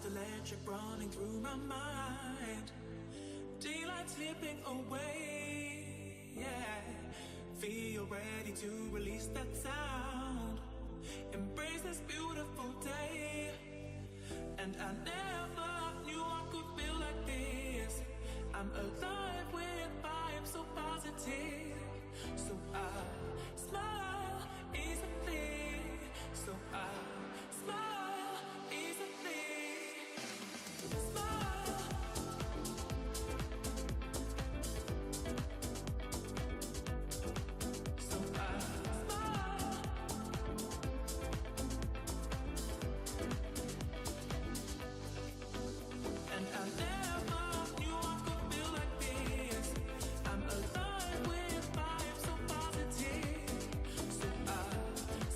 the electric running through my mind. Daylight slipping away, yeah. Feel ready to release that sound. Embrace this beautiful day. And I never knew I could feel like this. I'm alive with vibes so positive. So I smile easily. So I smile easily. Smile. So I smile. And I never knew I could feel like this. I'm alive with vibes so positive. So I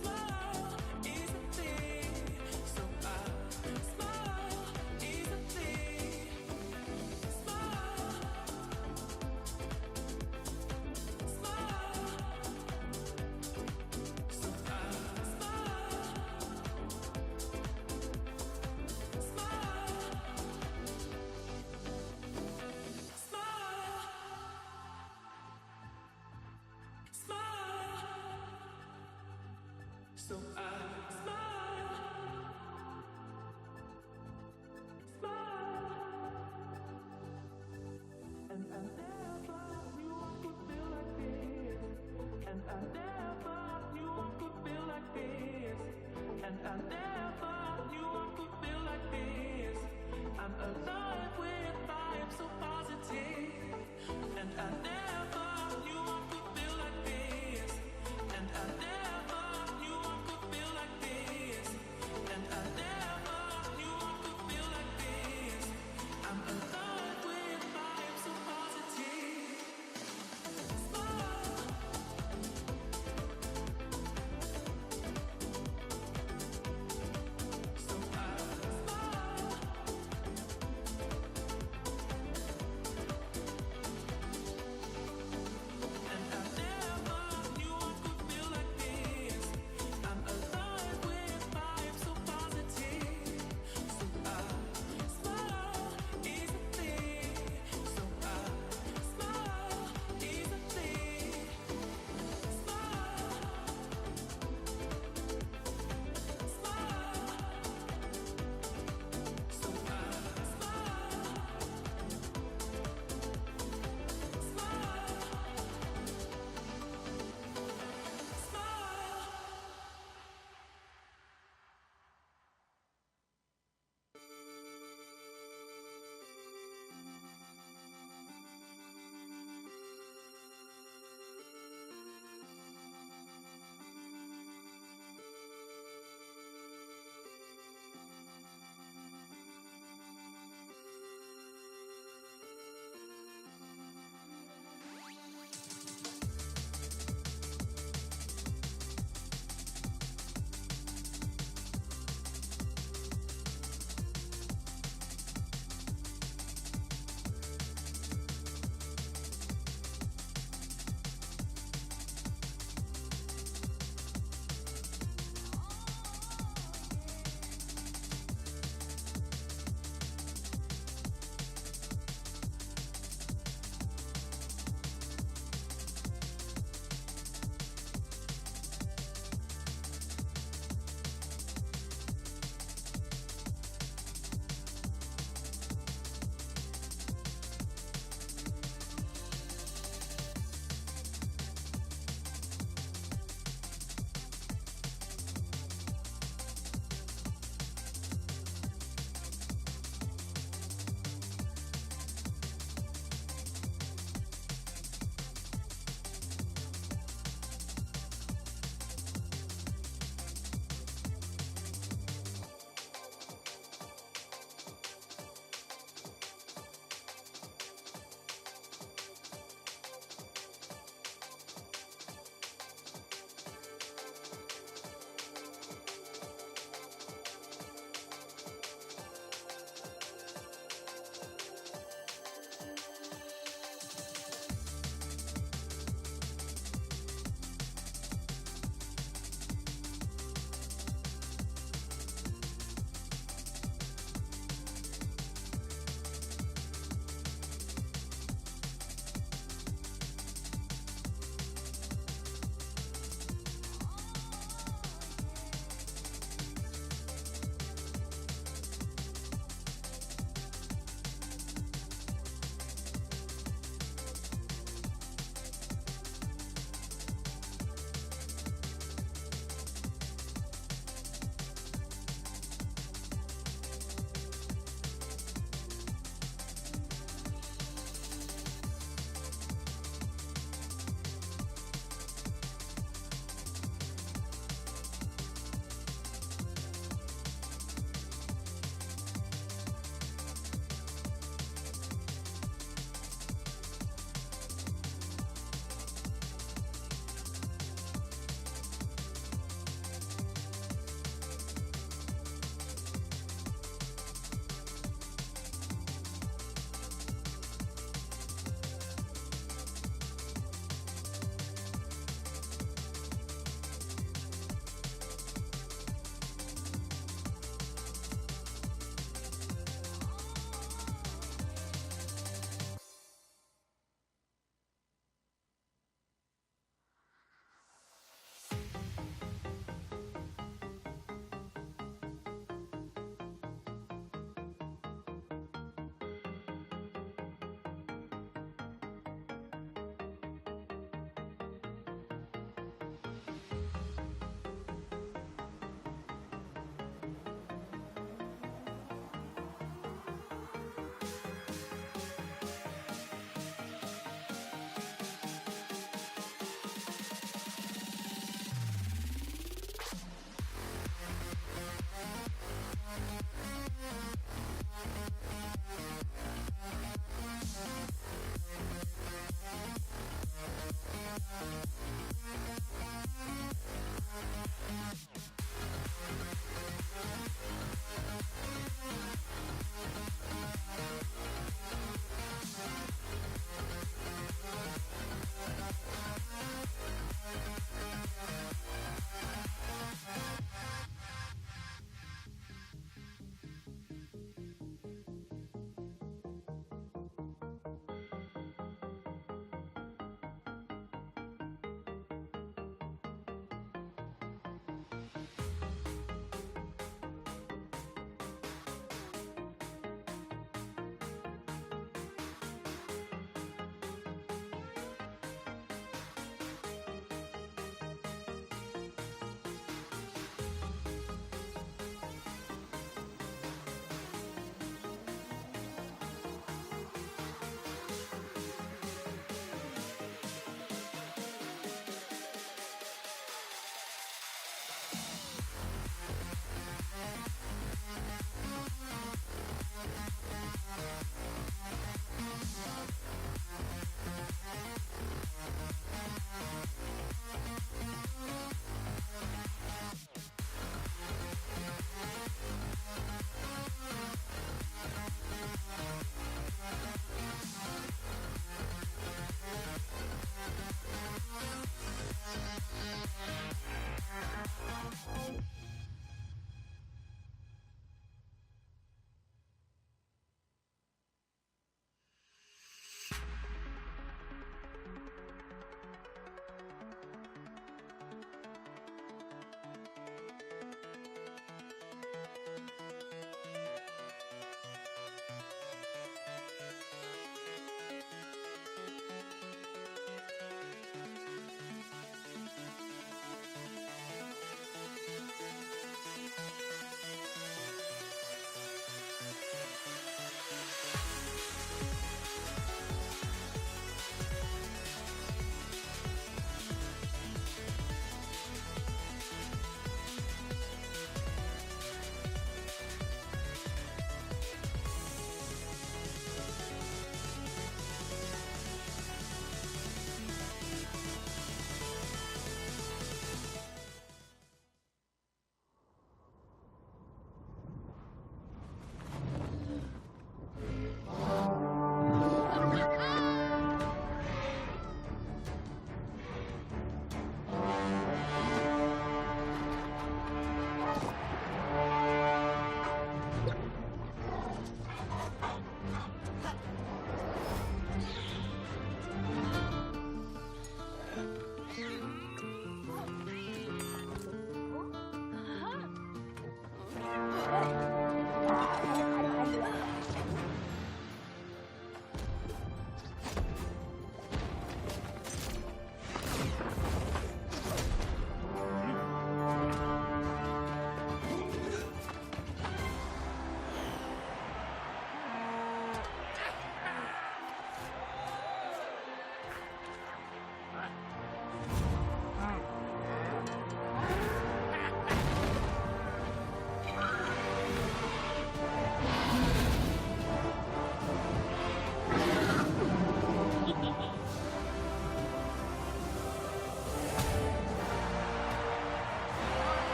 smile easily. So I smile easily. Smile. Smile. So I smile. So I smile, smile, and I never knew I could feel like this, and I never knew I could feel like this, and I never knew I could feel like this. I'm alive with vibes so positive, and I never knew I could feel like this, and I never knew I could feel like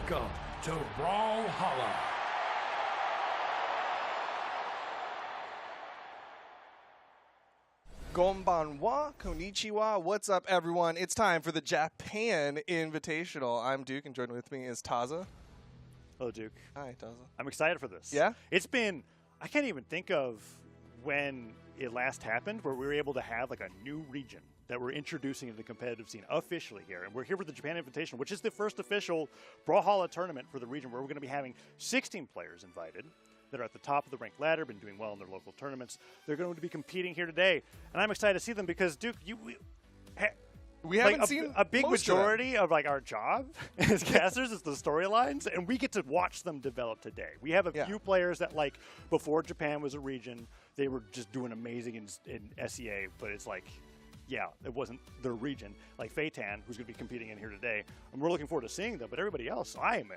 Welcome to Brawlhalla. Konbanwa, konnichiwa, what's up everyone? It's time for the Japan Invitational. I'm Duke and joining with me is Taza. Hello, Duke. Hi, Taza. I'm excited for this. Yeah? It's been, I can't even think of when it last happened where we were able to have like a new region that we're introducing into the competitive scene officially here. And we're here with the Japan Invitational, which is the first official Brawlhalla tournament for the region where we're going to be having 16 players invited that are at the top of the ranked ladder, been doing well in their local tournaments. They're going to be competing here today. And I'm excited to see them because, Duke, we haven't seen a big majority of like our job as casters is the storylines, and we get to watch them develop today. We have a few players that, like, before Japan was a region, they were just doing amazing in SEA, but it's like, yeah, it wasn't their region. Like Feitan, who's going to be competing in here today, and we're looking forward to seeing them. But everybody else, I am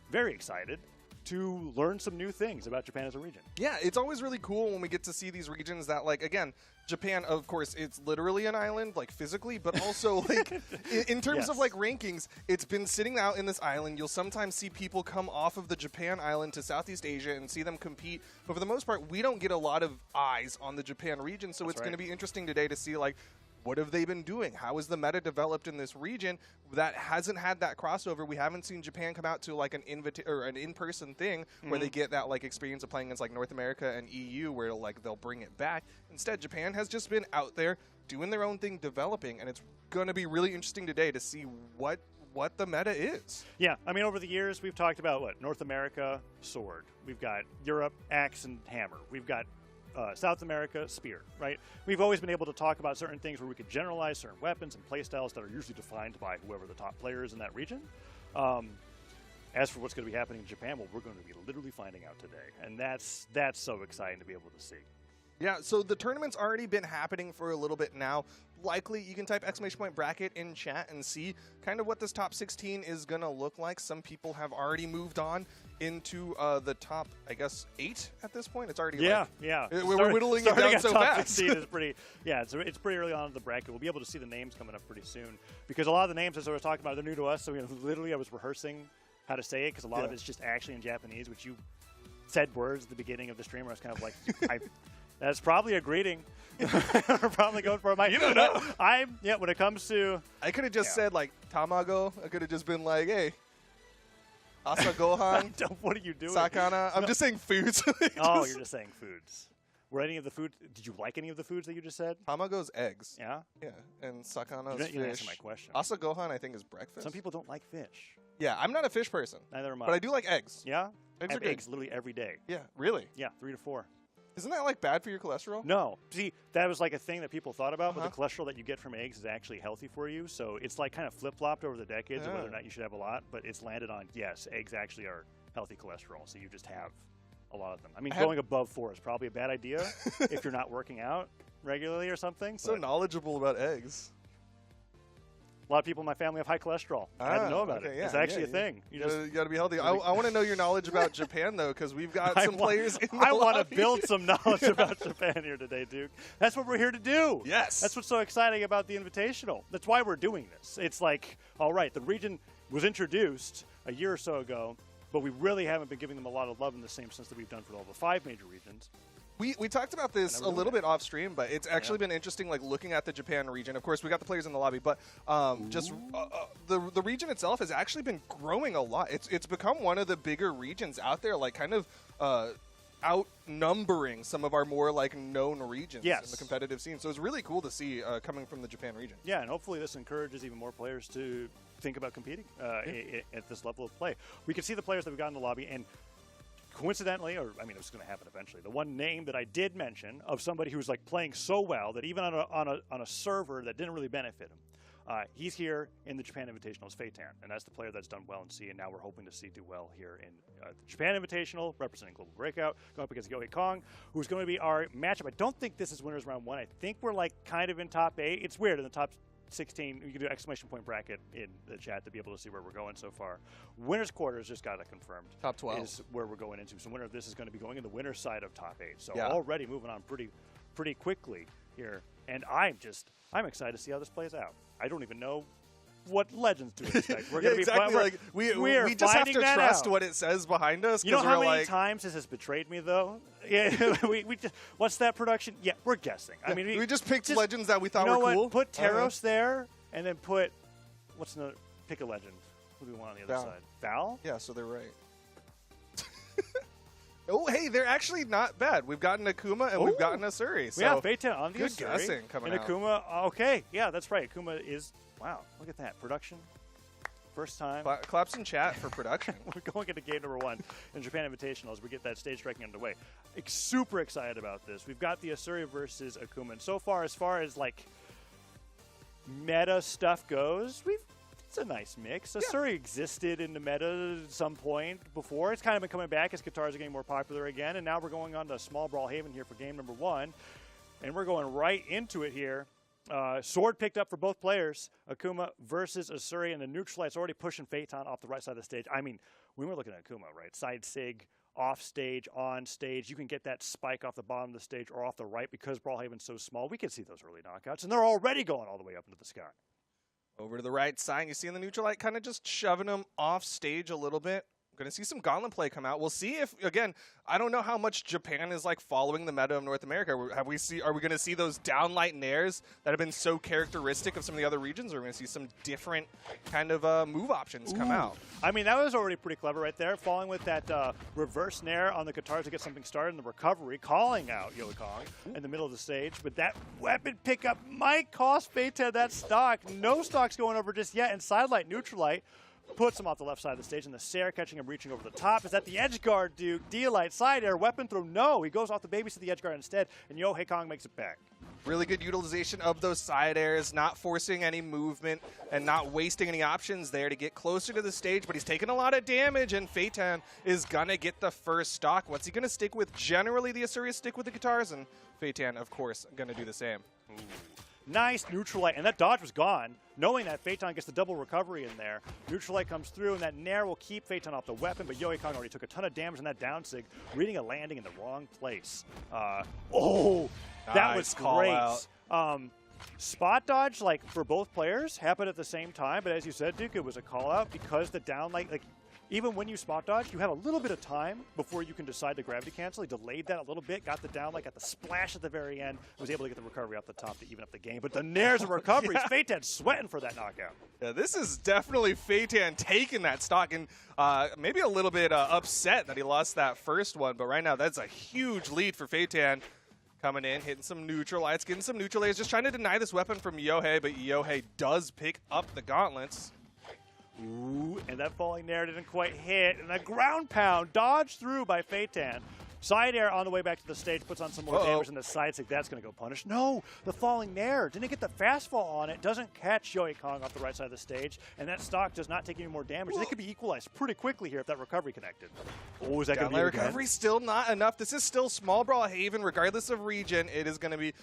very excited to learn some new things about Japan as a region. Yeah, it's always really cool when we get to see these regions that, like, again, Japan, of course, it's literally an island, like, physically, but also, like, in terms of, like, rankings, it's been sitting out in this island. You'll sometimes see people come off of the Japan island to Southeast Asia and see them compete, but for the most part, we don't get a lot of eyes on the Japan region, so it's going to be interesting today to see, like, what have they been doing? How is the meta developed in this region that hasn't had that crossover? We haven't seen Japan come out to like an in-person thing where they get that like experience of playing against like North America and EU where like they'll bring it back. Instead, Japan has just been out there doing their own thing, developing, and it's going to be really interesting today to see what the meta is. Yeah, I mean, over the years, we've talked about what? North America, sword. We've got Europe, axe and hammer. We've got South America, spear, right? We've always been able to talk about certain things where we could generalize certain weapons and playstyles that are usually defined by whoever the top player is in that region. As for what's going to be happening in Japan, well, we're going to be literally finding out today. And that's so exciting to be able to see. Yeah, so the tournament's already been happening for a little bit now. Likely, you can type ! bracket in chat and see kind of what this top 16 is going to look like. Some people have already moved on into the top, I guess, 8 at this point. It's already we're whittling it down so fast. 16 is pretty, it's pretty early on in the bracket. We'll be able to see the names coming up pretty soon because a lot of the names, as I was talking about, they're new to us. So literally, I was rehearsing how to say it because a lot of it's just actually in Japanese, which you said words at the beginning of the stream. I was kind of like, that's probably a greeting. We're probably going for a mic. You don't know. When it comes to... I could have just said, like, tamago. I could have just been like, hey, asa gohan. What are you doing? Sakana. I'm just saying foods. Oh, you're just saying foods. Were any of the foods... Did you like any of the foods that you just said? Tamago's eggs. Yeah? Yeah. And sakana's fish. You didn't answer my question. Asa gohan, I think, is breakfast. Some people don't like fish. Yeah, I'm not a fish person. Neither am I. But I do like eggs. Yeah? Eggs are good. Eggs literally every day. Yeah, really? Yeah, 3 to 4. Isn't that, like, bad for your cholesterol? No. See, that was, like, a thing that people thought about, but the cholesterol that you get from eggs is actually healthy for you. So it's, like, kind of flip-flopped over the decades of whether or not you should have a lot. But it's landed on, yes, eggs actually are healthy cholesterol. So you just have a lot of them. I mean, going above 4 is probably a bad idea if you're not working out regularly or something. So knowledgeable about eggs. A lot of people in my family have high cholesterol. I had to know about it. Yeah, it's actually a thing. You got to be healthy. I want to know your knowledge about Japan, though, because we've got some players in the I want lobby. to build some knowledge about Japan here today, Duke. That's what we're here to do. Yes. That's what's so exciting about the Invitational. That's why we're doing this. It's like, all right, the region was introduced a year or so ago, but we really haven't been giving them a lot of love in the same sense that we've done for all the 5 major regions. We talked about this a little bit off stream, but it's actually been interesting, like looking at the Japan region. Of course, we got the players in the lobby, but the region itself has actually been growing a lot. It's become one of the bigger regions out there, like kind of outnumbering some of our more like known regions in the competitive scene. So it's really cool to see coming from the Japan region. Yeah, and hopefully this encourages even more players to think about competing at this level of play. We can see the players that we got in the lobby, and coincidentally, or I mean, it was going to happen eventually. The one name that I did mention of somebody who was like playing so well that even on a server that didn't really benefit him, he's here in the Japan Invitational as Feitan, and that's the player that's done well in C, and now we're hoping to see do well here in the Japan Invitational, representing Global Breakout, going up against Yohei Kong, who's going to be our matchup. I don't think this is winners round 1. I think we're like kind of in top 8. It's weird in the top 16, you can do ! Bracket in the chat to be able to see where we're going so far. Winner's quarters just got it confirmed. Top 12 is where we're going into. So winner of this is going to be going in the winner's side of top 8. So already moving on pretty quickly here. And I'm excited to see how this plays out. I don't even know what Legends to expect. We're Yeah, going to exactly. be Like we just have to finding that trust out. what it says behind us. You know 'cause how we're many like, times this has betrayed me, though? Yeah, we just, what's that production? Yeah, we're guessing. I mean, we just picked legends that we thought you know were cool. what? Put Taros there, and then put what's another? Pick a legend. Who do we want on the other Val. side? Val? Yeah, so they're right. Oh, hey, they're actually not bad. We've gotten Akuma and we've gotten Asuri. So we have Feitan on the good Asuri. guessing coming and out. Akuma. Okay, yeah, that's right. Akuma is wow. Look at that production. First time. Claps in chat for production. We're going into game number 1 in Japan Invitational as we get that stage striking underway. Super excited about this. We've got the Asuri versus Akuma. And so far as like meta stuff goes, it's a nice mix. Asuri existed in the meta at some point before. It's kind of been coming back as guitars are getting more popular again. And now we're going on to Small Brawl Haven here for game number 1. And we're going right into it here. Sword picked up for both players. Akuma versus Asuri, and the Neutralite's already pushing Feitan off the right side of the stage. I mean, we were looking at Akuma, right? Side sig, off stage, on stage. You can get that spike off the bottom of the stage or off the right because Brawlhaven's so small. We can see those early knockouts, and they're already going all the way up into the sky. Over to the right side, you see the Neutralite kind of just shoving them off stage a little bit. Going to see some Gauntlet play come out. We'll see if, again, I don't know how much Japan is like following the meta of North America. Are we going to see those downlight nairs that have been so characteristic of some of the other regions, or are we going to see some different kind of move options come out? I mean, that was already pretty clever right there, falling with that reverse nair on the guitars to get something started in the recovery, calling out Yoi Kong in the middle of the stage. But that weapon pickup might cost Feitan that stock. No stock's going over just yet, and Sidelight Neutralite puts him off the left side of the stage, and the Sarah catching him reaching over the top. Is that the edge guard, Duke? D-Light, side air, weapon throw. No, he goes off the babies to the edge guard instead, and Yo Hei Kong makes it back. Really good utilization of those side airs, not forcing any movement and not wasting any options there to get closer to the stage, but he's taking a lot of damage, and Feitan is going to get the first stock. What's he going to stick with? Generally, the Asuri stick with the guitars, and Feitan, of course, going to do the same. Ooh. Nice Neutralite, and that dodge was gone. Knowing that Feitan gets the double recovery in there, Neutralite comes through, and that nair will keep Feitan off the weapon, but Yoi Kong already took a ton of damage on that down sig, reading a landing in the wrong place. That was great. Spot dodge, like, for both players, happened at the same time, but as you said, Duke, it was a call-out because the down, like, even when you spot dodge, you have a little bit of time before you can decide to gravity cancel. He delayed that a little bit, got the down, like at the splash at the very end, was able to get the recovery off the top to even up the game. But the nairs and recoveries, Feitan sweating for that knockout. Yeah, this is definitely Feitan taking that stock, and maybe a little bit upset that he lost that first one. But right now, that's a huge lead for Feitan. Coming in, hitting some neutralites, getting some neutralites, just trying to deny this weapon from Yohei, but Yohei does pick up the gauntlets. Ooh, and that falling nair didn't quite hit, and a ground pound dodged through by Feitan. Side air on the way back to the stage, puts on some more damage, and the side stick, that's going to go punish. No, the falling nair didn't get the fast fall on it, doesn't catch Yoi Kong off the right side of the stage, and that stock does not take any more damage. They could be equalized pretty quickly here if that recovery connected. Oh, is that going to be recovery? Still not enough. This is still Small Brawl Haven, regardless of region. It is going to be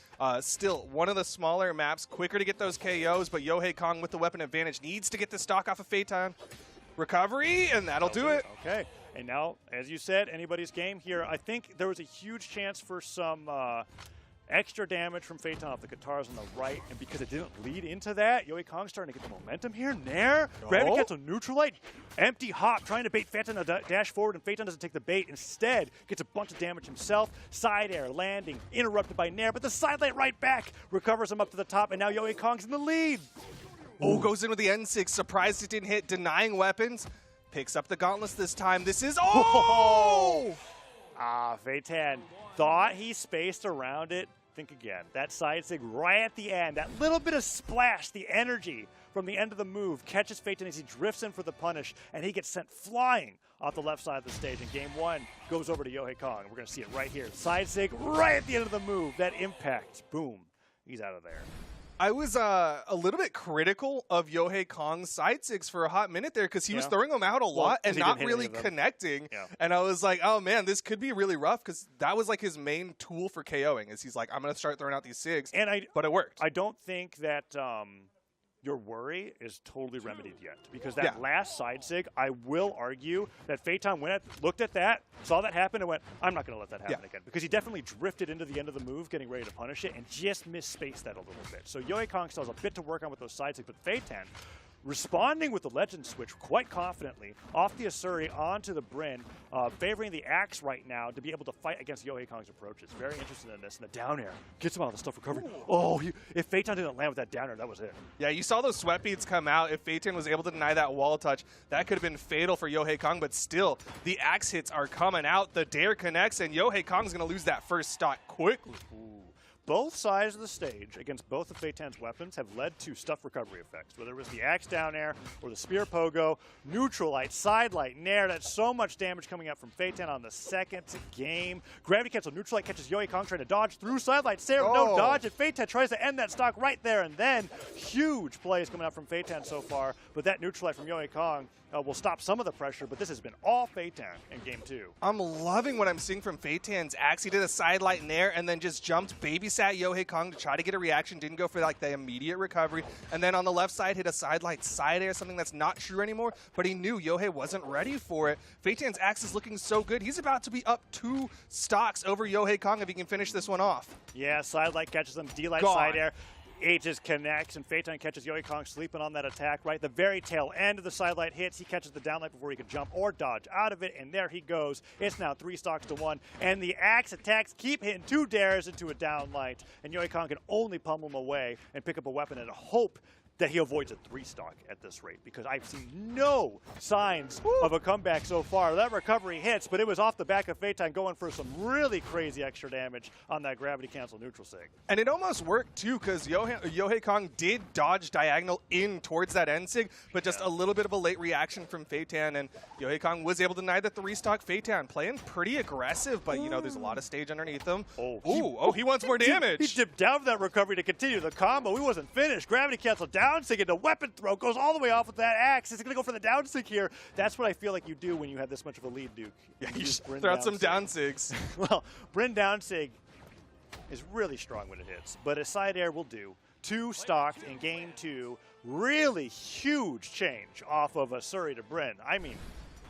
still one of the smaller maps, quicker to get those KOs, but Yohei Kong with the weapon advantage needs to get the stock off of Feitan. Recovery, and that'll do it. Okay. And now, as you said, anybody's game here. I think there was a huge chance for some extra damage from Feitan off the guitars on the right, and because it didn't lead into that, Yoi Kong's starting to get the momentum here. Nair, gravity cancel, neutralite, empty hop, trying to bait Feitan to dash forward, and Feitan doesn't take the bait. Instead, gets a bunch of damage himself. Side air, landing, interrupted by Nair, but the sidelight right back recovers him up to the top, and now Yoi Kong's in the lead. Oh, goes in with the N6, surprised it didn't hit, denying weapons. Picks up the gauntlets this time. This is, Feitan thought he spaced around it. Think again. That side sig right at the end. That little bit of splash, the energy from the end of the move, catches Feitan as he drifts in for the punish, and he gets sent flying off the left side of the stage. And game one goes over to Yohei Kong. We're going to see it right here. Side sig right at the end of the move. That impact. Boom. He's out of there. I was a little bit critical of Yohei Kong's side sigs for a hot minute there because he was throwing them out a lot and not really connecting. Yeah. And I was like, oh man, this could be really rough because that was like his main tool for KOing is he's like, I'm going to start throwing out these sigs. But it worked. I don't think that your worry is totally remedied yet because that last side sig, I will argue that Feitan looked at that, saw that happen, and went, I'm not going to let that happen again because he definitely drifted into the end of the move, getting ready to punish it, and just misspaced that a little bit. So Yohei Kong still has a bit to work on with those side sigs, but Feitan responding with the Legend switch quite confidently off the Asuri onto the Bryn, favoring the Axe right now to be able to fight against Yohei Kong's approaches. Very interested in this. And the down air gets him out of the stuff recovery. Oh, if Phaeton didn't land with that down air, that was it. Yeah, you saw those sweat beads come out. If Phaeton was able to deny that wall touch, that could have been fatal for Yohei Kong, but still, the Axe hits are coming out. The dare connects, and Yohei Kong's going to lose that first stock quickly. Both sides of the stage against both of Phaeton's weapons have led to stuff recovery effects, whether it was the Axe down air or the Spear Pogo, neutral light, side light, nair. That's so much damage coming up from Phaeton on the second game. Gravity cancel, neutral light catches Yohei Kong trying to dodge through side light. Sarah, no dodge, and Phaeton tries to end that stock right there and then. Huge plays coming up from Phaeton so far, but that neutral light from Yohei Kong will stop some of the pressure, but this has been all Phaeton in game 2. I'm loving what I'm seeing from Phaeton's Axe. He did a side light nair and then just jumped, babysat Yohei Kong to try to get a reaction. Didn't go for like the immediate recovery. And then on the left side, hit a side light side air, something that's not true anymore, but he knew Yohei wasn't ready for it. Phaeton's Axe is looking so good. He's about to be up 2 stocks over Yohei Kong if he can finish this one off. Yeah, side light catches him, D-light side air. Aegis connects, and Phaeton catches Yohei Kong sleeping on that attack, right? The very tail end of the side light hits. He catches the downlight before he can jump or dodge out of it, and there he goes. It's now 3 stocks to 1, and the Axe attacks keep hitting 2 dares into a downlight, and Yohei Kong can only pummel him away and pick up a weapon and hope that he avoids a 3-stock at this rate, because I've seen no signs of a comeback so far. That recovery hits, but it was off the back of Phaeton going for some really crazy extra damage on that gravity cancel neutral sig. And it almost worked too, because Yohei Kong did dodge diagonal in towards that end sig, but just a little bit of a late reaction from Phaeton, and Yohei Kong was able to deny the 3-stock. Phaeton playing pretty aggressive, but you know there's a lot of stage underneath him. He wants more damage. He dipped down for that recovery to continue the combo. He wasn't finished. Gravity cancel down sig into weapon throw, goes all the way off with that Axe. Is he going to go for the down sig here? That's what I feel like you do when you have this much of a lead, Duke. Yeah, you just throw out some down sigs. Well, Bryn down sig is really strong when it hits, but a side air will do. 2 stocked in game 2. Really huge change off of a Suri to Bryn. I mean,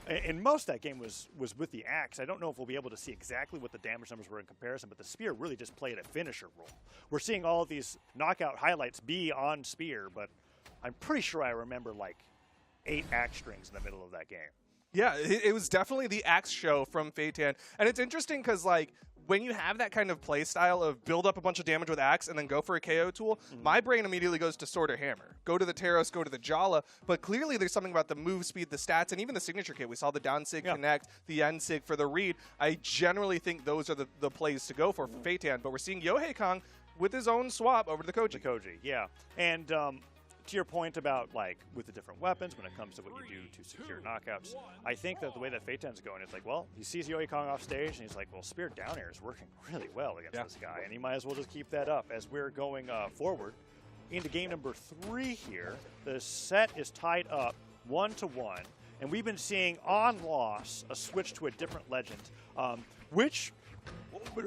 and most of that game was with the Axe. I don't know if we'll be able to see exactly what the damage numbers were in comparison, but the Spear really just played a finisher role. We're seeing all of these knockout highlights be on Spear, but I'm pretty sure I remember like 8 Axe strings in the middle of that game. Yeah, it was definitely the Axe show from Phaeton. And it's interesting because, like, when you have that kind of play style of build up a bunch of damage with Axe and then go for a KO tool, my brain immediately goes to Sword or Hammer. Go to the Taros, go to the Jala, but clearly there's something about the move speed, the stats, and even the signature kit. We saw the down sig connect, the end sig for the read. I generally think those are the plays to go for Phaeton, but we're seeing Yohei Kong with his own swap over to the Koji. The Koji, yeah. And to your point about, like, with the different weapons when it comes to what you do to secure knockouts, I think that the way that Phaeton's going, it's like, well, he sees Yohei Kong off stage, and he's like, well, Spear down air is working really well against this guy, and he might as well just keep that up as we're going forward into game number 3 here. The set is tied up 1-1, and we've been seeing on loss a switch to a different legend, which,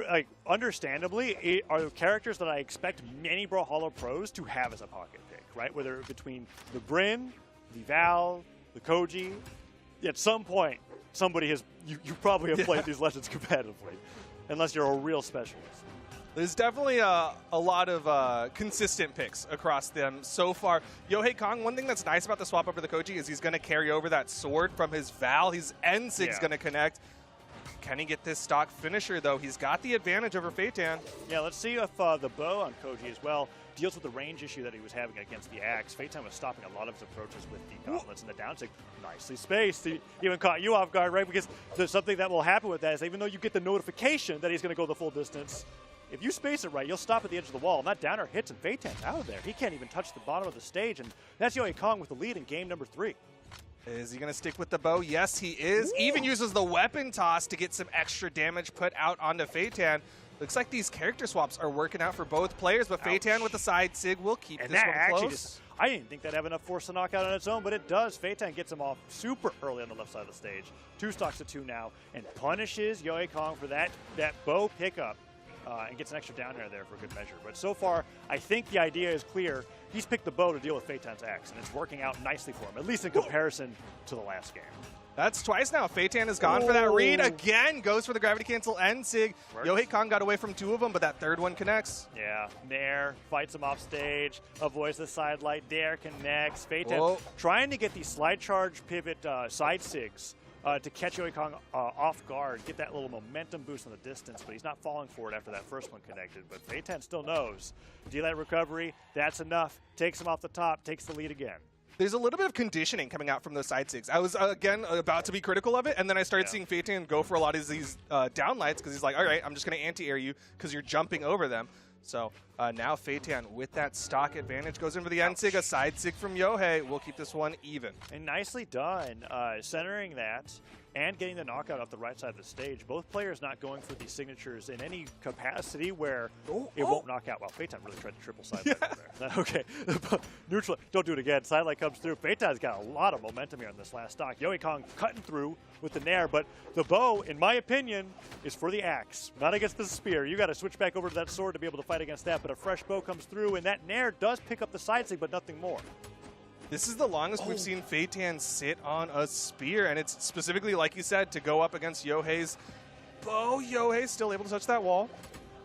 like, understandably, are characters that I expect many Brawlhalla pros to have as a pocket pick, right? Whether between the Bryn, the Val, the Koji, at some point, somebody has, you probably have played these legends competitively, unless you're a real specialist. There's definitely a lot of consistent picks across them so far. Yohei Kong, one thing that's nice about the swap over the Koji is he's going to carry over that sword from his Val. His N-Sig's going to connect. Can he get this stock finisher, though? He's got the advantage over Phaeton. Yeah, let's see if the bow on Koji as well deals with the range issue that he was having against the Axe. Phaeton was stopping a lot of his approaches with the gauntlets and the downsig. Nicely spaced. He even caught you off guard, right? Because there's something that will happen with that is even though you get the notification that he's going to go the full distance, if you space it right, you'll stop at the edge of the wall, and that downer hits, and Phaeton's out of there. He can't even touch the bottom of the stage, and that's Yohei Kong with the lead in game number 3. Is he going to stick with the bow? Yes, he is. Even uses the weapon toss to get some extra damage put out onto Phaeton. Looks like these character swaps are working out for both players, but Phaeton with the side sig will keep this one close. I didn't think that'd have enough force to knock out on its own, but it does. Phaeton gets him off super early on the left side of the stage. 2 stocks to 2 now, and punishes Yohei Kong for that bow pickup. And gets an extra down air there for good measure. But so far, I think the idea is clear. He's picked the bow to deal with Phaeton's Axe, and it's working out nicely for him, at least in comparison to the last game. That's twice now. Feitan has gone for that read again. Goes for the gravity cancel and Sig. Yohei Kong got away from 2 of them, but that third one connects. Yeah, Nair fights him off stage, avoids the side light. Nair connects. Feitan trying to get these slide charge pivot side Sigs to catch Yohei Kong off guard, get that little momentum boost in the distance, but he's not falling for it after that first one connected. But Feitan still knows. D-Light recovery, that's enough. Takes him off the top, takes the lead again. There's a little bit of conditioning coming out from those side Sigs. I was, again, about to be critical of it, and then I started seeing Feitan go for a lot of these down lights because he's like, all right, I'm just going to anti-air you because you're jumping over them. So now Feitan, with that stock advantage, goes in for the end Sig, a side Sig from Yohei. We'll keep this one even. And nicely done, centering that and getting the knockout off the right side of the stage. Both players not going for these signatures in any capacity where it won't knock out. Well, Feitan really tried to triple side light there. Okay, neutral. Don't do it again. Side light comes through. Feitan's got a lot of momentum here on this last stock. Yohei Kong cutting through with the Nair, but the bow, in my opinion, is for the axe, not against the spear. You got to switch back over to that sword to be able to fight against that, but a fresh bow comes through, and that Nair does pick up the side Sig, but nothing more. This is the longest we've seen Feitan sit on a spear, and it's specifically, like you said, to go up against Yohei's bow. Yohei's still able to touch that wall.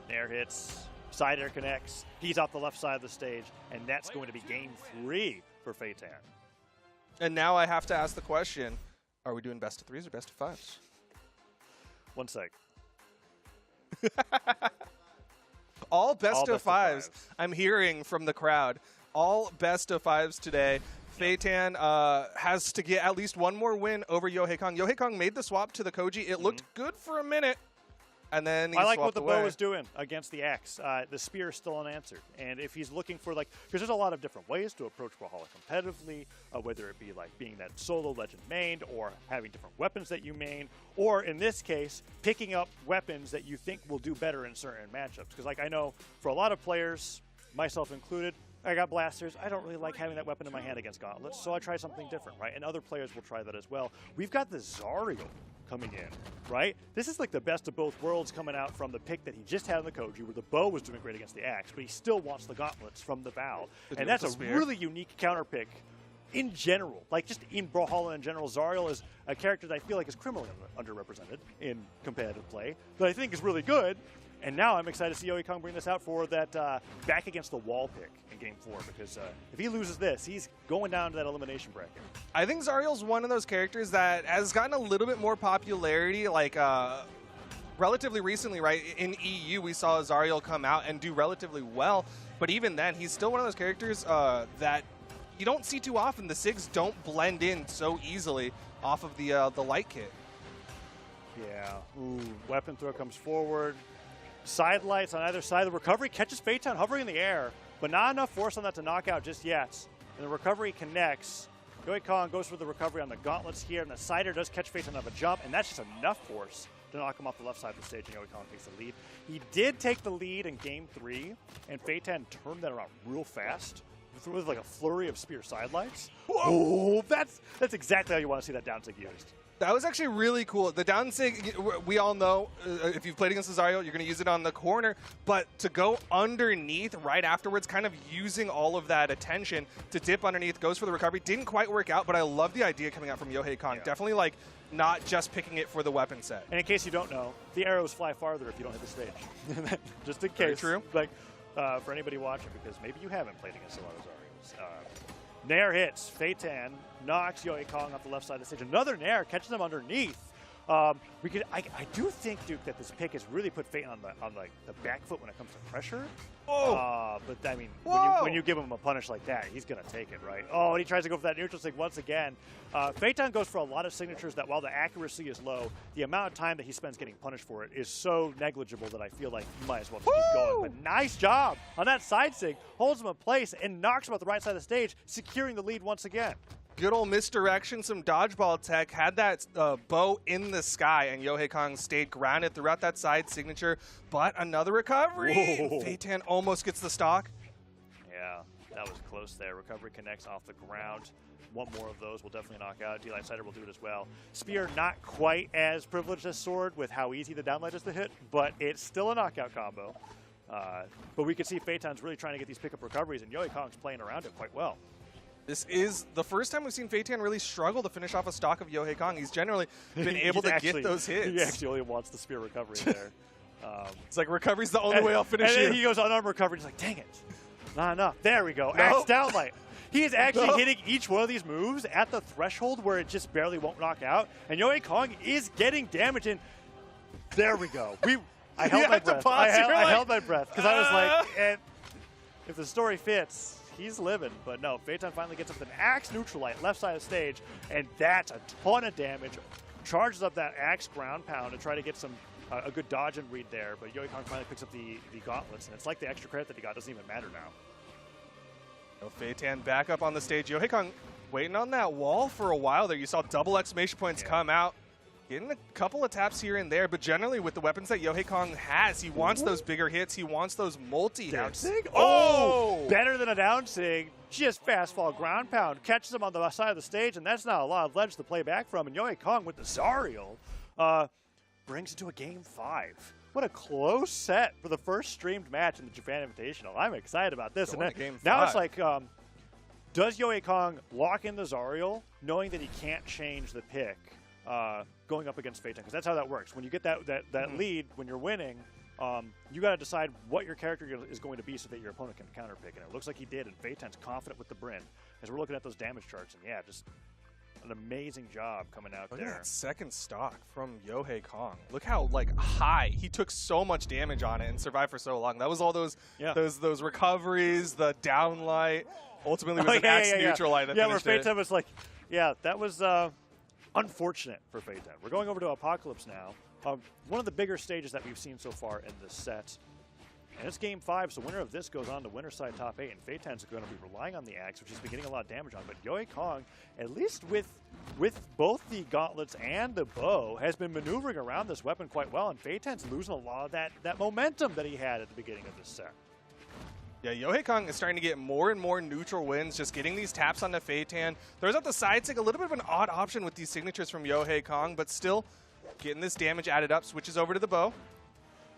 Nair hits, side air connects, he's off the left side of the stage, and that's going to be game 3 for Feitan. And now I have to ask the question, are we doing best of 3s or best of 5s? 1 sec. All best of 5s. I'm hearing from the crowd. All best of 5s today. Feitan has to get at least one more win over Yohei Kong. Yohei Kong made the swap to the Koji. It looked good for a minute, and then he I like what swapped the away. bow is doing against the axe. The spear is still unanswered. And if he's looking for, like, because there's a lot of different ways to approach Brawlhalla competitively, whether it be like being that solo legend mained or having different weapons that you main, or in this case, picking up weapons that you think will do better in certain matchups. Because, like, I know for a lot of players, myself included, I got blasters. I don't really like having that weapon in my hand against gauntlets, so I try something different, right? And other players will try that as well. We've got the Zariel coming in, right? This is like the best of both worlds coming out from the pick that he just had on the Koji, where the bow was doing great against the axe, but he still wants the gauntlets from the Val. And that's a really unique counter pick in general. Like, just in Brawlhalla in general, Zariel is a character that I feel like is criminally underrepresented in competitive play, but I think is really good. And now I'm excited to see Yohei Kong bring this out for that back against the wall pick in Game 4, because if he loses this, he's going down to that elimination bracket. I think Zariel's one of those characters that has gotten a little bit more popularity, like relatively recently, right? In EU, we saw Zariel come out and do relatively well, but even then, he's still one of those characters that you don't see too often. The Sigs don't blend in so easily off of the light kit. Yeah. Ooh, weapon throw comes forward. Side lights on either side. The recovery catches Feitan hovering in the air, but not enough force on that to knock out just yet. And the recovery connects. Yohei Kong goes for the recovery on the gauntlets here, and the sider does catch Feitan on a jump, and that's just enough force to knock him off the left side of the stage, and Yohei Kong takes the lead. He did take the lead in Game 3, and Feitan turned that around real fast with like a flurry of spear side lights. Oh, that's exactly how you want to see that down sig used. That was actually really cool. The down sig, we all know, if you've played against Zariel, you're going to use it on the corner. But to go underneath right afterwards, kind of using all of that attention to dip underneath, goes for the recovery. Didn't quite work out, but I love the idea coming out from Yohei Kong. Yeah. Definitely, like, not just picking it for the weapon set. And in case you don't know, the arrows fly farther if you don't hit the stage. Just in case. Very true. Like, for anybody watching, because maybe you haven't played against a lot of Zariels. Nair hits. Feitan knocks Yohei Kong off the left side of the stage. Another Nair catches him underneath. I do think, Duke, that this pick has really put Feitan on the back foot when it comes to pressure. Oh! But I mean, when you give him a punish like that, he's gonna take it, right? Oh, and he tries to go for that neutral sig once again. Feitan goes for a lot of signatures that, while the accuracy is low, the amount of time that he spends getting punished for it is so negligible that I feel like you might as well keep going. But nice job on that side sig, holds him in place and knocks him off the right side of the stage, securing the lead once again. Good old misdirection, some dodgeball tech, had that bow in the sky, and Yohei Kong stayed grounded throughout that side signature, but another recovery. Feitan almost gets the stock. Yeah, that was close there. Recovery connects off the ground. One more of those will definitely knock out. D-Light Sider will do it as well. Spear not quite as privileged as Sword with how easy the downlight is to hit, but it's still a knockout combo. But we can see Feitan's really trying to get these pickup recoveries, and Yohei Kong's playing around it quite well. This is the first time we've seen Feitan really struggle to finish off a stock of Yohei Kong. He's generally been able to get those hits. He actually only wants the spear recovery there. It's like recovery's the only way I'll finish and you. then he goes unarmed recovery. He's like, dang it. Not enough. There we go. Axe downlight. He is actually hitting each one of these moves at the threshold where it just barely won't knock out. And Yohei Kong is getting damage in. There we go. I held my breath. I held my breath because I was like, and if the story fits, he's living. But no, Feitan finally gets up with an axe neutral light left side of the stage, and that's a ton of damage. Charges up that axe ground pound to try to get some a good dodge and read there. But Yohei Kong finally picks up the gauntlets, and it's like the extra credit that he got doesn't even matter now. Feitan back up on the stage. Yohei Kong waiting on that wall for a while there. You saw double exclamation points come out. Getting a couple of taps here and there, but generally with the weapons that Yohei Kong has, he wants those bigger hits. He wants those multi-hits. Oh! Better than a down sig. Just fast fall ground pound. Catches him on the side of the stage, and that's not a lot of ledge to play back from. And Yohei Kong with the Zariel brings it to a game 5. What a close set for the first streamed match in the Japan Invitational. I'm excited about this. Going and to game now 5. it's like, does Yohei Kong lock in the Zariel, knowing that he can't change the pick going up against Feitan? Because that's how that works. When you get that lead, when you're winning, you got to decide what your character is going to be so that your opponent can counterpick. And it looks like he did, and Feitan's confident with the Bryn. As we're looking at those damage charts, and yeah, just an amazing job coming out Look there. at that second stock from Yohei Kong. Look how high he took so much damage on it and survived for so long. That was all those recoveries, the downlight. Ultimately, was an axe neutral light that where finished Feitan was like, that was unfortunate for Feitan. We're going over to Apocalypse now. One of the bigger stages that we've seen so far in this set. And it's game 5, so winner of this goes on to winner side top 8, and Feitan's going to be relying on the axe, which he's been getting a lot of damage on. But Yohei Kong, at least with both the gauntlets and the bow, has been maneuvering around this weapon quite well, and Feitan's losing a lot of that momentum that he had at the beginning of this set. Yeah, Yohei Kong is starting to get more and more neutral wins, just getting these taps onto Feitan. Throws out the side stick, a little bit of an odd option with these signatures from Yohei Kong, but still getting this damage added up, switches over to the bow.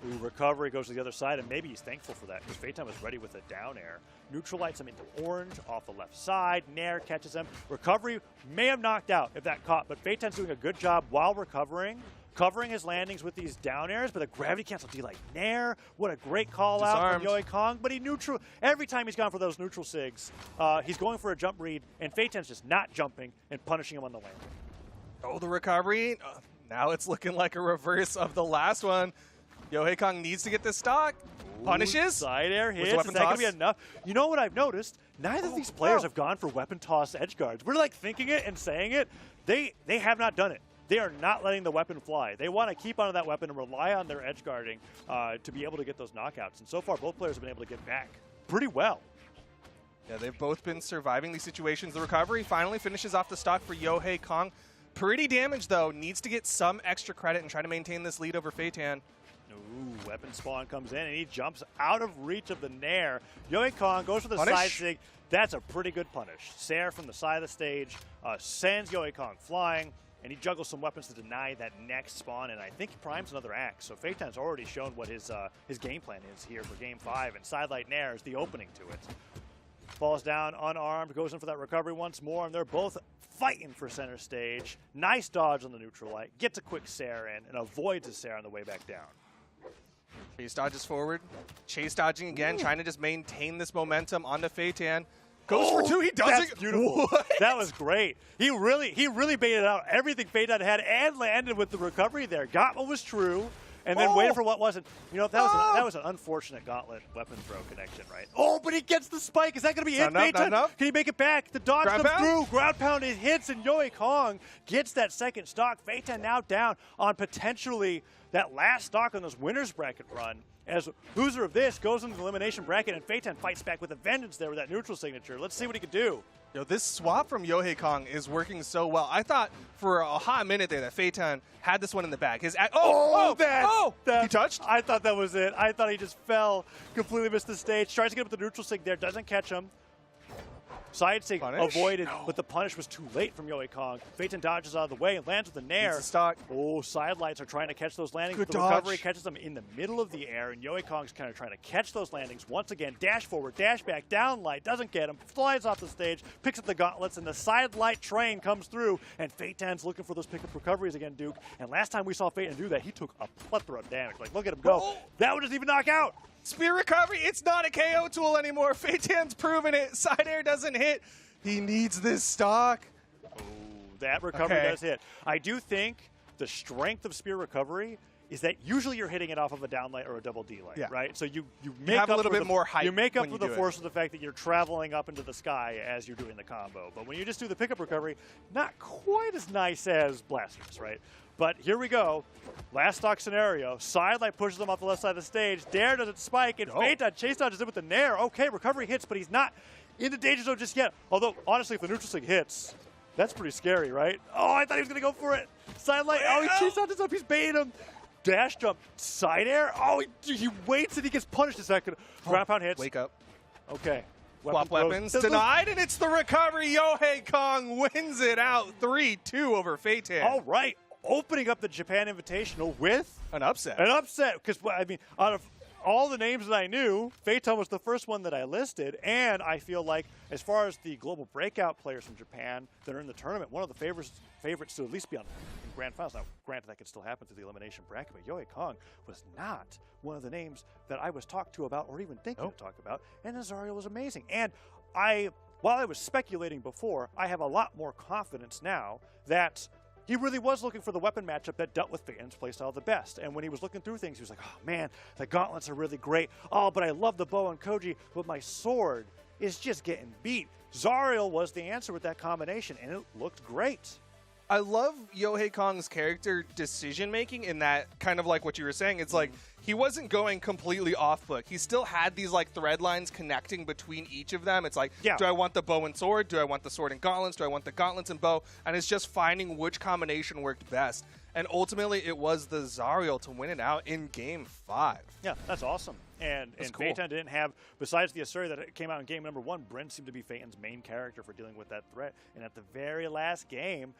Ooh, recovery goes to the other side, and maybe he's thankful for that because Feitan was ready with a down air. Neutralites him into orange off the left side. Nair catches him. Recovery may have knocked out if that caught, but Feitan's doing a good job while recovering, covering his landings with these down airs, but a gravity cancel D-like Nair. What a great call out from Yohei Kong, but every time he's gone for those neutral sigs, he's going for a jump read, and Feitan's just not jumping and punishing him on the landing. Oh, the recovery. Now it's looking like a reverse of the last one. Yohei Kong needs to get this stock. Punishes. Side air hits. Is Weapon that going to toss. be enough? You know what I've noticed? Neither of these players have gone for weapon toss edge guards. We're like thinking it and saying it. They have not done it. They are not letting the weapon fly. They want to keep onto that weapon and rely on their edge guarding to be able to get those knockouts. And so far, both players have been able to get back pretty well. Yeah, they've both been surviving these situations. The recovery finally finishes off the stock for Yohei Kong. Pretty damaged, though. Needs to get some extra credit and try to maintain this lead over Feitan. Ooh, weapon spawn comes in, and he jumps out of reach of the Nair. Yohei Kong goes for the Punish. side sig. That's a pretty good punish. Sair from the side of the stage sends Yohei Kong flying, and he juggles some weapons to deny that next spawn, and I think he primes another axe. So Feitan's already shown what his game plan is here for game 5, and sidelight Nair is the opening to it. Falls down unarmed, goes in for that recovery once more, and they're both fighting for center stage. Nice dodge on the neutral light, gets a quick Sair in, and avoids his Sair on the way back down. Chase dodges forward. Chase dodging again, trying to just maintain this momentum onto Feitan. Goes for 2. He does That's it. beautiful. What? That was great. He really baited out everything Feitan had and landed with the recovery there. Got what was true, and then waited for what wasn't. You know, that was an unfortunate gauntlet weapon throw connection, right? Oh, but he gets the spike. Is that going to be it, Feitan? Can he make it back? The dodge Ground comes pound? through. Ground pound, it hits, and Yohei Kong gets that second stock. Feitan now down on potentially that last stock on this winner's bracket run. As loser of this goes into the elimination bracket, and Feitan fights back with a vengeance there with that neutral signature. Let's see what he can do. Yo, this swap from Yohei Kong is working so well. I thought for a hot minute there that Feitan had this one in the bag. He touched? I thought that was it. I thought he just fell, completely missed the stage. Tries to get up with the neutral sig there, doesn't catch him. Side sig Punish? avoided, but the punish was too late from Yoei Kong. Phaeton dodges out of the way and lands with a nair. Needs to stock. Oh, side lights are trying to catch those landings. Good the dodge. recovery catches them in the middle of the air, and Yoei Kong's kind of trying to catch those landings. Once again, dash forward, dash back, down light, doesn't get him, flies off the stage, picks up the gauntlets, and the side light train comes through, and Phaeton's looking for those pickup recoveries again, Duke. And last time we saw Phaeton do that, he took a plethora of damage. Like, look at him go. Oh. That one doesn't even knock out. Spear recovery, it's not a KO tool anymore. Phaeton's proven it. Side air doesn't hit. He needs this stock. Oh, that recovery does hit. I do think the strength of spear recovery is that usually you're hitting it off of a down light or a double D light, right? So you make have up a little for bit more height You make up when for you the do it. force of the fact that you're traveling up into the sky as you're doing the combo. But when you just do the pickup recovery, not quite as nice as blasters, right? But here we go. Last stock scenario. Side light pushes him off the left side of the stage. Dare doesn't spike, and Phaeton chase dodges in with the nair. Okay, recovery hits, but he's not in the danger zone just yet. Although, honestly, if the neutral sig hits, that's pretty scary, right? Oh, I thought he was going to go for it. Side light. Oh, he chase dodges up. He's baiting him. Dash jump. Side air. Oh, he waits and he gets punished a second. Ground pound hits. Wake up. Okay. Swap weapons denied, and it's the recovery. Yohei Kong wins it out 3-2 over Phaeton. All right. Opening up the Japan Invitational with An upset. An upset, because, I mean, out of all the names that I knew, Phaeton was the first one that I listed, and I feel like as far as the global breakout players from Japan that are in the tournament, one of the favorites to at least be on in grand finals. Now, granted, that could still happen through the elimination bracket, but Yohei Kong was not one of the names that I was talked to about or even thinking to talk about, and Zariel was amazing. And while I was speculating before, I have a lot more confidence now that he really was looking for the weapon matchup that dealt with Phaeton's playstyle the best. And when he was looking through things, he was like, oh man, the gauntlets are really great. Oh, but I love the bow and Koji, but my sword is just getting beat. Zariel was the answer with that combination, and it looked great. I love Yohei Kong's character decision-making in that, kind of like what you were saying. It's like he wasn't going completely off-book. He still had these like thread lines connecting between each of them. It's like, do I want the bow and sword? Do I want the sword and gauntlets? Do I want the gauntlets and bow? And it's just finding which combination worked best. And ultimately, it was the Zariel to win it out in Game 5. Yeah, that's awesome. And cool. Phaeton didn't have, besides the Asuri that came out in game number 1, Bryn seemed to be Phaeton's main character for dealing with that threat. And at the very last game,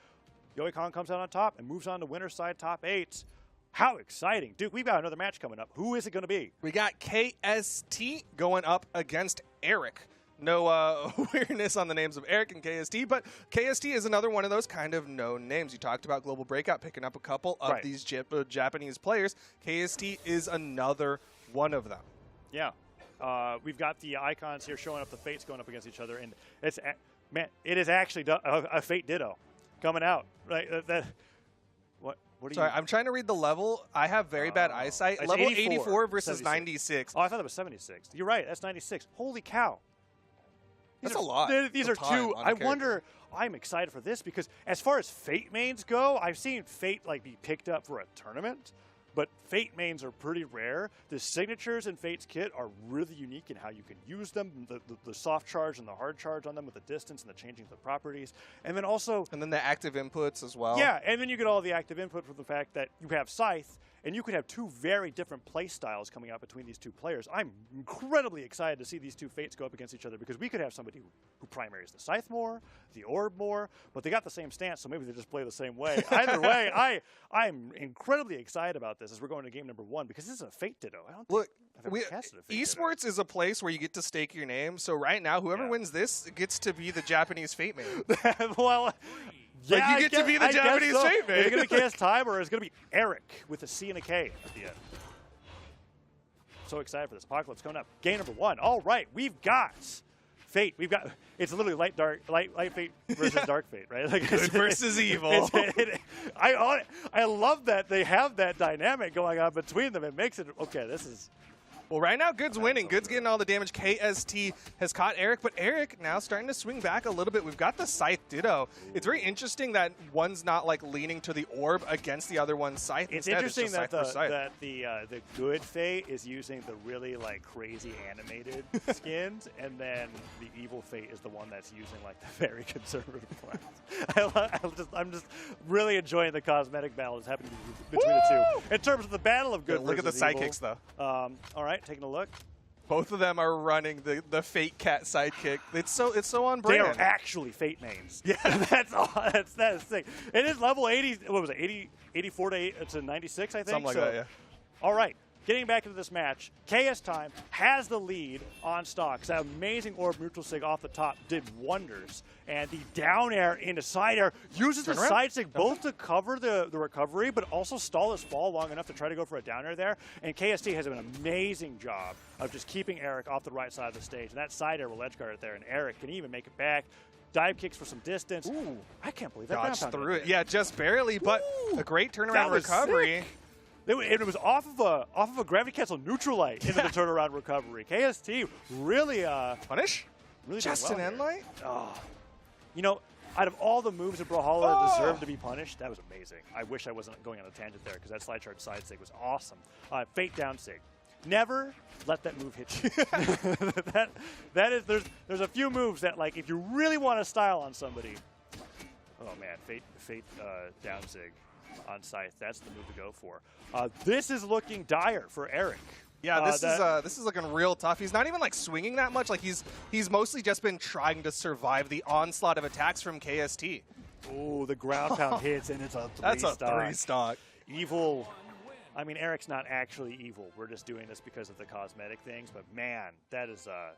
Yohei Kong comes out on top and moves on to winner's side top 8. How exciting. Duke, we've got another match coming up. Who is it going to be? We got KST going up against Erick. No awareness on the names of Erick and KST, but KST is another one of those kind of known names. You talked about Global Breakout picking up a couple of these Japanese players. KST is another one of them. Yeah. We've got the icons here showing up, the Fates going up against each other, and it's, man, it is actually a Fate Ditto coming out. Right? What are Sorry, you? I'm trying to read the level. I have very bad eyesight. It's Level 84 versus 96. Oh, I thought it was 76. You're right. That's 96. Holy cow. That's a lot. These are two. I wonder. I'm excited for this because as far as Fate mains go, I've seen Fate like be picked up for a tournament, but Fate mains are pretty rare. The signatures in Fate's kit are really unique in how you can use them, the soft charge and the hard charge on them with the distance and the changing of the properties. And then also... And then the active inputs as well. Yeah, and then you get all the active input from the fact that you have Scythe, and you could have two very different play styles coming out between these two players. I'm incredibly excited to see these two Fates go up against each other because we could have somebody who primaries the Scythe more, the Orb more, but they got the same stance, so maybe they just play the same way. Either way, I'm incredibly excited about this as we're going to game number 1 because this is a Fate Ditto. I don't think I've ever casted a Fate Esports Ditto. is a place where you get to stake your name, so right now, whoever wins this gets to be the Japanese Fate man. Well... Yeah, like you get to be the Japanese Fate man. Is it going to be KSTime or is it going to be Erick with a C and a K at the end? So excited for this. Apocalypse coming up. Game number 1. All right, we've got Fate. It's literally light Fate versus dark Fate, right? Like Good versus evil. I love that they have that dynamic going on between them. It makes it okay. This is. Well, right now, Good's winning. Good's getting all the damage. KST has caught Erick, but Erick now starting to swing back a little bit. We've got the Scythe Ditto. It's very interesting that one's not like leaning to the Orb against the other one's Scythe. It's Instead, interesting it's just that the good Fate is using the really like crazy animated skins, and then the evil Fate is the one that's using like the very conservative ones. I'm just really enjoying the cosmetic battle that's happening between the two. In terms of the battle of good Look at the versus evil, sidekicks, though. All right, taking a look. Both of them are running the Fate Cat sidekick. It's so on They brand. are actually Fate mains. Yeah, that's all. That is sick. It is level 80. What was it? 84 to 96, I think. Something like that. Yeah. All right. Getting back into this match, KSTime has the lead on stocks. That amazing orb neutral sig off the top did wonders. And the down air into side air uses the side sig both to cover the recovery, but also stall his fall long enough to try to go for a down air there. And KST has done an amazing job of just keeping Erick off the right side of the stage. And that side air will edge guard it there. And Erick can even make it back. Dive kicks for some distance. Ooh. I can't believe that Dodged ground pound through hit it. Yeah, just barely, but a great That turnaround was recovery. sick. It was off of a gravity cancel neutralite into the turnaround recovery. KST really Punish? really Just did well an here. end light? Oh. You know, out of all the moves that Brawlhalla deserved to be punished, that was amazing. I wish I wasn't going on a tangent there because that slide charge side sig was awesome. Fate down sig. Never let that move hit you. that is there's a few moves that like if you really want to style on somebody. Oh man, Fate down sig on Scythe. That's the move to go for. This is looking dire for Erick. Yeah, this is looking real tough. He's not even like swinging that much. Like he's mostly just been trying to survive the onslaught of attacks from KST. Oh, the ground pound hits and it's a 3 That's a stock. 3 stock. Evil. I mean, Erick's not actually evil. We're just doing this because of the cosmetic things. But man, that is a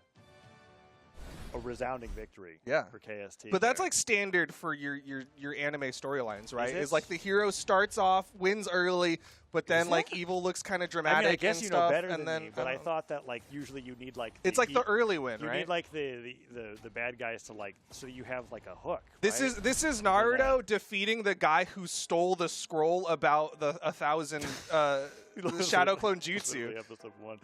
resounding victory for KST. But that's there. like standard for your anime storylines, right? Is it? Is like the hero starts off, wins early, but then like evil looks kind of dramatic. I mean, I guess and you stuff, know better and than then, me, but I thought that like usually you need like it's like the early win, you right? need like the bad guys to like so you have like a hook. This right? is Naruto defeating the guy who stole the scroll about the 1,000 Shadow Clone Jutsu. Episode 1.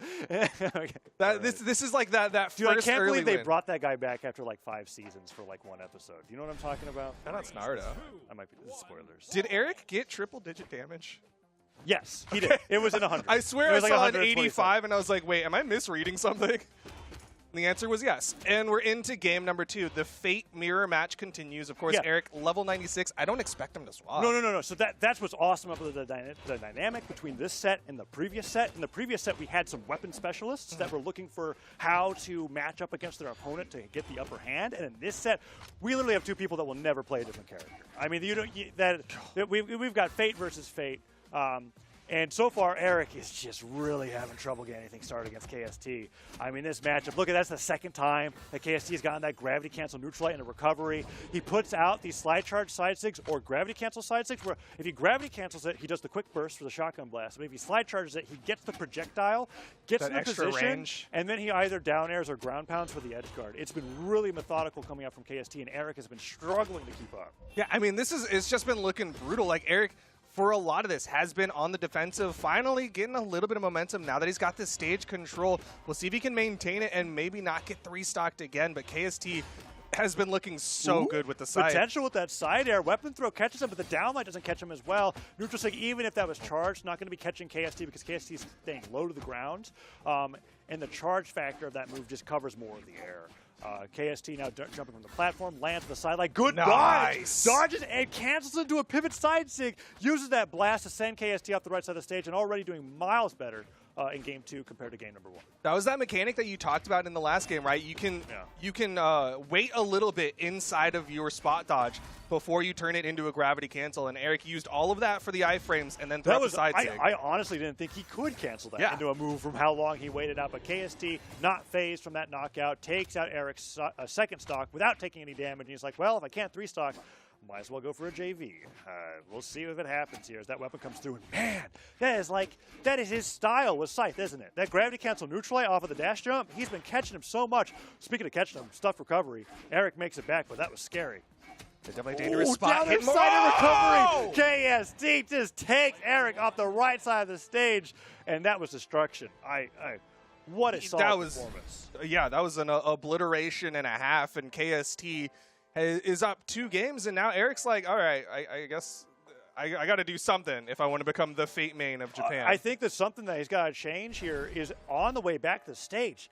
Okay. This is like that Dude, I first can't early believe they win. brought that guy back after like 5 seasons for like 1 episode. Do you know what I'm talking about? That's Naruto. I might be spoilers. Did Erick get triple-digit damage? Yes, he did. It was in 100. I swear It I was like saw an 125. 85, and I was like, wait, am I misreading something? And the answer was yes. And we're into game number 2. The Fate mirror match continues. Of course, Yeah. Erick, level 96. I don't expect him to swap. No. So that's what's awesome about the dynamic between this set and the previous set. In the previous set, we had some weapon specialists that were looking for how to match up against their opponent to get the upper hand. And in this set, we literally have 2 people that will never play a different character. I mean, we've got Fate versus Fate. And so far, Erick is just really having trouble getting anything started against KST. I mean, this matchup, look, that's the second time that KST has gotten that gravity cancel neutralite in a recovery. He puts out these slide charge side sigs or gravity cancel side sigs, where if he gravity cancels it, he does the quick burst for the shotgun blast. But if he slide charges it, he gets the projectile, gets That in the extra position, range. and then he either down airs or ground pounds for the edge guard. It's been really methodical coming out from KST, and Erick has been struggling to keep up. Yeah, I mean, it's just been looking brutal. Like, Erick, for a lot of this, has been on the defensive, finally getting a little bit of momentum now that he's got this stage control. We'll see if he can maintain it and maybe not get 3-stocked again, but KST has been looking so good with the side. Potential with that side air. Weapon throw catches him, but the downlight doesn't catch him as well. Neutral sig, even if that was charged, not going to be catching KST because KST is staying low to the ground. And the charge factor of that move just covers more of the air. KST now jumping from the platform, lands to the sideline. Good Nice. dodge! Dodges and cancels into a pivot side sig. Uses that blast to send KST off the right side of the stage and already doing miles better in game 2 compared to game number 1. That was that mechanic that you talked about in the last game, right? You can wait a little bit inside of your spot dodge before you turn it into a gravity cancel, and Erick used all of that for the iframes and then threw the side sig. I honestly didn't think he could cancel that into a move from how long he waited out, but KST, not phased from that knockout, takes out Erick's second stock without taking any damage, and he's like, well, if I can't 3-stock, might as well go for a JV. We'll see if it happens here as that weapon comes through. And man, that is his style with Scythe, isn't it? That gravity cancel neutralite off of the dash jump, he's been catching him so much. Speaking of catching him, stuff recovery. Erick makes it back, but that was scary. Definitely dangerous spot. Down there side of recovery. KST just takes Erick off the right side of the stage, and that was destruction. What a solid performance. Yeah, that was an obliteration and a half, and KST is up 2 games, and now Erick's like, all right, I guess I got to do something if I want to become the Fate main of Japan. I think that something that he's got to change here is on the way back to the stage.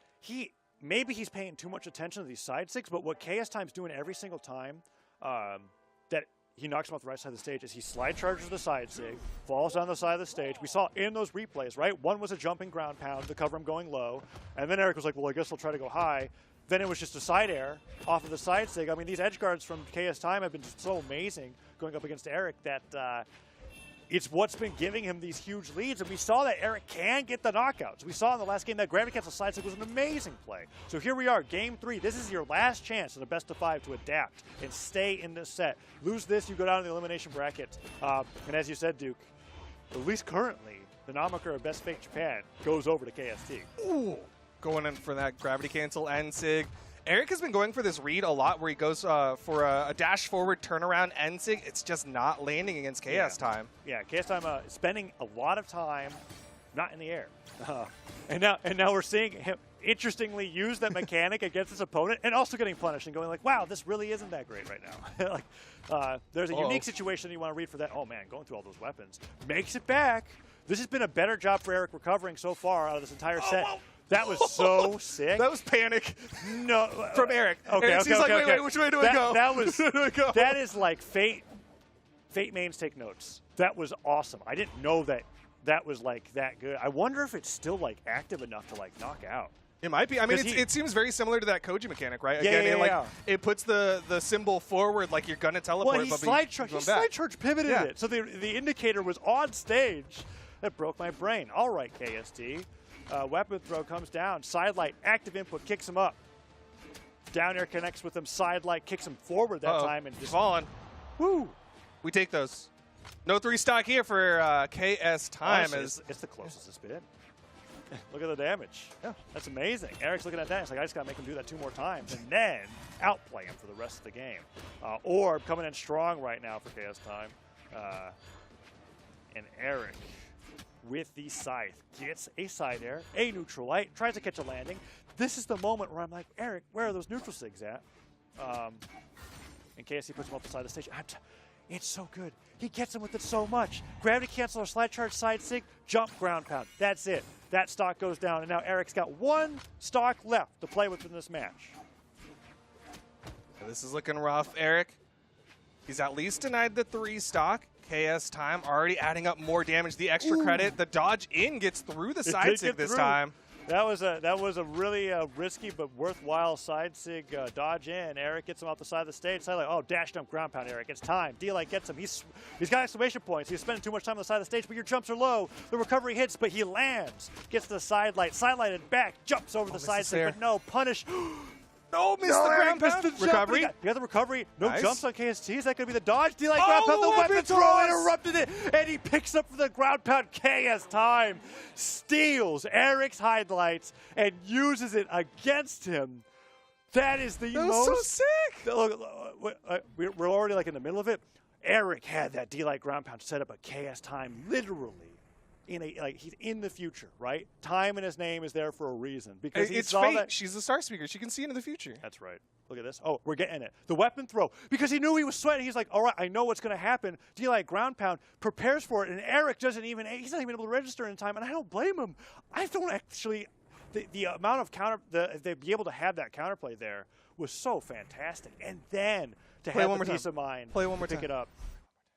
Maybe he's paying too much attention to these side sigs, but what KSTime's doing every single time that he knocks him off the right side of the stage as he slide charges the side sig, falls down the side of the stage. We saw in those replays, right? One was a jumping ground pound to cover him going low, and then Erick was like, well, I guess I'll try to go high. Then it was just a side air off of the side sig. I mean, these edge guards from KSTime have been so amazing going up against Erick that it's what's been giving him these huge leads, and we saw that Erick can get the knockouts. We saw in the last game that gravity cancel side stick was an amazing play. So here we are, game 3. This is your last chance in a best of 5 to adapt and stay in this set. Lose this, you go down in the elimination bracket. And as you said, Duke, at least currently, the Namaker of Best Fake Japan goes over to KST. Ooh, going in for that gravity cancel and sig. Erick has been going for this read a lot where he goes for a dash forward turnaround end sig. It's just not landing against KSTime. Yeah, KSTime spending a lot of time not in the air. And now we're seeing him interestingly use that mechanic against his opponent and also getting punished and going like, wow, this really isn't that great right now. Like, there's a unique situation you want to read for that. Oh, man, going through all those weapons. Makes it back. This has been a better job for Erick recovering so far out of this entire set. That was so sick. That was panic. No, from Erick. Okay, He's like, wait, which way do I go? That is like Fate mains take notes. That was awesome. I didn't know that was like that good. I wonder if it's still like active enough to like knock out. It might be. I mean, it seems very similar to that Koji mechanic, right? Again, it puts the symbol forward like you're gonna teleport. Well, he slide charge pivoted it, so the indicator was on stage. That broke my brain. All right, KST. Weapon throw comes down. Side light, active input, kicks him up. Down air connects with him. Side light kicks him forward that time. And just falling. Woo! We take those. No 3 stock here for KSTime. It's the closest it's been. Look at the damage. Yeah, that's amazing. Erick's looking at that. He's like, I just got to make him do that 2 more times and then outplay him for the rest of the game. Orb coming in strong right now for KSTime. And Erick with the Scythe gets a side air, a neutral light, tries to catch a landing. This is the moment where I'm like, Erick, where are those neutral sigs at? And KST puts him up the side of the stage. It's so good. He gets him with it so much. Gravity cancel or slide charge side sig, jump ground pound. That's it. That stock goes down, and now Erick's got 1 stock left to play with in this match. This is looking rough, Erick. He's at least denied the 3 stock. KSTime already adding up more damage. The extra credit, the dodge in gets through the side sig this time. That was a really risky but worthwhile side sig dodge in. Erick gets him off the side of the stage. Side like, oh, dash dump ground pound. Erick, it's time. D-Light gets him. He's got exclamation points. He's spending too much time on the side of the stage, but your jumps are low. The recovery hits, but he lands. Gets the side lighted back, jumps over the side sig, but no punish. No, missed the ground pound. Recovery. You got the recovery. No jumps on KST. Is that going to be the dodge? D-Light ground pound. The weapon throw interrupted it. And he picks up the ground pound. KSTime steals Erick's highlights and uses it against him. That is the most. So sick. Look, we're already like in the middle of it. Erick had that D-Light ground pound set up at KSTime literally. He's in the future, right? Time in his name is there for a reason because he saw fate. that. She's the star speaker. She can see into the future. That's right. Look at this. Oh, we're getting it. The weapon throw because he knew he was sweating. He's like, all right, I know what's going to happen. D-Light ground pound prepares for it, and Erick doesn't even. He's not even able to register in time, and I don't blame him. I don't actually. The amount of they'd be able to have that counterplay there was so fantastic, and then to have the peace of mind, pick it up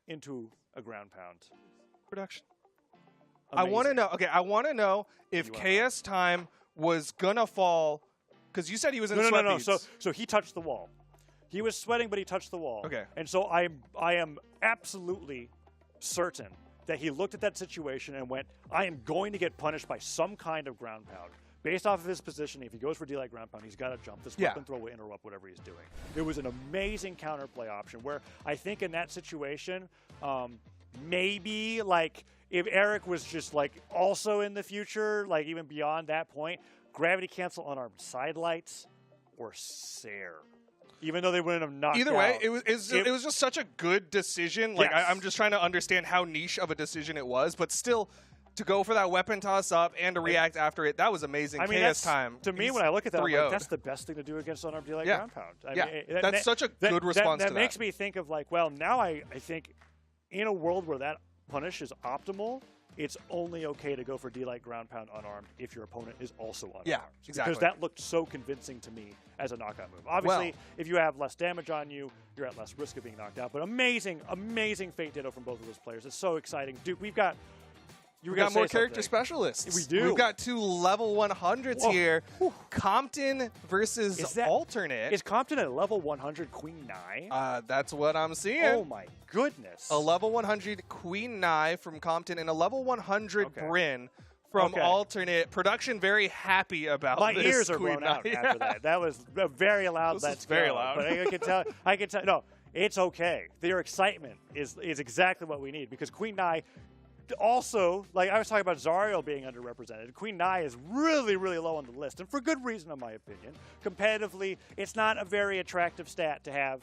into a ground pound. Production. Amazing. I want to know. Okay, I want to know if KSTime was gonna fall because you said he was in sweat beads. So he touched the wall. He was sweating, but he touched the wall. Okay. And so I am absolutely certain that he looked at that situation and went, I am going to get punished by some kind of ground pound. Based off of his positioning, if he goes for D-Light ground pound, he's got to jump. This weapon throw will interrupt whatever he's doing. It was an amazing counterplay option where I think in that situation, maybe like if Erick was just like also in the future, like even beyond that point, gravity cancel unarmed side lights or Sair. Even though they wouldn't have knocked Either way, it was just such a good decision. Like I'm just trying to understand how niche of a decision it was, but still to go for that weapon toss up and to react after it, that was amazing. I mean, KSTime. To me, when I look at that, I'm like, that's the best thing to do against unarmed D-Light ground pound. I mean, that's such a good response to that. That makes me think of like, well, now I think in a world where that punish is optimal, it's only okay to go for D-Light ground pound unarmed if your opponent is also unarmed. Yeah, exactly. Because that looked so convincing to me as a knockout move. Obviously, if you have less damage on you, you're at less risk of being knocked out. But amazing, amazing Fate Ditto from both of those players. It's so exciting. Dude, we've got... We got more character specialists. We do. We've got 2 level 100s here. Compton versus Alternate. Is Compton at level 100 Queen Nai? That's what I'm seeing. Oh my goodness. A level 100 Queen Nai from Compton and a level 100 Bryn from Alternate. Production very happy about my this. My ears are blown out after that. That was a very loud let's go. Very loud. But I can tell, no, it's okay. Their excitement is exactly what we need because Queen Nai also, like I was talking about Zariel being underrepresented, Queen Nai is really, really low on the list, and for good reason, in my opinion. Competitively, it's not a very attractive stat to have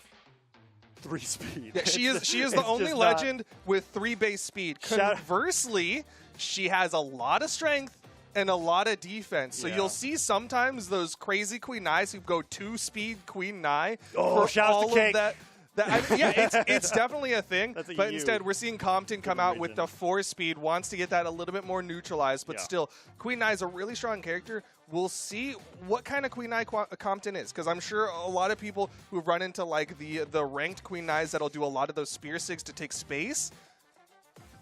3 speed. Yeah, she is the only legend with 3 base speed. Conversely, she has a lot of strength and a lot of defense. So you'll see sometimes those crazy Queen Nais who go 2 speed Queen Nai. Oh, shout out to Cake. It's definitely a thing, but instead we're seeing Compton come out with the 4 speed, wants to get that a little bit more neutralized, but still, Queen Nai is a really strong character. We'll see what kind of Queen Nai Compton is, because I'm sure a lot of people who've run into like the ranked Queen Nais that'll do a lot of those spear sigs to take space,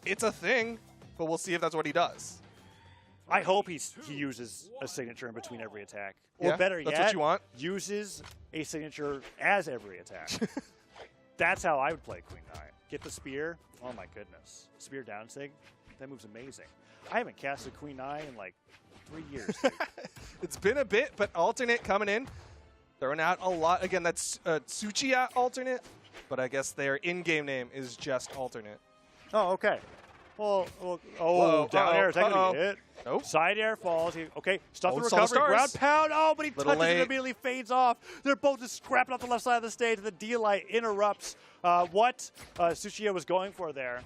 it's a thing, but we'll see if that's what he does. I hope he uses a signature in between every attack. Or better that's yet, what you want. Uses a signature as every attack. That's how I would play Queen Nai. Get the spear. Oh my goodness. Spear down sig. That move's amazing. I haven't casted Queen Nai in like 3 years. It's been a bit, but Alternate coming in. Throwing out a lot. Again, that's Tsuchiya Alternate, but I guess their in-game name is just Alternate. Oh, okay. Well, down air. Is that going to be it? Nope. Side air falls. Stuff the recovery. Ground pound. Oh, but he touches it and immediately fades off. They're both just scrapping off the left side of the stage. The D-Light interrupts what Tsuchiya was going for there.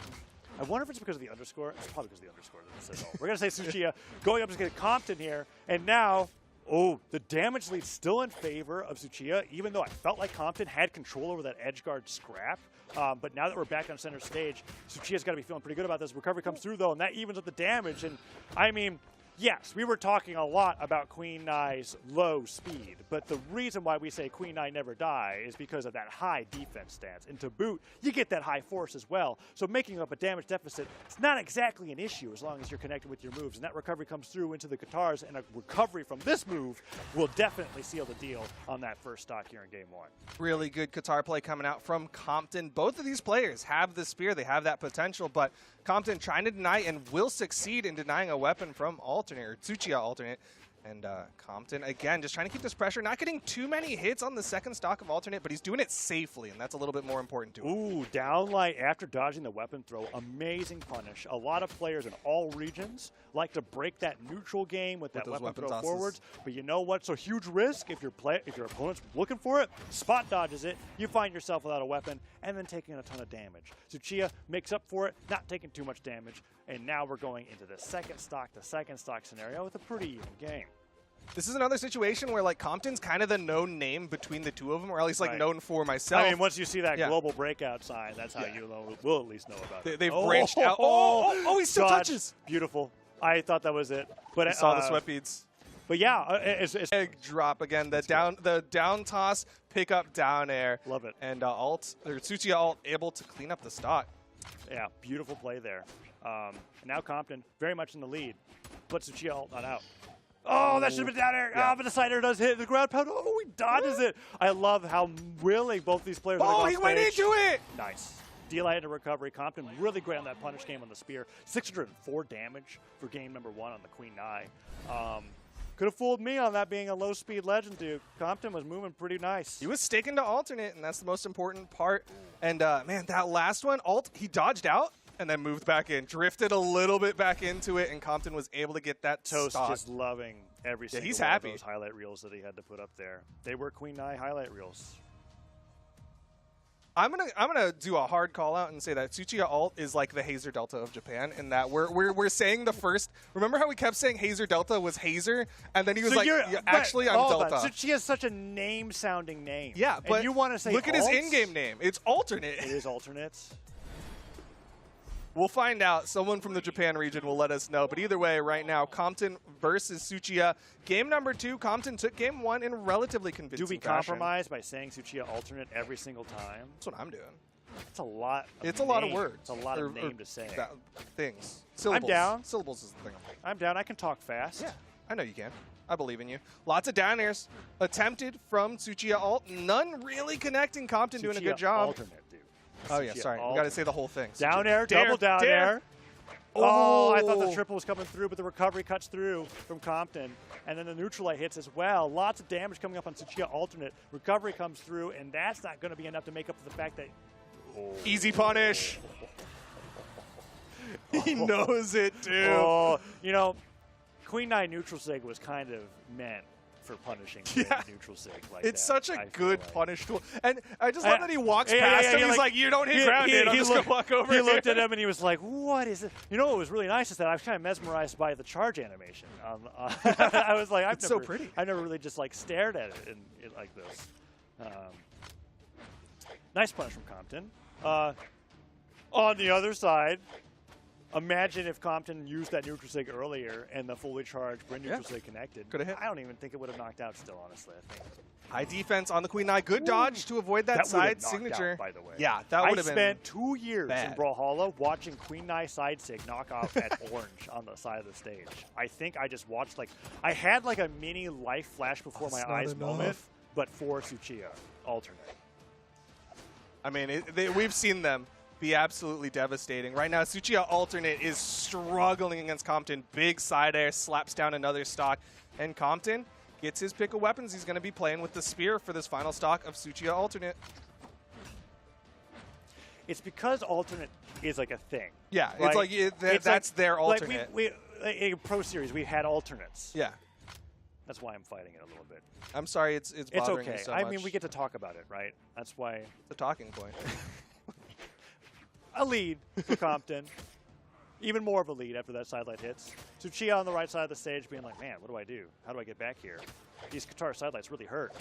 I wonder if it's because of the underscore. It's probably because of the underscore. We're going to say Tsuchiya going up to get Compton here. And now, the damage lead's still in favor of Tsuchiya, even though I felt like Compton had control over that edge guard scrap. But now that we're back on center stage, Tsuchiya's got to be feeling pretty good about this. Recovery comes through, though, and that evens up the damage. And, I mean, yes, we were talking a lot about Queen Nai's low speed, but the reason why we say Queen Nai never die is because of that high defense stance. And to boot, you get that high force as well. So making up a damage deficit, it's not exactly an issue as long as you're connected with your moves. And that recovery comes through into the guitars, and a recovery from this move will definitely seal the deal on that first stock here in Game 1. Really good guitar play coming out from Compton. Both of these players have the spear. They have that potential, but Compton trying to deny and will succeed in denying a weapon from Alternate, or Tsuchiya Alternate. And Compton, again, just trying to keep this pressure. Not getting too many hits on the second stock of Alternate, but he's doing it safely, and that's a little bit more important to him. Ooh, downlight after dodging the weapon throw. Amazing punish. A lot of players in all regions like to break that neutral game with that weapon throw forwards. But you know what's a huge risk? If your opponent's looking for it, spot dodges it, you find yourself without a weapon, and then taking a ton of damage. Tsuchiya makes up for it, not taking too much damage, and now we're going into the second stock scenario with a pretty even game. This is another situation where like Compton's kind of the known name between the two of them, or at least like known for myself. I mean, once you see that global breakout sign, that's how you will at least know about it. They've branched out. Oh, he still touches. Beautiful. I thought that was it, but I saw the sweat beads. But yeah, it's egg drop again. The down toss, pick up down air. Love it. And Tsuchiya alt able to clean up the stock. Yeah, beautiful play there. Now Compton very much in the lead, but Tsuchiya alt not out. Oh, that should have been down air. Yeah. But the side air does hit the ground pound. Oh, he dodges it. I love how willing both these players are. Oh, he went into it. Nice. D-Light into recovery. Compton really great on that punish game on the spear. 604 damage for game number 1 on the Queen Nai. Could have fooled me on that being a low-speed legend, dude. Compton was moving pretty nice. He was sticking to Alternate, and that's the most important part. And, man, that last one, he dodged out and then moved back in. Drifted a little bit back into it, and Compton was able to get that Toast stock. just loving every single he's one happy. of those highlight reels that he had to put up there. They were Queen Nai highlight reels. I'm gonna do a hard call out and say that Tsuchiya alt is like the Hazer Delta of Japan, in that we're saying the first. Remember how we kept saying Hazer Delta was Hazer, and then he was actually I'm Delta. Tsuchiya is such a name-sounding name. Yeah, but you want to say look at his in-game name. It's Alternate. It is Alternates. We'll find out. Someone from the Japan region will let us know. But either way, right now, Compton versus Tsuchiya. Game number 2, Compton took game 1 in relatively convincing Do we fashion. compromise by saying Tsuchiya alternate every single time? That's what I'm doing. It's a lot. It's a lot of words. It's a lot of name to say. Things. Syllables. I'm down. Syllables is the thing. I'm down. I can talk fast. Yeah, I know you can. I believe in you. Lots of down airs attempted from Tsuchiya alt. None really connecting. Compton doing a good job. Alternate, dude. Oh, yeah, sorry. We got to say the whole thing. Down air, double down air. Oh, I thought the triple was coming through, but the recovery cuts through from Compton. And then the neutral light hits as well. Lots of damage coming up on Tsuchiya alternate. Recovery comes through, and that's not going to be enough to make up for the fact that... Easy punish. He knows it, dude. Oh, you know, Queen 9 neutral sig was kind of meant for punishing neutral sig like it's that. such a good punish tool. And I just love that he walks past him. He's like, you don't hit grounded. I'm just going to walk over He here. looked at him and he was like, what is it? You know what was really nice is that I was kind of mesmerized by the charge animation. I was like, so pretty. I never really just like stared at it like this. Nice punish from Compton. On the other side, imagine if Compton used that neutral sig earlier and the fully charged Bryn neutral sig connected. Could have hit. I don't even think it would have knocked out still, honestly. I think. High defense on the Queen 9. Good dodge to avoid that side knocked signature. Out, by the way. Yeah, that would have been. I spent 2 years bad. in Brawlhalla watching Queen 9 side sig knock off at orange on the side of the stage. I think I just watched I had like a mini life flash before my eyes moment, but for Tsuchiya alternate. I mean, we've seen them be absolutely devastating. Right now, Tsuchiya alternate is struggling against Compton. Big side air, slaps down another stock, and Compton gets his pick of weapons. He's going to be playing with the spear for this final stock of Tsuchiya alternate. It's because alternate is like a thing. Yeah, right? it's like that's their alternate. Like in Pro Series, we had alternates. Yeah. That's why I'm fighting it a little bit. I'm sorry, it's bothering okay. me so much. I mean, we get to talk about it, right? That's why. The talking point. A lead for Compton. Even more of a lead after that side light hits. Tsuchiya on the right side of the stage being like, man, what do I do? How do I get back here? These Qatar side lights really hurt.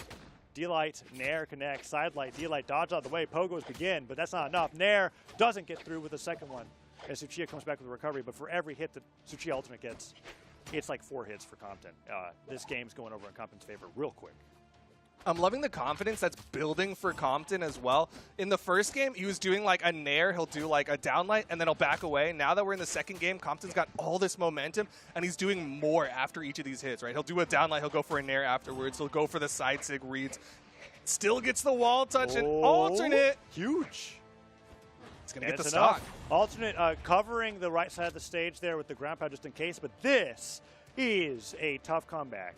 D-Light, Nair connect, side light, D-Light dodge out of the way, Pogos begin, but that's not enough. Nair doesn't get through with the second one as Tsuchiya comes back with a recovery, but for every hit that Tsuchiya alternate gets, it's like 4 hits for Compton. This game's going over in Compton's favor real quick. I'm loving the confidence that's building for Compton as well. In the first game, he was doing like a nair. He'll do like a downlight, and then he'll back away. Now that we're in the second game, Compton's got all this momentum, and he's doing more after each of these hits, right? He'll do a downlight. He'll go for a nair afterwards. He'll go for the side sig reads. Still gets the wall touch and alternate. Huge. It's going to get the stock. Alternate covering the right side of the stage there with the ground pound just in case, but this is a tough comeback.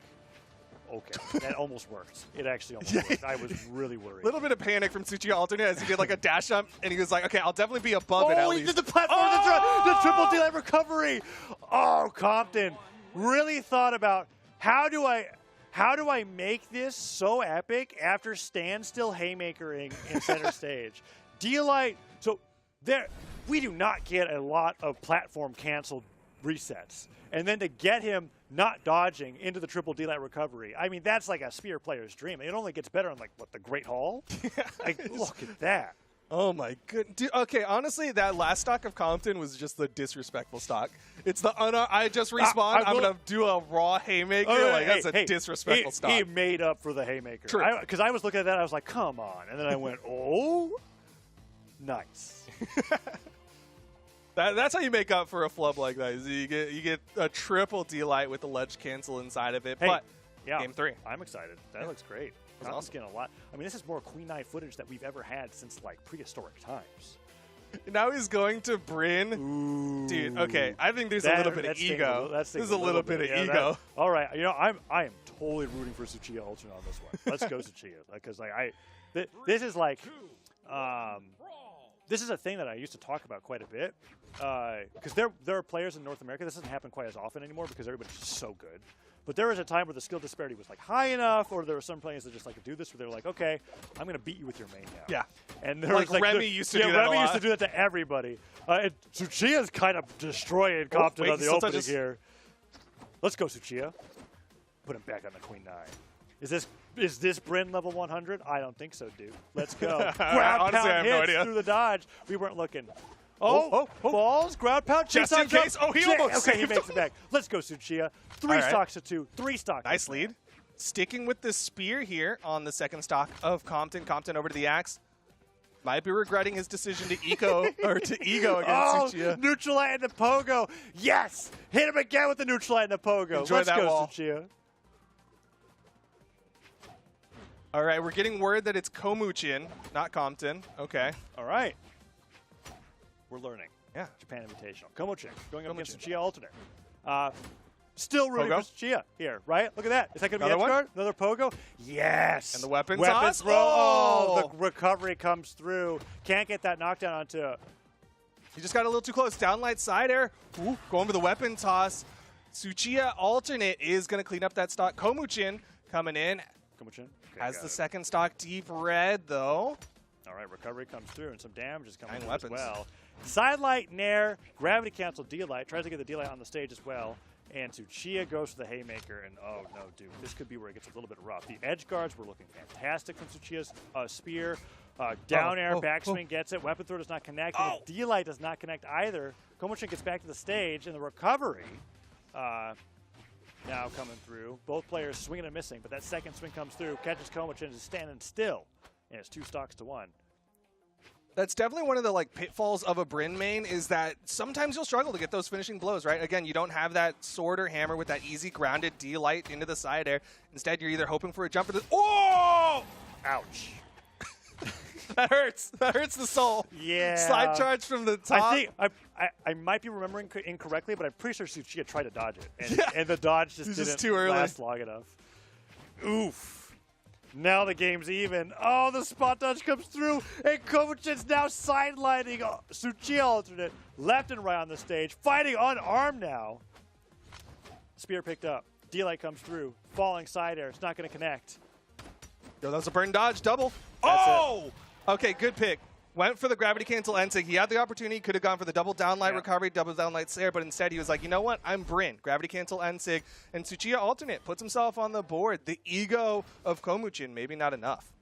Okay, that almost worked. It actually almost worked. I was really worried. A little bit of panic from Tsuchiya alternate as he did like a dash jump, and he was like, okay, I'll definitely be above it at least. He did the platform, the triple D-Light recovery. Oh, Compton really thought about how do I make this so epic after standstill haymakering in center stage. D-Light, so there, we do not get a lot of platform canceled resets. And then to get him not dodging into the triple D-Light recovery, I mean, that's like a spear player's dream. It only gets better on, like, what, the Great Hall? Like, look at that. Oh, my goodness. Okay, honestly, that last stock of Compton was just the disrespectful stock. It's the, I just respawned, I'm going to do a raw haymaker. That's a disrespectful stock. He made up for the haymaker. True. Because I was looking at that, I was like, come on. And then I went, oh, nice. That's how you make up for a flub like that. Is you get a triple D-Light with the ledge cancel inside of it. Hey, but yeah, game 3. I'm excited. That looks great. That's awesome. Getting a lot. I mean, this is more Queen 9 footage that we've ever had since like prehistoric times. Now he's going to Bryn. Ooh. Dude, okay. I think there's a little bit of ego. There's a little bit of ego. All right. You know, I am totally rooting for Tsuchiya alternate on this one. Let's go Tsuchiya. Because this is like this is a thing that I used to talk about quite a bit. Because there are players in North America, this doesn't happen quite as often anymore because everybody's just so good. But there was a time where the skill disparity was like high enough, or there were some players that just like to do this, where they were like, okay, I'm going to beat you with your main now. Yeah. And there like was Remy used to do that a Remy lot. used to do that to everybody. And Tsuchiya's kind of destroying Compton on the opening here. Let's go, Tsuchiya. Put him back on the Queen 9. Is this Bryn level 100? I don't think so, dude. Let's go. Grab Honestly, I have no hits idea. through the dodge. We weren't looking. Falls, ground pound, Just chase in case. Oh, he almost Okay, he saved makes him. it back. Let's go, Tsuchiya. Three All right. stocks to 2. 3 stocks. Nice lead. Sticking with the spear here on the second stock of Compton. Compton over to the axe. Might be regretting his decision to ego against Tsuchiya. Neutral light and the pogo. Yes! Hit him again with the neutral light and the pogo. Enjoy Let's that go, wall. Tsuchiya. All right, we're getting word that it's Komuchin, not Compton. Okay. All right. We're learning. Yeah. Japan Invitational. Komochin going up against Komochin. Tsuchiya alternate. Still rooting for Pogo? Tsuchiya here, right? Look at that. Is that going to be Another edge one? guard? Another pogo? Yes. And the weapon Weapon toss? throw. Oh! The recovery comes through. Can't get that knockdown onto. He just got a little too close. Downlight side air. Ooh, going for the weapon toss. Tsuchiya alternate is going to clean up that stock. Komuchin coming in. Komochin. Okay, Has got the it. second stock deep red, though. All right, recovery comes through, and some damage is coming 9 through weapons. as well. Sidelight, Nair, gravity cancel, D-light. Tries to get the D-light on the stage as well. And Tsuchiya goes for the haymaker, and oh no, dude, this could be where it gets a little bit rough. The edge guards were looking fantastic from Tsuchiya's spear. Down air, backswing gets it. Weapon throw does not connect. And the D-light does not connect either. Komochin gets back to the stage, and the recovery now coming through. Both players swinging and missing, but that second swing comes through, catches Komochin, is standing still, and it's 2 stocks to 1. That's definitely one of the pitfalls of a Bryn main is that sometimes you'll struggle to get those finishing blows, right? Again, you don't have that sword or hammer with that easy grounded D-light into the side air. Instead, you're either hoping for a jump or Ouch. that hurts. That hurts the soul. Yeah. Slide charge from the top. I think I might be remembering incorrectly, but I'm pretty sure Tsuchiya tried to dodge it, and the dodge just It's didn't just too early. last long enough. Oof. Now the game's even. Oh, the spot dodge comes through, and Komochin's now sidelining Tsuchiya alternate left and right on the stage, fighting unarmed now. Spear picked up. D-light comes through, falling side air. It's not going to connect. Yo, that was a burn dodge double. That's Okay, good pick. Went for the gravity cancel end sig. He had the opportunity, could have gone for the double downlight recovery, double downlight snare, but instead he was like, you know what? I'm Bryn. Gravity cancel end sig. And Tsuchiya alternate puts himself on the board. The ego of Komuchin, maybe not enough.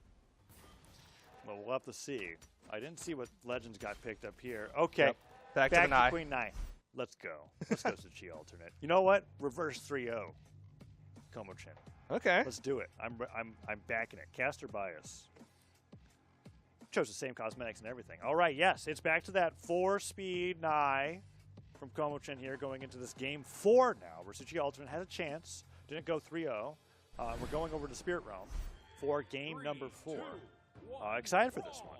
Well, we'll have to see. I didn't see what legends got picked up here. Okay. Yep. Back to the nine. Queen 9. Let's go. Let's go Tsuchiya alternate. You know what? Reverse 3-0. Komochin. Okay. Let's do it. I'm backing it. Caster bias. Chose the same cosmetics and everything. All right, yes, it's back to that 4-speed Nai from Komochin here going into this game 4 now, where Tsuchiya alternate has a chance. Didn't go 3-0. We're going over to Spirit Realm for game number 4. Excited for this one.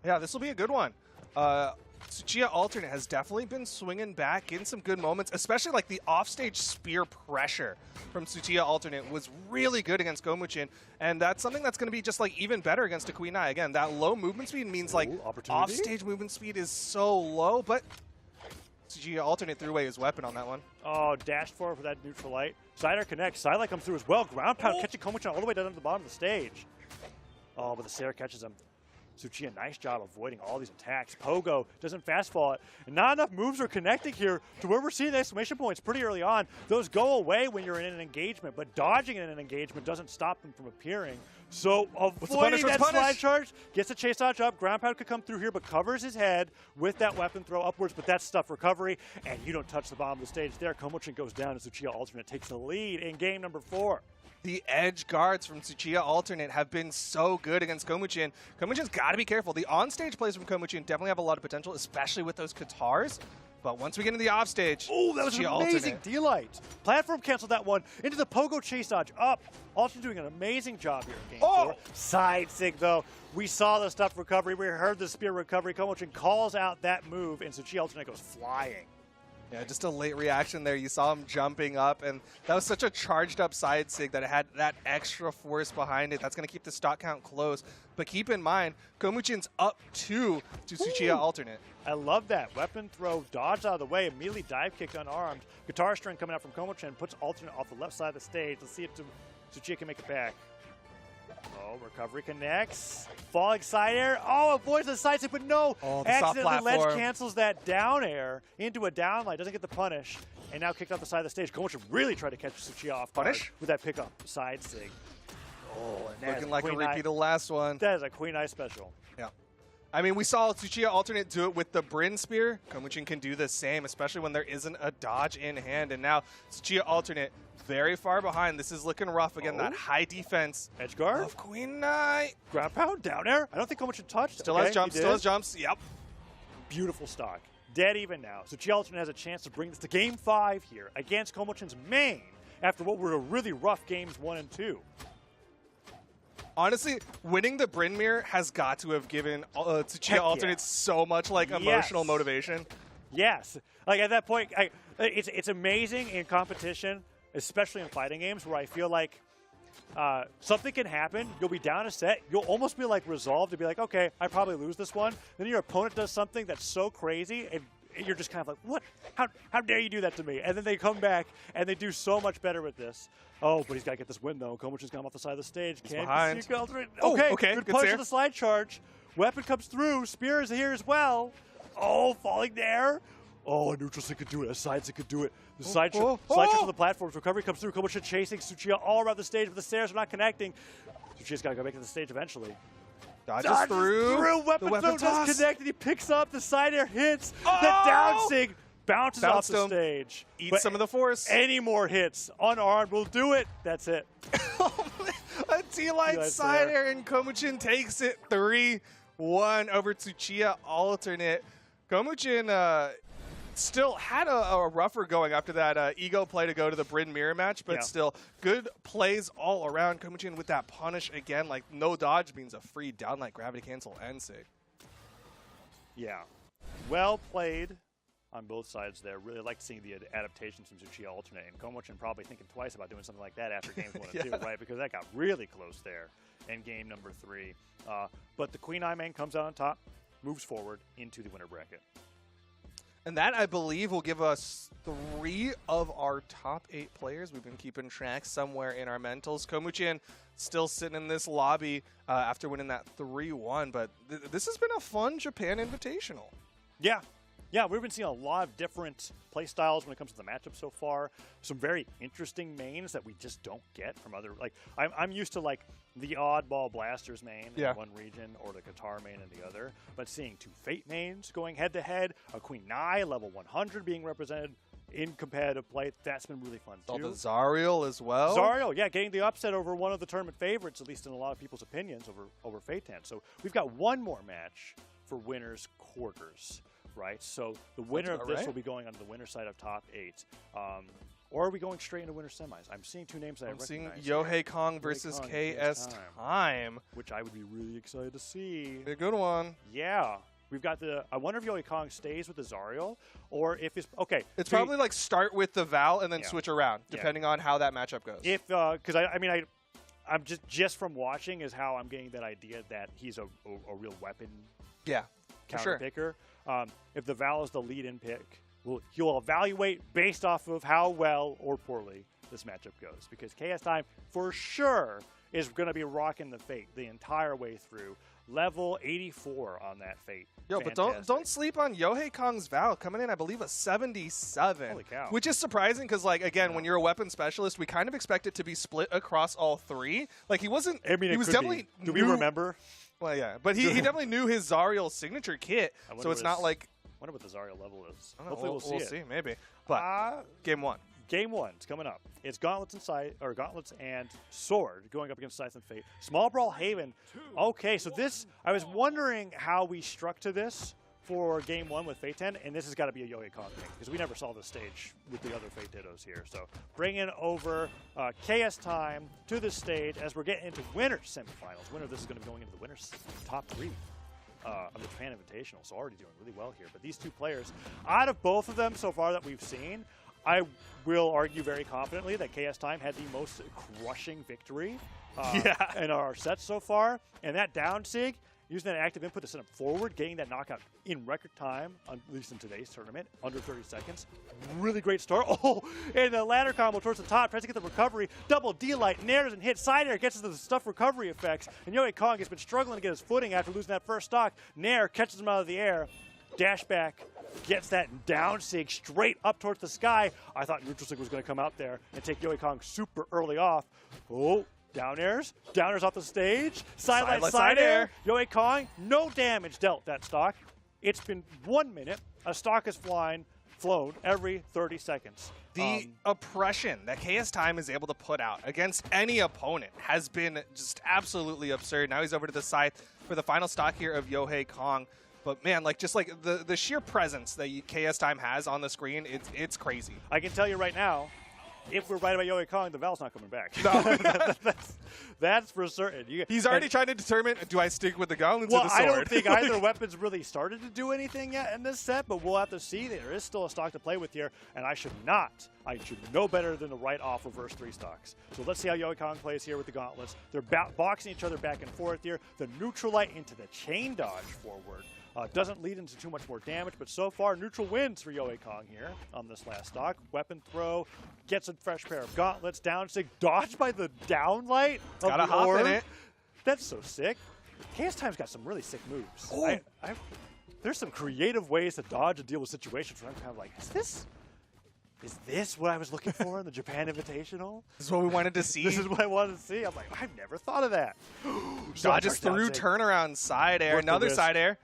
Yeah, this will be a good one. Tsuchiya alternate has definitely been swinging back, getting some good moments, especially the offstage spear pressure from Tsuchiya alternate was really good against Komuchin, and that's something that's going to be just even better against a Queen Eye. Again, that low movement speed means opportunity? offstage movement speed is so low, but Tsuchiya alternate threw away his weapon on that one. Oh, dash forward for that neutral light. Sider connects. Sidelight comes through as well. Ground pound catching Komochin all the way down to the bottom of the stage. Oh, but the Sarah catches him. Tsuchiya, nice job avoiding all these attacks. Pogo doesn't fast fall it. And not enough moves are connecting here to where we're seeing the exclamation points pretty early on. Those go away when you're in an engagement, but dodging in an engagement doesn't stop them from appearing. So avoiding that slide charge, gets a chase dodge up. Ground pound could come through here, but covers his head with that weapon throw upwards, but that's stuff recovery, and you don't touch the bottom of the stage there. Komochin goes down, and Tsuchiya alternate takes the lead in game number 4. The edge guards from Tsuchiya alternate have been so good against Komuchin. Komuchin's got to be careful. The on-stage plays from Komuchin definitely have a lot of potential, especially with those Katars. But once we get into the offstage, oh, that was an amazing D-light. Platform canceled that one into the pogo chase dodge up. Alternate doing an amazing job here in game 4. Side sig, though. We saw the stuff recovery. We heard the spear recovery. Komochin calls out that move, and Tsuchiya alternate goes flying. Yeah, just a late reaction there. You saw him jumping up, and that was such a charged up side sig that it had that extra force behind it. That's going to keep the stock count close. But keep in mind, Komuchin's up 2 to Tsuchiya alternate. I love that. Weapon throw, dodge out of the way, immediately dive kick unarmed. Guitar string coming out from Komochin, puts alternate off the left side of the stage. Let's see if Tsuchiya can make it back. Oh, recovery connects. Falling side air. Oh, avoids the side stick, but no. Oh, the soft accidentally ledge platform. cancels that down air into a downlight. Doesn't get the punish. And now kicked off the side of the stage. Komochin really tried to catch Tsuchiya off guard Punish? with that pickup side sig. Oh, and that is Looking like a Queen repeat Eye. of the last one. That is a Queen Eye special. Yeah. I mean, we saw Tsuchiya alternate do it with the Bryn Spear. Komuchin can do the same, especially when there isn't a dodge in hand. And now Tsuchiya alternate very far behind. This is looking rough. Again, that high defense. Edge guard. Of Queen Knight. Grab pound, down air. I don't think Komuchin touched. Still has jumps, still has jumps. Yep. Beautiful stock. Dead even now. So Tsuchiya alternate has a chance to bring this to game 5 here against Komuchin's main after what were really rough games 1 and 2. Honestly, winning the Brynmere has got to have given Tsuchiya alternate so much like emotional motivation. Yes. Like at that point, it's amazing in competition, especially in fighting games, where I feel like something can happen. You'll be down a set. You'll almost be like resolved to be like, okay, I probably lose this one. Then your opponent does something that's so crazy, and you're just kind of like, what? How dare you do that to me? And then they come back, and they do so much better with this. Oh, but he's got to get this win, though. Komuchin's got him off the side of the stage. Behind. Okay, good punch to the slide charge. Weapon comes through. Spear is here as well. Oh, falling there. Oh, a neutral stick could do it. A side stick could do it. The side shot to the platforms. Recovery comes through. Komuchin chasing Tsuchiya all around the stage, but the stairs are not connecting. Tsuchiya's got to go back to the stage eventually. Dodges through. Weapon toss does connect, and he picks up. The side air hits. The down sig bounces off the stage. Eat some of the force. Any more hits unarmed will do it. That's it. A T-line side air, and Komuchin takes it 3-1 over Tsuchiya alternate. Komuchin still had a rougher going after that ego play to go to the Bryn mirror match, but still good plays all around. Komuchin with that punish again, like no dodge means a free downlight gravity cancel and sig. Yeah, well played on both sides there. Really liked seeing the adaptations from Tsuchiya alternate, and Komuchin probably thinking twice about doing something like that after games 1 and 2, right? Because that got really close there in game number 3. But the Queen Eye main comes out on top, moves forward into the winner bracket. And that, I believe, will give us 3 of our top 8 players. We've been keeping track somewhere in our mentals. Komuchin still sitting in this lobby after winning that 3-1. But this has been a fun Japan Invitational. Yeah. Yeah, we've been seeing a lot of different play styles when it comes to the matchup so far. Some very interesting mains that we just don't get from other. Like I'm used to like the oddball blasters main in one region or the guitar main in the other. But seeing 2 Fate mains going head to head, a Queen Nai level 100 being represented in competitive play, that's been really fun too. The Zariel as well. Zariel, yeah, getting the upset over one of the tournament favorites, at least in a lot of people's opinions, over Fate-Tan. So we've got one more match for winners quarters. Right, so the winner of this will be going on the winner side of top 8. Or are we going straight into winner semis? I'm seeing 2 names that I recognize. I'm seeing Yohei Kong versus KSTime. Which I would be really excited to see. A good one. Yeah. We've got the. I wonder if Yohei Kong stays with the Zariel or if it's. Okay. It's probably like start with the Val and then switch around, depending on how that matchup goes. If, because I'm just from watching is how I'm getting that idea that he's a real weapon. Yeah. Counter picker. If the Val is the lead-in pick, he'll evaluate based off of how well or poorly this matchup goes. Because KSTime, for sure, is going to be rocking the Fate the entire way through. Level 84 on that Fate. Yo, Fantastic. but don't sleep on Yohei Kong's Val coming in, I believe, a 77. Holy cow. Which is surprising because, like, again, when you're a weapon specialist, we kind of expect it to be split across all 3. Like, he wasn't. I mean, he was definitely. Do we remember? Well, yeah, but he definitely knew his Zariel signature kit, so it's not like. I wonder what the Zariel level is. Hopefully we'll see it. We'll see, maybe. But game 1. Game 1's coming up. It's Gauntlets and Sword going up against Scythe and Fate. Small Brawl Haven. Okay, so this, I was wondering how we struck to this for Game 1 with Fate-Tan, and this has got to be a Yohei Kong thing, because we never saw this stage with the other Fate Dittos here. So bringing over KSTime to the stage as we're getting into winner semifinals. Winner of this is going to be going into the winner's top 3. Of the Japan Invitational, so already doing really well here. But these 2 players, out of both of them so far that we've seen, I will argue very confidently that KSTime had the most crushing victory in our sets so far. And that down sig, using that active input to send him forward, getting that knockout in record time, at least in today's tournament, under 30 seconds. Really great start. Oh, and the ladder combo towards the top, tries to get the recovery. Double D-Light, Nair doesn't hit. Side air gets into the stuff recovery effects. And Yohei Kong has been struggling to get his footing after losing that first stock. Nair catches him out of the air. Dash back, gets that down sig straight up towards the sky. I thought neutral sig was going to come out there and take Yohei Kong super early off. Oh, Down airs off the stage, side side air. Yohei Kong, no damage dealt that stock. It's been 1 minute. A stock is flown every 30 seconds. The oppression that KSTime is able to put out against any opponent has been just absolutely absurd. Now he's over to the Scythe for the final stock here of Yohei Kong. But man, like just like the sheer presence that KSTime has on the screen, it's crazy. I can tell you right now, if we're right about Yohei Kong, the Val's not coming back. No. that's for certain. He's already trying to determine, do I stick with the gauntlets well, or the sword? I don't think either weapon's really started to do anything yet in this set, but we'll have to see. There is still a stock to play with here, and I should know better than to write off reverse 3 stocks. So let's see how Yohei Kong plays here with the gauntlets. They're boxing each other back and forth here. The neutral light into the chain dodge forward. Doesn't lead into too much more damage, but so far, neutral wins for Yohei Kong here on this last stock. Weapon throw, gets a fresh pair of gauntlets, down sig, dodged by the down light of Gotta the hop orb. in it. That's so sick. KSTime's got some really sick moves. Oh. There's some creative ways to dodge and deal with situations where I'm kind of like, is this what I was looking for in the Japan Invitational? This is what we wanted to see. This is what I wanted to see. I'm like, I've never thought of that. Dodges through, turnaround, side air, Worth the another risk. side air.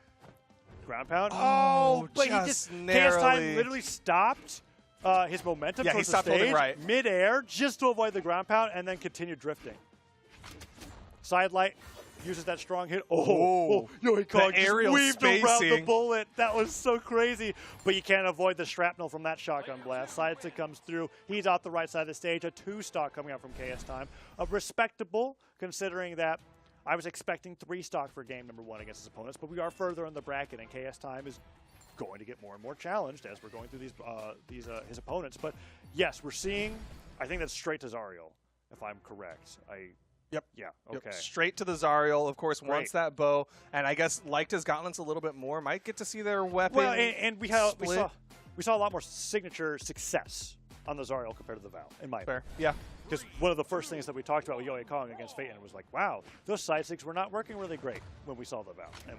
Ground pound. Oh, but he just just narrowly. KSTime literally stopped his momentum Yeah, he towards the stopped holding stage right. mid-air just to avoid the ground pound and then continued drifting. Side light uses that strong hit. Oh, Yohei Kong just aerial weaved around the spacing. bullet. That was so crazy. But you can't avoid the shrapnel from that shotgun blast. Scythe comes through. He's off the right side of the stage. A 2 stock coming out from KSTime. Respectable, considering that I was expecting 3 stock for game number 1 against his opponents, but we are further in the bracket, and KSTime is going to get more and more challenged as we're going through his opponents. But yes, we're seeing. I think that's straight to Zariel, if I'm correct. Yep. Yeah. Yep. Okay. Straight to the Zariel, of course, Great. wants that bow, and I guess liked his gauntlets a little bit more. Might get to see their weapon. Well, and we saw a lot more signature success on the Zariel compared to the Val, in my opinion. Fair. Yeah. Because one of the first things that we talked about with Yohei Kong against Phaeton was like, wow, those side sigs were not working really great when we saw the Val. And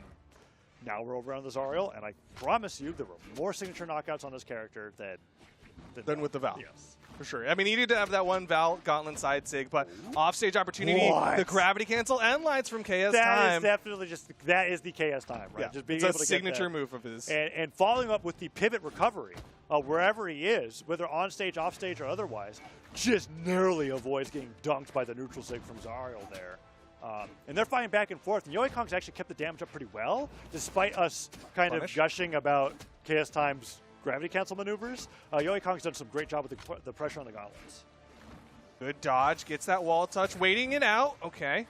now we're over on the Zariel, and I promise you there were more signature knockouts on this character than with the Val. Yes. For sure. I mean, he needed to have that one Val gauntlet side sig, but offstage opportunity, What? the gravity cancel and lights from KSTime. That is definitely that is the KSTime, right? Yeah. Just being It's able a to signature get that. move of his. And following up with the pivot recovery, wherever he is, whether on stage, off stage, or otherwise, just narrowly avoids getting dunked by the neutral sig from Zariel there. And they're fighting back and forth. And Yohei Kong's actually kept the damage up pretty well, despite us kind of gushing about KSTime's gravity cancel maneuvers. Yohei Kong's done some great job with the pressure on the gauntlets. Good dodge, gets that wall touch, waiting it out. Okay.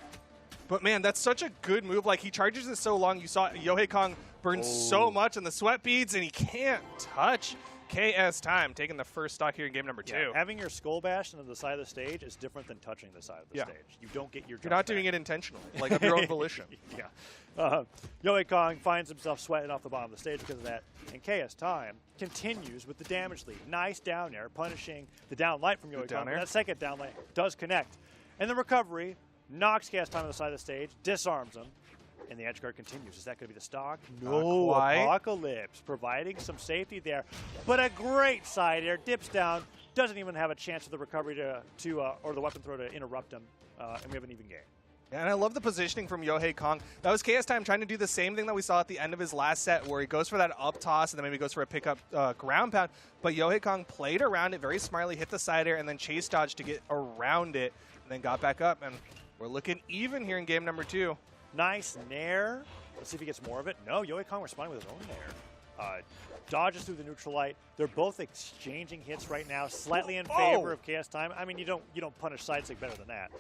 But man, that's such a good move. Like, he charges it so long. You saw Yohei Kong burn so much in the sweat beads, and he can't touch KSTime, taking the first stock here in game number 2. Yeah, having your skull bashed into the side of the stage is different than touching the side of the stage. You don't get your You're not doing it intentionally, like of your own volition. Yeah. Yohei Kong finds himself sweating off the bottom of the stage because of that. And KSTime continues with the damage lead. Nice down air, punishing the down light from Yohei Kong. That second down light does connect. And the recovery knocks KSTime on the side of the stage, disarms him. And the edge guard continues. Is that going to be the stock? No. Apocalypse providing some safety there. But a great side air. Dips down. Doesn't even have a chance for the recovery or the weapon throw to interrupt him. And we have an even game. Yeah, and I love the positioning from Yohei Kong. That was KSTime trying to do the same thing that we saw at the end of his last set, where he goes for that up toss and then maybe goes for a pickup ground pound. But Yohei Kong played around it very smartly, hit the side air, and then chase dodge to get around it, and then got back up. And we're looking even here in game number 2. Nice nair. Let's see if he gets more of it. No, Yohei Kong responding with his own nair. Dodges through the neutral light. They're both exchanging hits right now, slightly in favor of KSTime. I mean, you don't punish side sig better than that.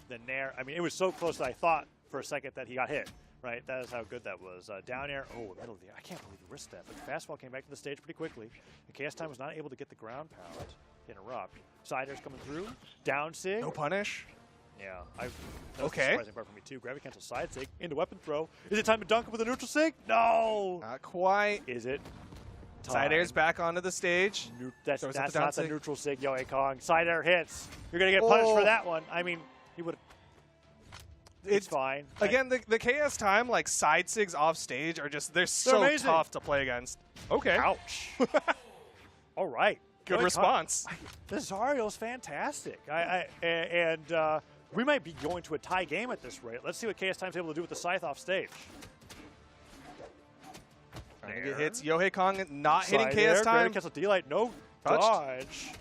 The nair. I mean, it was so close that I thought for a second that he got hit. Right, that is how good that was. Down air. Oh, middle of the air. I can't believe he risked that. But fastball came back to the stage pretty quickly. And KSTime was not able to get the ground pound to interrupt. Side air's coming through. Down sig. No punish. Yeah, that was the surprising part for me too. Gravity cancel side sig into weapon throw. Is it time to dunk him with a neutral sig? No! Not quite. Is it time? Side air's back onto the stage. That's not the neutral sig, Yohei Kong. Side air hits. You're going to get punished for that one. I mean, he would. It's fine. Again, the KSTime, like, side sigs off stage are just, they're so amazing. tough to play against. Okay. Ouch. All right. Good response. The Zariel's fantastic. we might be going to a tie game at this rate. Let's see what KSTime's able to do with the Scythe off stage. Trying to get hits. Yohei Kong not hitting KSTime. KSTime. Cancel D-Light, no Touched. dodge,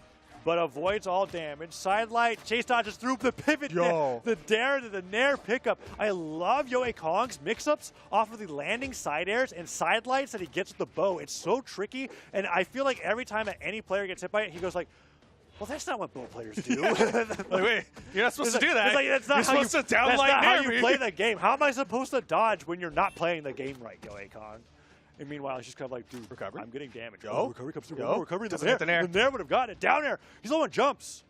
but avoids all damage. Side light, chase dodges through the pivot. Yo. The dare to the nair pickup. I love Yohei Kong's mix-ups off of the landing side airs and side lights that he gets with the bow. It's so tricky, and I feel like every time that any player gets hit by it, he goes like, well, that's not what bow players do. Like, wait, you're not supposed to do that. It's like, that's not you're how supposed to down that's light not how nair, you play the game. How am I supposed to dodge when you're not playing the game right, Yohei Kong? And meanwhile, he's just kind of like, dude, recovery. I'm getting damage. Go. Oh, recovery comes through. Go. Oh, recovery. Doesn't hit the nair. The nair would have gotten it. Down air. He's low on jumps.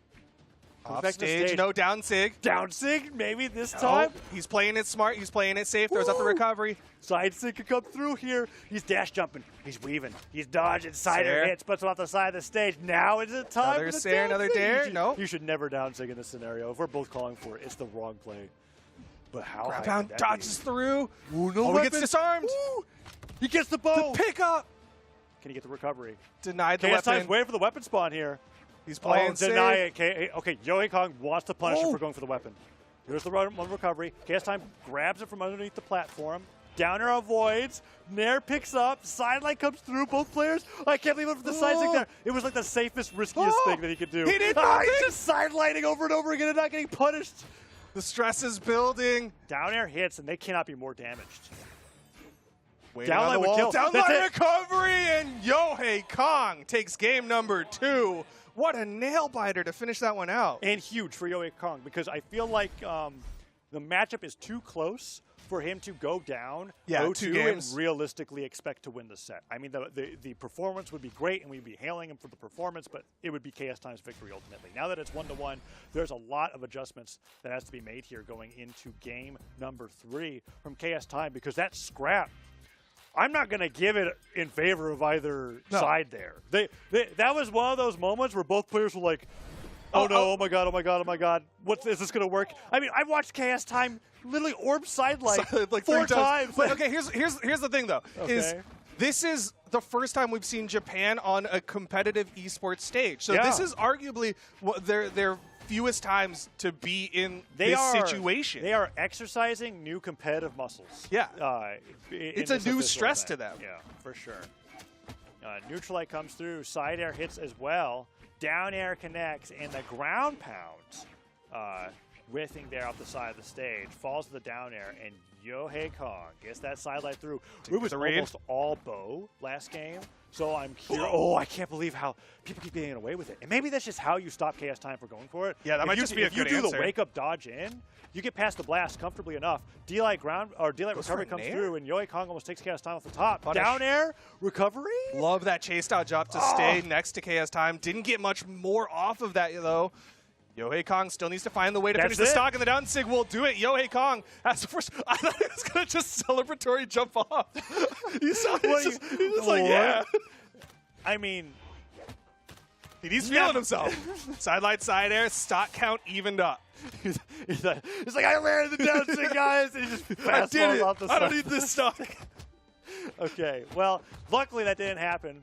Off Back to stage, no down sig. Down sig, maybe this time. He's playing it smart. He's playing it safe. Throws out the recovery. Side sig could come through here. He's dash jumping. He's weaving. He's dodging. Side air hits, puts him off the side of the stage. Now is it time Another for the Sair, down another sig? dare. No. You should never down sig in this scenario. If we're both calling for it, it's the wrong play. But how Grab high pound could that dodges be? through. Ooh, no he weapon. gets disarmed. Ooh. He gets the bow. The pickup. Can he get the recovery? Denied the KSTime's weapon. waiting for the weapon spawn here. He's playing deny safe. it. Okay, Yohei Kong wants to punish him Oh. for going for the weapon. Here's the one recovery. KSTime grabs it from underneath the platform. Downer avoids. Nair picks up. Sideline comes through. Both players. I can't believe it for the side stick there. It was like the safest, riskiest thing that he could do. He did He's nothing. just sidelining over and over again and not getting punished. The stress is building. Down air hits, and they cannot be more damaged. Waiting Down on the line would wall. kill. Down That's line it. recovery, and Yohei Kong takes game number 2. What a nail biter to finish that one out. And huge for Yohei Kong because I feel like the matchup is too close for him to go down, go 2 to, games. and realistically expect to win the set. I mean, the performance would be great, and we'd be hailing him for the performance, but it would be KSTime's victory ultimately. Now that it's 1-1, there's a lot of adjustments that has to be made here going into game number 3 from KSTime because that scrap, I'm not going to give it in favor of either side there. That was one of those moments where both players were like, oh no, oh my god, oh my god, oh my god. Is this going to work? I mean, I've watched KSTime literally orb sidelight like 4 3 times. But okay, here's the thing though. Is Okay. this is the first time we've seen Japan on a competitive esports stage. So Yeah. this is arguably their fewest times to be in this situation. They are exercising new competitive muscles. Yeah. It's a new stress to them. Yeah, for sure. Neutral light comes through. Side air hits as well. Down air connects, and the ground pound whiffing there off the side of the stage. Falls to the down air, and Yohei Kong gets that side light through. It was the read. almost all bow last game. So I'm curious. Oh, I can't believe how people keep getting away with it. And maybe that's just how you stop KSTime from going for it. Yeah, that might just be a If you good do answer. the wake up dodge in, you get past the blast comfortably enough. D-Light ground or D-Light Goes for recovery a comes nair? through, and Yohei Kong almost takes KSTime off the top. Punish. Down air recovery. Love that chase dodge up to stay next to KSTime. Didn't get much more off of that though. Yohei Kong still needs to find the way to That's finish the it. stock, and the down sig will do it. Yohei Kong has the first. I thought he was gonna just celebratory jump off. You saw he was just like, What? yeah. I mean, He's feeling himself. Sidelight side air, stock count evened up. he's like, I landed the down sig, guys. And he just I fast did falls it. off the I don't side. need this stock. Okay, well, luckily that didn't happen.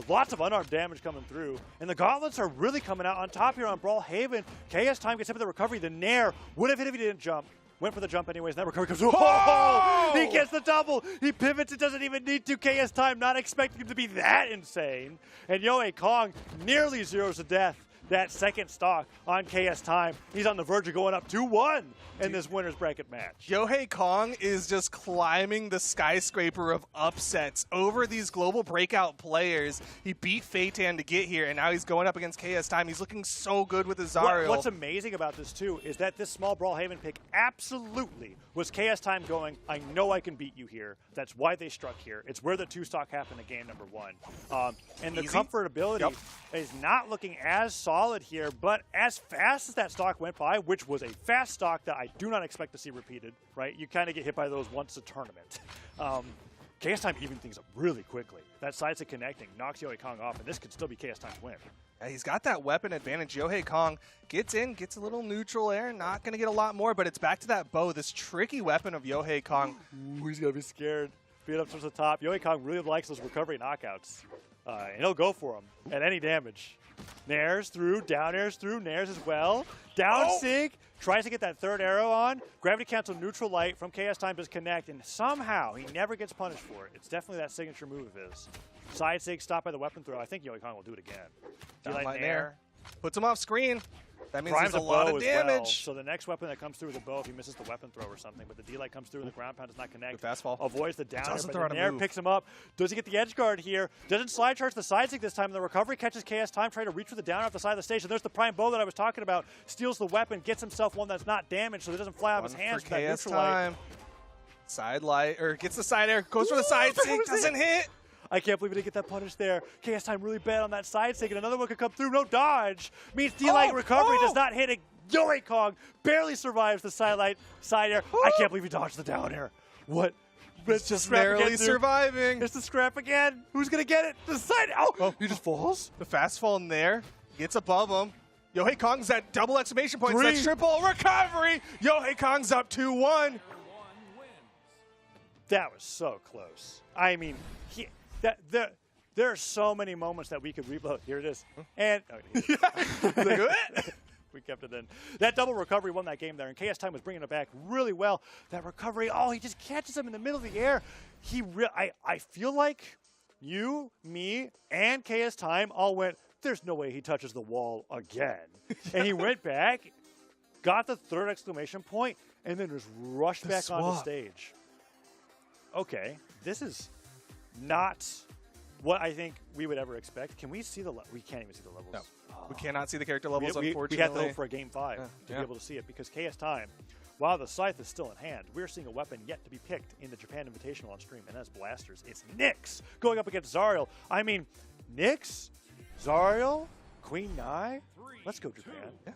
Lots of unarmed damage coming through. And the gauntlets are really coming out on top here on Brawlhaven. KSTime gets hit with the recovery. The nair would have hit if he didn't jump. Went for the jump anyways, and that recovery comes through. Oh! He gets the double. He pivots. It doesn't even need to. KSTime not expecting him to be that insane. And Yohei Kong nearly zeros to death that second stock on KSTime. He's on the verge of going up 2-1 in this winner's bracket match. Yohei Kong is just climbing the skyscraper of upsets over these global breakout players. He beat Feitan to get here, and now he's going up against KSTime. He's looking so good with his Zariel. What's amazing about this, too, is that this small Brawlhaven pick absolutely was KSTime going, I know I can beat you here. That's why they struck here. It's where the 2-stock happened in game number 1. And the Easy. comfortability is not looking as solid here, but as fast as that stock went by, which was a fast stock that I do not expect to see repeated, right? You kind of get hit by those once a tournament. KSTime even things up really quickly. That side to connecting knocks Yohei Kong off, and this could still be KSTime's win. Yeah, he's got that weapon advantage. Yohei Kong gets in, gets a little neutral air. Not going to get a lot more, but it's back to that bow, this tricky weapon of Yohei Kong. Ooh, he's going to be scared. Beat up towards the top. Yohei Kong really likes those recovery knockouts, and he'll go for them at any damage. Nairs through, down airs through, nairs as well. Down sig, tries to get that third arrow on. Gravity cancel neutral light from KSTime does connect, and somehow he never gets punished for it. It's definitely that signature move of his. Side sig stopped by the weapon throw. I think Yohei Kong will do it again. Down light in air. Puts him off screen. That means Primes there's a lot of damage. Well. So the next weapon that comes through is a bow if he misses the weapon throw or something, but the D-light comes through and the ground pound does not connect. Good fastball. Avoids the down air, Doesn't but throw out the a air move. picks him up. Does he get the edge guard here? Doesn't slide charge the side stick this time in the recovery. Catches KSTime, trying to reach for the down air off the side of the stage. And there's the prime bow that I was talking about. Steals the weapon, gets himself one that's not damaged so it doesn't fly off his hands for that neutral light. Side light, or gets the side air, goes for the side stick, doesn't hit. I can't believe he didn't get that punish there. KSTime really bad on that side stick, and another one could come through. No dodge. Means D-light recovery does not hit it. Yohei Kong barely survives the side air. I can't believe he dodged the down air. What? It's just narrowly surviving. It's the scrap again. Who's going to get it? The side. Oh, he just falls. The fast fall in there. Gets above him. Yohei Kong's at double exclamation points. That triple recovery. Yohei Kong's up 2-1. That was so close. I mean, there are so many moments that we could replay. Here it is. And we kept it in. That double recovery won that game there, and KSTime was bringing it back really well. That recovery, he just catches him in the middle of the air. I feel like you, me, and KSTime all went, there's no way he touches the wall again. And he went back, got the third exclamation point, and then just rushed back on the stage. Okay, this is not what I think we would ever expect. Can we see the we can't even see the levels. No. We cannot see the character levels, unfortunately. We have to hope for a Game 5 to be able to see it, because KSTime, while the Scythe is still in hand, we're seeing a weapon yet to be picked in the Japan Invitational on stream, and that's blasters. It's Nyx going up against Zariel. I mean, Nyx, Zariel, Queen Nai. Let's go, Japan. Yeah.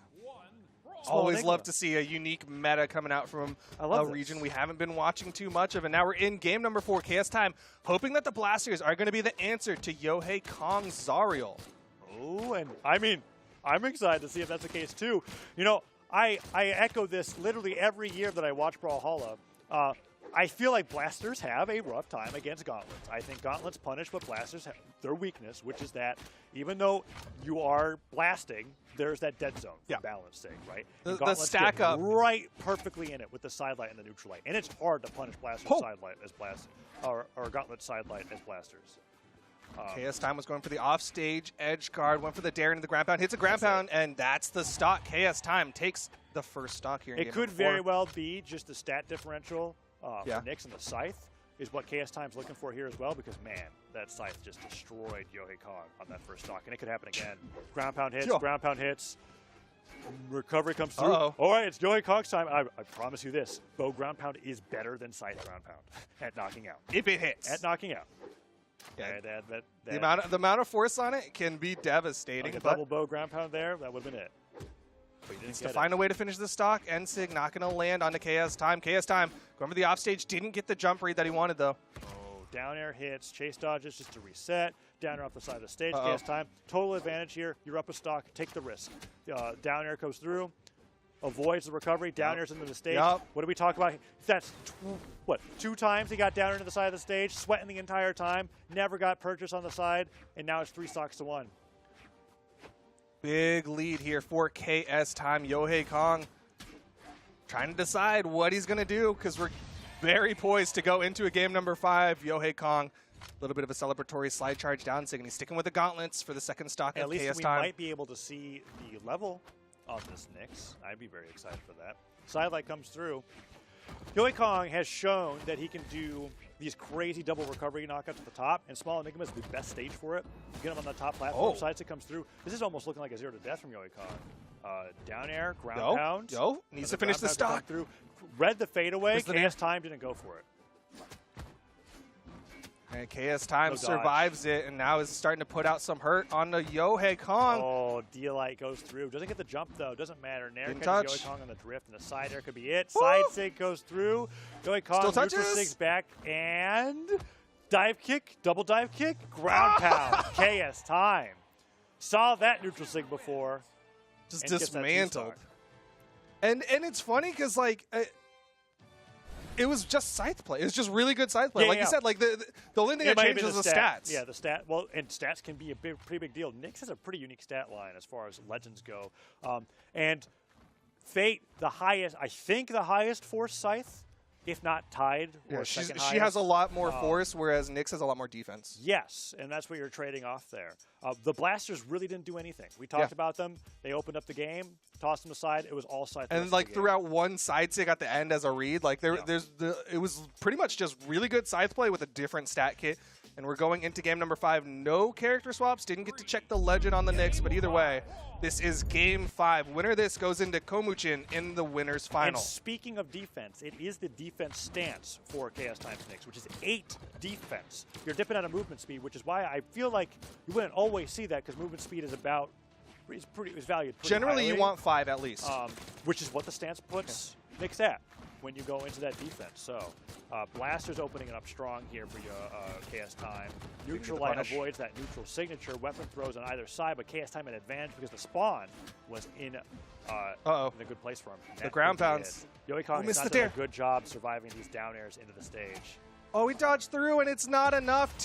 Always love to see a unique meta coming out from a region we haven't been watching too much of. And now we're in game number 4, KSTime, hoping that the blasters are going to be the answer to Yohei Kong's Zariel. Oh, and I mean, I'm excited to see if that's the case too. You know, I echo this literally every year that I watch Brawlhalla. I feel like blasters have a rough time against gauntlets. I think gauntlets punish what blasters have their weakness, which is that even though you are blasting, there's that dead zone for balancing, right? The stack up right perfectly in it with the side light and the neutral light, and it's hard to punish blasters side light as blast or gauntlet side light as blasters. KSTime was going for the offstage edge guard, went for the dare into the ground pound, hits a ground pound, and that's the stock. KSTime takes the first stock here. It could very well be just the stat differential. For Nyx and the Scythe is what KSTime's looking for here as well, because, man, that Scythe just destroyed Yohei Kong on that first stock, and it could happen again. Ground pound hits, recovery comes through. All right, it's Yohei Kong's time. I promise you this, bow ground pound is better than Scythe ground pound at knocking out. If it hits. At knocking out. Yeah, the amount of force on it can be devastating. Like a double bow ground pound there, that would have been it. He needs to find a way to finish the stock. Nsig not going to land onto KSTime. KSTime going for the offstage. Didn't get the jump read that he wanted, though. Down air hits. Chase dodges just to reset. Down air off the side of the stage. KSTime. Total advantage here. You're up a stock. Take the risk. Down air goes through. Avoids the recovery. Down air's into the stage. What do we talk about? That's, 2 times he got down air into the side of the stage. Sweating the entire time. Never got purchase on the side. And now it's 3 stocks to 1. Big lead here for KSTime. Yohei Kong trying to decide what he's going to do, because we're very poised to go into a game number 5. Yohei Kong, a little bit of a celebratory slide charge down, and he's sticking with the gauntlets for the second stock of KSTime. At least we might be able to see the level on this Nyx. I'd be very excited for that. Sidelight comes through. Yohei Kong has shown that he can do these crazy double recovery knockouts at the top, and Small Enigma is the best stage for it. Get him on the top platform, sides it comes through. This is almost looking like a 0 to death from Yohei Kong. Down air, ground pound. Needs to finish the stock. Through. Read the fadeaway. KSTime didn't go for it. And KSTime survives it, and now is starting to put out some hurt on the Yohei Kong. Oh, D-Light goes through. Doesn't get the jump, though. Doesn't matter. Nair catches Yohei Kong on the drift, and the side air could be it. Side sig goes through. Yohei Kong neutral sigs back, and dive kick, double dive kick, ground pound. KSTime. Saw that neutral sig before. Just dismantled. And it's funny because, like, it was just Scythe play. It was just really good Scythe play. You said, like, the only thing that changed was the stats. Yeah, the stat. Well, and stats can be a pretty big deal. Nyx has a pretty unique stat line as far as legends go. And Fate, the highest, I think the highest force Scythe, if not tied. Or she second has a lot more force, whereas Nyx has a lot more defense. Yes, and that's what you're trading off there. The blasters really didn't do anything. We talked about them. They opened up the game, tossed them aside. It was all Scythe. And like throughout one side stick at the end as a read, like it was pretty much just really good Scythe play with a different stat kit. And we're going into game number 5. No character swaps. Didn't get to check the legend on the Nyx, but either way, this is game 5. Winner of this goes into Komuchin in the winner's final. And speaking of defense, it is the defense stance for KSTime's Nyx, which is 8 defense. You're dipping out of movement speed, which is why I feel like you wouldn't always see that, because movement speed is about is valued pretty Generally, highly, you want 5 at least. Which is what the stance puts Nyx at when you go into that defense. So Blaster's opening it up strong here for you, KSTime. Neutral Light avoids that neutral signature. Weapon throws on either side, but KSTime an advantage because the spawn was in a good place for him. The ground pounds. Yoikong has not done a good job surviving these down airs into the stage. Oh, he dodged through, and it's not enough.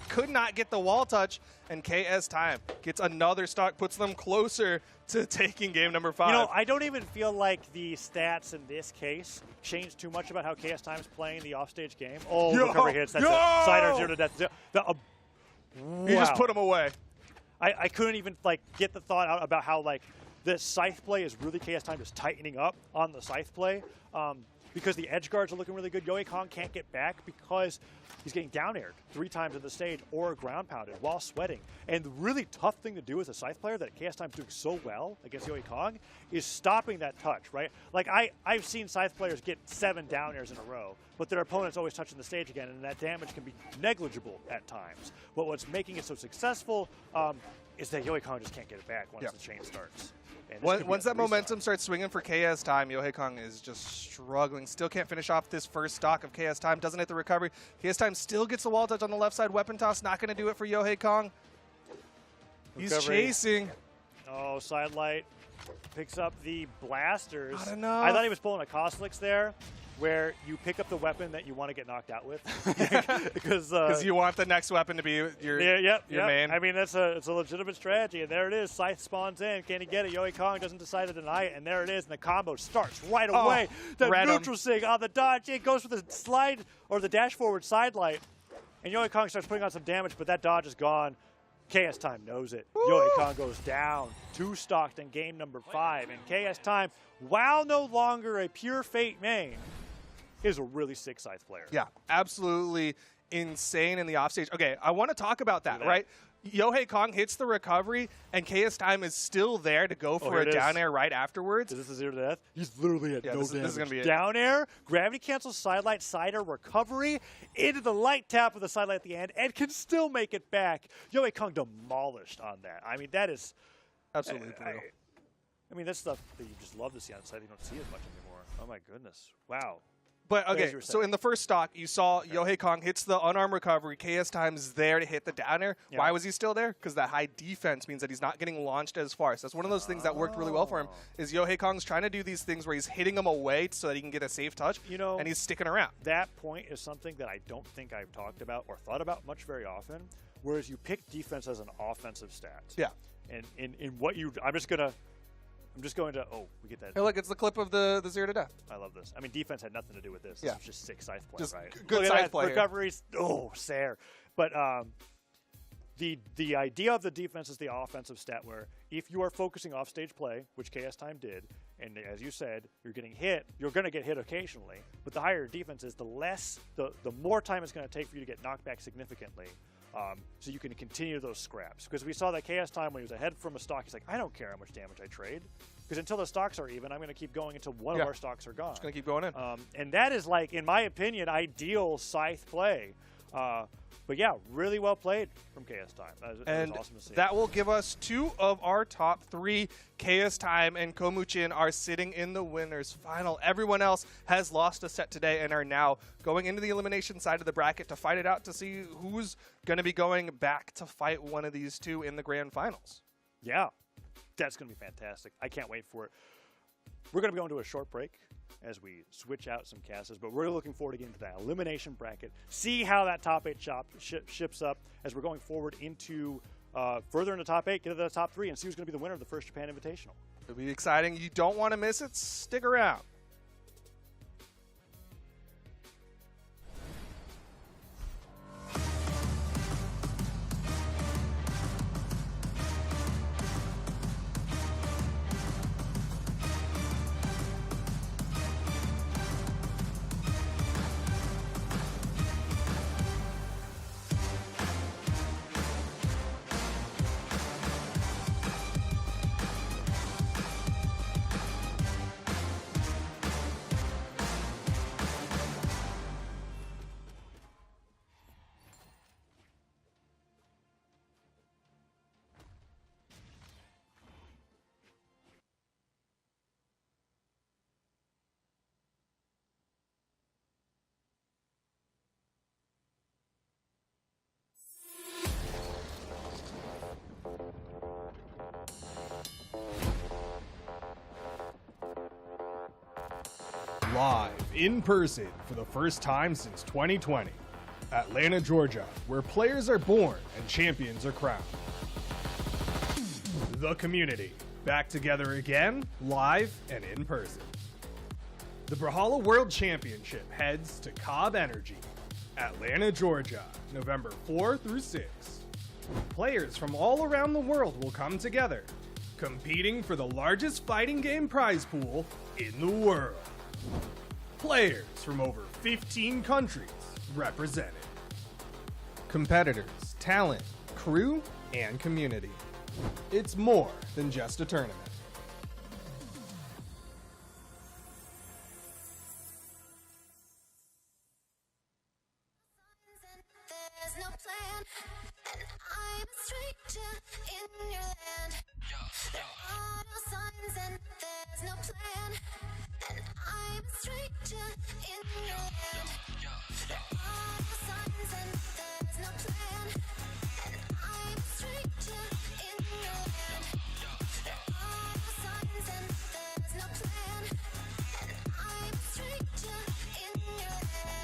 Could not get the wall touch, and KSTime gets another stock, puts them closer to taking game number 5. You know, I don't even feel like the stats in this case change too much about how KSTime's playing the offstage game. Oh, recovery hits. That's a Cider 0 to death. He just put him away. I couldn't even get the thought out about how the Scythe play is really KSTime just tightening up on the Scythe play. Because the edge guards are looking really good. Yoikong can't get back because he's getting down aired 3 times in the stage or ground pounded while sweating. And the really tough thing to do as a Scythe player that KSTime's doing so well against Yoikong is stopping that touch, right? Like I've seen Scythe players get 7 down airs in a row, but their opponent's always touching the stage again, and that damage can be negligible at times. But what's making it so successful is that Yoikong just can't get it back once the chain starts. Once that momentum starts swinging for KSTime, Yoikong is just struggling. Still can't finish off this first stock of KSTime. Doesn't hit the recovery. KSTime still gets the wall touch on the left side. Weapon toss not going to do it for Yoikong. He's chasing. Oh, sidelight picks up the blasters. Not enough. I thought he was pulling a Costlix there, where you pick up the weapon that you want to get knocked out with, because you want the next weapon to be your main. I mean, it's a legitimate strategy, and there it is. Scythe spawns in. Can he get it? Yoikong doesn't decide to deny it, and there it is. And the combo starts right away. The neutral sig on the dodge. It goes for the slide or the dash forward side light, and Yoikong starts putting on some damage, but that dodge is gone. KSTime knows it. Yoikong goes down. 2 stocked in game number 5, and KSTime, while no longer a pure Fate main, is a really sick Scythe player. Yeah, absolutely insane in the offstage. Okay, I want to talk about that, right? Yoikong hits the recovery, and KSTime is still there to go for a down air right afterwards. Is this a 0 to death? He's literally at no damage. This is going to be it. Down air, gravity cancels, sidelight, cider, recovery, into the light tap of the sidelight at the end, and can still make it back. Yoikong demolished on that. I mean, that is absolutely brutal. I mean, that's stuff that you just love to see on site. You don't see as much anymore. Oh, my goodness. Wow. But, okay, so in the first stock, you saw Yoikong hits the unarmed recovery. KSTime's there to hit the down air. Yeah. Why was he still there? Because that high defense means that he's not getting launched as far. So that's one of those things that worked really well for him, is Yoikong's trying to do these things where he's hitting them away so that he can get a safe touch, and he's sticking around. That point is something that I don't think I've talked about or thought about much very often, whereas you pick defense as an offensive stat. Yeah. And in what you – I'm just going to, we get that. Hey, look, it's the clip of the 0 to death. I love this. I mean, defense had nothing to do with this. Yeah. This was just sick Scythe play, just right? Good Scythe play. Recoveries, Sair. But the idea of the defense is the offensive stat, where if you are focusing off stage play, which KSTime did, and as you said, you're getting hit, you're going to get hit occasionally, but the higher your defense is, the more time it's going to take for you to get knocked back significantly. So you can continue those scraps. Because we saw that KSTime, when he was ahead from a stock, he's like, I don't care how much damage I trade. Because until the stocks are even, I'm going to keep going until one of our stocks are gone. Just going to keep going in. And that is, in my opinion, ideal Scythe play. But yeah, really well played from KSTime. That was awesome to see. That will give us 2 of our top 3. KSTime and Komuchin are sitting in the winners final. Everyone else has lost a set today and are now going into the elimination side of the bracket to fight it out to see who's going to be going back to fight one of these 2 in the grand finals. Yeah, that's going to be fantastic. I can't wait for it. We're going to go into a short break as we switch out some casters, but we're looking forward to getting to that elimination bracket, see how that top 8 ships up as we're going forward into further into top 8, get to the top 3, and see who's going to be the winner of the first Japan Invitational. It'll be exciting. You don't want to miss it. Stick around. Live, in person, for the first time since 2020. Atlanta, Georgia, where players are born and champions are crowned. The community, back together again, live and in person. The Brawlhalla World Championship heads to Cobb Energy, Atlanta, Georgia, November 4 through 6. Players from all around the world will come together, competing for the largest fighting game prize pool in the world. Players from over 15 countries represented. Competitors, talent, crew, and community. It's more than just a tournament. There's no plan, and I'm a stranger in your land. There are no signs and there's no plan, and I'm a stranger in your land. There are no signs and there's no plan, and I'm a stranger in your land. There are no signs and there's no plan, and I'm a stranger in your land.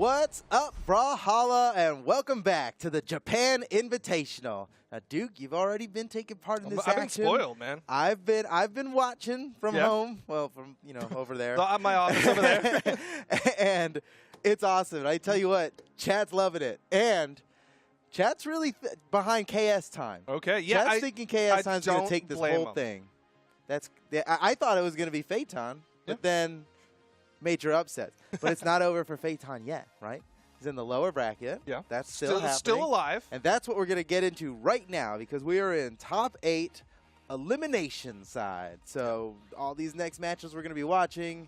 What's up, Brawlhalla, and welcome back to the Japan Invitational. Now, Duke, you've already been taking part in this I've action. been spoiled, man. I've been watching from home. Well, from over there. My office over there. And it's awesome. And I tell you what, chat's loving it, and chat's really behind KSTime. Okay, yeah. Chat's thinking KSTime's going to take this whole them. thing. I thought it was going to be Phaeton, but then major upsets. But it's not over for Phaeton yet, right? He's in the lower bracket. Yeah. That's still happening. Still alive. And that's what we're going to get into right now because we are in top 8 elimination side. So all these next matches we're going to be watching,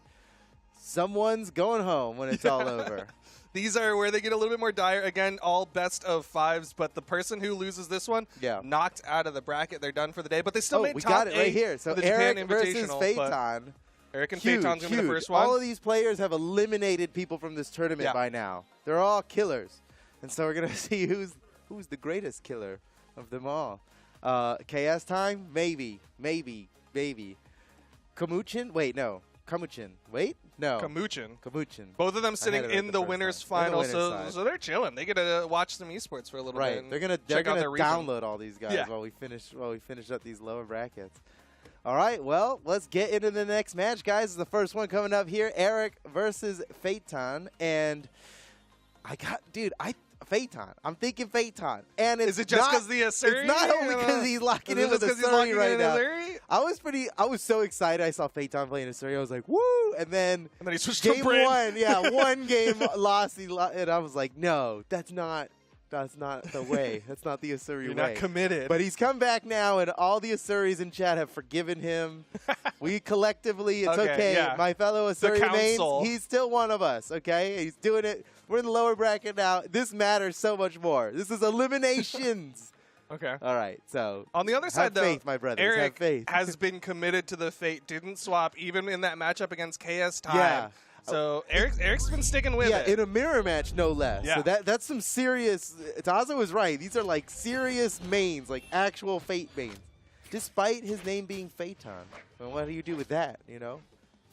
someone's going home when it's all over. These are where they get a little bit more dire. Again, all best of 5s, but the person who loses this one, knocked out of the bracket. They're done for the day, but they still made we top got it 8 right here. So for the Erick Japan versus Invitational, Phaeton. Erick and Huge, Phaeton's going to be the first one. All of these players have eliminated people from this tournament by now. They're all killers. And so we're going to see who's the greatest killer of them all. KSTime? Maybe. Kamuchin? Wait, no. Kamuchin. Wait? No. Kamuchin. Both of them sitting in the winners' final, so they're chilling. They get to watch some esports for a little bit. Right. They're gonna download all these guys while we finish up these lower brackets. All right, well, let's get into the next match, guys. This is the first one coming up here, Erick versus Phaeton. And Phaeton. I'm thinking Phaeton. And is it just because the Asuri? It's not only because he's locking in with Asuri right now. I was so excited I saw Phaeton playing Asuri. I was like, woo! And then he switched game to Bryn. one game lost. And I was like, no, that's not the way. That's not the Asuri way. You're not committed. But he's come back now, and all the Asuris in chat have forgiven him. We collectively, it's okay. Yeah. My fellow Asuri mains, he's still one of us, okay? He's doing it. We're in the lower bracket now. This matters so much more. This is eliminations. Okay. All right, so on the other side, though, faith, my brothers. Erick has been committed to the Fate. Didn't swap even in that matchup against KSTime. Yeah. So Erick's been sticking with it. Yeah, in a mirror match, no less. Yeah. So that's some serious. Tazo was right. These are like serious mains, like actual Fate mains. Despite his name being Phaeton. Well, what do you do with that? You know,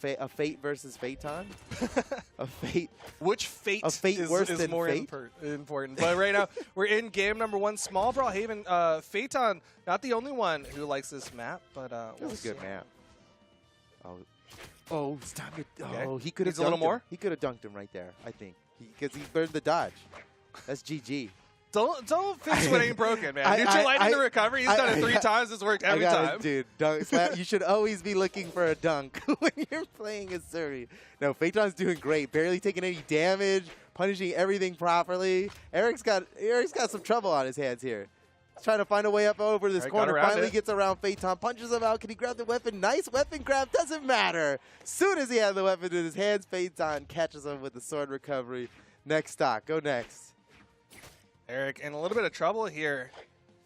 a Fate versus Phaeton. A Fate. Which Fate? A Fate is worse than more Fate? important. But right now we're in game number 1, Small Brawl Haven. Phaeton, not the only one who likes this map, but It's a good map. Oh, it's time to. Okay. Oh, he could have a little more. He could have dunked him right there. I think because he burned the dodge. That's GG. Don't fix what ain't broken, man. Neutral lightning to recovery. He's done it 3 times. It's worked every time. Dude, dunk slap. You should always be looking for a dunk when you're playing Asuri. No, Phaeton's doing great. Barely taking any damage, punishing everything properly. Erick's got some trouble on his hands here. He's trying to find a way up over this corner. Finally gets around Phaeton, punches him out. Can he grab the weapon? Nice weapon grab. Doesn't matter. Soon as he has the weapon in his hands, Phaeton catches him with the sword recovery. Next stock. Go next. Erick in a little bit of trouble here.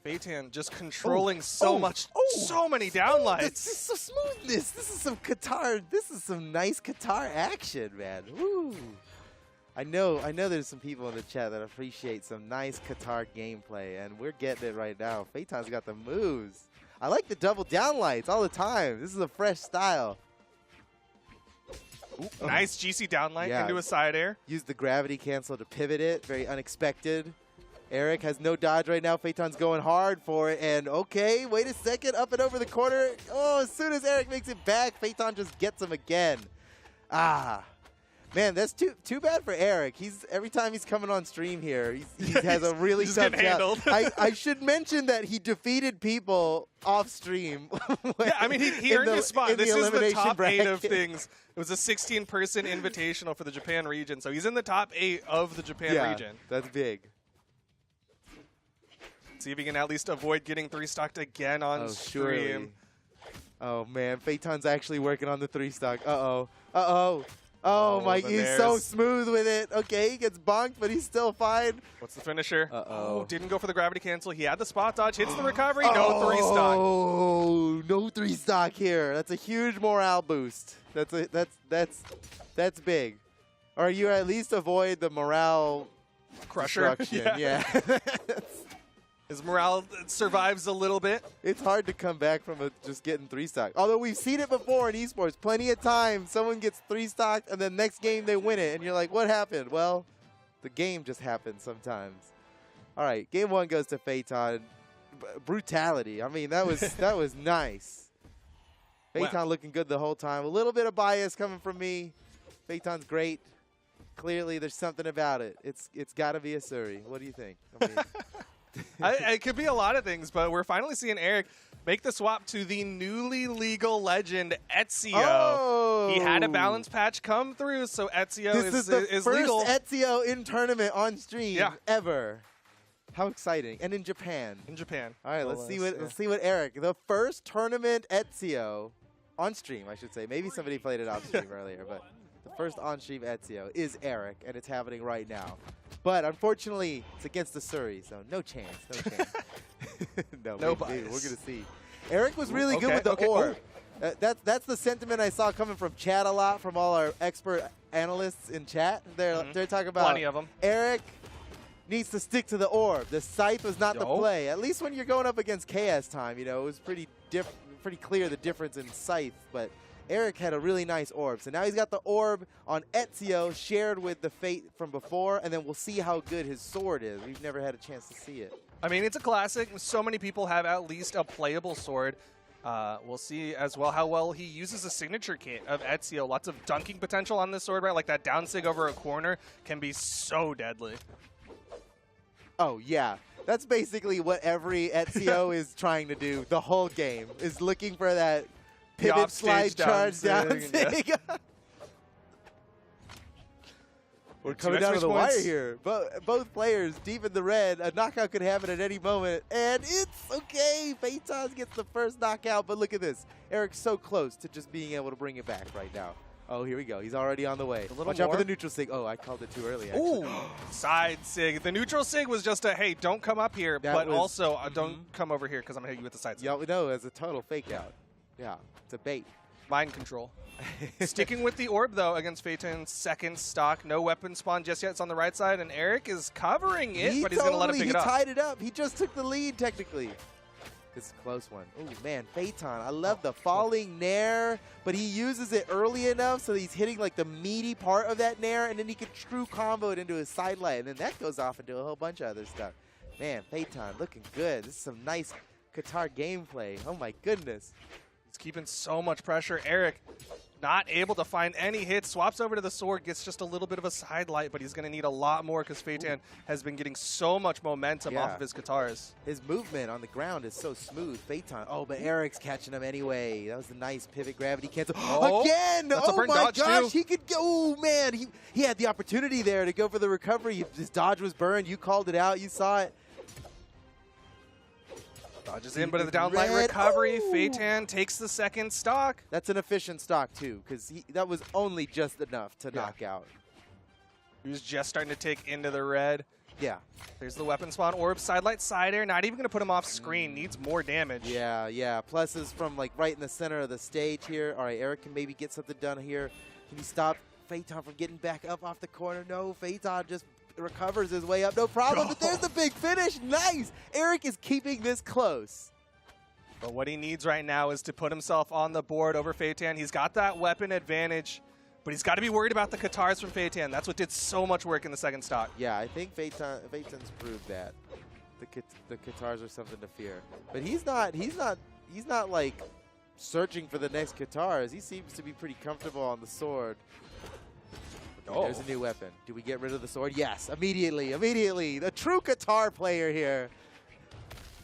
Phaeton just controlling so many downlights. This is some smoothness. This is some Qatar. This is some nice Qatar action, man. Woo. I know there's some people in the chat that appreciate some nice Qatar gameplay, and we're getting it right now. Phaeton's got the moves. I like the double downlights all the time. This is a fresh style. Ooh, nice GC downlight into a side air. Use the gravity cancel to pivot it. Very unexpected. Erick has no dodge right now. Phaeton's going hard for it. And okay, wait a second. Up and over the corner. Oh, as soon as Erick makes it back, Phaeton just gets him again. Man, that's too bad for Erick. Every time he's coming on stream here, he has a really tough job. I should mention that he defeated people off stream. Yeah, I mean, he earned his spot. This is the top 8 of things. It was a 16-person invitational for the Japan region, so he's in the top 8 of the Japan region. That's big. See if he can at least avoid getting 3-stocked again on stream. Surely. Oh, man. Phaeton's actually working on the 3-stock. Uh-oh. Oh, my, he's so smooth with it. Okay, he gets bonked, but he's still fine. What's the finisher? Uh-oh. Didn't go for the gravity cancel. He had the spot dodge, hits the recovery, no 3-stock. Oh, no 3-stock here. That's a huge morale boost. That's big. Or you at least avoid the morale crusher. Yeah. His morale survives a little bit. It's hard to come back from just getting 3-stock. Although we've seen it before in esports. Plenty of times someone gets 3-stocked and then next game they win it. And you're like, what happened? Well, The game just happens sometimes. All right, game 1 goes to Phaeton. Brutality. I mean, that was that was nice. Phaeton looking good the whole time. A little bit of bias coming from me. Phaeton's great. Clearly, there's something about it. It's got to be a Suri. What do you think? I mean, It could be a lot of things, but we're finally seeing Erick make the swap to the newly legal legend Ezio. Oh! He had a balance patch come through, so Ezio This is the first legal. Ezio in tournament on stream Yeah. ever. How exciting! And in Japan. In Japan. All right, let's see what Erick, the first tournament Ezio on stream, I should say. Maybe somebody played it off stream earlier, but the first on stream Ezio is Erick, and it's happening right now. But unfortunately, it's against the Suri, so no chance. No chance. No maybe. bias. We're gonna see. Erick was really good with the orb. That's the sentiment I saw coming from chat a lot, from all our expert analysts in chat. They're talking about Plenty of them. Erick needs to stick to the orb. The Scythe was not the play. At least when you're going up against KSTime, it was pretty clear the difference in Scythe. But Erick had a really nice orb. So now he's got the orb on Ezio shared with the Fate from before, and then we'll see how good his sword is. We've never had a chance to see it. I mean, it's a classic. So many people have at least a playable sword. We'll see as well how well he uses the signature kit of Ezio. Lots of dunking potential on this sword, right? Like that down sig over a corner can be so deadly. Oh, yeah. That's basically what every Ezio is trying to do the whole game, is looking for that pivot slide charge down sig. We're coming down to the wire here. Both players deep in the red. A knockout could happen at any moment. And it's okay. Phaeton gets the first knockout. But look at this. Erick's so close to just being able to bring it back right now. Oh, here we go. He's already on the way. Watch out for the neutral sig. Oh, I called it too early, actually. Ooh, side sig. The neutral sig was just a, hey, don't come up here, but also don't come over here because I'm going to hit you with the side sig. Yeah, no, it's a total fake out. Yeah, it's a bait. Mind control. Sticking with the orb, though, against Phaeton's second stock. No weapon spawn just yet. It's on the right side, and Erick is covering it, but he's going to let him pick it up. He tied it up. He just took the lead, technically. This is a close one. Oh, man, Phaeton. I love the falling nair, but he uses it early enough so he's hitting like the meaty part of that nair, and then he can true combo it into his side light, and then that goes off into a whole bunch of other stuff. Man, Phaeton looking good. This is some nice Qatar gameplay. Oh, my goodness. He's keeping so much pressure. Erick not able to find any hits. Swaps over to the sword, gets just a little bit of a side light, but he's going to need a lot more because Phaeton has been getting so much momentum off of his Qatars. His movement on the ground is so smooth. Phaeton. Oh, but Erick's catching him anyway. That was a nice pivot gravity cancel. Again! That's a burn my dodge gosh! too. He could go. Oh, man. He had the opportunity there to go for the recovery. His dodge was burned. You called it out. You saw it. Dodges in, but the down light recovery. Phaeton takes the second stock. That's an efficient stock, too, because that was only just enough to knock out. He was just starting to take into the red. Yeah. There's the weapon spawn. Orb, side light, side air. Not even going to put him off screen. Needs more damage. Yeah, yeah. Pluses from, like, right in the center of the stage here. All right, Erick can maybe get something done here. Can he stop Phaeton from getting back up off the corner? No, Phaeton just recovers his way up, no problem, but there's the big finish. Nice. Erick is keeping this close. But what he needs right now is to put himself on the board over Phaeton. He's got that weapon advantage, but he's got to be worried about the Qatars from Phaeton. That's what did so much work in the second stock. Yeah, I think Phaeton's proved that the Qatars are something to fear. But he's not like searching for the next Qatars. He seems to be pretty comfortable on the sword. Okay, there's a new weapon. Do we get rid of the sword? Yes, immediately. Immediately. The true Qatar player here.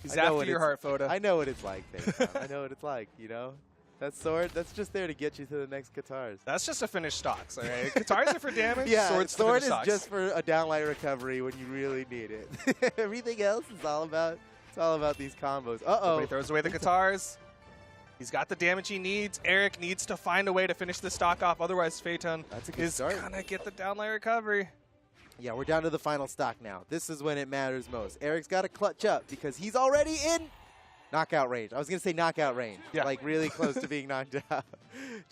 He's after your heart, Foda. I know what it's like, Phaeton. I know what it's like, you know? That sword, that's just there to get you to the next Qatars. That's just a finished stocks, all right? Qatars are for damage, yeah, sword is stocks. just for a downlight recovery when you really need it. Everything else is all about these combos. Uh-oh. He throws away the Qatars. He's got the damage he needs. Erick needs to find a way to finish this stock off. Otherwise, Phaeton is going to get the downlight recovery. Yeah, we're down to the final stock now. This is when it matters most. Erick's got to clutch up because he's already in knockout range. I was going to say knockout range. Yeah. Like really close to being knocked out.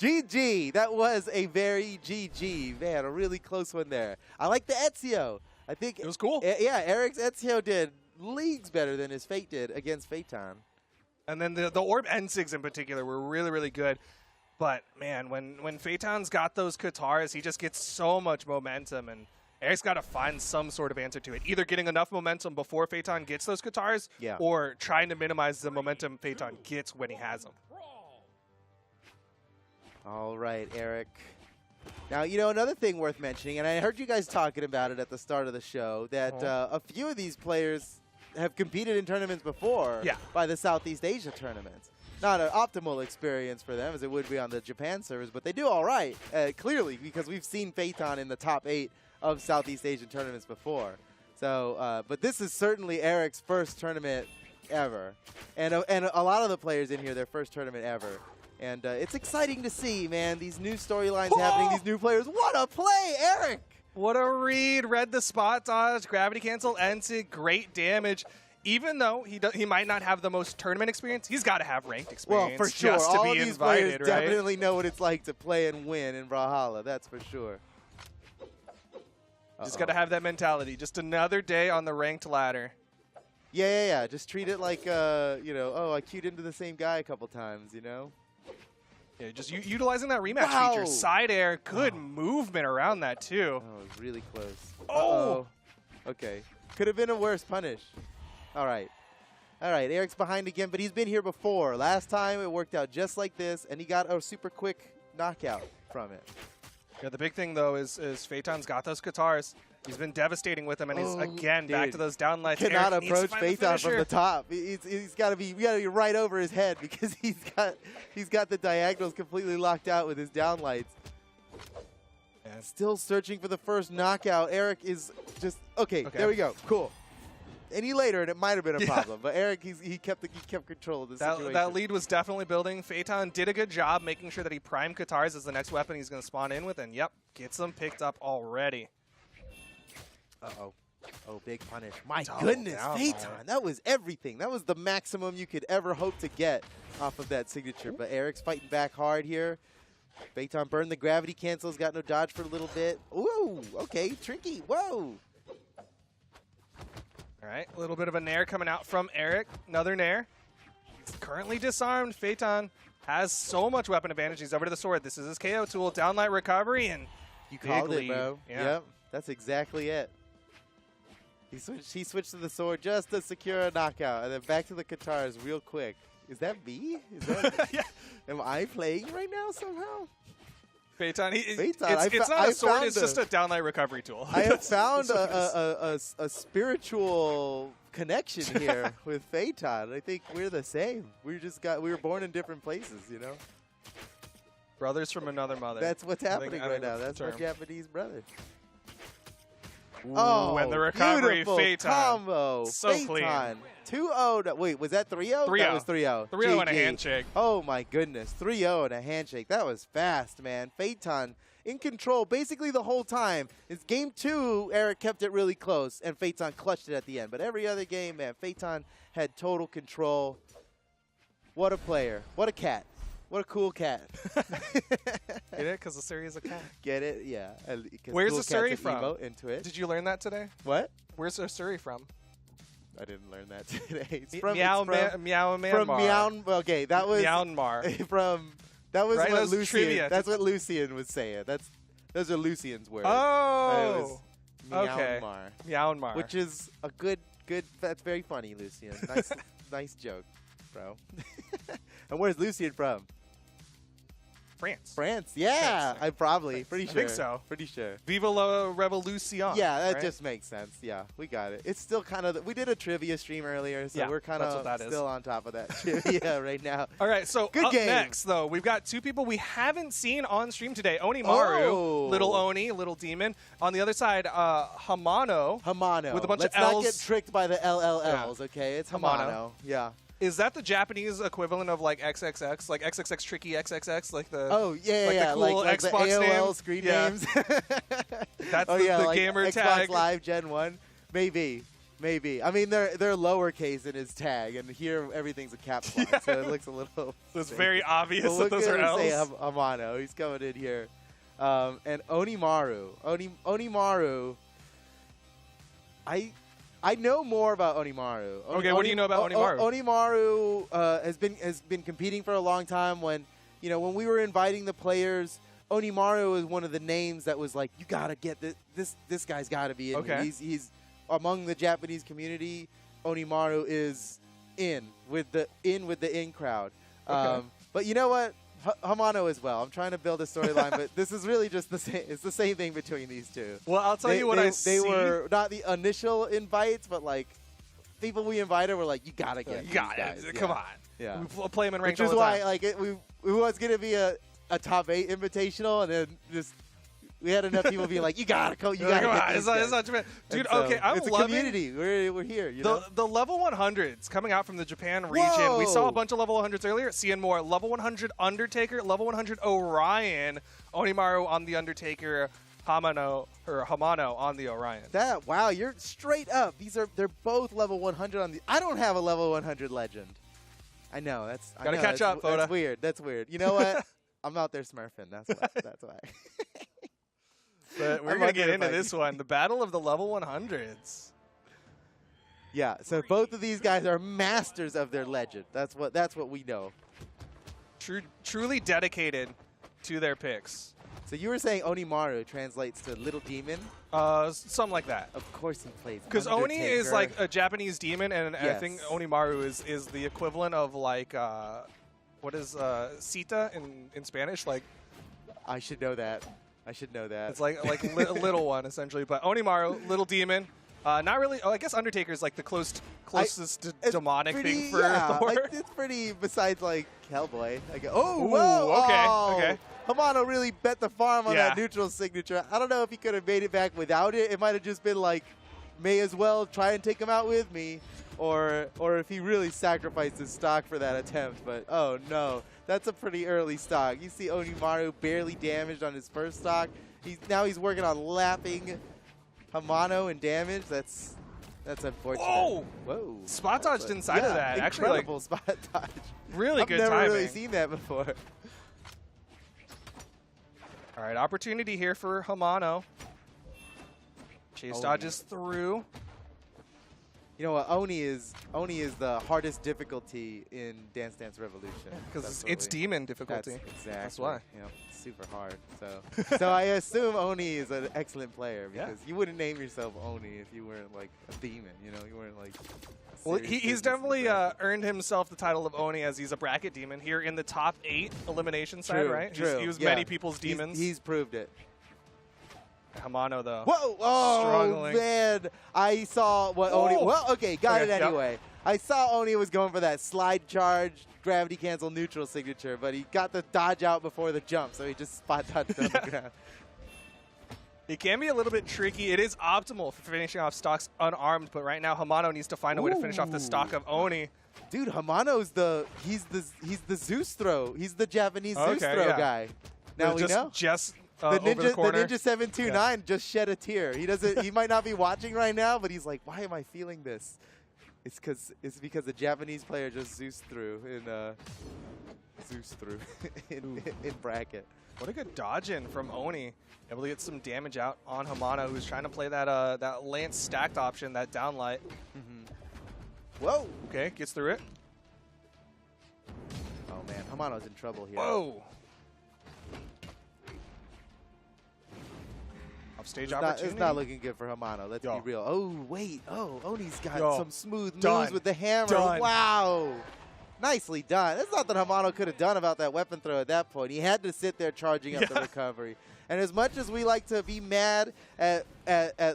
GG. That was a very GG. Man, a really close one there. I like the Ezio. I think it was cool. Yeah, Erick's Ezio did leagues better than his Fate did against Phaeton. And then the Orb N6 in particular were really, really good. But, man, when Phaeton's got those Qatars, he just gets so much momentum. And Erick's got to find some sort of answer to it. Either getting enough momentum before Phaeton gets those guitars, or trying to minimize the momentum Phaeton gets when he has them. All right, Erick. Now, you know, another thing worth mentioning, and I heard you guys talking about it at the start of the show, that a few of these players have competed in tournaments before by the Southeast Asia tournaments. Not an optimal experience for them as it would be on the Japan servers, but they do all right, clearly, because we've seen Phaeton in the top 8 of Southeast Asian tournaments before. So, but this is certainly Erick's first tournament ever. And a lot of the players in here, their first tournament ever. And it's exciting to see, man, these new storylines happening, these new players. What a play, Erick! What a read. Read the spot dodge, gravity cancel, ends it, great damage. Even though he might not have the most tournament experience, he's got to have ranked experience. Well, for sure. Just to All be of these invited, players definitely know what it's like to play and win in Brawlhalla. That's for sure. Just got to have that mentality. Just another day on the ranked ladder. Yeah. Just treat it like, you know, oh, I queued into the same guy a couple times, you know? Yeah, just utilizing that rematch feature. Side air, good movement around that, too. Oh, it was really close. Oh! Okay. Could have been a worse punish. All right. Erick's behind again, but he's been here before. Last time it worked out just like this, and he got a super quick knockout from it. Yeah, the big thing, though, is Phaeton's got those guitars. He's been devastating with them, and he's, again, back to those downlights. Cannot approach Phaeton from the top. He's got to be right over his head because he's got the diagonals completely locked out with his downlights. And still searching for the first knockout. Erick is just okay. There we go. Cool. Any later, and it might have been a problem. But Erick, he kept control of the situation. That lead was definitely building. Phaeton did a good job making sure that he primed guitars as the next weapon he's going to spawn in with, and gets them picked up already. Uh-oh. Oh, big punish. My goodness, Phaeton. That was everything. That was the maximum you could ever hope to get off of that signature. But Erick's fighting back hard here. Phaeton burned the gravity cancels, got no dodge for a little bit. Ooh, okay, tricky. Whoa. All right, a little bit of a nair coming out from Erick. Another nair. He's currently disarmed. Phaeton has so much weapon advantage. He's over to the sword. This is his KO tool. Downlight recovery, and you called it, bro. Yep, that's exactly it. He switched to the sword just to secure a knockout, and then back to the guitars real quick. Is that me? Is that Am I playing right now somehow? Phaeton, it's not a sword, it's just a downlight recovery tool. I have found a spiritual connection here with Phaeton. I think we're the same. We were born in different places, you know? Brothers from another mother. That's what's happening right now. That's my Japanese brother. Ooh, and the recovery, Phaeton. Combo. So Phaeton. 2-0. Wait, was that 3-0? 3-0. That was 3-0. 3-0 and a handshake. Oh, my goodness. 3-0 and a handshake. That was fast, man. Phaeton in control basically the whole time. It's game 2, Erick kept it really close, and Phaeton clutched it at the end. But every other game, man, Phaeton had total control. What a player. What a cat. What a cool cat. Get it? Because the Suri is a cat. Get it? Yeah. Where's the Suri from? Into it. Did you learn that today? What? Where's the Suri from? I didn't learn that today. It's from Myanmar. From okay, that was Myanmar. That was right? what Lucian. Trivia. That's what Lucian was saying. Those are Lucian's words. Oh. Okay. Myanmar. Which is a good. That's very funny, Lucian. Nice joke, bro. And where's Lucian from? France, yeah. I'm probably pretty sure. I think so. Pretty sure. Viva la Revolution. Yeah, that just makes sense. Yeah, we got it. It's still kind of we did a trivia stream earlier, so we're kind of still on top of that trivia right now. All right, so up next though, we've got two people we haven't seen on stream today. Onimaru, little Oni, little demon. On the other side, Hamano. With a bunch of L's. Let's not get tricked by the LLLs, okay? It's Hamano. Yeah. Is that the Japanese equivalent of like XXX, like XXX Tricky XXX, like the the cool like Xbox the AOL name? screen names? That's the like gamer Xbox tag. Live Gen 1, maybe. I mean, they're lowercase in his tag, and here everything's a caps lock, so it looks a little. It's very obvious that those are L's. Say Hamano. He's coming in here, and Onimaru. Onimaru. I know more about Onimaru. Okay, what do you know about Onimaru? Onimaru has been competing for a long time. When we were inviting the players Onimaru is one of the names that was like, you gotta get this guy's gotta be in. Okay. He's among the Japanese community. Onimaru is in with the in crowd. Okay. But you know what? Hamano as well. I'm trying to build a storyline, but this is really just the same. It's the same thing between these two. Well, I'll tell you what I see. They were not the initial invites, but like people we invited were like, you gotta get. You got these guys. it. Come on. Yeah. We play them in ranked Which is all the time. why like we was gonna be a top 8 invitational, and then just we had enough people being like, you gotta go. You gotta Come get on, these it's guys. not Japan. Dude, And so okay, I'm it's a loving community. We're here. You know? the level 100s coming out from the Japan region. We saw a Whoa. bunch of level 100s earlier. Seeing more. Level 100 Undertaker, level 100 Orion, Onimaru on the Undertaker, Hamano on the Orion. Wow, you're straight up. They're both level 100 on the. I don't have a level 100 legend. I know that's. Gotta catch up, Foda. That's weird. That's weird. You know what? I'm out there smurfing. That's why. That's why. But we're I'm gonna out get there into fighting. this one, the battle of the level 100s. Yeah. So both of these guys are masters of their legend. That's what we know. Truly dedicated to their picks. So you were saying Onimaru translates to little demon. Something like that. Of course he plays. Because Oni is Undertaker. like a Japanese demon, and I Yes. think Onimaru is the equivalent of like what is Scythe in Spanish? Like I should know that. it's like a little one essentially. But Onimaru, little demon. Not really. Oh, I guess Undertaker is like the closest It's demonic pretty, thing for yeah, Thor. like, it's pretty. Besides like Hellboy. Oh, Ooh, whoa! okay, oh. okay. Hamano really bet the farm on Yeah. that neutral signature. I don't know if he could have made it back without it. It might have just been like, may as well try and take him out with me, or if he really sacrificed his stock for that attempt. But oh no, that's a pretty early stock. You see Onimaru barely damaged on his first stock. Now he's working on lapping Hamano in damage. That's unfortunate. Whoa! Whoa! Spot dodged inside of that. Actually, like, incredible spot dodge. really I've good never timing. really seen that before. All right, opportunity here for Hamano. Chase Oni. dodges through. You know what? Oni is the hardest difficulty in Dance Dance Revolution. Because That's it's what we- demon difficulty. That's exactly. That's why. You know, it's super hard. So I assume Oni is an excellent player Yeah. because you wouldn't name yourself Oni if you weren't like a demon. You know, you weren't like. a Well, serious he's business definitely man. earned himself the title of Oni as he's a bracket demon here in the top 8 elimination side, True, right? True. He was yeah. many people's He's- demons. He's proved it. Hamano, though. Whoa! Oh, Struggling. man. I saw what Oni... Oh. Well, okay, got Okay, it yep. anyway. I saw Oni was going for that slide charge, gravity cancel neutral signature, but he got the dodge out before the jump, so he just spot dodged on the ground. It can be a little bit tricky. It is optimal for finishing off stocks unarmed, but right now Hamano needs to find a way to finish off the stock of Oni. Dude, Hamano's he's the Zeus throw. He's the Japanese Zeus Okay, throw yeah. guy. Now we know. Just The over the corner. Ninja 729 just shed a tear. He doesn't. He might not be watching right now, but he's like, "Why am I feeling this?" It's because the Japanese player just Zeus threw in bracket. What a good dodge in from Oni. Able to get some damage out on Hamano, who's trying to play that Lance stacked option, that downlight. Whoa! Okay, gets through it. Oh man, Hamano's in trouble here. Whoa! Upstage It's opportunity. not looking good for Hamano. Let's Yo. be real. Oh wait. Oh, Oni's got Yo. some smooth moves Done. with the hammer. Done. Wow. Nicely done. That's not that Hamano could have done about that weapon throw at that point. He had to sit there charging up the recovery. And as much as we like to be mad at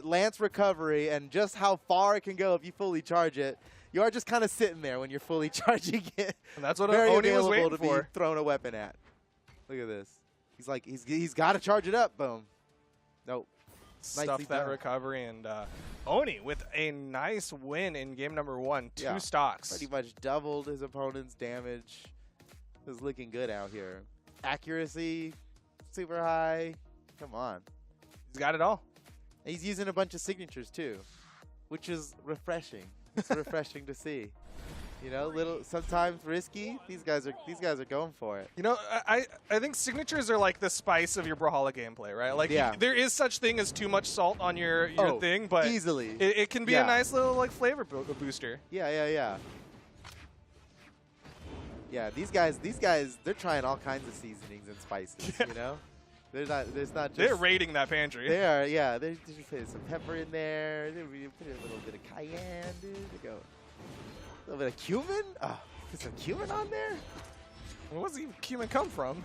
Lance recovery and just how far it can go if you fully charge it, you are just kind of sitting there when you're fully charging it. And that's what Very Oni was available waiting to for. be thrown a weapon at. Look at this. He's like he's got to charge it up. Boom. Nope. Nicely Stuff that done. recovery, and Oni with a nice win in game number 1. 2 Yeah. stocks. Pretty much doubled his opponent's damage. It was looking good out here. Accuracy, super high. Come on. He's got it all. And he's using a bunch of signatures too, which is refreshing. It's refreshing to see. You know, little sometimes risky. These guys are going for it. You know, I think signatures are like the spice of your Brawlhalla gameplay, right? Like, Yeah. there is such thing as too much salt on your Oh, thing, but easily. it can be Yeah. a nice little like flavor booster. Yeah. Yeah, these guys, they're trying all kinds of seasonings and spices, you know? There's not just. They're raiding that pantry. They are, yeah. They just put some pepper in there. They put a little bit of cayenne, dude. They go a little bit of cumin. Oh, put some cumin on there. Where does the cumin come from?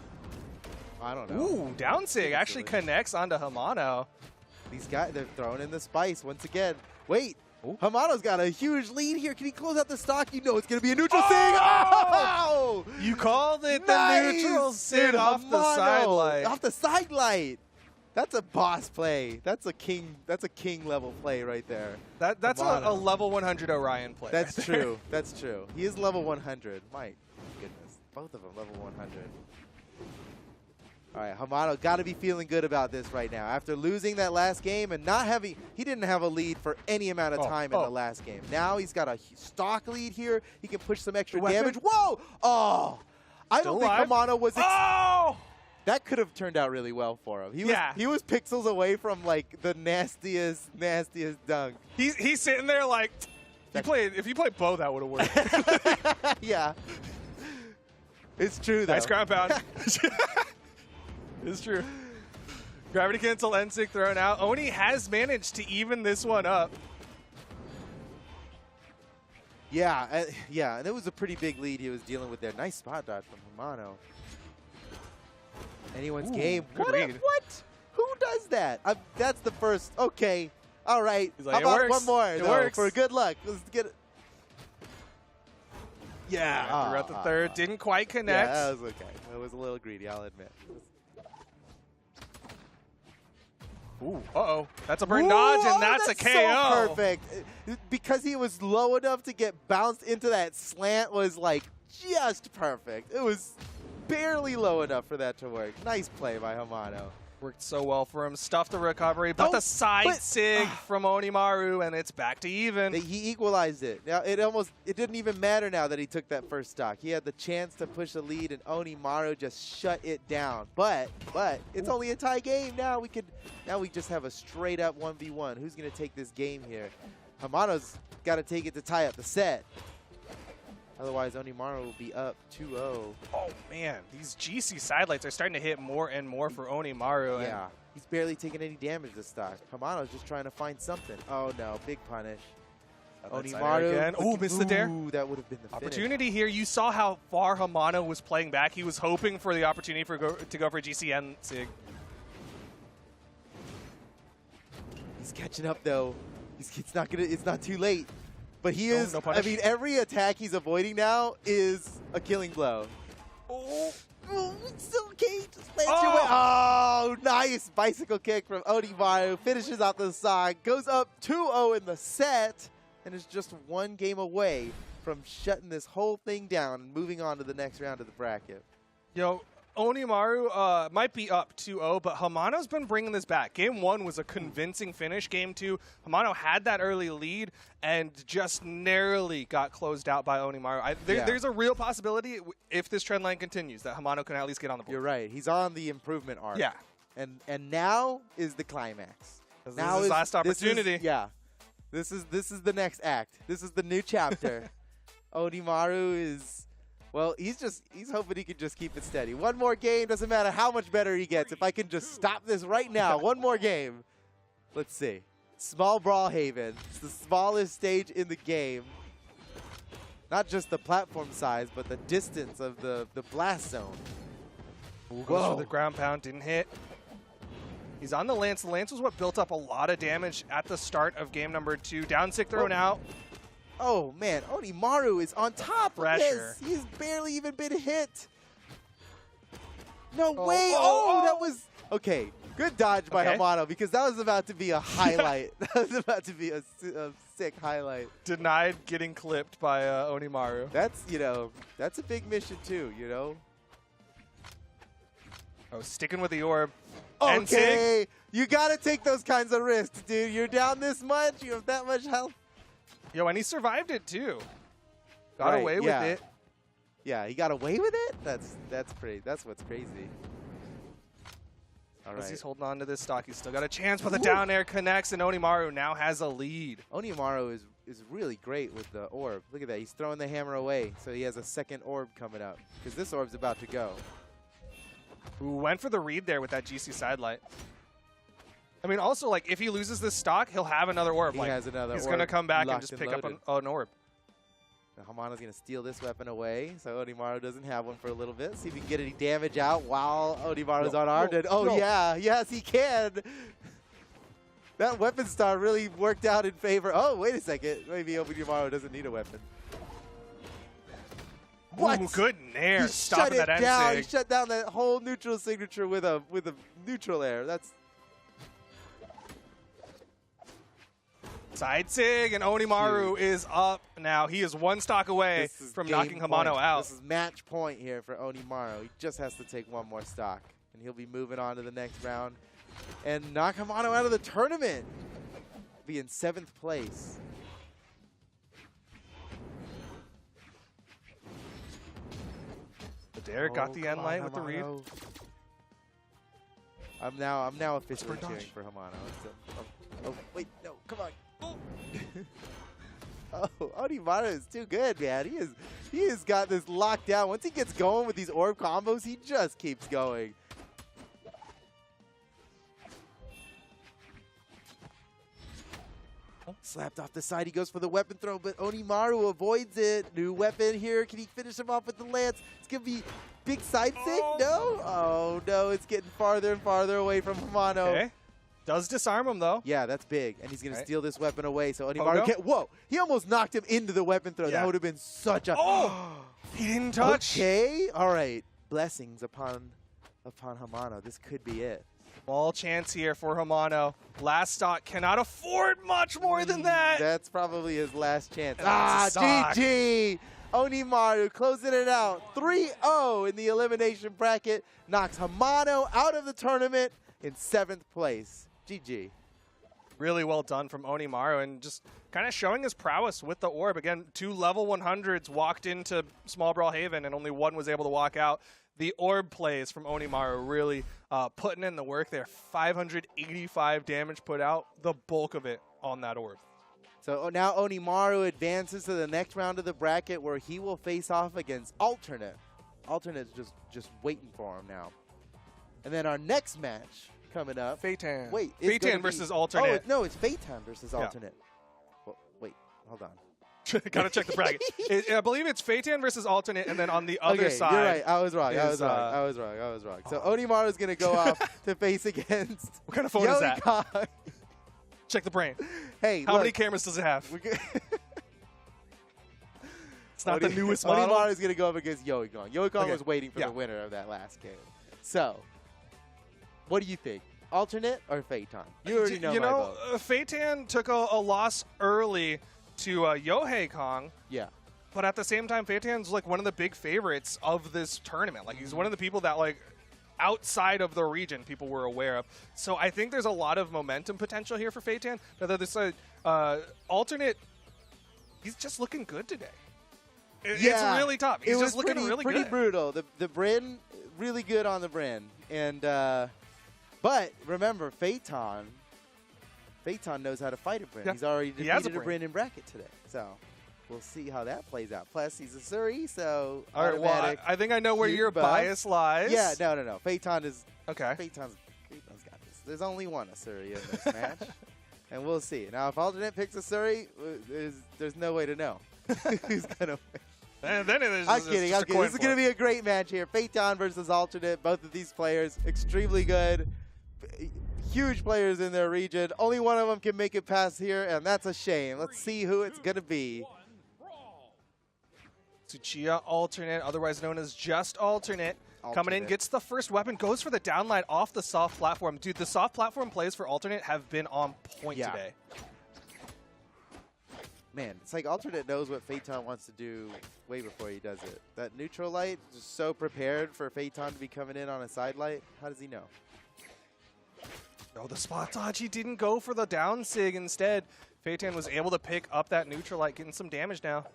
I don't know. Ooh, down sig actually connects onto Hamano. These guys, they're throwing in the spice once again. Wait, Hamano's got a huge lead here. Can he close out the stock? You know it's going to be a neutral sig. Oh! You called it Nice! the neutral sig Dude, off the Hamano, side light. Off the side light. That's a boss play. That's a king level play right there. That's a Hamano. level 100 Orion play. That's right there. true. That's true. He is level 100. My goodness. Both of them level 100. All right, Hamano got to be feeling good about this right now. After losing that last game and not having, he didn't have a lead for any amount of time in the last game. Now he's got a stock lead here. He can push some extra damage. Whoa! Oh! I don't think Hamano was. That could have turned out really well for him. He was pixels away from like the nastiest dunk. He's sitting there like, if you played Bo, that would have worked. Yeah. It's true though. Nice ground pound. It's true. Gravity cancel, NSIG thrown out. Oni has managed to even this one up. Yeah, yeah, and it was a pretty big lead he was dealing with there. Nice spot dodge from Hamano. Anyone's game. Good read. What? Who does that? That's the first. Okay. All right. He's like, How it about works. one more? It though, works. For good luck. Let's get it. Yeah, we're at the third. Didn't quite connect. Yeah, that was okay. That was a little greedy, I'll admit. Ooh, uh-oh. That's a burn dodge, and that's a KO. So perfect. Because he was low enough to get bounced into that slant was like just perfect. It was barely low enough for that to work. Nice play by Hamano. Worked so well for him. Stuffed the recovery, but the side sig from Onimaru, and it's back to even. He equalized it. Now it didn't even matter now that he took that first stock. He had the chance to push the lead, and Onimaru just shut it down. But it's only a tie game. Now we just have a straight up 1v1. Who's gonna take this game here? Hamano's got to take it to tie up the set. Otherwise, Onimaru will be up 2-0. Oh, man. These GC sidelights are starting to hit more and more for Onimaru. Yeah. He's barely taking any damage this stock. Hamano's just trying to find something. Oh, no. Big punish. Onimaru again. Oh, missed the dare. Ooh, that would have been the opportunity here. You saw how far Hamano was playing back. He was hoping for the opportunity to go for GCN Sig. He's catching up, though. It's not too late. But he is, no I mean, every attack he's avoiding now is a killing blow. Oh, it's okay. Just land your way. Oh, nice bicycle kick from Onimaru. Finishes out the side. Goes up 2-0 in the set. And is just one game away from shutting this whole thing down and moving on to the next round of the bracket. Yo, Onimaru might be up 2-0, but Hamano's been bringing this back. Game 1 was a convincing finish. Game 2, Hamano had that early lead and just narrowly got closed out by Onimaru. There's a real possibility, if this trend line continues, that Hamano can at least get on the board. You're right. He's on the improvement arc. Yeah. And now is the climax. Now is his last opportunity. This is the next act. This is the new chapter. Onimaru is... Well, he's hoping he can just keep it steady. One more game, doesn't matter how much better he gets. If I can just stop this right now, one more game. Let's see. Small Brawlhaven. It's the smallest stage in the game. Not just the platform size, but the distance of the blast zone. Goes for the ground pound, didn't hit. He's on the Lance. The Lance was what built up a lot of damage at the start of game number 2. Down sick thrown out. Oh, man. Onimaru is on top of this. He's barely even been hit. No way. That was... Okay. Good dodge by Hamano, because that was about to be a highlight. That was about to be a sick highlight. Denied getting clipped by Onimaru. That's, that's a big mission too, Oh, sticking with the orb. Okay. You got to take those kinds of risks, dude. You're down this much. You have that much health. Yo, and he survived it too. Got away with it. Yeah, he got away with it? That's crazy. That's what's crazy. All right. As he's holding on to this stock, he's still got a chance, but the down air connects, and Onimaru now has a lead. Onimaru is really great with the orb. Look at that. He's throwing the hammer away, so he has a second orb coming up, because this orb's about to go. Who went for the read there with that GC sidelight. I mean, also, like, if he loses this stock, he'll have another orb. He like, has another he's orb going to come back and locked just and pick up loaded. an orb. Now Hamano's going to steal this weapon away, so Onimaru doesn't have one for a little bit. See if he can get any damage out while Onimaru's unarmed. And yeah, yes, he can. That weapon star really worked out in favor. Oh, wait a second. Maybe Onimaru doesn't need a weapon. What? Ooh, good nair. He Stopping shut that it down. He end sig. shut down that whole neutral signature with a neutral air. That's Side sig, and Onimaru is up now. He is one stock away this is from game knocking point. Hamano out. This is match point here for Onimaru. He just has to take one more stock, and he'll be moving on to the next round and knock Hamano out of the tournament. Be in 7th place. But Erick got the end come light on, with the read. Hamano. I'm now officially Super cheering dodge. for Hamano. Oh, wait, no, come on. Oh, Onimaru is too good, man. He has got this locked down. Once he gets going with these orb combos, he just keeps going. Slapped off the side, he goes for the weapon throw, but Onimaru avoids it. New weapon here. Can he finish him off with the lance? It's going to be big side sig? No? Oh, no. It's getting farther and farther away from Hamano. Okay. Does disarm him, though. Yeah, that's big. And he's going to Right. steal this weapon away. So Pogo? Onimaru can't. Whoa. He almost knocked him into the weapon throw. Yeah. That would have been such a. Oh! He didn't touch. Okay. All right. Blessings upon Hamano. This could be it. Small chance here for Hamano. Last stock cannot afford much more than that. That's probably his last chance. And that's a sock. GG. Onimaru closing it out. 3-0 in the elimination bracket. Knocks Hamano out of the tournament in 7th place. GG. Really well done from Onimaru, and just kind of showing his prowess with the orb. Again, 2 level 100s walked into Small Brawl Haven, and only one was able to walk out. The orb plays from Onimaru really putting in the work there. 585 damage put out, the bulk of it on that orb. So now Onimaru advances to the next round of the bracket where he will face off against Alternate. Alternate's just waiting for him now. And then our next match coming up. Phaeton. Wait, it's gonna Phaeton be- versus Alternate. Oh, no, it's Phaeton versus Yeah. Alternate. Well, wait, hold on. Gotta check the bracket. I believe it's Phaeton versus Alternate, and then on the other Okay, side. you're right. I was wrong. is, So Onimaru is going to go off to face against What kind of phone is that? Kong. Check the brain. Hey, How look, many cameras does it have? we get- It's not the newest model. Onimaru is going to go up against Yoey Kong. Yoey Kong Okay. was waiting for Yeah. the winner of that last game. So, what do you think? Alternate or Phaeton? You already know You my know, vote. Phaeton took a loss early to Yohei Kong, Yeah. but at the same time, Phaeton's like one of the big favorites of this tournament. Like, he's one of the people that, like, outside of the region people were aware of. So I think there's a lot of momentum potential here for Phaeton. But the other side, Alternate, he's just looking good today. It's really tough. He's it was just looking pretty, really pretty good. brutal. The Bryn, really good on the Bryn. And, but remember, Phaeton knows how to fight a Bryn. Yeah. He's already He has defeated a a Bryn. Bryn in bracket today. So we'll see how that plays out. Plus, he's a Suri, so All right, well, automatic. I think I know where huge your buff. bias lies. Yeah, no. Phaeton is Okay. Phaeton's got this. There's only one Asuri in this match, and we'll see. Now, if Alternate picks Asuri, there's no way to know who's gonna win. And then it is I'm just kidding. a I'm kidding. coin This is going to flip. be a great match here. Phaeton versus Alternate. Both of these players extremely good. Huge players in their region. Only one of them can make it past here, and that's a shame. Let's see who it's going to be. Tsuchiya Alternate, otherwise known as just Alternate. Coming in, Alternate. gets the first weapon, goes for the downlight off the soft platform. Dude, the soft platform plays for Alternate have been on point Yeah. today. Man, it's like Alternate knows what Phaeton wants to do way before he does it. That neutral light is so prepared for Phaeton to be coming in on a side light. How does he know? Oh, the spot dodge, he didn't go for the down sig instead. Phaeton was able to pick up that neutral light, getting some damage now.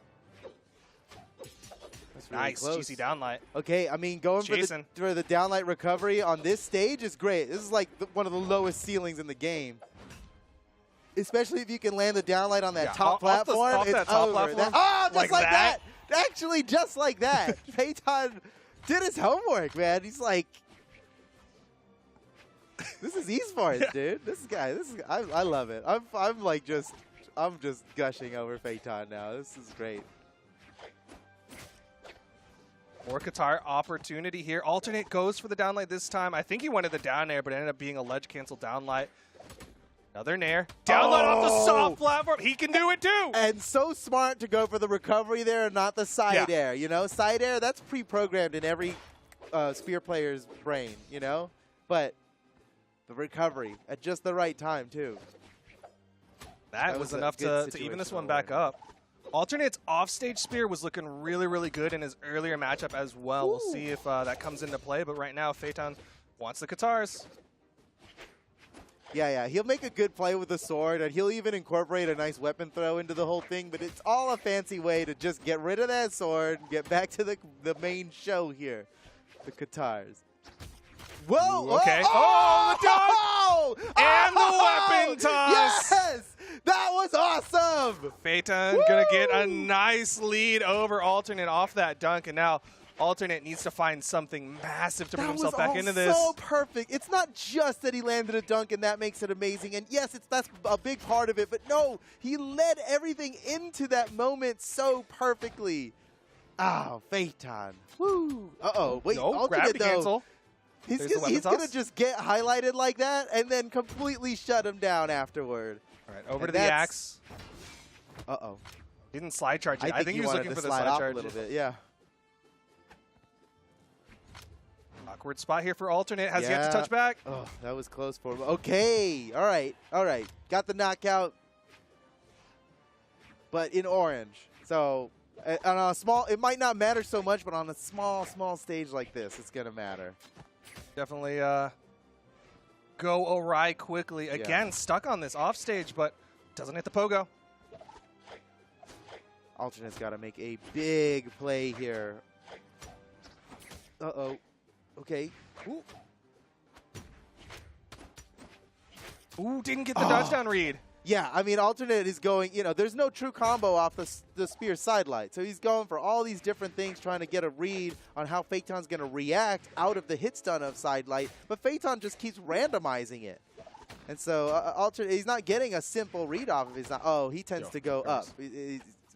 That's really Nice, close. GC downlight. Okay, I mean, going Jason. for the downlight recovery on this stage is great. This is like one of the lowest ceilings in the game. Especially if you can land the downlight on that Yeah, top platform. off it's that top over. platform, Just like like that? that. Actually, just like that. Phaeton did his homework, man. He's like, This is esports, dude. This guy, I love it. I'm like I'm just gushing over Phaeton now. This is great. More Qatar opportunity here. Alternate goes for the downlight this time. I think he wanted the down air, but it ended up being a ledge cancel downlight. Another nair. Downlight off the soft platform. He can do it too. And so smart to go for the recovery there and not the side air. You know, side air, that's pre-programmed in every Spear player's brain, you know? But the recovery at just the right time too. That was enough to even this one back up. Alternate's offstage spear was looking really, really good in his earlier matchup as well. Ooh. We'll see if that comes into play. But right now, Phaeton wants the Qatars. Yeah, he'll make a good play with the sword, and he'll even incorporate a nice weapon throw into the whole thing. But it's all a fancy way to just get rid of that sword and get back to the main show here, the Qatars. Whoa! Ooh, okay. Oh, the dodge! And the weapon toss! Yes! That was awesome! Phaeton gonna get a nice lead over Alternate off that dunk, and now Alternate needs to find something massive to bring himself back into this. So perfect. It's not just that he landed a dunk and that makes it amazing. And yes, that's a big part of it, but no, he led everything into that moment so perfectly. Oh, Phaeton. Woo! Uh-oh. Wait, no, Alternate gravity though. cancel. He's going to just get highlighted like that and then completely shut him down afterward. All right, over to the axe. Uh-oh. He didn't slide charge it. I think he was looking for the slide slide charge. A little bit, yeah. Awkward spot here for Alternate. Has yet to touch back. Oh, that was close for him. Okay. All right. Got the knockout, but in orange. So on a small, it might not matter so much, but on a small stage like this, it's going to matter. Definitely go awry quickly. Again, stuck on this off stage, but doesn't hit the pogo. Alternate's got to make a big play here. Uh-oh. Okay. Ooh, didn't get the dodge down read. Yeah, I mean, Alternate is going, there's no true combo off the spear sidelight. So he's going for all these different things, trying to get a read on how Phaeton's going to react out of the hit stun of sidelight. But Phaeton just keeps randomizing it. And so Alternate, he's not getting a simple read off of it. He tends to go up.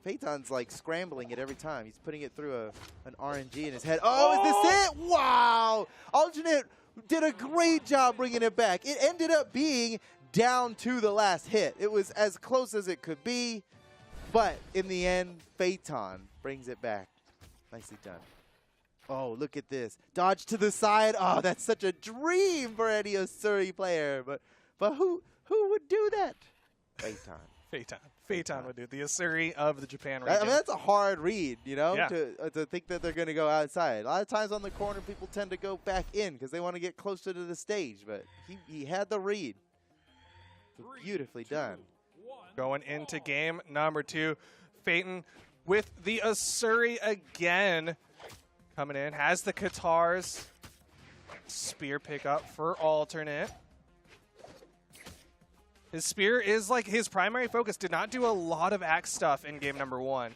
Phaeton's like scrambling it every time. He's putting it through an RNG in his head. Oh, is this it? Wow! Alternate did a great job bringing it back. It ended up being down to the last hit. It was as close as it could be, but in the end, Phaeton brings it back. Nicely done. Oh, look at this. Dodge to the side. Oh, that's such a dream for any Osuri player. But who would do that? Phaeton. Phaeton would do it. The Osuri of the Japan region. I mean, that's a hard read, to think that they're going to go outside. A lot of times on the corner, people tend to go back in because they want to get closer to the stage, but he had the read. Beautifully done. Going into game number 2, Phaeton with the Osuri again. Coming in, has the Qatars. Spear pickup for Alternate. His spear is like his primary focus. Did not do a lot of axe stuff in game number 1.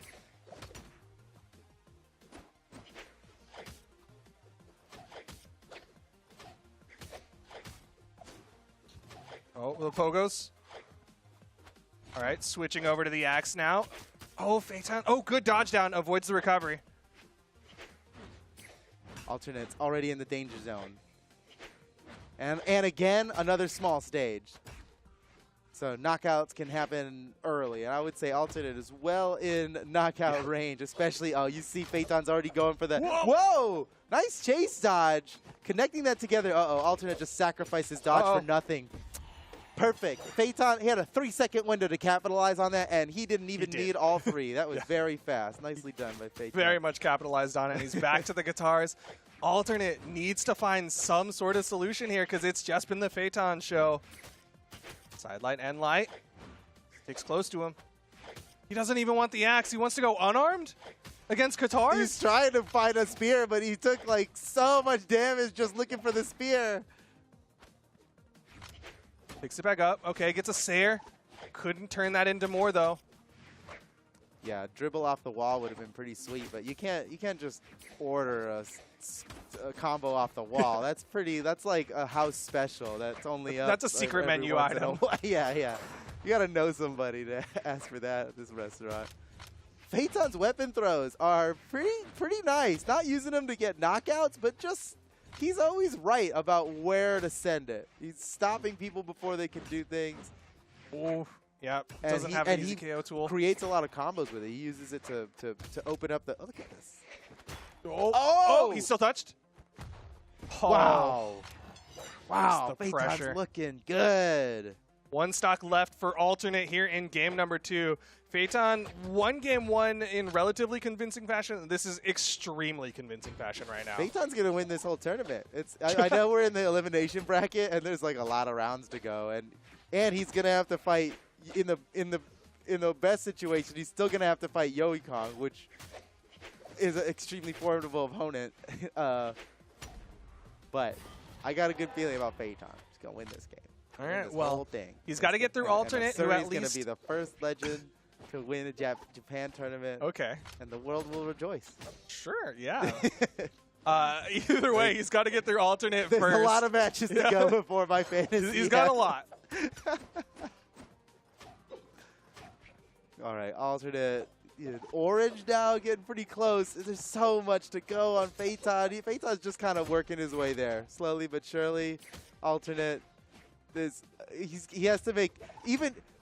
Oh, the pogos. All right, switching over to the axe now. Oh, Phaeton. Oh, good dodge down. Avoids the recovery. Alternate's already in the danger zone. And again, another small stage. So knockouts can happen early. And I would say Alternate is well in knockout range, especially, you see Phaeton's already going for the, whoa! Nice chase dodge. Connecting that together, Alternate just sacrificed his dodge for nothing. Perfect. Phaeton, he had a 3-second window to capitalize on that, and he didn't even need all 3. That was very fast. Nicely done by Phaeton. Very much capitalized on it. He's back to the Qatars. Alternate needs to find some sort of solution here because it's just been the Phaeton show. Sidelight and light. Sticks close to him. He doesn't even want the axe. He wants to go unarmed against Qatars? He's trying to find a spear, but he took like so much damage just looking for the spear. Picks it back up. Okay, gets a Sayer. Couldn't turn that into more, though. Yeah, dribble off the wall would have been pretty sweet, but you can't just order a combo off the wall. That's like a house special. That's only up, That's a secret every menu once in a item. while. Yeah. You gotta know somebody to ask for that at this restaurant. Phaeton's weapon throws are pretty nice. Not using them to get knockouts, but just he's always right about where to send it. He's stopping people before they can do things. Ooh. Yep. And Doesn't have an easy KO tool. Creates a lot of combos with it. He uses it to open up the. Oh, look at this! Oh, he's still touched. Wow! Wow! the Phaeton's pressure. looking good. One stock left for alternate here in game number 2. Phaeton won game 1 in relatively convincing fashion. This is extremely convincing fashion right now. Phaeton's gonna win this whole tournament. I know we're in the elimination bracket and there's like a lot of rounds to go, and he's gonna have to fight in the best situation. He's still gonna have to fight Yowie Kong, which is an extremely formidable opponent. But I got a good feeling about Phaeton. He's gonna win this game. All right, This well, whole thing. he's got to get through alternate, who at He's gonna least be the first legend to win a Japan tournament. Okay. And the world will rejoice. Sure, yeah. Either way, he's got to get through alternate There's first. a lot of matches to go before my fantasy. He's got a lot. All right, alternate. Orange now getting pretty close. There's so much to go on Phaeton. Phaeton's just kind of working his way there, slowly but surely. Alternate. He has to make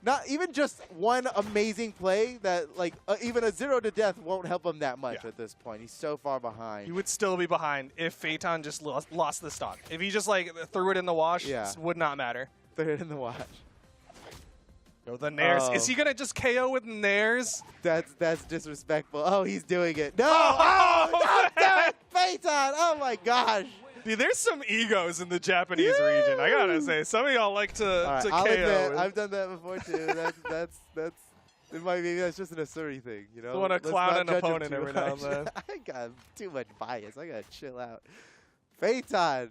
not even just one amazing play that like even a 0 to death won't help him that much at this point. He's so far behind. He would still be behind if Phaeton just lost the stock. If he just like threw it in the wash, it would not matter. Throw it in the wash. Go the Nairs. Oh. Is he gonna just KO with Nairs? That's disrespectful. Oh, he's doing it. No! Oh, damn it, Phaeton! Oh my gosh! Dude, there's some egos in the Japanese region. I gotta say, some of y'all like to Right, to I'll KO. admit, I've done that before too. That's maybe that's just an Asuri thing, you know. You wanna Let's clown not an judge him opponent too every now and much. then. I got too much bias. I gotta chill out. Phaeton,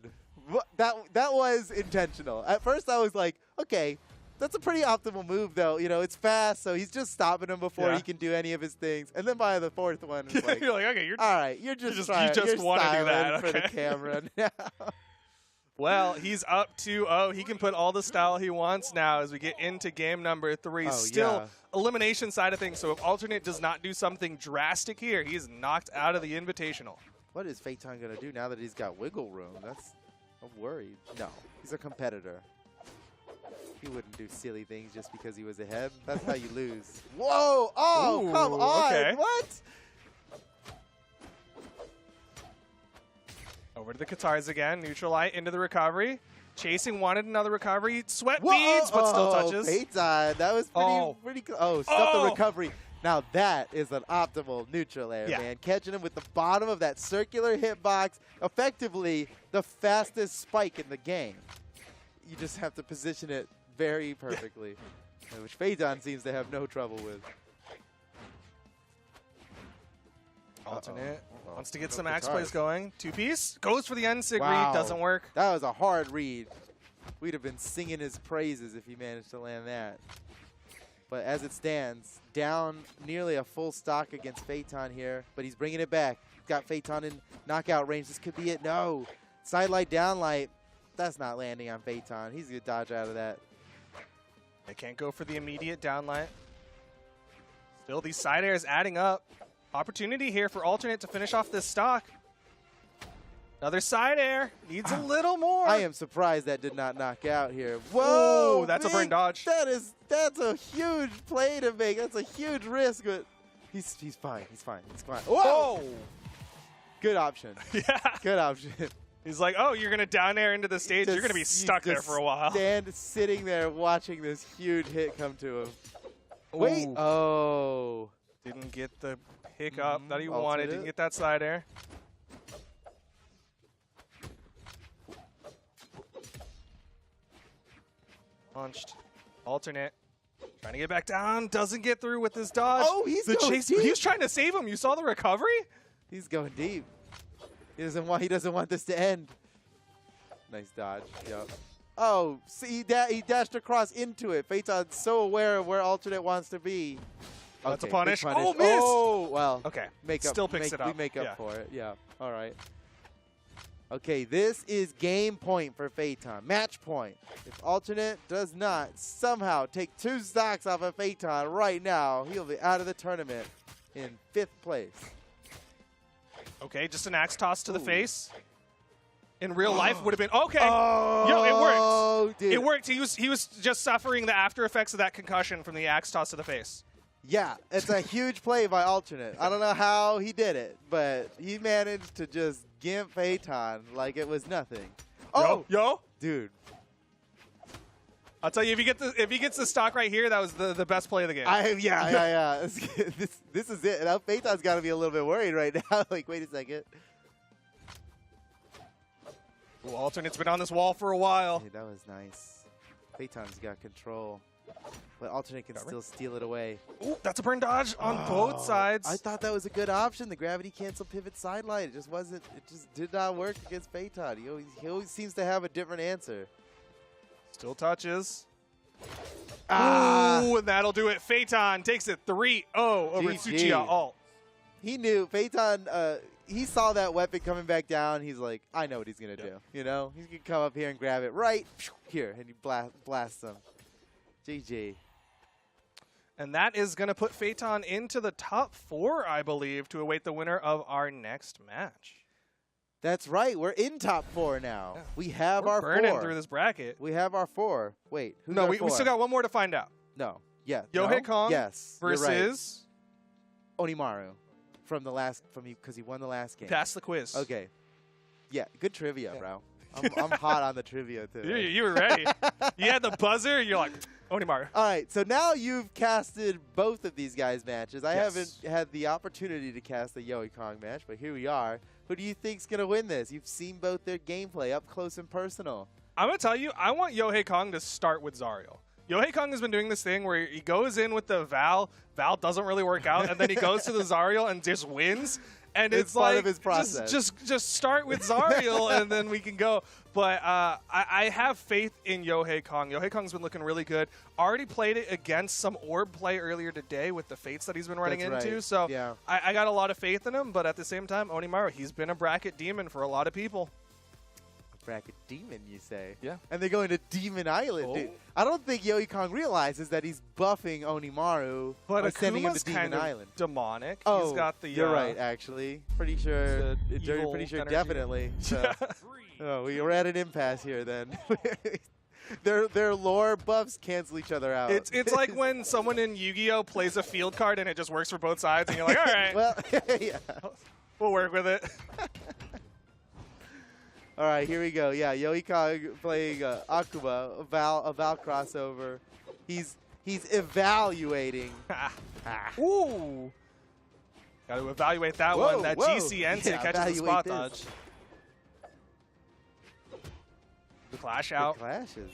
that was intentional. At first, I was like, okay. That's a pretty optimal move, though. You know, it's fast, so he's just stopping him before he can do any of his things. And then by the fourth one, it's like, you're like, okay, all right, you're just trying, you just you're want to do that styling for the camera now. Well, he's up 2-0. He can put all the style he wants now as we get into game number 3. Still elimination side of things, so if alternate does not do something drastic here, he's knocked out of the Invitational. What is Phaeton going to do now that he's got wiggle room? I'm worried. No, he's a competitor. He wouldn't do silly things just because he was ahead. That's how you lose. Whoa! Oh, Ooh, come on! okay. What? Over to the Katars again. Neutral light into the recovery. Chasing wanted another recovery. Sweat Whoa, beads, but still oh, touches. Phaeton, that was pretty close. Oh, stop the recovery. Now that is an optimal neutral air, man. Catching him with the bottom of that circular hitbox. Effectively, the fastest spike in the game. You just have to position it very perfectly, which Phaeton seems to have no trouble with. Alternate wants to get some axe plays going. 2-piece. Goes for the N-Sig read. Doesn't work. That was a hard read. We'd have been singing his praises if he managed to land that. But as it stands, down nearly a full stock against Phaeton here, but he's bringing it back. Got Phaeton in knockout range. This could be it. No. Side light, down light. That's not landing on Phaeton. He's going to dodge out of that. They can't go for the immediate downlight. Still, these side airs adding up. Opportunity here for alternate to finish off this stock. Another side air. Needs a little more. I am surprised that did not knock out here. Whoa! Ooh, that's a burn dodge. That's a huge play to make. That's a huge risk, but he's fine. He's fine. He's fine. Whoa! Good option. Yeah. Good option. He's like, oh, you're going to down air into the stage. You're going to be stuck there for a while. Sitting there watching this huge hit come to him. Wait. Ooh. Oh. Didn't get the pick up that he Alternate. wanted. Didn't get that side air. Launched. Alternate. Trying to get back down. Doesn't get through with his dodge. Oh, he's the going chase. deep. He was trying to save him. You saw the recovery? He's going deep. He doesn't want this to end. Nice dodge. Yep. Oh, see, he dashed across into it. Phaeton's so aware of where alternate wants to be. That's a Okay, big punish. punish. Oh, missed! Oh, well. Okay. Make up, Still picks it up. We make up Yeah. for it. Yeah. All right. Okay, this is game point for Phaeton. Match point. If alternate does not somehow take 2 stocks off of Phaeton right now, he'll be out of the tournament in 5th place. Okay, just an axe toss to the face. In real life would have been okay. Oh, Yo, it worked. dude. It worked. He was just suffering the after effects of that concussion from the axe toss to the face. Yeah, it's a huge play by alternate. I don't know how he did it, but he managed to just gimp Phaeton like it was nothing. Oh, Yo. dude. I'll tell you, if he gets the stock right here, that was the best play of the game. Yeah. This is it. Now Phaeton's got to be a little bit worried right now. Like, wait a second. Ooh, alternate's been on this wall for a while. Hey, that was nice. Phaeton's got control, but alternate can still steal it away. Ooh, that's a burn dodge on both sides. I thought that was a good option. The gravity cancel pivot sidelight. It just wasn't. It just did not work against Phaeton. He always seems to have a different answer. Still touches. Ah. Ooh, and that'll do it. Phaeton takes it 3-0 over GG. Tsuchiya alt. He knew Phaeton. He saw that weapon coming back down. He's like, I know what he's gonna do. You know, he's gonna come up here and grab it right here, and he blasts him. GG. And that is going to put Phaeton into the top 4, I believe, to await the winner of our next match. That's right. We're in top 4 now. Yeah. We have our burning 4. through this bracket. We have our 4. Wait, who's no, our we 4? still got one more to find out. No. Yeah. Yohei no? Kong yes, versus Onimaru from because he won the last game. Pass the quiz. Okay. Yeah, good trivia, bro. I'm hot on the trivia too. You were ready. You had the buzzer. You're like, Onimaru. All right, so now you've casted both of these guys' matches. I Yes. haven't had the opportunity to cast the Yohei Kong match, but here we are. Who do you think's gonna win this? You've seen both their gameplay up close and personal. I'm going to tell you, I want Yohei Kong to start with Zariel. Yohei Kong has been doing this thing where he goes in with the Val doesn't really work out, and then he goes to the Zariel and just wins. And it's part like, of his process. Just start with Zariel, and then we can go. But I have faith in Yohei Kong. Yohei Kong's been looking really good. Already played it against some orb play earlier today with the fates that he's been running That's into. right. So Yeah. I got a lot of faith in him. But at the same time, Onimaru, he's been a bracket demon for a lot of people. Bracket demon, you say? Yeah. And they're going to Demon Island. Dude, I don't think Yohei Kong realizes that he's buffing Onimaru But by sending him Akuma's to Demon kind Island. of demonic. Oh, He's got the. you're right. Actually, pretty sure. the evil Pretty sure, energy. definitely. So, oh, we were at an impasse here then. Their lore buffs cancel each other out. It's like when someone in Yu-Gi-Oh plays a field card and it just works for both sides, and you're like, all right, well, yeah. we'll work with it. All right, here we go. Yeah, Yohei Kong playing Akuma, a Val crossover. He's evaluating. Ooh. Got to evaluate that Whoa, one. That whoa. GCN Yeah, catches the spot evaluate dodge. this. The clash The out. clashes.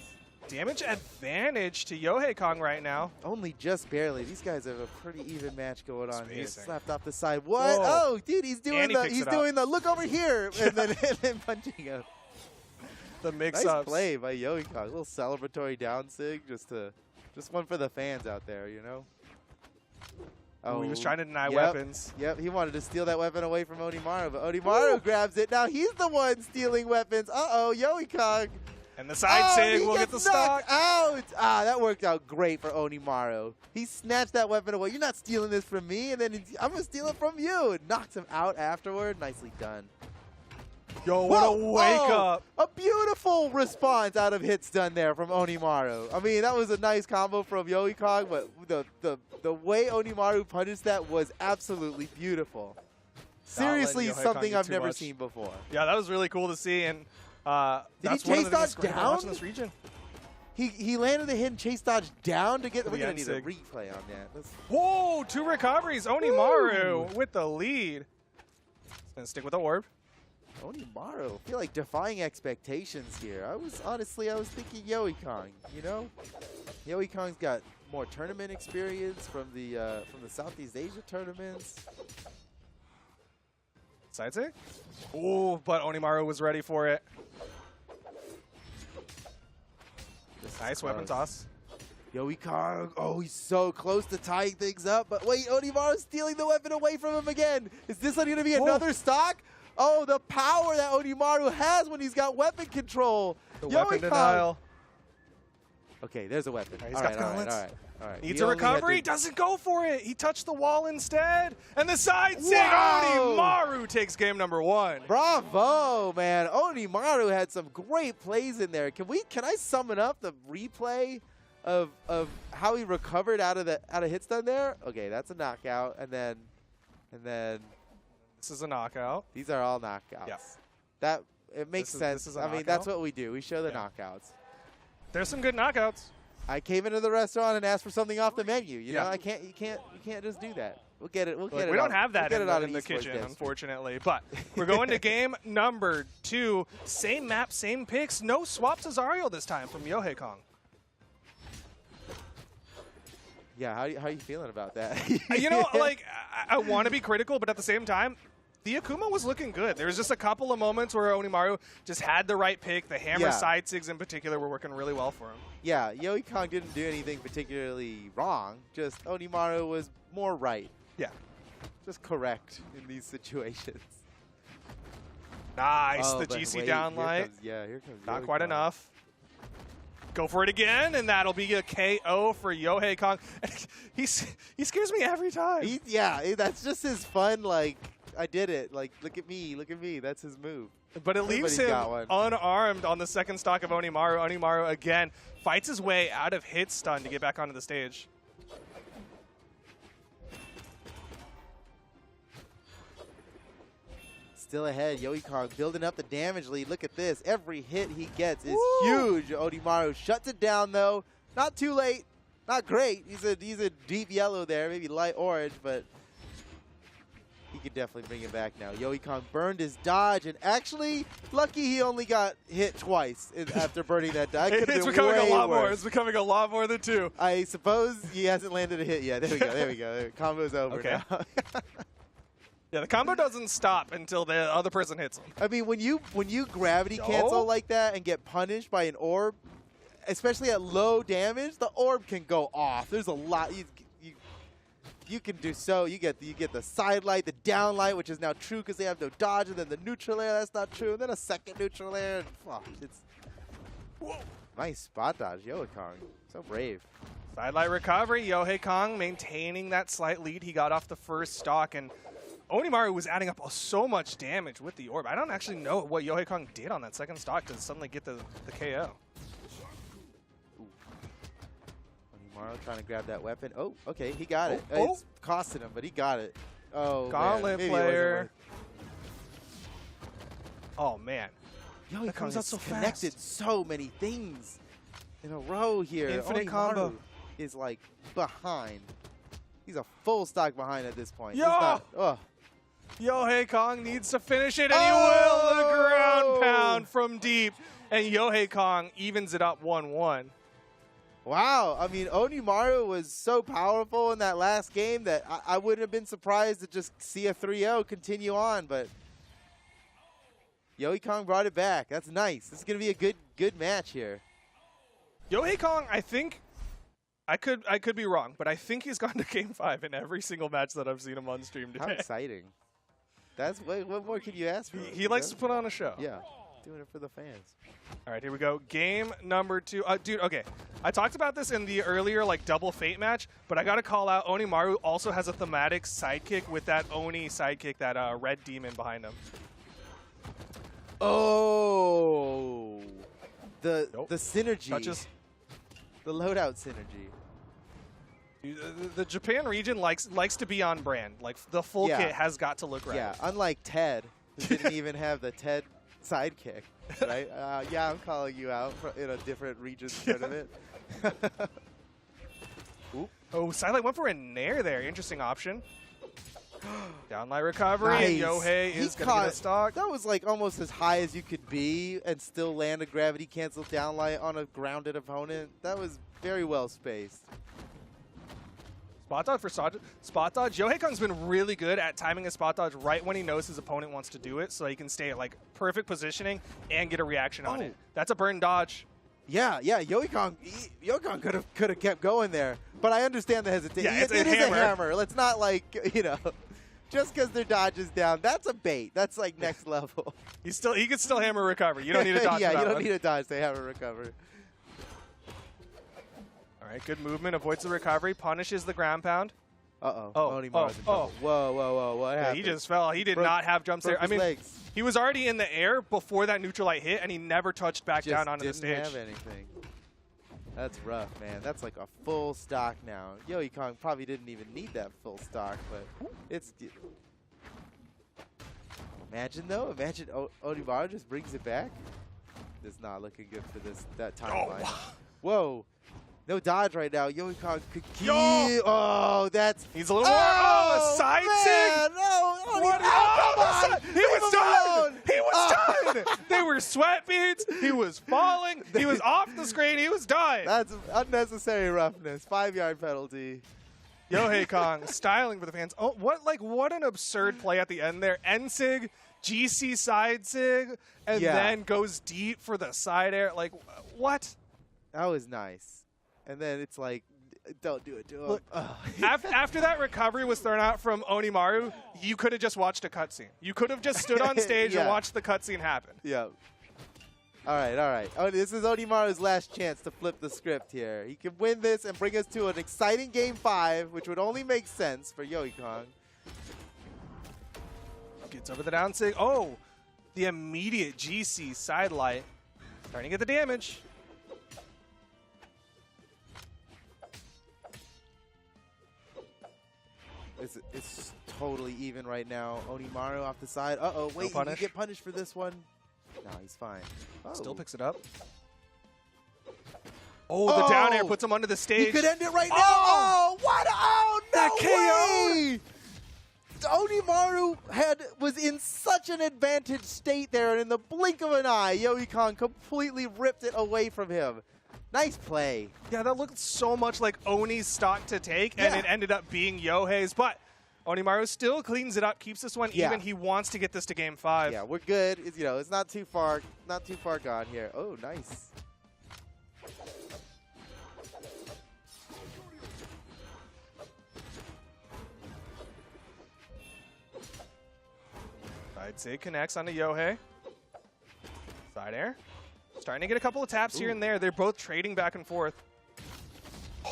Damage advantage to Yohei Kong right now. Only just barely. These guys have a pretty even match going on here. Spacing. Slapped off the side. What? Whoa. Oh, dude, he's doing And he picks it up. the look over here and then punching him. The Nice mix-ups. play by Yohei Kong. A little celebratory down sig, just one for the fans out there, you know. Ooh, he was trying to deny yep, weapons. Yep, he wanted to steal that weapon away from Onimaru, but Onimaru grabs it. Now he's the one stealing weapons. Uh-oh, Yohei Kong. And the side sig he will get gets the stock. knocked out. Ah, that worked out great for Onimaru. He snatched that weapon away. You're not stealing this from me, and then I'm going to steal it from you. And knocks him out afterward. Nicely done. Yo, what a wake up. A beautiful response out of hits done there from Onimaru. I mean, that was a nice combo from Yohei Kong, but the way Onimaru punished that was absolutely beautiful. Seriously, Yohei Kong something get I've too never much. seen before. Yeah, that was really cool to see, and Did that's he one chase of the things dodge great about down? watching this region. He landed a hidden chase dodge down to get. The We're gonna end need sig. a replay on that. Whoa, 2 recoveries. Onimaru with the lead. He's going to stick with the orb. Onimaru, I feel like defying expectations here. I was thinking Yohei Kong. You know, Yohei Kong's got more tournament experience from the Southeast Asia tournaments. Side sig? Ooh, but Onimaru was ready for it. This is Nice weapon close. toss. Yoikong, oh, he's so close to tying things up. But wait, Onimaru's stealing the weapon away from him again. Is this going to be another stock? Oh, the power that Onimaru has when he's got weapon control. The weapon denial. Okay, there's a weapon. He's all got right, the all right, gauntlets. all right, all right. Needs He a only had recovery. to- Doesn't go for it. He touched the wall instead. And the side sig. Wow. Onimaru takes game number 1. Bravo, man. Onimaru had some great plays in there. Can I summon up the replay of how he recovered out of hit stun there? Okay, that's a knockout. And then This is a knockout. these are all knockouts. Yeah. It makes This sense. is a I mean, knockout. that's what we do. We show the Yeah. knockouts. There's some good knockouts. I came into the restaurant and asked for something off the menu. You know, Yeah. You can't just do that. We'll get it. We'll Look, get it. we don't on- have that we'll get it on in the an esports kitchen, desk. unfortunately. But we're going to game number 2. Same map, same picks. No swap Cesario this time from Yohei Kong. Yeah, how you feeling about that? You know, like, I want to be critical, but at the same time, the Akuma was looking good. There was just a couple of moments where Onimaru just had the right pick. The hammer Yeah. side sigs in particular were working really well for him. Yeah, Yoikong didn't do anything particularly wrong. Just Onimaru was more right. Yeah. Just correct in these situations. Nice. Oh, The but GC wait, down here light. comes- yeah, here comes Not quite Yoikong. enough. Go for it again, and that'll be a KO for Yohei Kong. he scares me every time. That's just his fun, like, I did it. Like, look at me. That's his move. But it leaves Everybody's him got one. unarmed on the second stock of Onimaru. Onimaru, again, fights his way out of hit stun to get back onto the stage. Still ahead, Yoikong building up the damage lead. Look at this. Every hit he gets is Woo! huge. Onimaru shuts it down, though. Not too late. Not great. He's a deep yellow there, maybe light orange, but he could definitely bring it back now. Yoikong burned his dodge, and actually, lucky he only got hit twice after burning that dodge. It's becoming a lot more. It's becoming a lot more than 2. I suppose he hasn't landed a hit yet. There we go. There we go. Combo's over Okay. now. Yeah, the combo doesn't stop until the other person hits him. I mean, when you gravity cancel like that and get punished by an orb, especially at low damage, the orb can go off. There's a lot you can do. So you get the side light, the down light, which is now true because they have no dodge, and then the neutral air, that's not true, and then a second neutral air. And, it's nice spot dodge, Yoikong. So brave. Sidelight recovery. Yohei Kong maintaining that slight lead he got off the first stock, and Onimaru was adding up so much damage with the orb. I don't actually know what Yohei Kong did on that second stock to suddenly get the KO. Onimaru trying to grab that weapon. Oh, okay, he got it. Oh. It's costing him, but he got it. Oh, Gauntlet man. Maybe it wasn't player. Oh, man. Yo, he That comes comes out so connected fast. so many things in a row here. Infinite Onimaru combo. is like behind. He's a full stock behind at this point. Yo! It's not- ugh. Yohei Kong needs to finish it, and he Oh! will. The ground pound from deep, and Yohei Kong evens it up 1-1. Wow. I mean, Onimaru was so powerful in that last game that I wouldn't have been surprised to just see a 3-0 continue on, but Yoikong brought it back. That's nice. This is going to be a good match here. Yohei Kong, I think, I could be wrong, but I think he's gone to Game 5 in every single match that I've seen him on stream How today. exciting. What more could you ask for? He likes to put on a show. Yeah, doing it for the fans. All right, here we go. Game number 2. Dude, okay. I talked about this in the earlier double fate match, but I got to call out Onimaru also has a thematic sidekick with that Oni sidekick, that red demon behind him. Oh, the synergy. Touches. The loadout synergy. The Japan region likes to be on brand. Like, the full Yeah. kit has got to look right. Yeah, unlike Ted, who didn't even have the Ted sidekick, right? Yeah, I'm calling you out in a different region tournament. Oop. Oh, Silent went for a nair there. Interesting option. Downlight recovery, and Nice. Yohei He is going to get a stock. That was like almost as high as you could be and still land a gravity cancel downlight on a grounded opponent. That was very well spaced. Spot dodge for spot dodge. Yohei Kong's been really good at timing a spot dodge right when he knows his opponent wants to do it, so he can stay at perfect positioning and get a reaction on it. That's a burn dodge. Yeah, Yoikong could have kept going there, but I understand the hesitation. Yeah, it is a hammer. Let's not just because their dodge is down. That's a bait. That's like next level. He can still hammer recover. You don't need a dodge. Yeah, for that you don't one. need a dodge to hammer recover. All right, good movement. Avoids the recovery. Punishes the ground pound. Uh-oh. Oh, Onimaru's in trouble. Whoa. What Yeah, happened? he just fell. He did not have jump broke stare. I his mean, legs. he was already in the air before that neutral light hit, and he never touched back Just down onto the didn't stage. have anything. That's rough, man. That's like a full stock now. Yoikong probably didn't even need that full stock, but it's... Imagine Onimaru just brings it back. It's not looking good for that timeline. Whoa. No dodge right now. Yoikong could keep. Oh, that's... He's a little more. Oh, a side sig. No. What? Come on. He was done. Alone. He was done. They were sweat beads. He was falling. He was off the screen. He was done. That's unnecessary roughness. 5-yard penalty. Yohei Kong styling for the fans. Oh, what an absurd play at the end there. N sig, GC side sig, and then goes deep for the side air. Like, what? That was nice. And then it's like, don't do it to him. Look, after that recovery was thrown out from Onimaru, you could have just watched a cutscene. You could have just stood on stage and watched the cutscene happen. Yeah. All right. Oh, this is Onimaru's last chance to flip the script here. He can win this and bring us to an exciting Game 5, which would only make sense for Yoikong. Gets over the down sig. Oh, the immediate GC side light. Starting to get the damage. It's totally even right now. Onimaru off the side. Uh-oh, wait, No you get punished for this one? No, he's fine. Oh. Still picks it up. Oh, the down air puts him under the stage. He could end it right now. Oh, what? Oh, no that way! Onimaru was in such an advantaged state there, and in the blink of an eye, Yoikong completely ripped it away from him. Nice play. Yeah, that looked so much like Oni's stock to take, and it ended up being Yohei's. But Onimaru still cleans it up, keeps this one even. He wants to get this to Game 5. Yeah, we're good. It's not too far gone here. Oh, nice. Side sig connects onto Yohei. Side air. Starting to get a couple of taps here and there. They're both trading back and forth.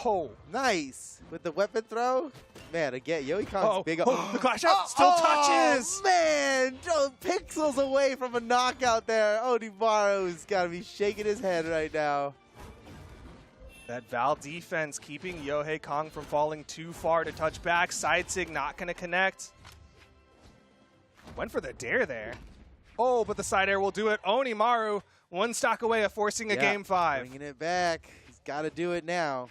Oh. Nice. With the weapon throw. Man, again, Yoikong's big. The clash out still touches. Man, pixels away from a knockout there. Onimaru's got to be shaking his head right now. That Val defense keeping Yohei Kong from falling too far to touch back. Side sig not going to connect. Went for the dare there. Oh, but the side air will do it. Onimaru, one stock away of forcing a Game 5. Bringing it back. He's got to do it now.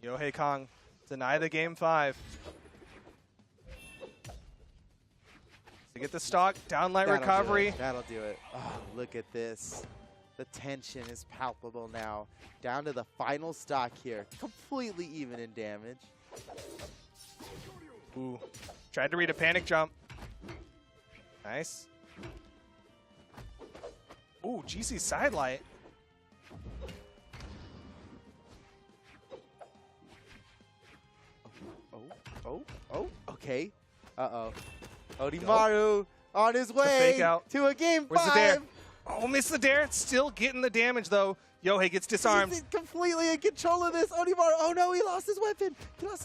Yohei Kong deny the Game 5. To get the stock, downlight recovery. That'll do it. Oh, look at this. The tension is palpable now. Down to the final stock here. Completely even in damage. Ooh. Tried to read a panic jump. Nice. Ooh, GC sidelight. Oh, okay. Uh-oh. Onimaru on his way fake out. to a Game 5. Where's the dare? Oh, missed the dare. Still getting the damage, though. Yohei gets disarmed. He's completely in control of this. Onimaru, oh no, he lost his weapon. That's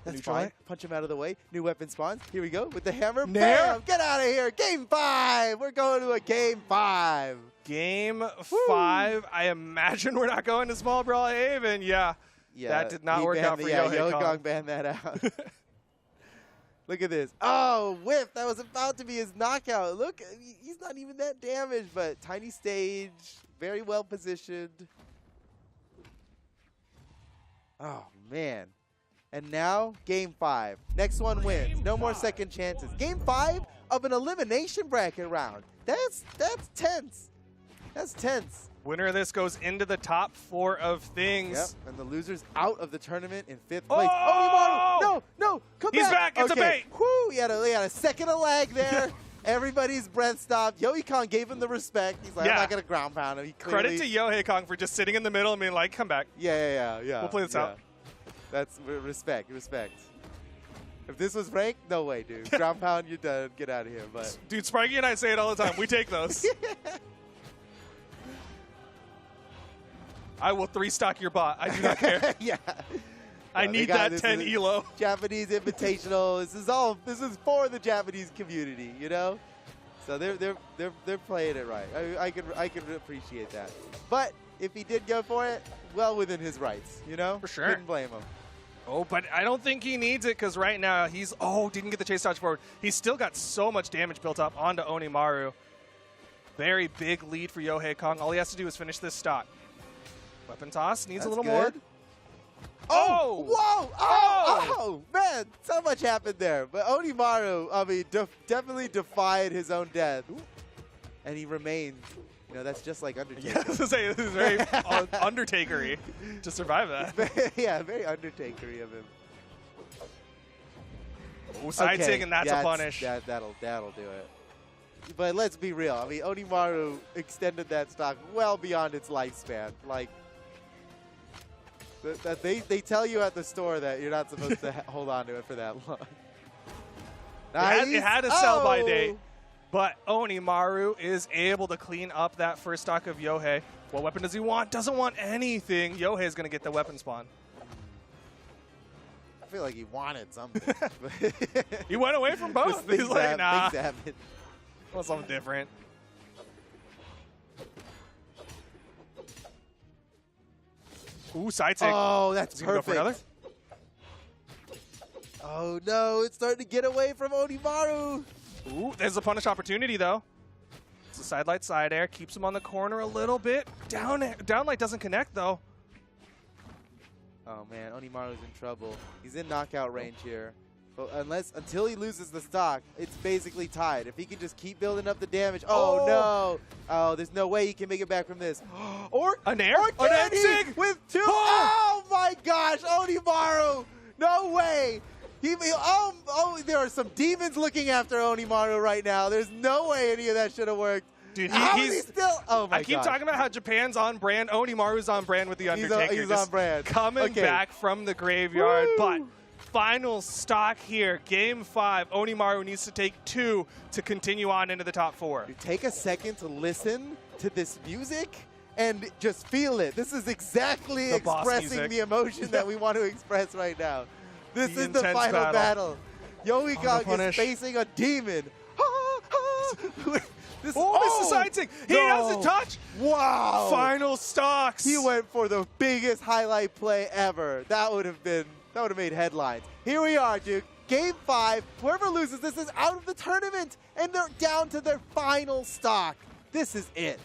Neutral fine. light. Punch him out of the way. New weapon spawns. Here we go with the hammer. Nair. Bam! Get out of here. Game 5. We're going to a Game 5. Game 5. I imagine we're not going to Small Brawl Haven. Yeah. That did not work out for Yohei Kong. Yoikong banned that out. Look at this. Oh, whip. That was about to be his knockout. Look, he's not even that damaged, but tiny stage, very well positioned. Oh, man. And now, Game 5. Next one wins. No more second chances. Game 5 of an elimination bracket round. That's tense. That's tense. Winner of this goes into the top 4 of things. Yep, and the loser's out of the tournament in 5th place. Oh! Onimaru! No, come He's back. back. It's a bait. Whew, he had a second of lag there. Everybody's breath stopped. Yohei-Kong gave him the respect. He's like, I'm not going to ground pound him. He Credit to Yohei Kong for just sitting in the middle and being like, come back. Yeah. We'll play this out. That's respect. If this was ranked, no way, dude. Ground pound, you're done. Get out of here. But Dude, Sparky and I say it all the time. We take those. I will 3-stock your bot. I do not care. yeah. I need that 10 elo. Japanese Invitational. This is for the Japanese community, you know? So they're playing it right. I could appreciate that. But if he did go for it, well within his rights, you know? For sure. Couldn't blame him. Oh, but I don't think he needs it because right now he's, didn't get the chase dodge forward. He's still got so much damage built up onto Onimaru. Very big lead for Yohei Kong. All he has to do is finish this stock. Weapon toss needs a little more. Oh! Whoa! Oh, man, so much happened there. But Onimaru, I mean, definitely defied his own death. And he remains. You know, that's just like Undertaker. Yeah, I was going to say, this is very Undertaker-y to survive that. Yeah, very Undertaker-y of him. Oh, side sig, and that's a punish. That'll do it. But let's be real. I mean, Onimaru extended that stock well beyond its lifespan. Like, they tell you at the store that you're not supposed to hold on to it for that long. Nice. It had a sell-by date, but Onimaru is able to clean up that first stock of Yohei. What weapon does he want? Doesn't want anything. Yohei is going to get the weapon spawn. I feel like he wanted something. He went away from both. He's like, nah. Things happen. Want something different. Ooh, side tick. Oh, that's Go for another? perfect. Oh, no. It's starting to get away from Onimaru. Ooh, there's a punish opportunity, though. It's a side light side air. Keeps him on the corner a little bit. Down light doesn't connect, though. Oh, man. Onimaru's in trouble. He's in knockout range here. But until he loses the stock, it's basically tied. If he can just keep building up the damage. Oh, no. Oh, there's no way he can make it back from this. Or an air? Or can an he? sig? With two. Oh, my gosh. Onimaru. No way. There are some demons looking after Onimaru right now. There's no way any of that should have worked. Dude, he's still. Oh, my God. I keep talking about how Japan's on brand. Onimaru's on brand with the Undertaker. He's on brand. Coming back from the graveyard. Woo. But final stock here. Game 5. Onimaru needs to take 2 to continue on into the top 4. Dude, take a second to listen to this music and just feel it. This is exactly The boss expressing music. the emotion that we want to express right now. This The is the intense final battle. Yohei-Kong punish. is facing a demon. This is the side tick. He doesn't touch. Wow. Final stocks. He went for the biggest highlight play ever. That would have made headlines. Here we are, dude. Game 5. Whoever loses this is out of the tournament, and they're down to their final stock. This is it.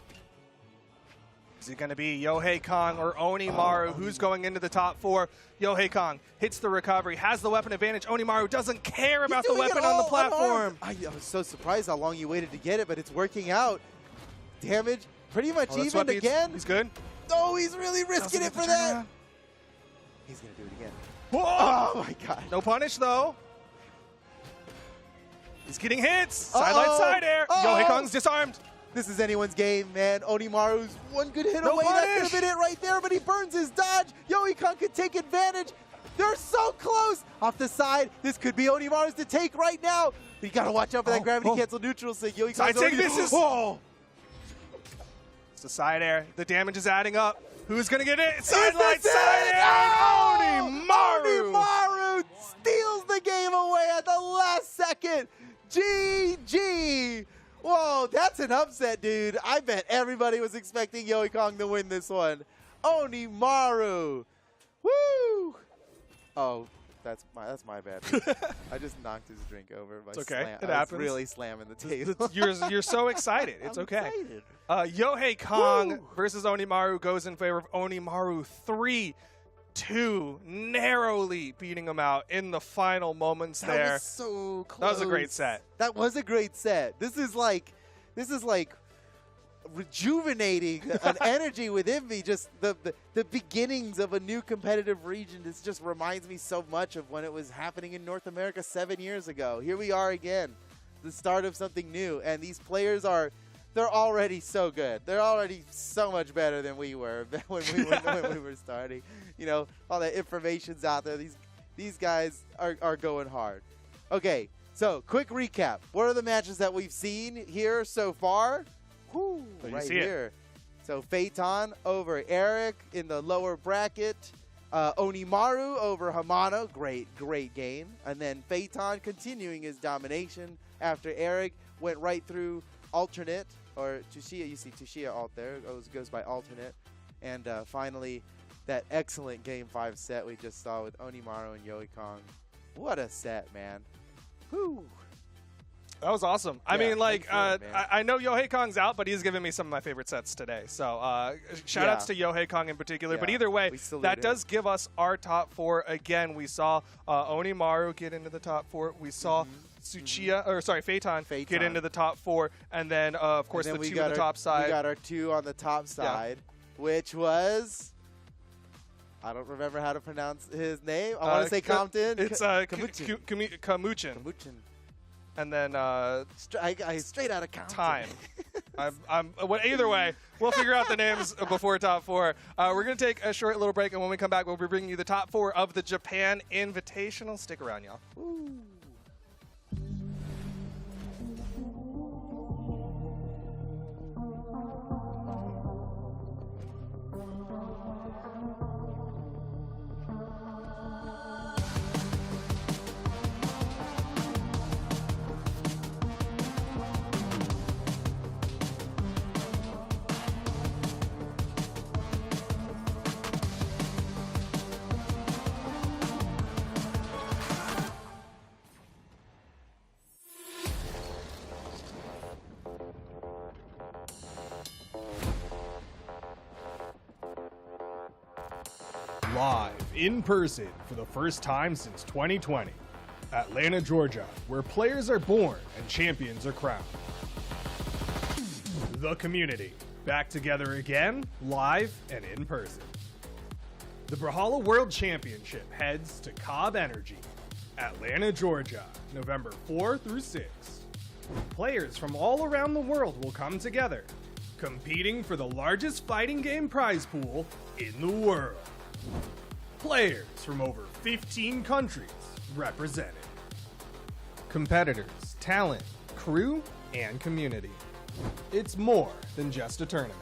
Is it going to be Yohei Kong or Onimaru? Who's going into the top 4? Yohei Kong hits the recovery, has the weapon advantage. Onimaru doesn't care about the weapon on the platform. I was so surprised how long you waited to get it, but it's working out. Damage pretty much even again. He's good. Oh, he's really risking it for that. He's going to do it again. Whoa! Oh, my God. No punish, though. He's getting hits. Sideline side air. Yohei Kong's disarmed. This is anyone's game, man. Onimaru's one good hit away. punish. That could have been it right there, but he burns his dodge. Yohei-Kong could take advantage. They're so close. Off the side, this could be Onimaru's to take right now. But you got to watch out for that gravity cancel neutral sig. Side take, this is... It's the side air. The damage is adding up. Who's going to get it? Sideline side air. Onimaru steals the game away at the last second. GG. Whoa, that's an upset, dude. I bet everybody was expecting Yohei-Kong to win this one. Onimaru. Woo! Oh, that's my bad. I just knocked his drink over by It's okay. It I happens. was really slamming the table. You're so excited. It's I'm okay. excited. Yohei Kong Woo! versus Onimaru goes in favor of Onimaru 3-2, narrowly beating him out in the final moments there. That was so close. That was a great set. That was a great set. This is like rejuvenating an energy within me. Just the beginnings of a new competitive region. This just reminds me so much of when it was happening in North America 7 years ago. Here we are again. the start of something new. And these players they're already so good. They're already so much better than we were when we were starting. You know, all that information's out there. These guys are going hard. Okay, so quick recap. What are the matches that we've seen here so far? Whew, right here. So Phaeton over Erick in the lower bracket. Onimaru over Hamano. Great game. And then Phaeton continuing his domination after Erick went right through alternate, or Tsuchiya. You see Tsuchiya alt there. Goes by alternate. And finally, that excellent Game 5 set we just saw with Onimaru and Yoi Kong. What a set, man. Whew. That was awesome. I mean, like, I know Yohei Kong's out, but he's given me some of my favorite sets today. So shout outs to Yohei Kong in particular. Yeah. But either way, that him. does give us our top 4. Again, we saw Onimaru get into the top 4. We saw Phaeton get into the top 4. And then, of course, the 2 on the top side. We got our 2 on the top side, which was... I don't remember how to pronounce his name. I want to say Compton. It's Kamuchin. And then straight out of Compton. Time. Either way, we'll figure out the names before top 4. We're going to take a short little break, and when we come back, we'll be bringing you the top 4 of the Japan Invitational. Stick around, y'all. Ooh. Live, in person, for the first time since 2020. Atlanta, Georgia, where players are born and champions are crowned. The community, back together again, live and in person. The Brawlhalla World Championship heads to Cobb Energy, Atlanta, Georgia, November 4 through 6. Players from all around the world will come together, competing for the largest fighting game prize pool in the world. Players from over 15 countries represented. Competitors, talent, crew, and community. It's more than just a tournament.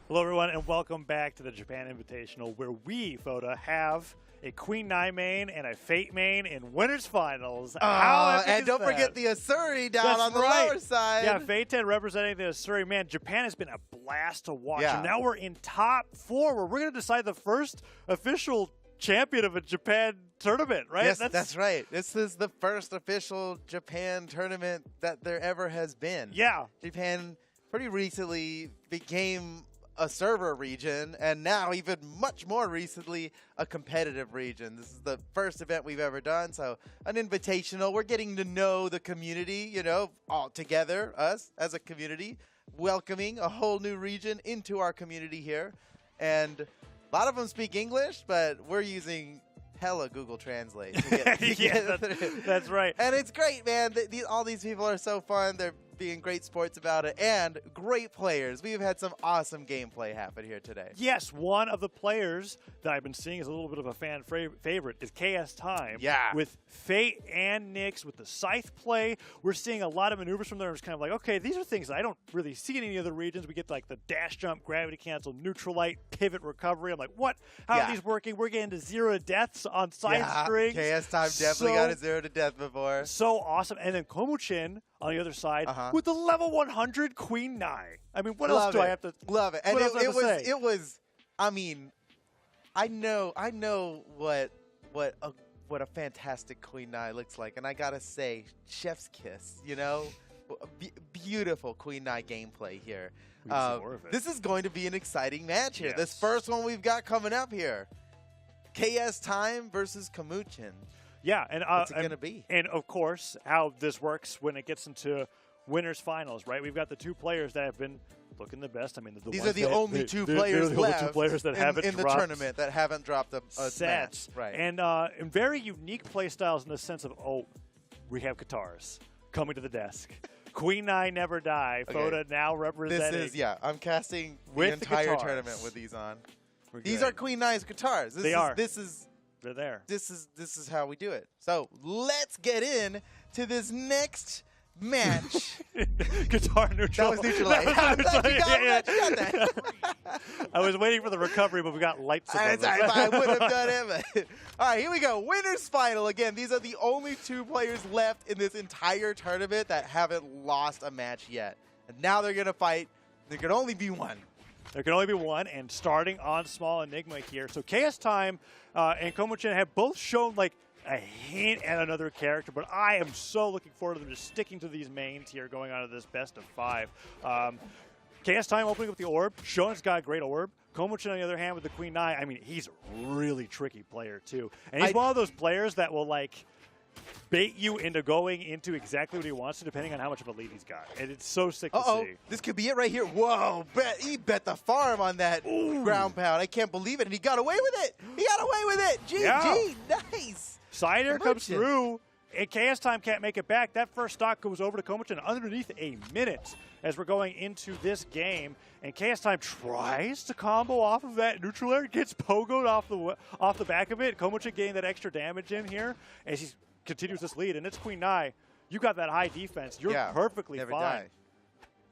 Hello, everyone, and welcome back to the Japan Invitational, where we, Foda, have a Queen Nai main and a Fate main in winners finals. How epic and is don't that? forget the Asuri down That's on the right. lower side. Yeah, Fate 10 representing the Asuri. Man, Japan has been a blast to watch. Yeah. And now we're in top 4, where we're going to decide the first official champion of a Japan tournament, right? Yes, that's right. This is the first official Japan tournament that there ever has been. Yeah. Japan pretty recently became a server region, and now even much more recently a competitive region. This is the first event we've ever done, so an invitational. We're getting to know the community, you know, all together, us as a community, welcoming a whole new region into our community here. And a lot of them speak English, but we're using hella Google Translate to get, Yeah, that's right. And it's great, man. All these people are so fun. They're being great sports about it, and great players. We've had some awesome gameplay happen here today. Yes, one of the players that I've been seeing as a little bit of a fan favorite is KSTime. Yeah. With Fate and Nyx, with the Scythe play, we're seeing a lot of maneuvers from there. It's kind of like, okay, these are things that I don't really see in any other regions. We get like the dash jump, gravity cancel, neutralite, pivot recovery. I'm like, what? How are these working? We're getting to 0 deaths on side strings. KSTime definitely got a 0 to death before. So awesome. And then Komuchin on the other side with the level 100 Queen Nai. I mean, what else do I have to love it? And what else do I have to say? it was. I mean, I know what a fantastic Queen Nai looks like, and I gotta say, chef's kiss. You know, beautiful Queen Nai gameplay here. We can see more of it. This is going to be an exciting match here. Yes. This first one we've got coming up here. KSTime versus Komuchin. Yeah, and What's it gonna be? And of course, how this works when it gets into winners finals, right? We've got the two players that have been looking the best. I mean, these are the only two players left left that in the tournament that haven't dropped a sets, match. Right. And very unique play styles in the sense of, we have Katars coming to the desk. Queen Nai never die. Okay. Foda now representing. This is I'm casting with the entire Katars. tournament with these on. We're These good. are Queen Nai's guitars. They are. They're there. This is how we do it. So let's get in to this next match. Guitar neutral. That was neutralite. You got that. I was waiting for the recovery, but we got lights. I would have done it. But all right, here we go. Winners final. Again, these are the only two players left in this entire tournament that haven't lost a match yet. And now they're going to fight. There can only be one. There can only be one, and starting on Small Enigma here. So KSTime and Komuchin have both shown like a hint at another character, but I am so looking forward to them just sticking to these mains here going on to this best of 5. KSTime opening with the orb. Shon's got a great orb. Komuchin, on the other hand, with the Queen Nai, I mean, he's a really tricky player, too. And he's one of those players that will, like, bait you into going into exactly what he wants to, depending on how much of a lead he's got. And it's so sick to see. This could be it right here. Whoa, he bet the farm on that ground pound. I can't believe it, and he got away with it. He got away with it. GG, nice. Scythe comes through, and KSTime can't make it back. That first stock goes over to Komuchin underneath a minute as we're going into this game. And KSTime tries to combo off of that neutral air, gets pogoed off the back of it. Komuchin getting that extra damage in here as he continues this lead. And it's Queen Nai. You got that high defense. You're perfectly never fine. Die.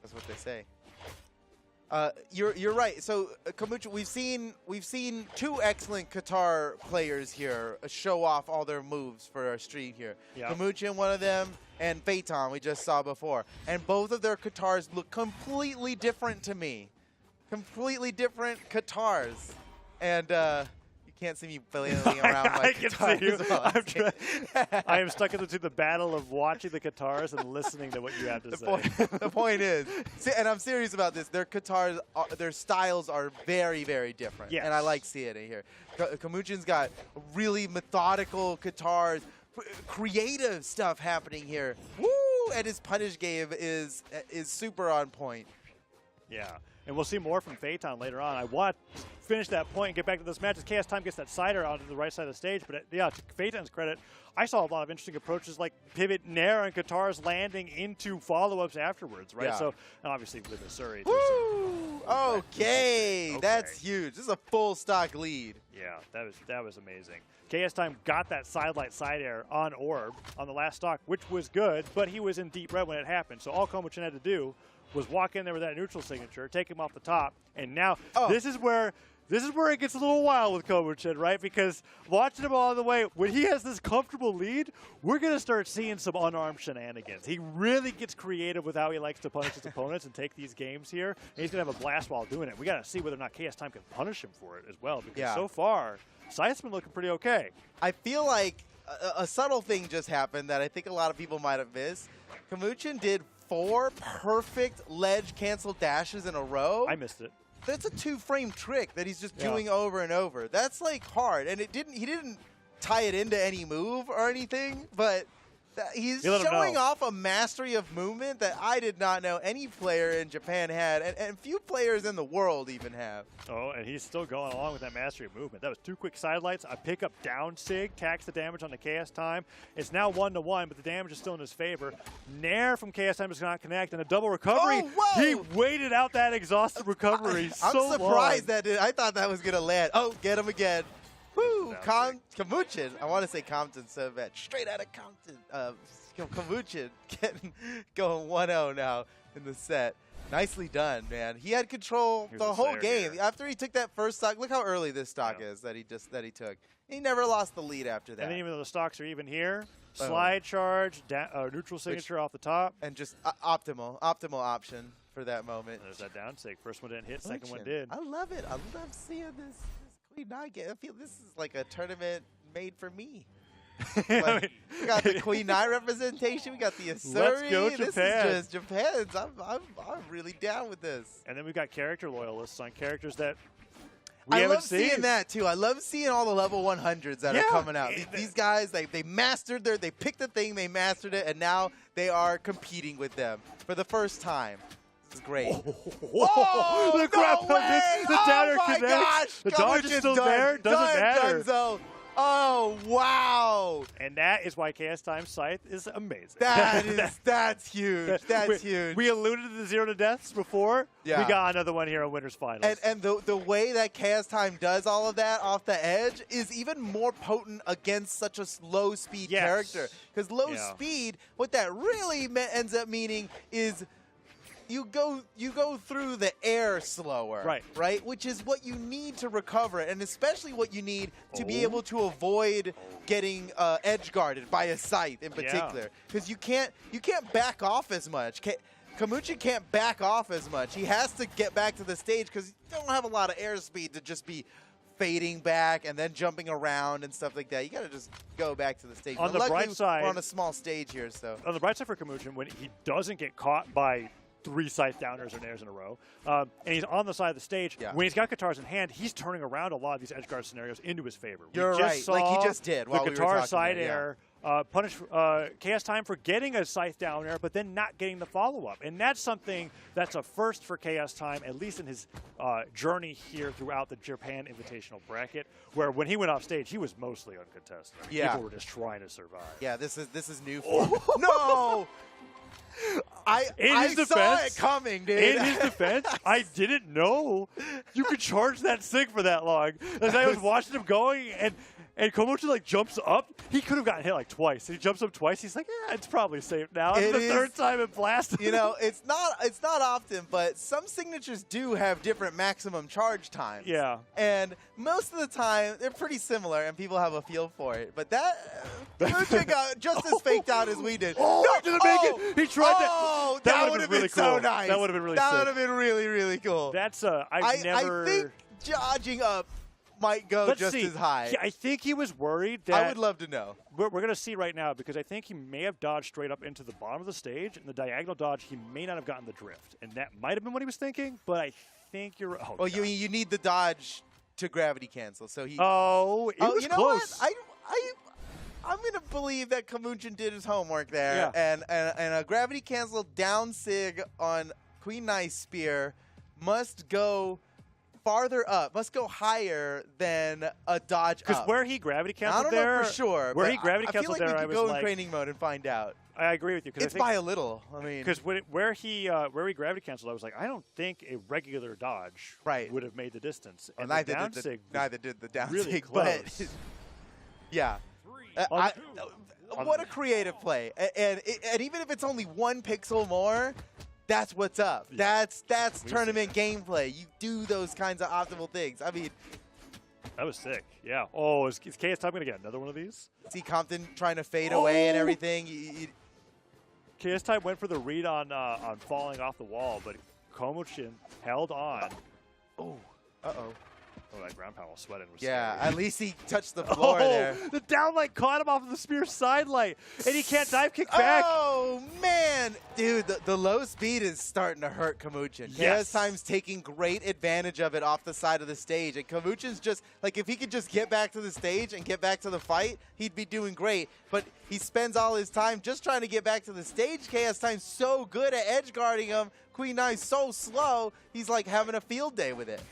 That's what they say. You're right. So Komuchin, we've seen two excellent Qatar players here show off all their moves for our stream here. Yeah. Komuchin, one of them, and Phaeton we just saw before, and both of their Qatars look completely different to me. Completely different Qatars, and you can't see me flailing around my I can Qatar see you. as well. I am stuck into the battle of watching the Qatars and listening to what you have to say. The point is, and I'm serious about this, their Qatars, their styles are very, very different. Yes. And I like seeing it here. Komuchin's got really methodical Qatars, creative stuff happening here. Woo! And his punish game is super on point. Yeah, and we'll see more from Phaeton later on. I want to finish that point and get back to this match as KSTime gets that cider onto the right side of the stage. But yeah, to Phaeton's credit, I saw a lot of interesting approaches like pivot nair and Qatars landing into follow-ups afterwards, right? Yeah. So, and obviously with the Surrey. Woo! Okay, that's huge. This is a full stock lead. Yeah, that was amazing. KSTime got that sidelight side air on Orb on the last stock, which was good, but he was in deep red when it happened. So all Komuchin had to do was walk in there with that neutral signature, take him off the top, and now this is where it gets a little wild with Komuchin, right? Because watching him all the way, when he has this comfortable lead, we're going to start seeing some unarmed shenanigans. He really gets creative with how he likes to punish his opponents and take these games here, and he's going to have a blast while doing it. We got to see whether or not KSTime can punish him for it as well, because so far, Scythe's been looking pretty okay. I feel like a subtle thing just happened that I think a lot of people might have missed. Komuchin did 4 perfect ledge cancel dashes in a row. I missed it. That's a 2-frame trick that he's just doing over and over. That's like hard, and he didn't tie it into any move or anything, but he's showing off a mastery of movement that I did not know any player in Japan had, and few players in the world even have. Oh, and he's still going along with that mastery of movement. That was 2 quick sidelights. A pick up down sig, tax the damage on the KSTime. It's now 1-1, but the damage is still in his favor. Nair from KSTime does not connect, and a double recovery. Oh, he waited out that exhausted recovery I'm surprised that I thought that was going to land. Oh, get him again. Woo! Komuchin. I want to say Compton so bad. Straight out of Compton. Komuchin going 1-0 now in the set. Nicely done, man. He had control the whole game. Here. After he took that first stock, look how early this stock is that he took. He never lost the lead after that. And then even though the stocks are even here, slide charge, neutral signature off the top. And just optimal option for that moment. There's that down sig. First one didn't hit, second one did. I love it. I love seeing this. I feel this is like a tournament made for me. Like, we got the Queen Nine representation. We got the Asuri. Let's go Japan. This is just Japan's. I'm really down with this. And then we got character loyalists on characters that we I haven't love seen. seeing that too. I love seeing all the level 100s that are coming out. These guys, they mastered they picked the thing, they mastered it, and now they are competing with them for the first time. This is great. Oh, the grab the downer connects. Gosh. The dodge is still there. Doesn't matter. Dunzo. Oh, wow. And that is why KSTime Scythe is amazing. That's huge. That's huge. We alluded to the 0 to deaths before. Yeah. We got another one here on Winners Finals. And the way that KSTime does all of that off the edge is even more potent against such a low speed character. Because low speed, what that really ends up meaning is you go through the air slower, right? Which is what you need to recover, and especially what you need to be able to avoid getting edge guarded by a Scythe in particular, because you can't back off as much. Komuchin can't back off as much. He has to get back to the stage because you don't have a lot of airspeed to just be fading back and then jumping around and stuff like that. You got to just go back to the stage. On the bright side, we're on a small stage here, so. On the bright side for Komuchin, when he doesn't get caught by 3 Scythe downers or nairs in a row, and he's on the side of the stage. When he's got guitars in hand, he's turning around a lot of these edge guard scenarios into his favor. You're right, like he just did. The guitar side air punish KSTime for getting a Scythe down air, but then not getting the follow-up. And that's something that's a first for KSTime, at least in his journey here throughout the Japan Invitational bracket, where when he went off stage, he was mostly uncontested. People were just trying to survive. Yeah, this is new for him. No! I saw it coming, dude. In his defense, I didn't know you could charge that sig for that long. As I was watching him going, and Komuchin like jumps up. He could have gotten hit like twice. He jumps up twice. He's like, yeah, it's probably safe now. And the third time it blasted. You know, it's not often, but some signatures do have different maximum charge times. Yeah. And most of the time, they're pretty similar, and people have a feel for it. But that Komuchin got just as faked out as we did. Oh, he didn't make it. He tried that. That would have really been cool. so nice. That would have been really That sick. would have been really, really cool. That's I think dodging up might go as high. I think he was worried that I would love to know. We're going to see right now, because I think he may have dodged straight up into the bottom of the stage, and the diagonal dodge, he may not have gotten the drift. And that might have been what he was thinking, but I think you're right. Well, you need the dodge to gravity cancel. So he. It was you know close. What? I'm going to believe that Komuchin did his homework there. And a gravity cancel down sig on Queen Knight's spear must go farther up, must go higher than a dodge up. Because where he gravity canceled there, I don't know for sure. Where he gravity canceled there, I feel like we could go in training mode and find out. I agree with you. It's by a little. I mean, because where he gravity canceled, I was like, I don't think a regular dodge would have made the distance. And neither did the down really sig, close. but Yeah. What a creative play. And even if it's only 1 pixel more, that's what's up. Yeah. That's tournament gameplay. You do those kinds of optimal things. I mean, that was sick. Yeah. Oh, is KSTime going to get another one of these? see Compton trying to fade away and everything. KSTime went for the read on falling off the wall, but Komochin held on. Oh, uh-oh. Oh, that ground pound was sweating. Was Yeah, scary. at least he touched the floor there. The down light caught him off of the spear side light, and he can't dive kick back. Oh, man. Dude, the low speed is starting to hurt Komochin. Yes. KSTime's taking great advantage of it off the side of the stage. And Komochin's just, like, if he could just get back to the stage and get back to the fight, he'd be doing great. But he spends all his time just trying to get back to the stage. KSTime's so good at edge guarding him. Queen Nine's so slow, he's, like, having a field day with it.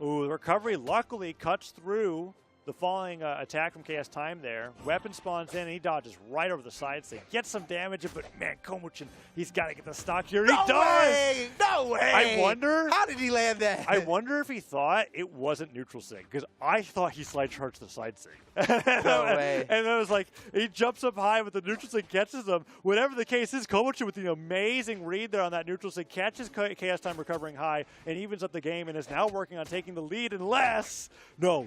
Ooh, the recovery luckily cuts through the falling attack from KSTime there. Weapon spawns in, and he dodges right over the side stick. Gets some damage, but man, Komochin, he's got to get the stock here. No He does! way! No way! I wonder. How did he land that? I wonder if he thought it wasn't neutral sig, because I thought he slide charged the side sig. No way. And then it was like, he jumps up high with the neutral sig, catches him. Whatever the case is, Komochin with the amazing read there on that neutral sig, catches KSTime recovering high, and evens up the game, and is now working on taking the lead unless,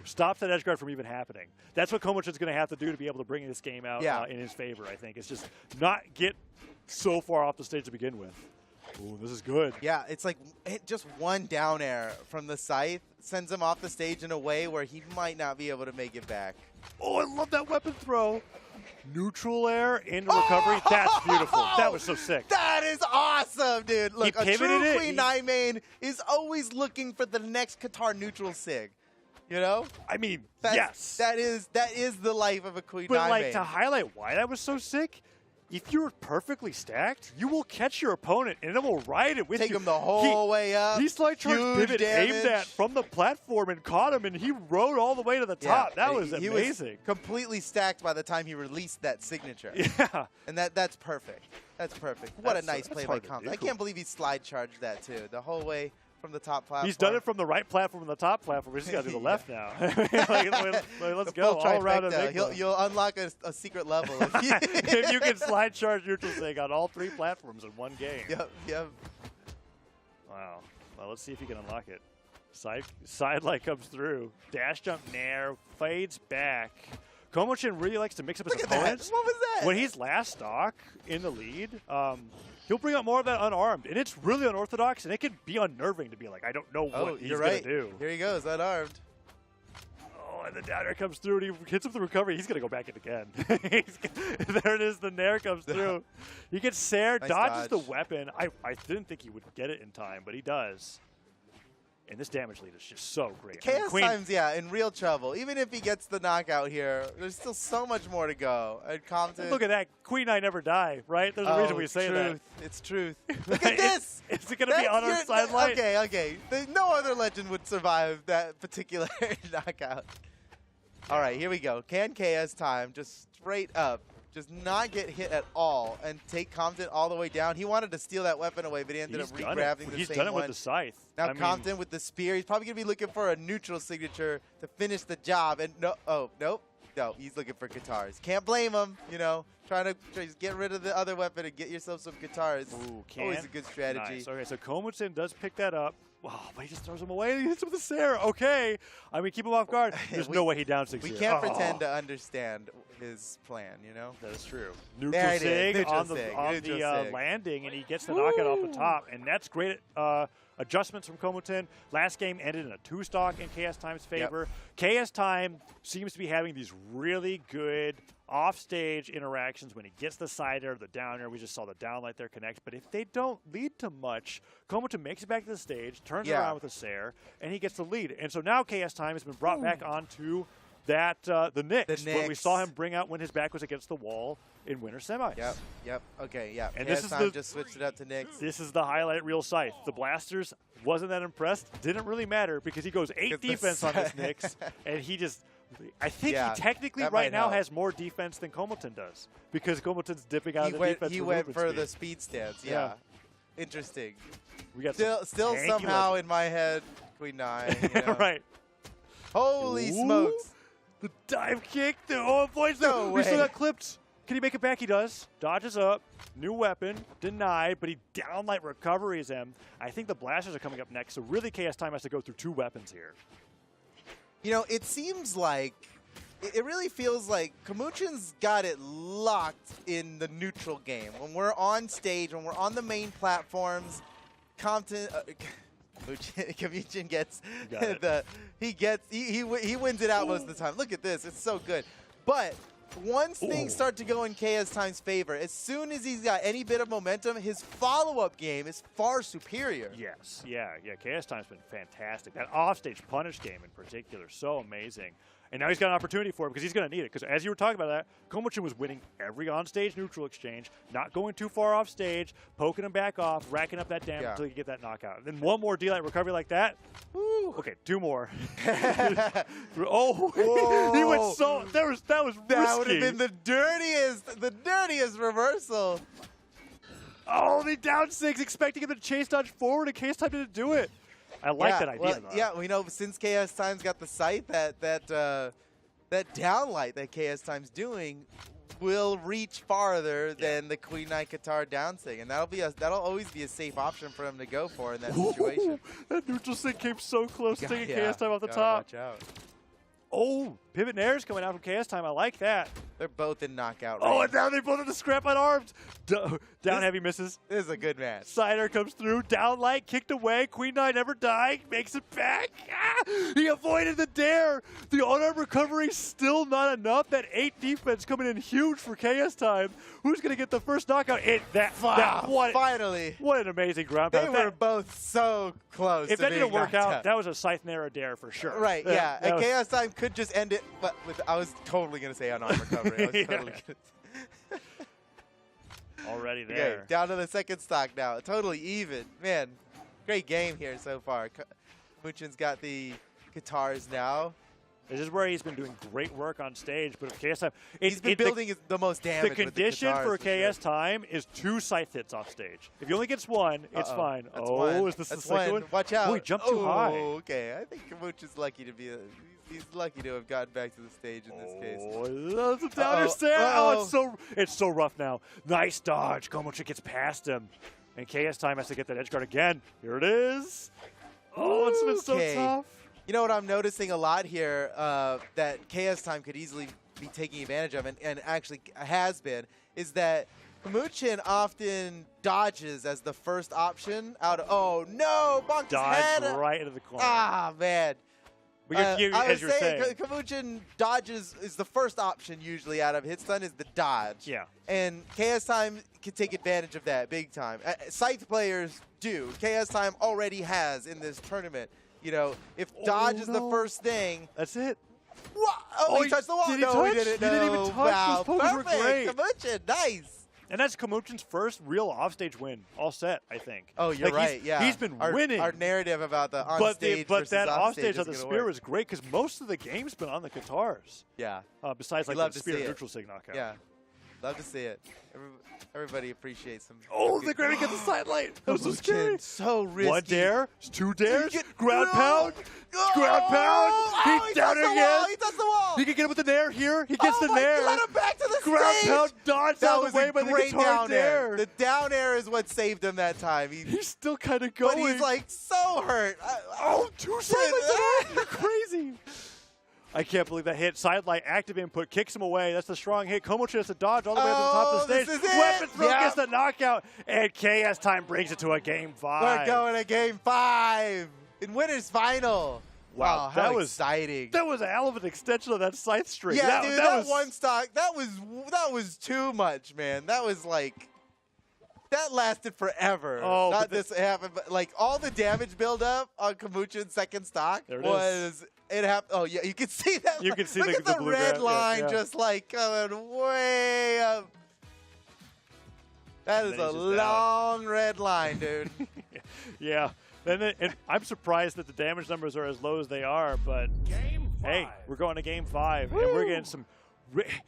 stops that edge guard from even happening. That's what Komochin's going to have to do to be able to bring this game out in his favor, I think. It's just not get so far off the stage to begin with. Ooh, this is good. Yeah, it's like just one down air from the Scythe sends him off the stage in a way where he might not be able to make it back. Oh, I love that weapon throw. Neutral air into recovery. That's beautiful. That was so sick. That is awesome, dude. Look, a pivoted true it. Queen Nine main is always looking for the next Qatar neutral sig. You know? I mean, That's, yes. That is the life of a Queen But Nine like main. to highlight why that was so sick, if you're perfectly stacked, you will catch your opponent and it will ride it with Take you. him the whole way up. He slide charge Huge pivot damage. aimed at from the platform and caught him, and he rode all the way to the top. That was he amazing. Was completely stacked by the time he released that signature. Yeah. And that's perfect. That's perfect. What a nice play by hard to Compton. do. I can't believe he slide charged that too. The whole way from the top platform. He's done it from the right platform and the top platform. We just got to do the left now. Let's The go full all around. trifecta. You'll unlock a secret level if you, If you can slide charge neutral sig on all 3 platforms in one game. Yep. Wow. Well, let's see if you can unlock it. Side light comes through. Dash jump nair. Fades back. Komochin really likes to mix up his Look at that. opponents. What was that? When he's last stock in the lead, he'll bring out more of that unarmed. And it's really unorthodox, and it can be unnerving to be like, I don't know what he's you're going right. to do. Here he goes, unarmed. Oh, and the downer comes through, and he hits him with the recovery. He's going to go back in again. There it is. The nair comes through. He gets Sair, Nice dodges dodge. the weapon. I didn't think he would get it in time, but he does. And this damage lead is just so great. KSTime's, in real trouble. Even if he gets the knockout here, there's still so much more to go. And Compton. Look at that. Queen I never die, right? There's a reason we say truth. that. It's truth. Look at this. Is it going to be on our side light? Okay. No other legend would survive that particular knockout. All right, here we go. Can KSTime just straight up, just not get hit at all and take Compton all the way down? He wanted to steal that weapon away, but he ended up re-grabbing the He's same done it one. with the Scythe. Now I mean, Compton with the spear. He's probably going to be looking for a neutral signature to finish the job. And nope. No, he's looking for guitars. Can't blame him, trying to just get rid of the other weapon and get yourself some guitars. Ooh, Always a good strategy. Nice. Okay, so Komochin does pick that up. Wow, but he just throws him away and he hits him with the Sair. Okay. I mean, keep him off guard. There's no way he down 6 We can't pretend to understand his plan, That is true. There Neutral it is. sig Neutral on sig. the Neutral sig. landing, and he gets the knockout off the top. And that's great adjustments from Komochin. Last game ended in a 2-stock in KSTime's favor. KSTime seems to be having these really good off-stage interactions when he gets the side air, the down air. We just saw the down light there connect. But if they don't lead to much, Komochin makes it back to the stage, turns around with a Sair, and he gets the lead. And so now KSTime has been brought back onto that the Knicks, where we saw him bring out when his back was against the wall in winter semis. Yep. Okay, yeah. And KSTime just switched it up to Knicks. This is the highlight reel Scythe. The Blasters wasn't that impressed. Didn't really matter because he goes 8 defense on this Knicks, and he just – I think he technically that right might now help. has more defense than Komochin does because Komochin's dipping out of the defense. He for went movement for speed. the speed stance, yeah. Interesting. We got Still some somehow in my head, Queen 9. right. Holy smokes. The dive kick. Oh, boys, No we still way. got clipped. Can he make it back? He does. Dodges up. New weapon. Denied, but he downlight recoveries him. I think the blasters are coming up next, so really KSTime has to go through 2 weapons here. You know, it seems like, it really feels like Kamuchin's got it locked in the neutral game. When we're on stage, when we're on the main platforms, Compton, Kamuchin gets he wins it out most of the time. Look at this, it's so good. But once things start to go in KSTime's favor, as soon as he's got any bit of momentum, his follow-up game is far superior. Yes, yeah, KSTime's been fantastic. That offstage punish game in particular, so amazing. And now he's got an opportunity for it because he's going to need it. Because as you were talking about that, Kamuchin was winning every on-stage neutral exchange, not going too far off stage, poking him back off, racking up that damage until you get that knockout. And then one more D-Light recovery like that. Woo. Okay, 2 more. He went so that was That would risky. have been the dirtiest reversal. Oh, the down 6, expecting him to chase dodge forward, and KSTime didn't do it. I like that idea. Well, though. yeah, we know since KSTime's got the Scythe, that downlight that KSTime's doing will reach farther than the Queen Knight Qatar down sig, and that'll always be a safe option for him to go for in that situation. That neutral sig came so close to taking KSTime off the gotta top. Watch out. Oh, pivot nairs coming out from KSTime. I like that. They're both in knockout Oh, range. and now they both have the scrap on arms. Down heavy misses. This is a good match. Sider comes through. Down light, kicked away. Queen Knight never dying. Makes it back. He avoided the dare. The unarmed recovery still not enough. That 8 defense coming in huge for KSTime. Who's going to get the first knockout? Finally. What an amazing ground They pound. were both so close. If to that being didn't work knocked out, that was a Scythe Nara dare for sure. Right, yeah. That And was- KSTime could just end it, but I was totally going to say unarmed recovery. I was totally gonna Already Okay, there. down to the second stock now. Totally even. Man, great game here so far. Muchin's got the guitars now. This is where he's been doing great work on stage, but if KSTime... He's been building the most damage The with condition guitars, for sure. KSTime is 2 Scythe hits off stage. If he only gets 1, it's fine. That's Oh, one. is this That's the second one? Watch out. Oh, he jumped too high. Okay. I think Kamuchin's lucky to be he's lucky to have gotten back to the stage in this case. Oh, that's a downer stand. Oh, it's so rough now. Nice dodge. Kamuchin gets past him. And KSTime has to get that edge guard again. Here it is. Oh, it's been so Okay. tough. You know what I'm noticing a lot here that KSTime could easily be taking advantage of, and actually has been, is that Kamuchin often dodges as the first option out of, oh no, bonked his head. Dodge right into the corner. Ah, man. But I as was you're saying. Kamuchin dodges is the first option usually out of hit stun is the dodge. Yeah. And KSTime can take advantage of that big time. Scythe players do. KSTime already has in this tournament. You know, if dodge is the first thing. That's it. What? Oh, he touched the wall. Did he no, touch? he didn't. He didn't even No. touch. Wow, Those pokers were perfect. great. Kamuchin, nice. And that's Kamuchin's first real offstage win, all set, I think. Oh, you're right. Yeah, He's been our, winning. Our narrative about the on but stage but versus that off offstage stage of the isn't gonna spear work. was great because most of the game's been on the guitars. Yeah. Besides like love the to spear see it. neutral sig knockout. Yeah. Love to see it. Everybody appreciates some. Oh, the gravity gets the sidelight. That was so scary. So risky. 1 dare, 2 dares, ground No. pound, ground pound. Oh, He's down touched the again. wall. He touched the wall. He can get him with the nair here. He gets oh the my nair. God, I'm back to the Ground stage. pound dodged That out of was the way a by the great guitar down air. dare. The down air is what saved him that time. He's still kind of but going. he's like so hurt. Oh, 2 sidelights. You're crazy. I can't believe that hit. Sidelight, active input, kicks him away. That's the strong hit. Komochi has to dodge all the way to the top of the this stage. is it. Weapon throw Yep. gets the knockout, and KSTime brings it to a game 5. We're going to game 5 in winners final. Wow, Oh, how that was exciting. That was a hell of an extension of that Scythe streak. Yeah, that, dude, that that was one stock, that was too much, man. That was like, that lasted forever. Oh, Not but this happened, but like all the damage buildup on Kamuchin's second stock There it was, it happened. Oh yeah, you can see that. You can see Look the- at the the blue red graph, line yeah. just like coming way up. That is then a he's just long red line, dude. yeah. And I'm surprised that the damage numbers are as low as they are, but Game 5. hey, we're going to game 5, and we're getting some.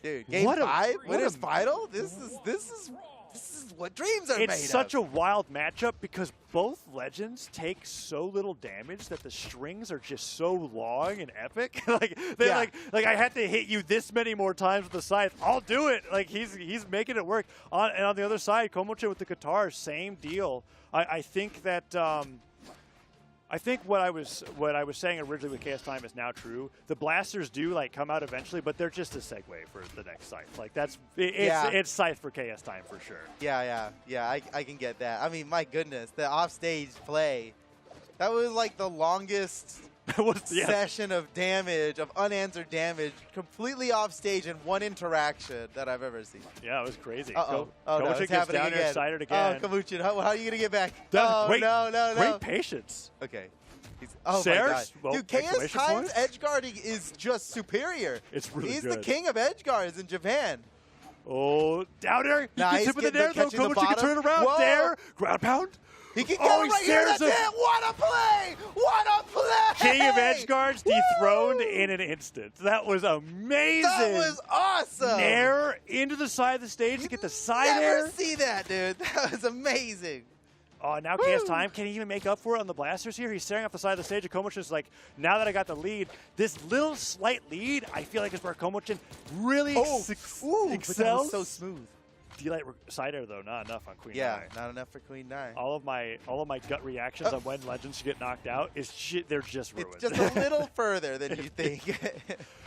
Dude, game What a- 5, what winners a- final. This is This is what dreams are made of. It's such a wild matchup because both legends take so little damage that the strings are just so long and epic. like they Yeah. like I had to hit you this many more times with the Scythe. I'll do it. Like he's making it work. And on the other side, Komoche with the guitar, same deal. I think that I think what I was saying originally with KSTime is now true. The blasters do like come out eventually, but they're just a segue for the next Scythe. Like it's Scythe for KSTime for sure. Yeah. I can get that. I mean, my goodness, the offstage play. That was like the longest session of damage, of unanswered damage, completely off stage in one interaction that I've ever seen. Yeah, it was crazy. Oh, no, Komoche it's gets happening down here, again. excited again. Oh, Kamuchin, how are you going to get back? Great, No. Great patience. Okay. Oh, Sairs? my God. Well, Dude, exclamation KSTime's points? edge guarding is just superior. It's really He's good. the king of edge guards in Japan. Oh, down there. Nice, He gets him in the getting there, though. catching the Komoche can bottom. turn around. Whoa. There. Ground pound. He can get Oh, him he right here. stares That's him. it. What a play! What a play! King of edge guards Woo! dethroned in an instant. That was amazing. That was awesome. Nair into the side of the stage to get the side Never air. see that, dude. That was amazing. Oh, now KSTime can't even make up for it on the blasters here. He's staring off the side of the stage, and Komochin's like, now that I got the lead, this little slight lead, I feel like is where Komochin really But that excels. was so smooth. D-Light side air, though, not enough on Queen Yeah, 9. not enough for Queen 9. All of my gut reactions on when legends get knocked out is shit. They're just ruined. It's just a little further than you think.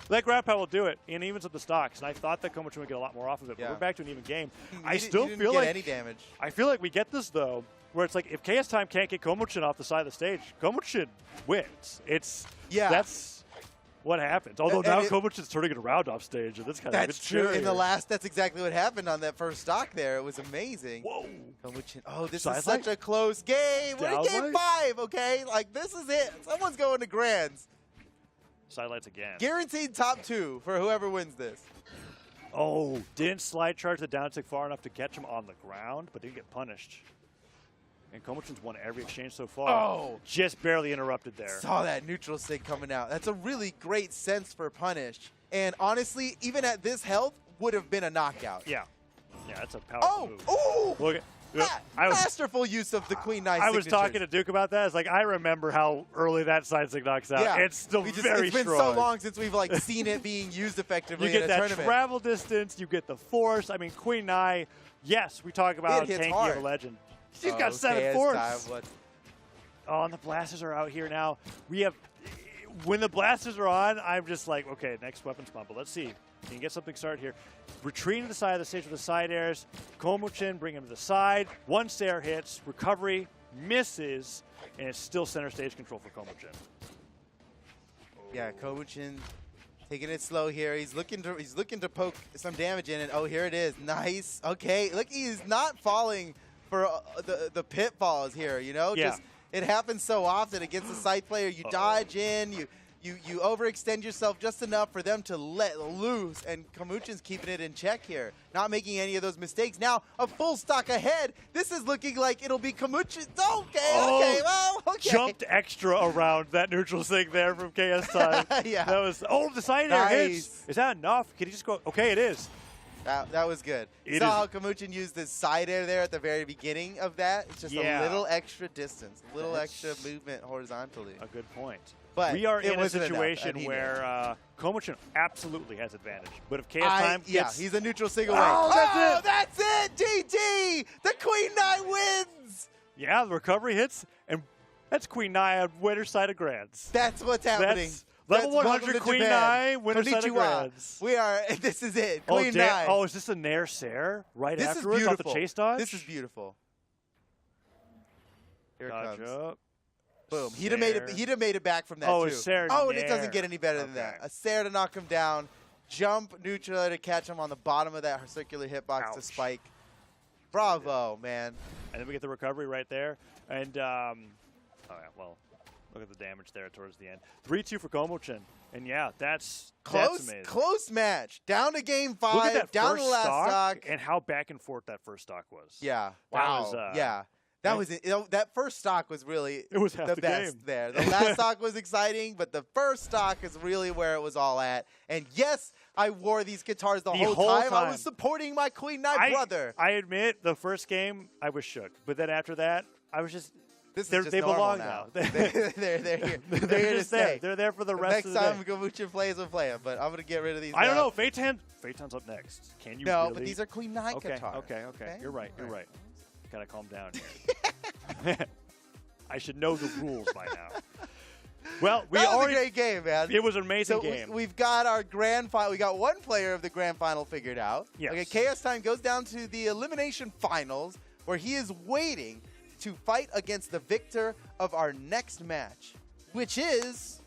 That grab pad will do it, and evens up the stocks. And I thought that Komochin would get a lot more off of it, but Yeah. we're back to an even game. He didn't get any damage. I feel like we get this though, where it's like if KSTime can't get Komochin off the side of the stage, Komochin wins. That's what happens. Although now Komochin's turning it around off stage, and that's kind of That's true. In the last, that's exactly what happened on that first stock there. It was amazing. Whoa. Komochin. Oh, this Scythe is such a close game. We're in Down game light. 5, okay? Like, this is it. Someone's going to grands. Sidelights again. Guaranteed top 2 for whoever wins this. Oh, didn't slide charge the down tick far enough to catch him on the ground, but didn't get punished. And Komochin's won every exchange so far. Oh. Just barely interrupted there. Saw that neutral sig coming out. That's a really great sense for punish. And honestly, even at this health, would have been a knockout. Yeah. Yeah, that's a powerful move. Oh! Look at Masterful use of the Queen 9 I was signatures. talking to Duke about that. It's like, I remember how early that side sig knocks out. Yeah. It's still very It's been strong. so long since we've like seen it being used effectively You get in a that tournament. travel distance. You get the force. I mean, Queen Nai, yes, we talk about hits tanky hard. of a legend. She's got Oh, 7 KSTime, force. what- Oh, and the blasters are out here now. We have, when the blasters are on, I'm just like, okay, next weapons bump. But let's see. Can you get something started here? Retreating to the side of the stage with the side airs. Komochin, bring him to the side. One stair hits. Recovery misses. And it's still center stage control for Komochin. Yeah, Komochin taking it slow here. He's looking to poke some damage in it. Oh, here it is. Nice. Okay, look, he's not falling for the pitfalls here. You know, Yeah. just it happens so often against a Scythe player. You dodge in, you overextend yourself just enough for them to let loose, and Komochin's keeping it in check here, not making any of those mistakes. Now a full stock ahead. This is looking like it'll be Komochin. Okay, okay. Jumped extra around that neutral sig there from KSTime. Yeah. That was, the side air hits. Nice. Is that enough? Can he just go, okay, it is. That was good. You It saw is- how Komochin used his side air there at the very beginning of that? It's just Yeah. a little extra distance, a little That's extra movement horizontally. A good point. But we are it in a wasn't enough, situation and he where Komochin absolutely has advantage. But if KSTime Yeah, gets... he's a neutral sig away. Oh, that's it! That's it! GG! The Queen 9 wins! Yeah, the recovery hits, and that's Queen Nai on winner's side of Grands. That's what's happening. That's level 100 welcome to Queen Japan. Nai, winner's side of Konnichiwa. Grands. We are, this is it. Oh, Queen 9. oh, is this a Nair Sair right This is afterwards off beautiful. the chase dodge? This is beautiful. Here it Dodge comes. up. Boom. He'd have made it. Sair. He'd have made it back from that Oh, too. a Sair Oh, and it Nair. doesn't get any better than that. Okay. A Sair to knock him down, jump neutral to catch him on the bottom of that circular hitbox to Ouch. spike. Bravo, man. And then we get the recovery right there. And, oh, yeah, well, look at the damage there towards the end. 3-2 for Komochin. And, yeah, that's amazing. Close match. Down to game 5. Look at that down first to the last stock. and how back and forth that first stock was. Yeah. That Wow. was, yeah. That was it. That first stock was really It was half the the best game. there. The last stock was exciting, but the first stock is really where it was all at. And yes, I wore these guitars the The whole whole time. I time. was supporting my Queen Knight brother. I admit, the first game, I was shook. But then after that, I was just... This is just they normal belong now. now. they're here. They're here to just there. stay. They're there for the The rest next of the time day. Gamucha plays, we'll play him. But I'm going to get rid of these I don't now. know. Phaeton's up next. Can you No, really? but these are Queen Knight guitars. Okay. You're right. Gotta calm down here. I should know the rules by now. Well, we That was already... a great game, man. It was an amazing So game. we've got our grand final. We got one player of the grand final figured out. Yes. Okay, KSTime goes down to the elimination finals, where he is waiting to fight against the victor of our next match, which is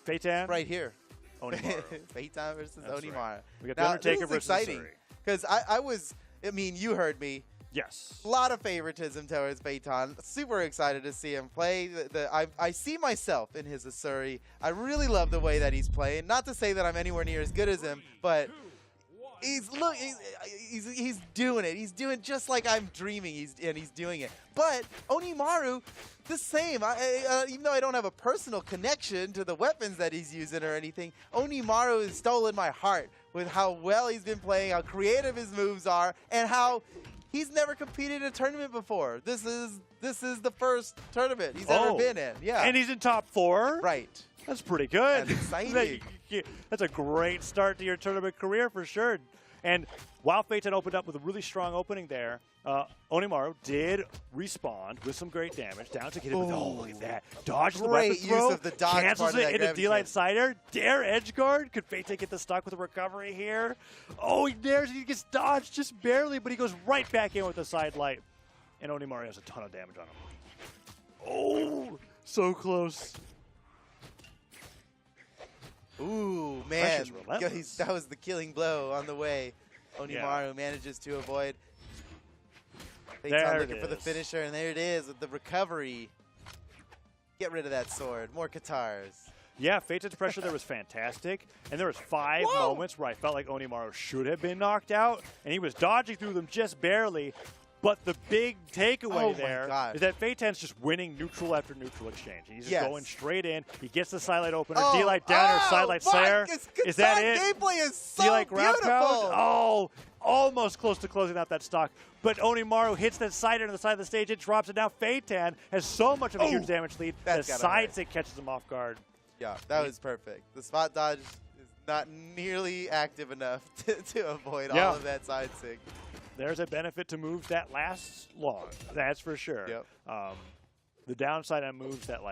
Phaeton? right here. Onimaru. Phaeton versus That's Onimaru. right. We got Now, The Undertaker this is versus exciting Suri. because I mean, you heard me. Yes. A lot of favoritism towards Phaeton. Super excited to see him play. I see myself in his Asuri. I really love the way that he's playing. Not to say that I'm anywhere near as good as him, but he's doing it. He's doing just like I'm dreaming. He's doing it. But Onimaru, the same. Even though I don't have a personal connection to the weapons that he's using or anything, Onimaru has stolen my heart with how well he's been playing, how creative his moves are, and how he's never competed in a tournament before. This is the first tournament he's ever been in. Yeah. And he's in top 4? Right. That's pretty good. That's exciting. That's a great start to your tournament career for sure. And while Phaeton opened up with a really strong opening there, Onimaru did respawn with some great damage down to get it with, look at that. Dodge the Great weapon throw, use of the dodge cancels part of it that into gravity D-line shift. cider. Dare edge guard. Could Phaeton get the stock with a recovery here? Oh, he dares. He gets dodged just barely, but he goes right back in with the side light. And Onimaru has a ton of damage on him. Oh, so close. Ooh, man. Pressure's relentless. That was the killing blow on the way. Onimaru manages to avoid. There looking it for the is. finisher, and there it is with the recovery. Get rid of that sword. More Katars. Yeah, Phaeton's pressure there was fantastic, and there was 5 moments where I felt like Onimaru should have been knocked out, and he was dodging through them just barely. But the big takeaway Oh my there God. is that Phaeton's just winning neutral after neutral exchange. He's just Yes. going straight in. He gets the sidelight opener, Oh, D-light downer, oh, sidelight fuck, slayer. this Is that Katar it? gameplay is so D-light ground beautiful. pound? Oh, almost close to closing out that stock. But Onimaru hits that cider to the side of the stage. It drops it. Now Phaeton has so much of a huge damage lead that That's gotta side hurt. stick catches him off guard. Yeah, that was perfect. The spot dodge is not nearly active enough to avoid Yeah. all of that side sig. There's a benefit to moves that last long. That's for sure. Yep. The downside on moves that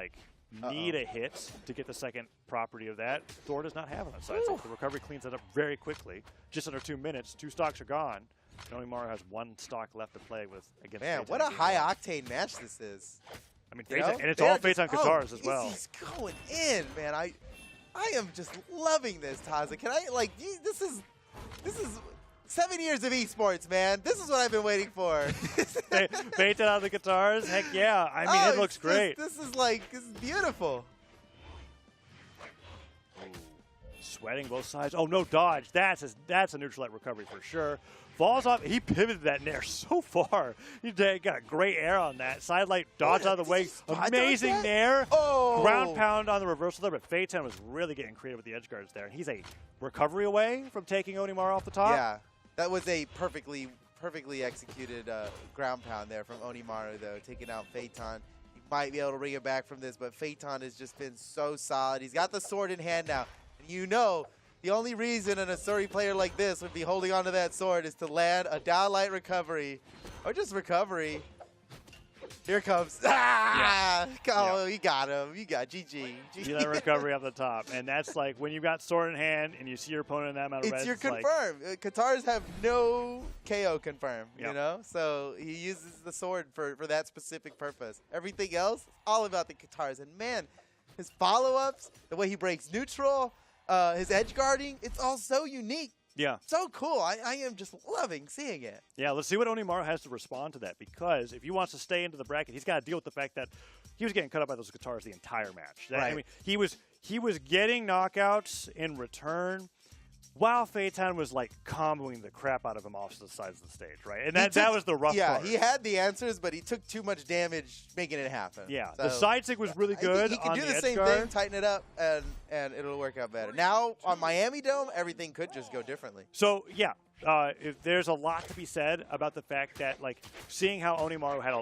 need a hit to get the second property of that, Thor does not have on that side. So the recovery cleans that up very quickly. Just under 2 minutes, 2 stocks are gone. Onimaru has 1 stock left to play with against Man, Phaeton what a in game high 1. octane match this is. I mean, You Phaeton, know? and it's They all are just- Phaeton guitars as well. He's going in, man. I am just loving this, Taza. Can I this is 7 years of esports, man. This is what I've been waiting for. Phaeton on the guitars, heck yeah. I mean, it looks great. This is beautiful. Sweating both sides. Oh, no dodge. That's a neutral light recovery for sure. Falls off. He pivoted that nair so far. He got a great air on that. Side light dodge out of the way. Amazing nair. Oh. Ground pound on the reversal there, but Phaeton was really getting creative with the edge guards there. And he's a recovery away from taking Onimaru off the top. Yeah, that was a perfectly executed ground pound there from Onimaru, though, taking out Phaeton. He might be able to bring it back from this, but Phaeton has just been so solid. He's got the sword in hand now. And you know, the only reason an Asuri player like this would be holding onto that sword is to land a down light recovery, or just recovery. Here it comes. Ah! Oh, you got him. You got GG. See that recovery off the top. And that's like when you've got sword in hand and you see your opponent in that amount of It's res, your like, confirm. Katars have no KO confirm, you Yep. know? So he uses the sword for that specific purpose. Everything else, all about the Katars. And man, his follow-ups, the way he breaks neutral, his edge guarding, it's all so unique. yeah. So cool. I am just loving seeing it. Yeah, let's see what Onimaru has to respond to that, because if he wants to stay into the bracket, he's got to deal with the fact that he was getting cut up by those guitars the entire match. I Right. mean, he was getting knockouts in return, while Phaeton was like comboing the crap out of him off the sides of the stage, right? And that was the rough part. He had the answers, but he took too much damage making it happen. Yeah, So the side sig was really good. He can on do the edge same guard. thing, tighten it up, and it'll work out better. Now on Miami Dome, everything could just go differently. So yeah, there's a lot to be said about the fact that like seeing how Onimaru had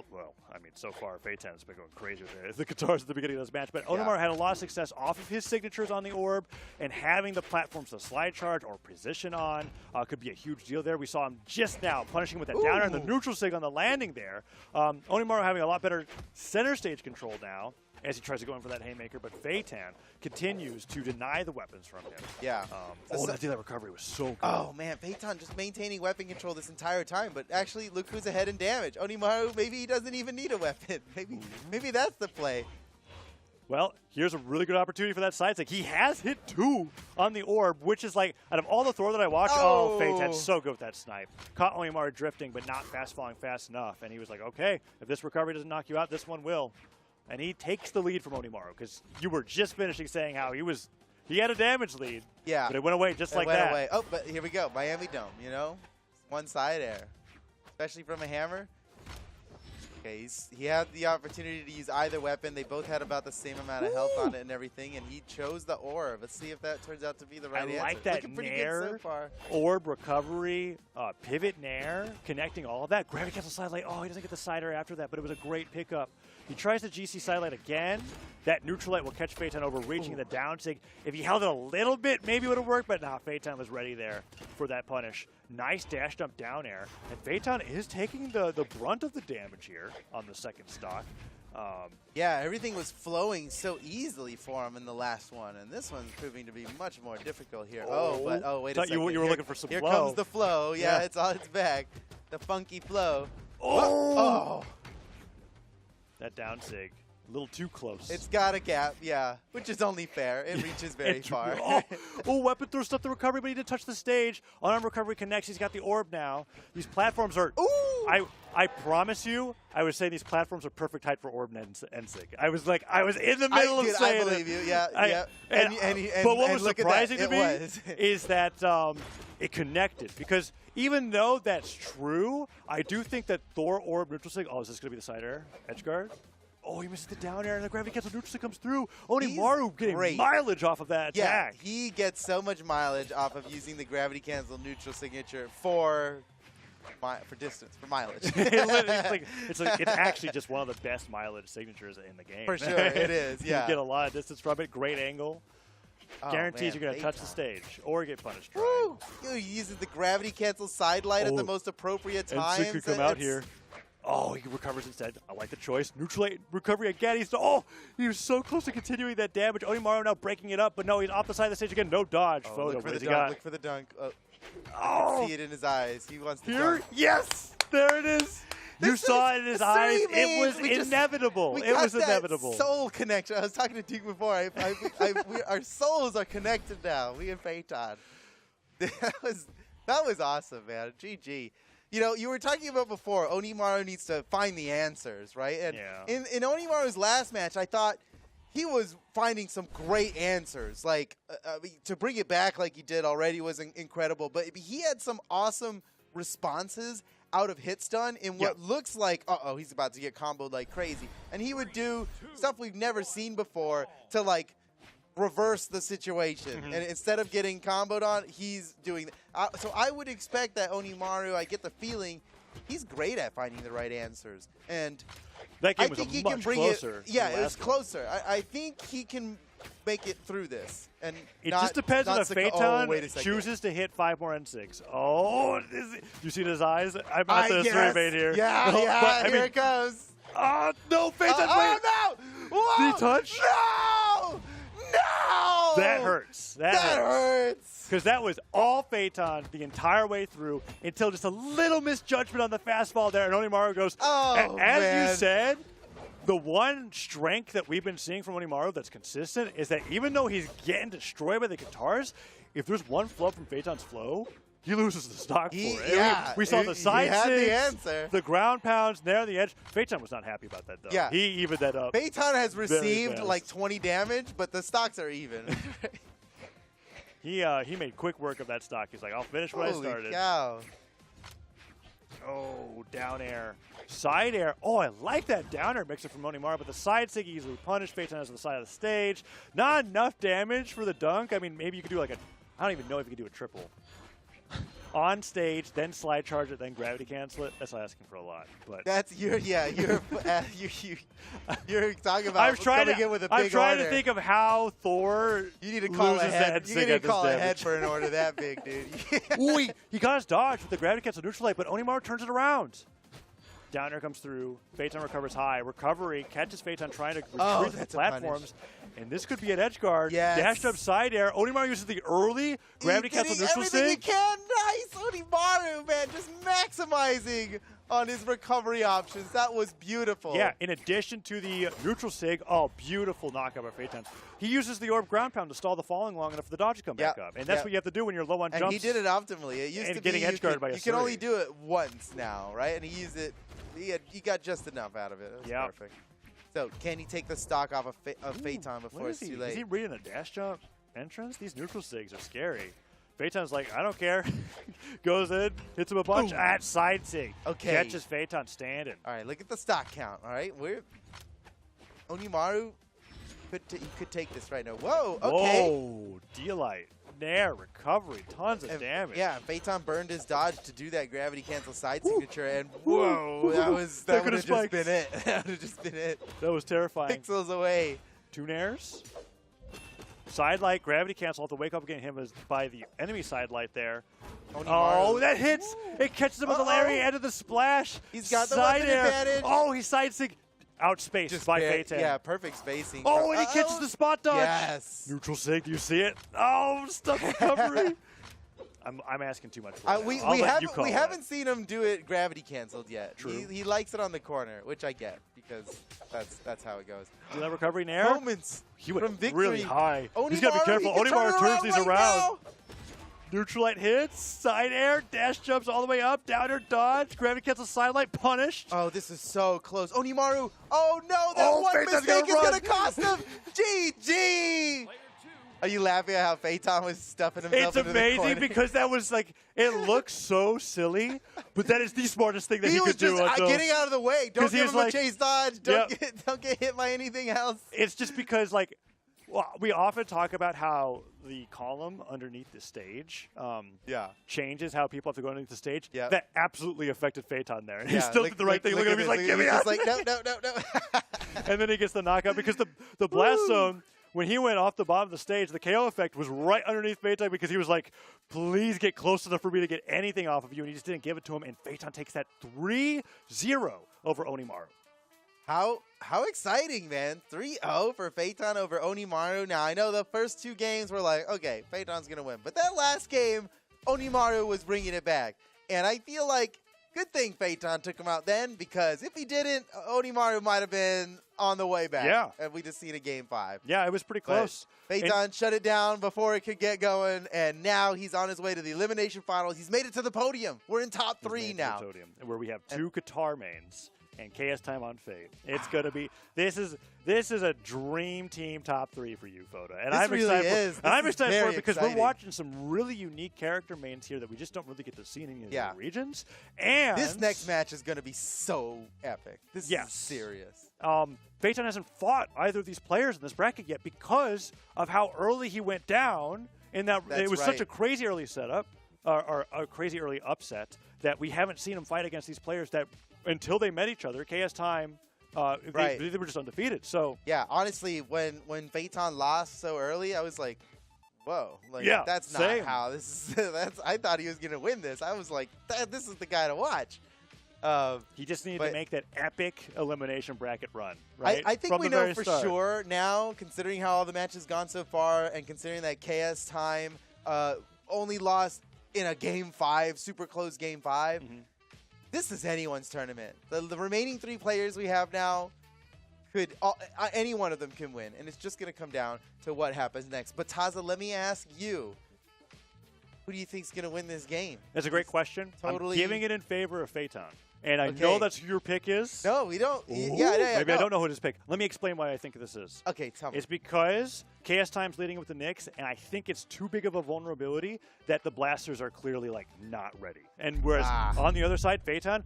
so far Phaeton's been going crazy with the guitars at the beginning of this match, but Onimaru had a lot of success off of his signatures on the orb, and having the platforms to slide charge or position on could be a huge deal there. We saw him just now punishing with that downer and the neutral sig on the landing there. Onimaru having a lot better center stage control now as he tries to go in for that haymaker, but Phaeton continues to deny the weapons from him. Yeah. That recovery was so good. Oh, man, Phaeton just maintaining weapon control this entire time, but actually look who's ahead in damage. Onimaru, maybe he doesn't even need a weapon. Maybe that's the play. Well, here's a really good opportunity for that side stick. He has hit 2 on the orb, which is like, out of all the Thor that I watched, Phaeton's so good with that snipe. Caught Onimaru drifting, but not fast falling fast enough. And he was like, okay, if this recovery doesn't knock you out, this one will. And he takes the lead from Onimaru, because you were just finishing saying how he had a damage lead. Yeah. But it went away just like that. It went away. Oh, but here we go. Miami Dome, one side air, especially from a hammer. Okay, he had the opportunity to use either weapon. They both had about the same amount of health on it and everything, and he chose the orb. Let's see if that turns out to be the right answer. I like that Looking pretty good so far. Orb recovery, pivot nair, connecting all of that. Gravity cancel side light. Oh, he doesn't get the side air after that, but it was a great pickup. He tries the GC side light again. That neutral light will catch Phaeton over, reaching the down sig. If he held it a little bit, maybe it would have worked, but nah, Phaeton was ready there for that punish. Nice dash jump down air. And Phaeton is taking the brunt of the damage here on the second stock. Yeah, everything was flowing so easily for him in the last one, and this one's proving to be much more difficult here. Wait a second. You were looking for some here flow. Here comes the flow. Yeah, it's back. The funky flow. Oh! That down sig. A little too close. It's got a gap, yeah, which is only fair. It reaches very far. Weapon through stuff the recovery, but he didn't touch the stage. Unarmed recovery connects. He's got the orb now. These platforms are... Ooh! I promise you, I was saying these platforms are perfect height for orb and sig. I was in the middle of saying I believe you, yeah. But what was surprising to me is that it connected. Because even though that's true, I do think that Thor orb neutral sig... Oh, is this going to be the side air? Edge guard? Oh, he misses the down air, and the gravity cancel neutral sig comes through. Onimaru getting mileage off of that attack. Yeah, he gets so much mileage off of using the gravity cancel neutral signature for distance, for mileage. it's actually just one of the best mileage signatures in the game. For sure, it is, yeah. You get a lot of distance from it, great angle. Guarantees you're going to touch the stage or get punished. Woo! He uses the gravity cancel side light at the most appropriate times. And could come out here. Oh, he recovers instead. I like the choice. Neutral recovery again. He was so close to continuing that damage. Onimaru now breaking it up, but no, he's off the side of the stage again. No dodge. Photo. Look for the dunk. Look for the dunk. I can see it in his eyes. He wants to dunk. Yes! There it is. You saw it in his eyes. It was inevitable. It was inevitable. Soul connection. I was talking to Duke before. Our souls are connected now. We and Phaeton. That was awesome, man. GG. You were talking about before, Onimaru needs to find the answers, right? And in Onimaru's last match, I thought he was finding some great answers. Like, to bring it back like he did already was incredible. But he had some awesome responses out of hit stun in what looks like, he's about to get comboed like crazy. And he would do stuff we've never seen before to, like, reverse the situation. And instead of getting comboed on, he's doing that. So I would expect that Onimaru, I get the feeling, he's great at finding the right answers. And that game I think he much can bring closer. Yeah, it was closer. I think he can make it through this. And it just depends on if Phaeton chooses to hit 5 more N6. Oh, you see his eyes? I'm not the stream mate here. Yeah, here it goes. Oh, no, Phaeton. Oh, no! Whoa! Did he touch? No! No! That hurts. That hurts. Because that was all Phaeton the entire way through until just a little misjudgment on the fastball there. And Onimaru goes, as you said, the one strength that we've been seeing from Onimaru that's consistent is that even though he's getting destroyed by the guitars, if there's one flub from Phaeton's flow, he loses the stock for it. Yeah, we saw the side six, the answer. The ground pounds, there on the edge. Phaeton was not happy about that, though. Yeah. He evened that up. Phaeton has received like 20 damage, but the stocks are even. He made quick work of that stock. He's like, I'll finish what I Holy started. cow. Oh, down air. Side air. Oh, I like that down air mixer from Onimaru, but the side sig easily punished. Phaeton is on the side of the stage. Not enough damage for the dunk. I mean, maybe you could do like I don't even know if you could do a triple. On stage, then slide charge it, then gravity cancel it. That's not asking for a lot. But That's you're talking about I'm trying coming in with a big I'm trying order. to think of how Thor You need to call loses ahead. that You sig need to at this call ahead damage. for an order that big, dude. Ooh, he got his dodge with the gravity cancel neutral light, but Onimaru turns it around. Down air comes through. Phaeton recovers high. Recovery catches Phaeton trying to retreat the that's a platforms. And this could be an edge guard. Yes. Dashed up side air. Onimaru uses the early gravity He's cancel getting neutral everything he sig. can. Nice, Onimaru, man, just maximizing on his recovery options. That was beautiful. Yeah, in addition to the neutral sig, beautiful knockout by Phaeton. He uses the orb ground pound to stall the falling long enough for the dodge to come back up. And that's what you have to do when you're low on And jumps. he did it optimally. It used and to getting be edge guarded by a you can only Suri. do it once now, right? And he used it. He got just enough out of it. It was perfect. So can he take the stock off of Phaeton before What it's is too he? late? Is he reading a dash jump entrance? These neutral sigs are scary. Phaeton's like, I don't care. Goes in, hits him a bunch. At side sig. Okay. Catches Phaeton standing. All right, look at the stock count. All right, Onimaru could take this right now. Whoa. Okay. Whoa. D-Light. Nair. Recovery. Tons of damage. Yeah, Phaeton burned his dodge to do that gravity cancel side signature, and whoa, that would have just been it. That would have just been it. That was terrifying. Pixels away. 2 nairs. Side light, gravity cancel. Have to wake up again him by the enemy side light there. Oh, that hits! It catches him with the Larry end of the splash. He's got the side weapon air. advantage. Oh, he side sig. Outspaced by Phaeton. Yeah, perfect spacing. Oh, and he catches the spot dodge. Yes. Neutral sig. Do you see it? Oh, stuck recovery. I'm asking too much. For that. We haven't seen him do it gravity canceled yet. True. He likes it on the corner, which I get because that's how it goes. Do that recovery Nair? Moments He went from victory. really high. He's got to be Onimaru, careful. he can Onimaru turn turns these right around. now. Neutral light hits, side air, dash jumps all the way up, down air dodge, gravity cancel side light, punished. Oh, this is so close. Onimaru. Oh no, that one Phaeton's mistake is gonna gonna run. cost him. GG. Are you laughing at how Phaeton was stuffing himself It's into the corner? amazing because that was like, it looks so silly, but that is the smartest thing that he was could do. just getting out of the way. Don't he give was him a like- chase dodge. Don't get hit by anything else. It's just because, like, we often talk about how the column underneath the stage changes how people have to go underneath the stage. Yeah. That absolutely affected Phaeton there. And he Yeah, still did the right thing. Look at him. He's like, give me He's out. just like, no. And then he gets the knockout because the blast zone, when he went off the bottom of the stage, the KO effect was right underneath Phaeton because he was like, please get close enough for me to get anything off of you. And he just didn't give it to him. And Phaeton takes that 3-0 over Onimaru. How exciting, man. 3-0 for Phaeton over Onimaru. Now, I know the first 2 games were like, okay, Phaeton's going to win. But that last game, Onimaru was bringing it back. And I feel like good thing Phaeton took him out then because if he didn't, Onimaru might have been on the way back. Yeah. And we just seen a game 5. Yeah, it was pretty close. Phaeton shut it down before it could get going, and now he's on his way to the Elimination Finals. He's made it to the podium. We're in top 3 now. Where we have 2 Qatar mains and KSTime on Fate. It's going to be this is a dream team top 3 for you, Foda. And This I'm really excited is. for, This and I'm is excited for very it because exciting. we're watching some really unique character mains here that we just don't really get to see in any of the regions. And This next match is going to be so epic. This is serious. Phaeton hasn't fought either of these players in this bracket yet because of how early he went down. In that it was such a crazy early setup, or a crazy early upset that we haven't seen him fight against these players that until they met each other, KSTime, they were just undefeated. So yeah, honestly, when Phaeton lost so early, I was like, whoa, like that's not same. how this is. I thought he was going to win this. I was like, this is the guy to watch. He just needed to make that epic elimination bracket run, right? I think From we the know very for start. sure now, considering how all the matches gone so far, and considering that KSTime only lost in a Game 5, super close Game 5. This is anyone's tournament. The remaining 3 players we have now any one of them can win, and it's just going to come down to what happens next. But Taza, let me ask you, who do you think's going to win this game? That's a great question. Totally I'm giving it in favor of Phaeton. And I know that's who your pick is. No, we don't. Ooh, Yeah, maybe I don't know who to pick. Let me explain why I think this is. Okay, tell me. It's because KSTime's leading with the Knicks, and I think it's too big of a vulnerability that the Blasters are clearly like not ready. And whereas on the other side, Phaeton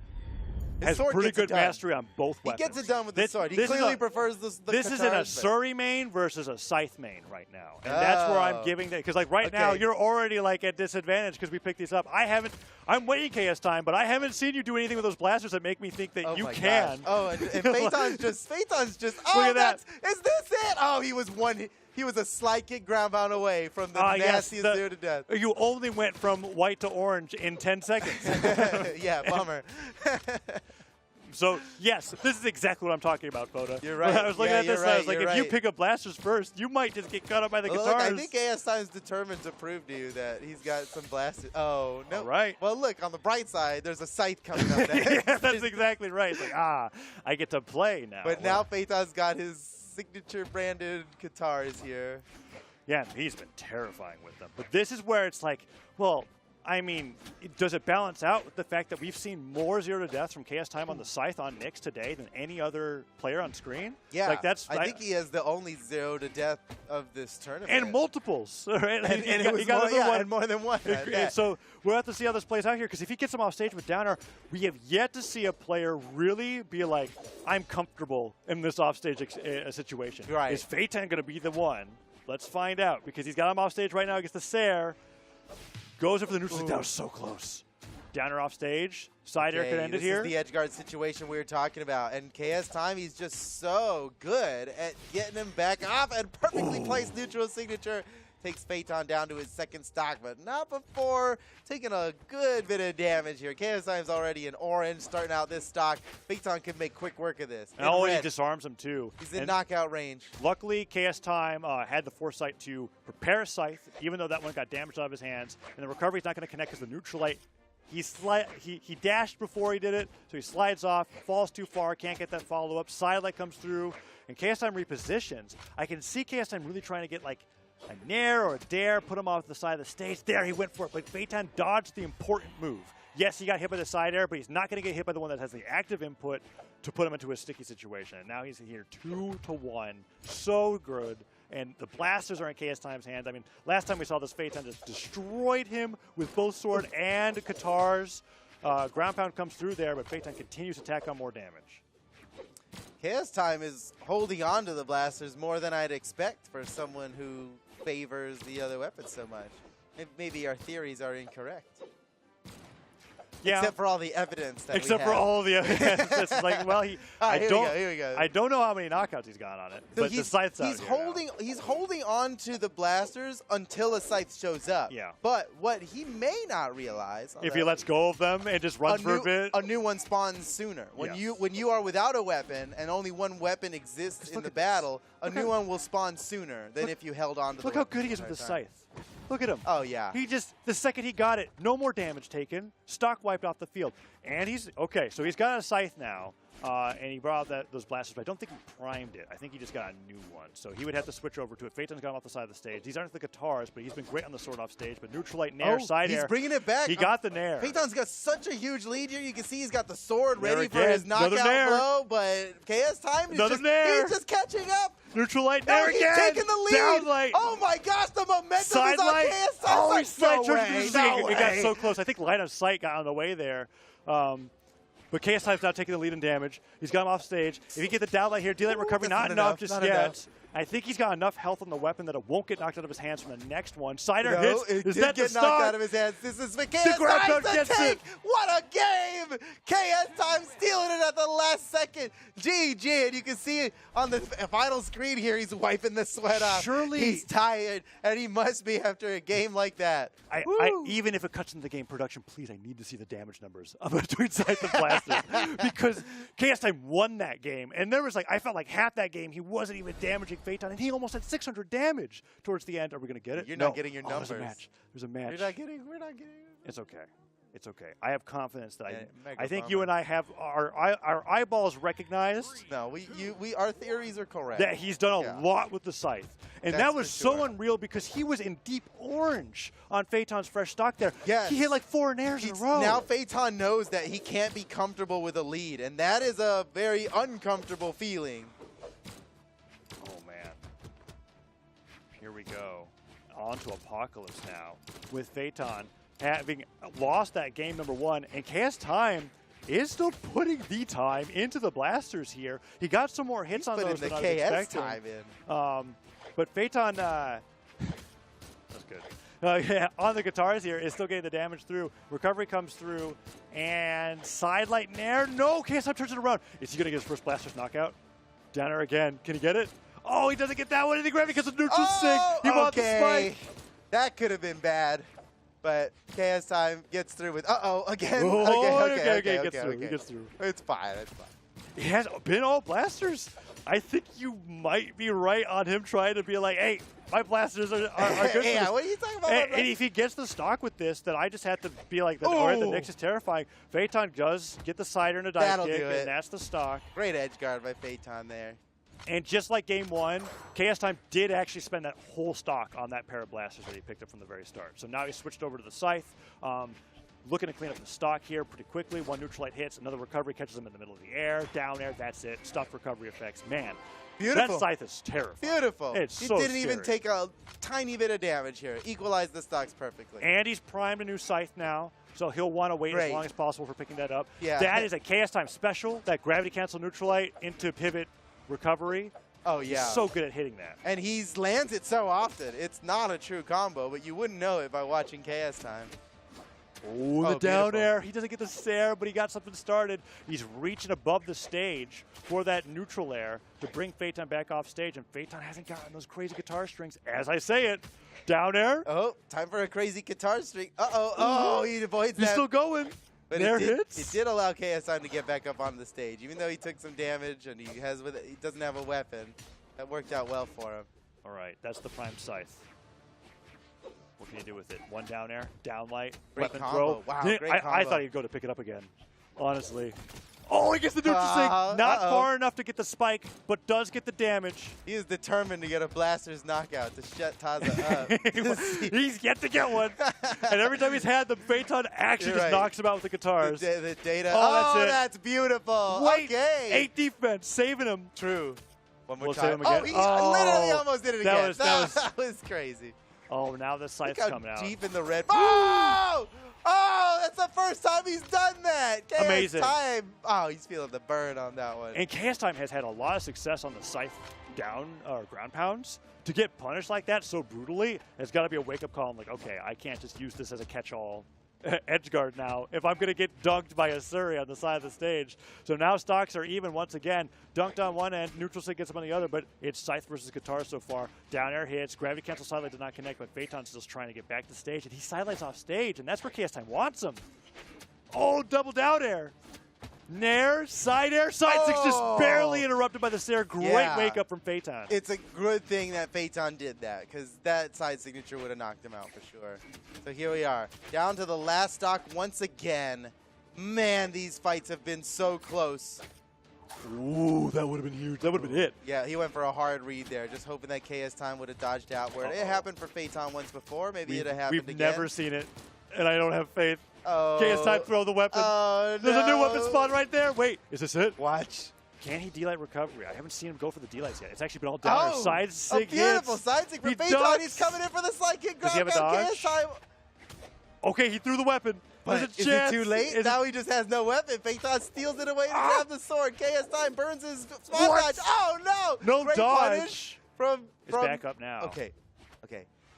has sword pretty gets it good done. mastery on both He weapons. gets it done with the This- sword. He this is clearly a- prefers the This is in a Katars, but- Surrey main versus a Scythe main right now. And that's where I'm giving that. Because like right now, Okay. you're already like at disadvantage because we picked these up. I'm waiting KSTime, but I haven't seen you do anything with those blasters that make me think that you my can. gosh. Oh, and Phaeton's just, oh, Look at that. is this it? Oh, he was a slide kick ground pound away from the Yes, nastiest 0 to death. You only went from white to orange in 10 seconds. Yeah, bummer. So, yes, this is exactly what I'm talking about, Foda. You're right. When I was looking Yeah, at this, you're I right, was like, you're if you right. pick up blasters first, you might just get caught up by the Well, guitars. look, I think KSTime's determined to prove to you that he's got some blasters. Oh, no. All right. Well, look, on the bright side, there's a Scythe coming up next. Yeah, that's exactly right. It's like, I get to play now. But now Phaeton's got his signature branded guitars here. Yeah, he's been terrifying with them. But this is where it's like, well, I mean, does it balance out with the fact that we've seen more 0 to deaths from KSTime on the Scythe on Nyx today than any other player on screen? Yeah, like that's. I think he has the only 0 to death of this tournament. And multiples, right? And He it got- was he got more, another yeah, one. and more than one. at And that. so we'll have to see how this plays out here, because if he gets him off stage with Downer, we have yet to see a player really be like, I'm comfortable in this offstage situation. Right. Is Phaeton going to be the one? Let's find out, because he's got him off stage right now against the Sair. Goes in for the neutral. That was so close. Downer off stage. Side air could end it this here. is the edge guard situation we were talking about. And KSTime, he's just so good at getting him back off and perfectly placed neutral signature. Takes Phaeton down to his second stock, but not before taking a good bit of damage here. KSTime's already in orange, starting out this stock. Phaeton can make quick work of this. In Oh, he red, disarms him too. he's in And knockout range. luckily, KSTime had the foresight to prepare a Scythe, even though that one got damaged out of his hands. And the recovery's not going to connect because the neutralite, he dashed before he did it, so he slides off, falls too far, can't get that follow-up. Sidelight comes through, and KSTime repositions. I can see KSTime really trying to get like a nair or a dare, put him off the side of the stage. There, he went for it, but Phaeton dodged the important move. Yes, he got hit by the side air, but he's not going to get hit by the one that has the active input to put him into a sticky situation. And now he's here 2-1. So good. And the blasters are in KSTime's hands. I mean, last time we saw this, Phaeton just destroyed him with both sword and guitars. Ground pound comes through there, but Phaeton continues to tack on more damage. KSTime is holding on to the blasters more than I'd expect for someone who favors the other weapons so much. Maybe our theories are incorrect. Yeah. Except for all the evidence that Except we for have. all of the evidence. It's like, well, All right, here we go. I don't know how many knockouts he's got on it, So but the Scythe's out he's here holding now. he's holding on to the blasters until a Scythe shows up. Yeah. But what he may not realize If he lets go of them and just runs for a bit. a new one spawns sooner. When you are without a weapon and only one weapon exists in look the at battle, a Look new how- one will spawn sooner than if you held on to the Look how weapon good he is with the entire time. Scythe. Look at him. Oh, yeah. He just, the second he got it, no more damage taken, stock wiped off the field. And he's, okay, so he's got a Scythe now, and he brought out those blasters, but I don't think he primed it. I think he just got a new one. So he would have to switch over to it. Phaeton's got him off the side of the stage. These aren't the guitars, but he's been great on the sword off stage. But neutralite, nair, side he's air. bringing it back. He got the nair. Phaeton's got such a huge lead here. You can see he's got the sword There ready for again. his Another knockout nair. blow, but KSTime is Another nair. he's just catching up. Neutralite, No, nair he's again. taking the lead. Downlight. Oh my gosh, the momentum Side is on light. KSTime. Oh, he slide no charged way, into the no thing. It got way. so close. I think line of sight got on the way there. But KSTime's now taking the lead in damage. He's got him off stage. If he get the downlight here, D-Light recovery, that's not not enough enough, just not yet. enough. I think he's got enough health on the weapon that it won't get knocked out of his hands from the next one. Cider No, hits. it Is did that get the knocked start? out of his hands. This is for ground KSTime pound to gets take. it. What a game! KSTime stealing it at the last second. GG, and you can see it on the final screen here. He's wiping the sweat off. Surely- he's tired, and he must be after a game like that. Woo. Even if it cuts into the game production, please, I need to see the damage numbers of between Scythe and Blasters because KSTime won that game, and there was I felt like half that game he wasn't even damaging Phaeton, and he almost had 600 damage towards the end. Are we gonna get it? You're No. not getting your Oh, there's a numbers. match. There's a match. We're not getting. It's okay. It's okay. I have confidence that Mega I think bummer. you and I have our eyeballs recognized No, our theories are correct. that he's done a lot with the Scythe. And That's that was for so sure. unreal because he was in deep orange on Phaeton's fresh stock there. Yes. He hit like 4 nairs in a row. Now Phaeton knows that he can't be comfortable with a lead, and that is a very uncomfortable feeling. Oh, man. Here we go. On to Apocalypse now with Phaeton having lost that game number 1. And KSTime is still putting the time into the blasters here. He got some more hits on those Putting than the I was KS expecting. time in. But Phaeton, that's good. Yeah, on the guitars here is still getting the damage through. Recovery comes through, and sidelight nair. No, KSTime turns it around. Is he going to get his first blasters knockout? Down air again. Can he get it? Oh, he doesn't get that one. And he grabbed it because of neutral sig. He wants the spike. That could have been bad, but KSTime gets through with again. Oh, Okay, he gets through. It's fine. It's fine. It has been all blasters. I think you might be right on him trying to be like, hey, my blasters are good for Yeah, this. what are you talking about? And if he gets the stock with this, then I just have to be like, alright, the Nyx is terrifying. Phaeton does get the cider and a dive That'll kick, do it. and that's the stock. Great edge guard by Phaeton there. And just like game 1, KSTime did actually spend that whole stock on that pair of blasters that he picked up from the very start. So now he switched over to the Scythe. Looking to clean up the stock here pretty quickly. 1 neutral light hits, another recovery catches him in the middle of the air, down air, that's it. Stuff recovery effects. Man, Beautiful. that Scythe is terrifying. Beautiful. It's He so didn't even scary. take a tiny bit of damage here. Equalized the stocks perfectly. And he's primed a new Scythe now, so he'll want to wait as Great. long as possible for picking that up. Yeah. That is a KSTime special, that gravity cancel neutral light into pivot recovery. Oh, He's yeah. so good at hitting that. And he lands it so often. It's not a true combo, but you wouldn't know it by watching KSTime. Oh, the Oh, down beautiful. air. He doesn't get the stare, but he got something started. He's reaching above the stage for that neutral air to bring Phaeton back off stage, and Phaeton hasn't gotten those crazy guitar strings. As I say it, down air. Oh, time for a crazy guitar streak. Oh, he avoids He's that. still going. But Nair it did, hits. it did allow KSTime to get back up on the stage, even though he took some damage and he doesn't have a weapon. That worked out well for him. All right, that's the prime Scythe. What can you do with it? 1 down air, down light, Great weapon combo. throw. Wow, Yeah, great I combo. thought he'd go to pick it up again, honestly. Oh, he gets the neutral sig. Not uh-oh. far enough to get the spike, but does get the damage. He is determined to get a Blaster's knockout to shut Taza up. He's yet to get one. And every time he's had them, Phaeton actually You're just right. knocks him out with the guitars. The data. Oh, that's it. That's beautiful. Wait, Okay. 8 defense, saving him. True. One more We'll time. save him again. Oh, he Oh, literally almost did it that again. was- that was- that was crazy. Oh, now the Look Scythe's how coming out. deep in the red. Oh! Oh, that's the first time he's done that. Amazing. Time. Oh, he's feeling the burn on that one. And KSTime has had a lot of success on the Scythe down ground pounds. To get punished like that so brutally, it's got to be a wake-up call. I'm like, okay, I can't just use this as a catch-all edge guard now if I'm going to get dunked by a Suri on the side of the stage. So now stocks are even once again. Dunked on one end, neutral sig gets him on the other, but it's Scythe versus guitar so far. Down air hits, gravity cancel sidelight did not connect, but Phaeton's still trying to get back to stage, and he sidelights off stage, and that's where KSTime wants him. Oh, double down air. Nair, side air, side six just barely interrupted by the stair. Great Yeah. wake up from Phaeton. It's a good thing that Phaeton did that, because that side signature would have knocked him out for sure. So here we are, down to the last stock once again. Man, these fights have been so close. Ooh, that would have been huge. That would have been it. Yeah, he went for a hard read there, just hoping that KSTime would have dodged outward. It happened for Phaeton once before. Maybe it'd have happened We've again. never seen it, and I don't have faith. Oh. KSTime throw the weapon. Oh, There's a new no. weapon spawn right there. Wait, is this it? Watch. Can he D-light recovery? I haven't seen him go for the D-lights yet. It's actually been all down. Oh, Side a sig beautiful hits. side sig for He Phaeton. ducks. He's coming in for the slide kick. Does he have a Grab dodge? KSTime. Okay, he threw the weapon. But There's a is chance. it too late? Is Now it- he just has no weapon. Phaeton steals it away to Ah! grab the sword. KSTime burns his spot What? dodge. Oh, no. No Great dodge. punish from It's back up now. Okay.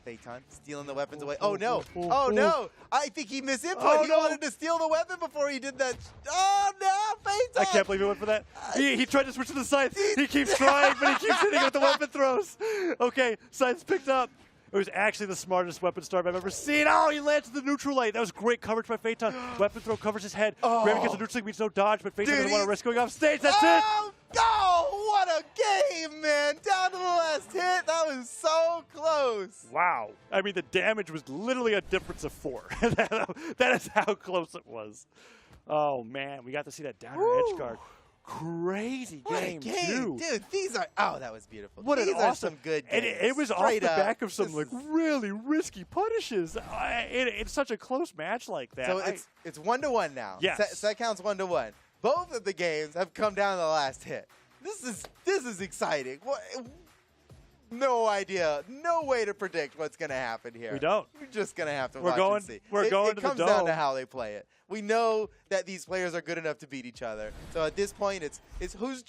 Phaeton stealing the weapons away. Oh, no. ooh, Oh, ooh. no. I think he misinput. Oh, He no. wanted to steal the weapon before he did that. Oh, no, Phaeton. I can't believe he went for that. He tried to switch to the side. He keeps trying, but he keeps hitting with the weapon throws. Okay, side's picked up. It was actually the smartest weapon start I've ever seen. Oh, he lands the neutral light. That was great coverage by Phaeton. Weapon throw covers his head. Gravity cancel neutral means no dodge, but Phaeton Dude, doesn't want to he- risk going off stage. That's it. Oh, what a game, man. Down to the last hit. That was so close. Wow. I mean, the damage was literally a difference of 4. That is how close it was. Oh, man. We got to see that downer edge guard. Crazy What game, a game, too. dude. These are that was beautiful. What these an are awesome some good and games. it was off Straight the up. back of some This like is- really risky punishes. It's such a close match like that. So it's 1-1 now. Yes. So that counts 1-1. Both of the games have come down to the last hit. This is exciting. What? No idea. No way to predict what's going to happen here. We don't. We're just going to have to We're watch going- and see. we're going it to the comes down dome. to how they play it. We know that these players are good enough to beat each other. So at this point, it's who's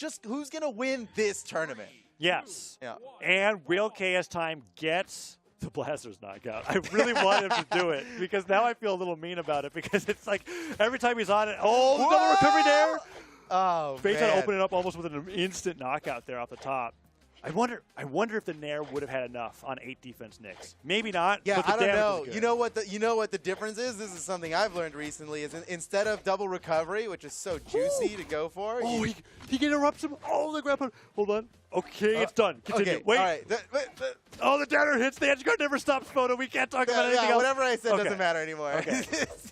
going to win this tournament. Yes. Yeah. And will KSTime gets the Blasters knockout? I really want him to do it because now I feel a little mean about it because it's like every time he's on it, oh, the double recovery there. Oh, Phaeton man. opening up almost with an instant knockout there off the top. I wonder if the Nair would have had enough on 8 defense Knicks. Maybe not. Yeah, but the I don't damage know. was good. You know what the difference is? This is something I've learned recently. Is instead of double recovery, which is so juicy to go for. Oh, he interrupts him. Oh, the grab. Hold on. Okay, it's done. Continue. Okay, Wait. all right. Oh, the downer hits. The edge guard never stops. Photo. We can't talk about anything Yeah, else. whatever I said Okay. doesn't matter anymore. Okay.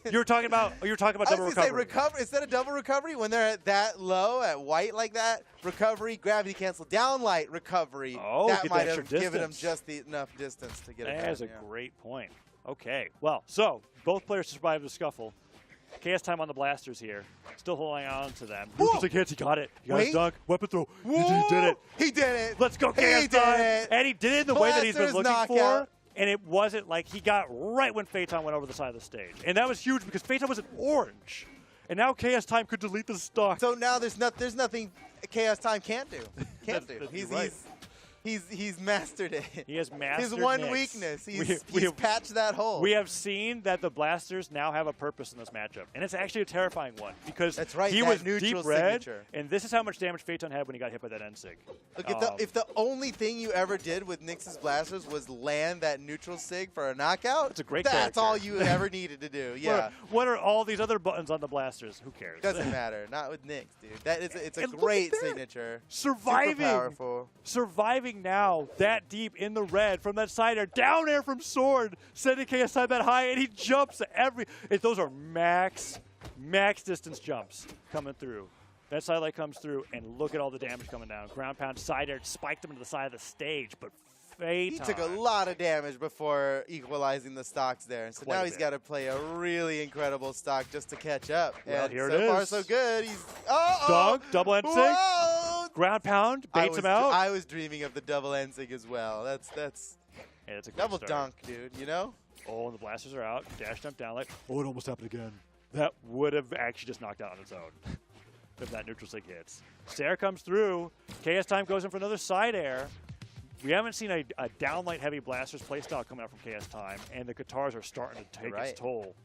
You were talking about I was double gonna say recovery. instead of double recovery, when they're at that low, at white like that, recovery, gravity cancel, down light recovery. Oh, that get the might extra have given them distance. just enough distance to get it That is a done, yeah. great point. Okay. Well, so both players survived the scuffle. KSTime on the Blasters here. Still holding on to them. Neutral stick hits. He got it. He got his Wait. dunk. Weapon throw. He Whoa! did it. He did it. Let's go, He KSTime. did it. And he did it in the way that he's been Blasters looking knockout. for. And it wasn't like he got right when Phaeton went over the side of the stage. And that was huge because Phaeton was an orange. And now KSTime could delete the stock. So now there's nothing KSTime can't do. Can't do. That's right. He's mastered it. He has mastered his one Knicks. weakness. We He's have- patched that hole. We have seen that the Blasters now have a purpose in this matchup, and it's actually a terrifying one because That's right, he that was neutral deep red, signature. and this is how much damage Phaeton had when he got hit by that N-Sig. Look, if the only thing you ever did with Nyx's Blasters was land that neutral sig for a knockout, That's a great That's character. all you ever needed to do. Yeah. What are all these other buttons on the Blasters? Who cares? Doesn't matter. Not with Nyx, dude. It's a And look great at that. signature. Surviving. Super powerful. Surviving now that deep in the red from that side air, down air from Sword, sending KSI that high, and he jumps those are max distance jumps coming through. That side light comes through, and look at all the damage coming down. Ground pound, side air, spiked him into the side of the stage, but Phaeton. He took a lot of damage before equalizing the stocks there. So Quite now a he's bit. got to play a really incredible stock just to catch up. Well, and here so it far, is. so good. He's Dunk, double N-sig. Whoa! Ground pound, baits him out. I was dreaming of the double N-sig as well. That's Yeah, it's a great double start. dunk, dude. You know? Oh, and the Blasters are out. Dash jump down light. Oh, it almost happened again. That would have actually just knocked out on its own if that neutral sig hits. Stair comes through. KSTime goes in for another side air. We haven't seen a downlight heavy Blasters playstyle coming out from KSTime, and the guitars are starting to take Right. its toll.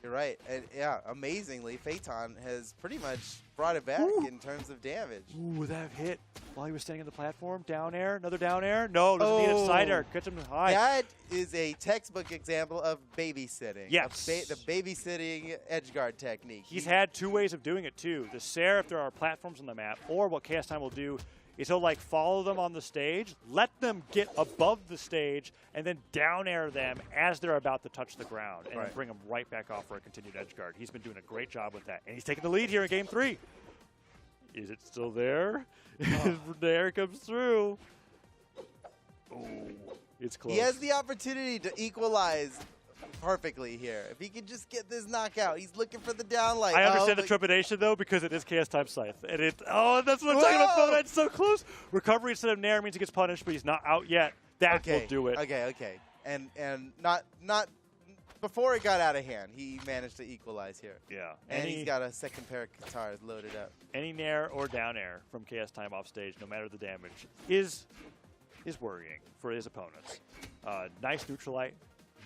You're right. And yeah, amazingly, Phaeton has pretty much brought it back in terms of damage. Ooh, that hit while he was standing on the platform. Down air, another down air. No, doesn't need a side air. Gets him high. That is a textbook example of babysitting. Yes. The babysitting edge guard technique. He's had two ways of doing it, too. The Sarah, if there are platforms on the map, or what KSTime will do is he'll, like, follow them on the stage, let them get above the stage, and then down air them as they're about to touch the ground, and then bring them right back off for a continued edge guard. He's been doing a great job with that. And he's taking the lead here in Game 3. Is it still there? There it comes through. Oh, it's close. He has the opportunity to equalize perfectly here. If he could just get this knockout, he's looking for the downlight. I understand the but- trepidation, though, because it is KSTime Scythe. And that's what I'm talking about. Whoa! That's so close. Recovery instead of Nair means he gets punished, but he's not out yet. That will do it. Okay. And not before it got out of hand, he managed to equalize here. Yeah. And he's got a second pair of guitars loaded up. Any Nair or down air from KSTime off stage, no matter the damage, is worrying for his opponents. Nice neutralite.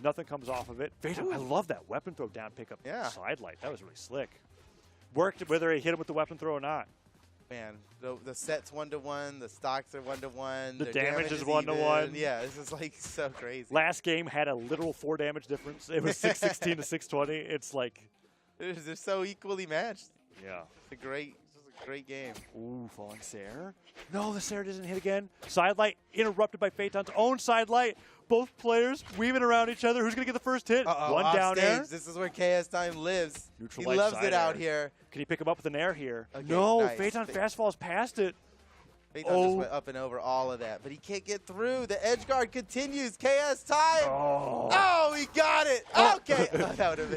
Nothing comes off of it. Phaeton, I love that weapon throw down pickup side light. That was really slick. Worked whether he hit him with the weapon throw or not. Man, the set's 1-1. The stocks are 1-1. The their damage is even. 1-1. Yeah, this is like so crazy. Last game had a literal 4 damage difference. It was 616 to 620. It's like, They're so equally matched. yeah. It's a great Great game. Ooh, falling Sair. No, the Sair doesn't hit again. Sidelight interrupted by Phaeton's own sidelight. Both players weaving around each other. Who's going to get the first hit? One off down stage. air. This is where KSTime lives. Neutral He light loves side it out air. here. Can he pick him up with an air here? Okay, No, nice. Phaeton fast falls past it. Phaeton just went up and over all of that, but he can't get through. The edge guard continues. KSTime. Oh, he got it. Okay. That would have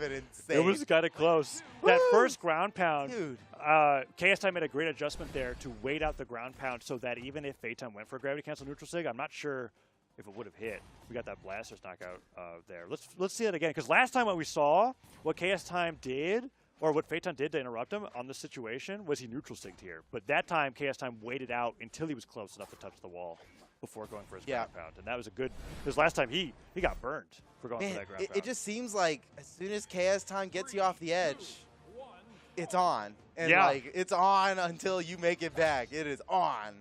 been insane. It was kind of close. That first ground pound, Dude. KSTime made a great adjustment there to wait out the ground pound so that even if Phaeton went for a gravity cancel neutral sig, I'm not sure if it would have hit. We got that Blasters knockout there. Let's see it again, because last time what we saw, what KSTime did, or what Phaeton did to interrupt him on this situation, was he neutral sigged here. But that time, KSTime waited out until he was close enough to touch the wall before going for his ground pound. And that was a good, because last time he got burned for going for that ground pound. It just seems like as soon as KSTime gets you off the edge, it's on. And like it's on until you make it back. It is on.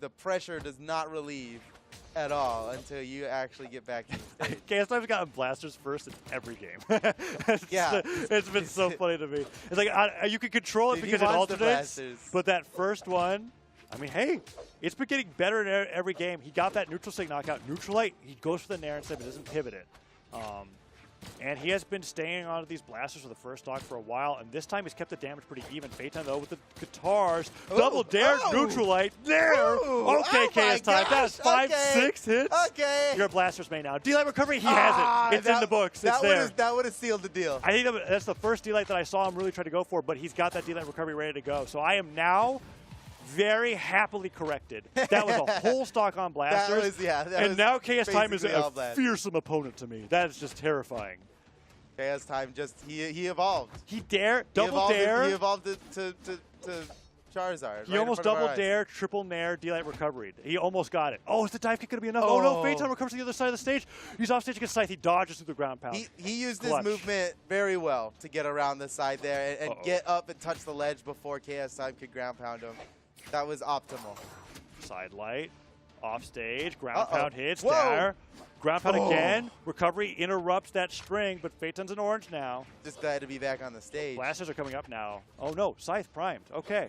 The pressure does not relieve at all until you actually get back to the stage. KSTime's gotten Blasters first in every game. It's been so funny to me. It's like you can control it because it alternates, but that first one, I mean, hey, it's been getting better in every game. He got that neutral sig knockout. Neutral light, he goes for the nair instead, but doesn't pivot it. And he has been staying on these Blasters for the first stock for a while, and this time he's kept the damage pretty even. Phaeton, though, with the guitars. Double dare, neutral light, there! Okay, KSTime, that's 5-6 hits. Okay. You're a Blasters main now. D-Light recovery, he has it. It's in the books. It's there. That would have sealed the deal. I think that's the first D-Light that I saw him really try to go for, but he's got that D-Light recovery ready to go. So I am now very happily corrected. That was a whole stock on Blasters. And now KSTime is a fearsome opponent to me. That is just terrifying. KSTime just, he evolved. He double dare. He evolved to Charizard. He almost double dare, triple nair, D-Light recovery. He almost got it. Oh, is the dive kick going to be enough? Oh, no, Phaeton recovers to the other side of the stage. He's off stage against Scythe. He dodges through the ground pound. He used his movement very well to get around the side there and get up and touch the ledge before KSTime could ground pound him. That was optimal. Side light, off stage, ground pound hits, there. Ground pound again, recovery interrupts that string, but Phaeton's in orange now. Just glad to be back on the stage. Blasters are coming up now. Oh no, Scythe primed, okay.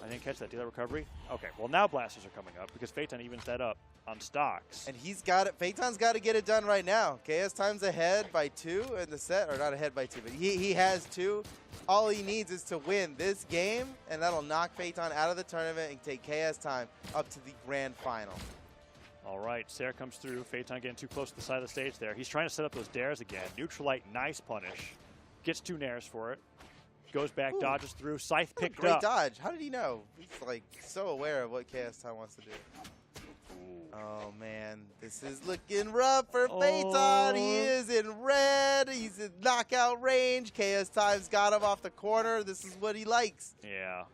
I didn't catch that, D-Light recovery? Okay, well now Blasters are coming up because Phaeton evens that up on stocks. And he's got it, Phaeton's got to get it done right now. KSTime's ahead by 2 in the set, or not ahead by 2, but he has 2. All he needs is to win this game, and that'll knock Phaeton out of the tournament and take KSTime up to the grand final. All right, Sair comes through. Phaeton getting too close to the side of the stage there. He's trying to set up those dares again. Neutral light, nice punish. Gets 2 nairs for it. Goes back, dodges through. Scythe picked up. Great dodge. How did he know? He's like so aware of what KSTime wants to do. Oh, man. This is looking rough for Phaeton. He is in red. He's in knockout range. KSTime's got him off the corner. This is what he likes. Yeah.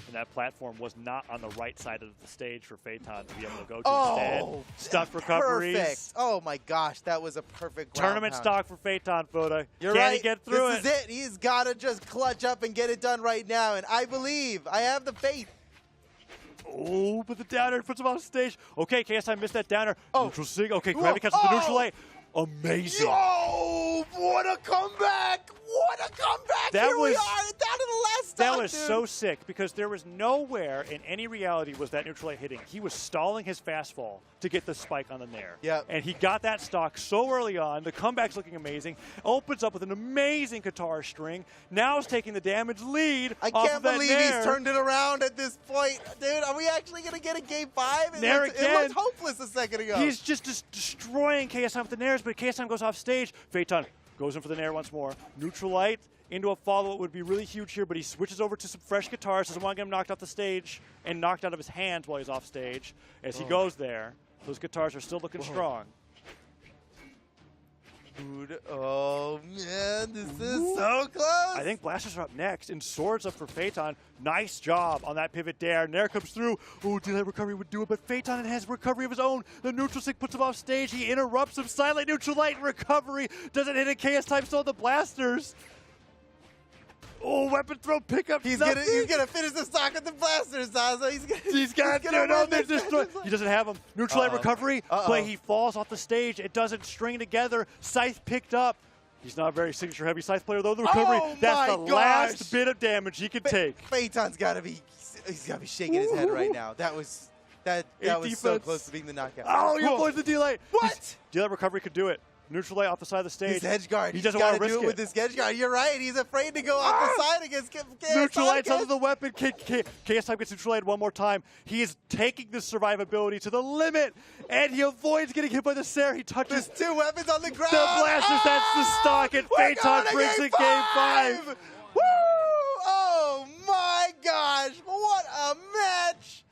And that platform was not on the right side of the stage for Phaeton to be able to go to instead. Stuck recoveries. Perfect. Oh, my gosh. That was a perfect tournament stock for Phaeton, Foda. You're Can right. he get through This is it. He's got to just clutch up and get it done right now. And I believe. I have the faith. Oh, but the downer puts him off stage. Okay, KSTime missed that downer. Neutral sig. Okay, gravity catches the neutral light. Amazing. Yo, what a comeback. What a comeback. Here we are down to the last stock, That was so sick because there was nowhere in any reality was that neutral light hitting. He was stalling his fastfall to get the spike on the nair. Yep. And he got that stock so early on. The comeback's looking amazing. Opens up with an amazing guitar string. Now is taking the damage lead. I can't believe he's turned it around at this point. Dude, are we actually going to get a game 5? It looked hopeless a second ago. He's just destroying KSTime with the nairs, but KSTime goes off stage. Phaeton goes in for the nair once more. Neutral light into a follow-up would be really huge here, but he switches over to some fresh guitars. Doesn't want to get him knocked off the stage and knocked out of his hands while he's off stage. As he goes there, those guitars are still looking strong. Dude, oh man, this is so close. I think Blasters are up next, and Swords up for Phaeton. Nice job on that pivot dare. Nair comes through. Oh, D-Light recovery would do it, but Phaeton has recovery of his own. The neutral stick puts him off stage. He interrupts him. Silent neutral light recovery. Doesn't hit a KSTime, still the Blasters. Oh, weapon throw pickup. He's gonna finish the stock with the Blasters, Zaza. He's got to. He doesn't have him. Neutral light recovery, but he falls off the stage. It doesn't string together. Scythe picked up. He's not a very signature heavy Scythe player though. The recovery, Oh that's the my last gosh. bit of damage he could take. Phaeton's got to be shaking his head right now. That was so defense. close to being the knockout. Oh, you Whoa. avoid the D-Light. What? D-Light recovery could do it. Neutral light off the side of the stage. His edge guard. He He's doesn't got want to to risk do it with his edge guard. You're right. He's afraid to go off the side against Neutral lights KSTime. under the weapon. KSTime gets neutral light one more time. He is taking the survivability to the limit, and he avoids getting hit by the Sarah. He touches There's 2 weapons on the ground. the blasters. That's the stock, and We're Phaeton going to brings it game 5. Woo! Oh my gosh! What a match!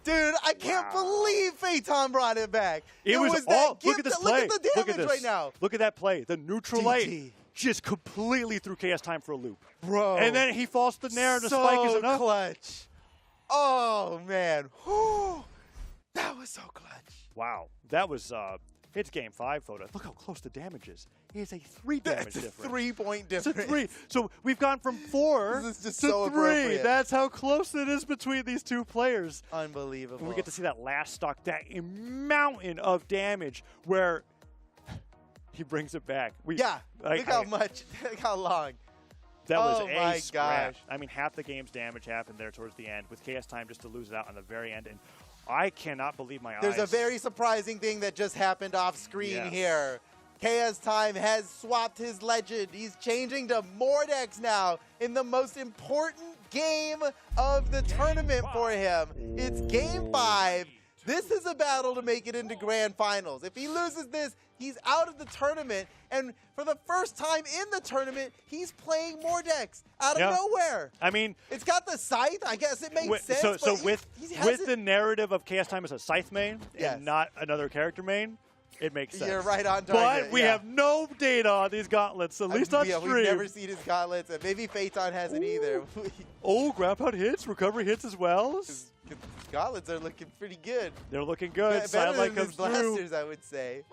Dude, I can't believe Phaeton brought it back. It was that all. gift. Look at this play. Look at the Look damage at this right now. Look at that play. The neutral GG. light just completely threw KSTime for a loop. Bro. And then he falls to the nair, and the so spike is enough. clutch. Oh, man. Whew. That was so clutch. Wow, that was it's game 5, Photo. Look how close the damage is. It is a 3 damage It's a difference. 3-point It's a difference. 3. So we've gone from 4 This is just to so 3. appropriate. That's how close it is between these 2 players. Unbelievable. And we get to see that last stock, that mountain of damage where he brings it back. Yeah. Look how much. Look how long. That was Oh a my scrap. gosh. I mean, half the game's damage happened there towards the end, with KSTime just to lose it out on the very end. And I cannot believe my eyes. There's a very surprising thing that just happened off screen Yes. here. KSTime has swapped his legend. He's changing to Mordex now in the most important game of the tournament for him. It's game 5. This is a battle to make it into grand finals. If he loses this, he's out of the tournament. And for the first time in the tournament, he's playing Mordex out of Yeah. nowhere. I mean, It's got the Scythe. I guess it makes sense. so but with he with hasn't- the narrative of KSTime as a Scythe main Yes. and not another character main, it makes sense. You're right on But target, we yeah. have no data on these gauntlets, at least on yeah, stream. we've never seen his gauntlets, and maybe Phaeton hasn't either. Oh, grab out hits, recovery hits as well. His gauntlets are looking pretty good. They're looking good. Better Sidelight than his comes through. blasters, I would say.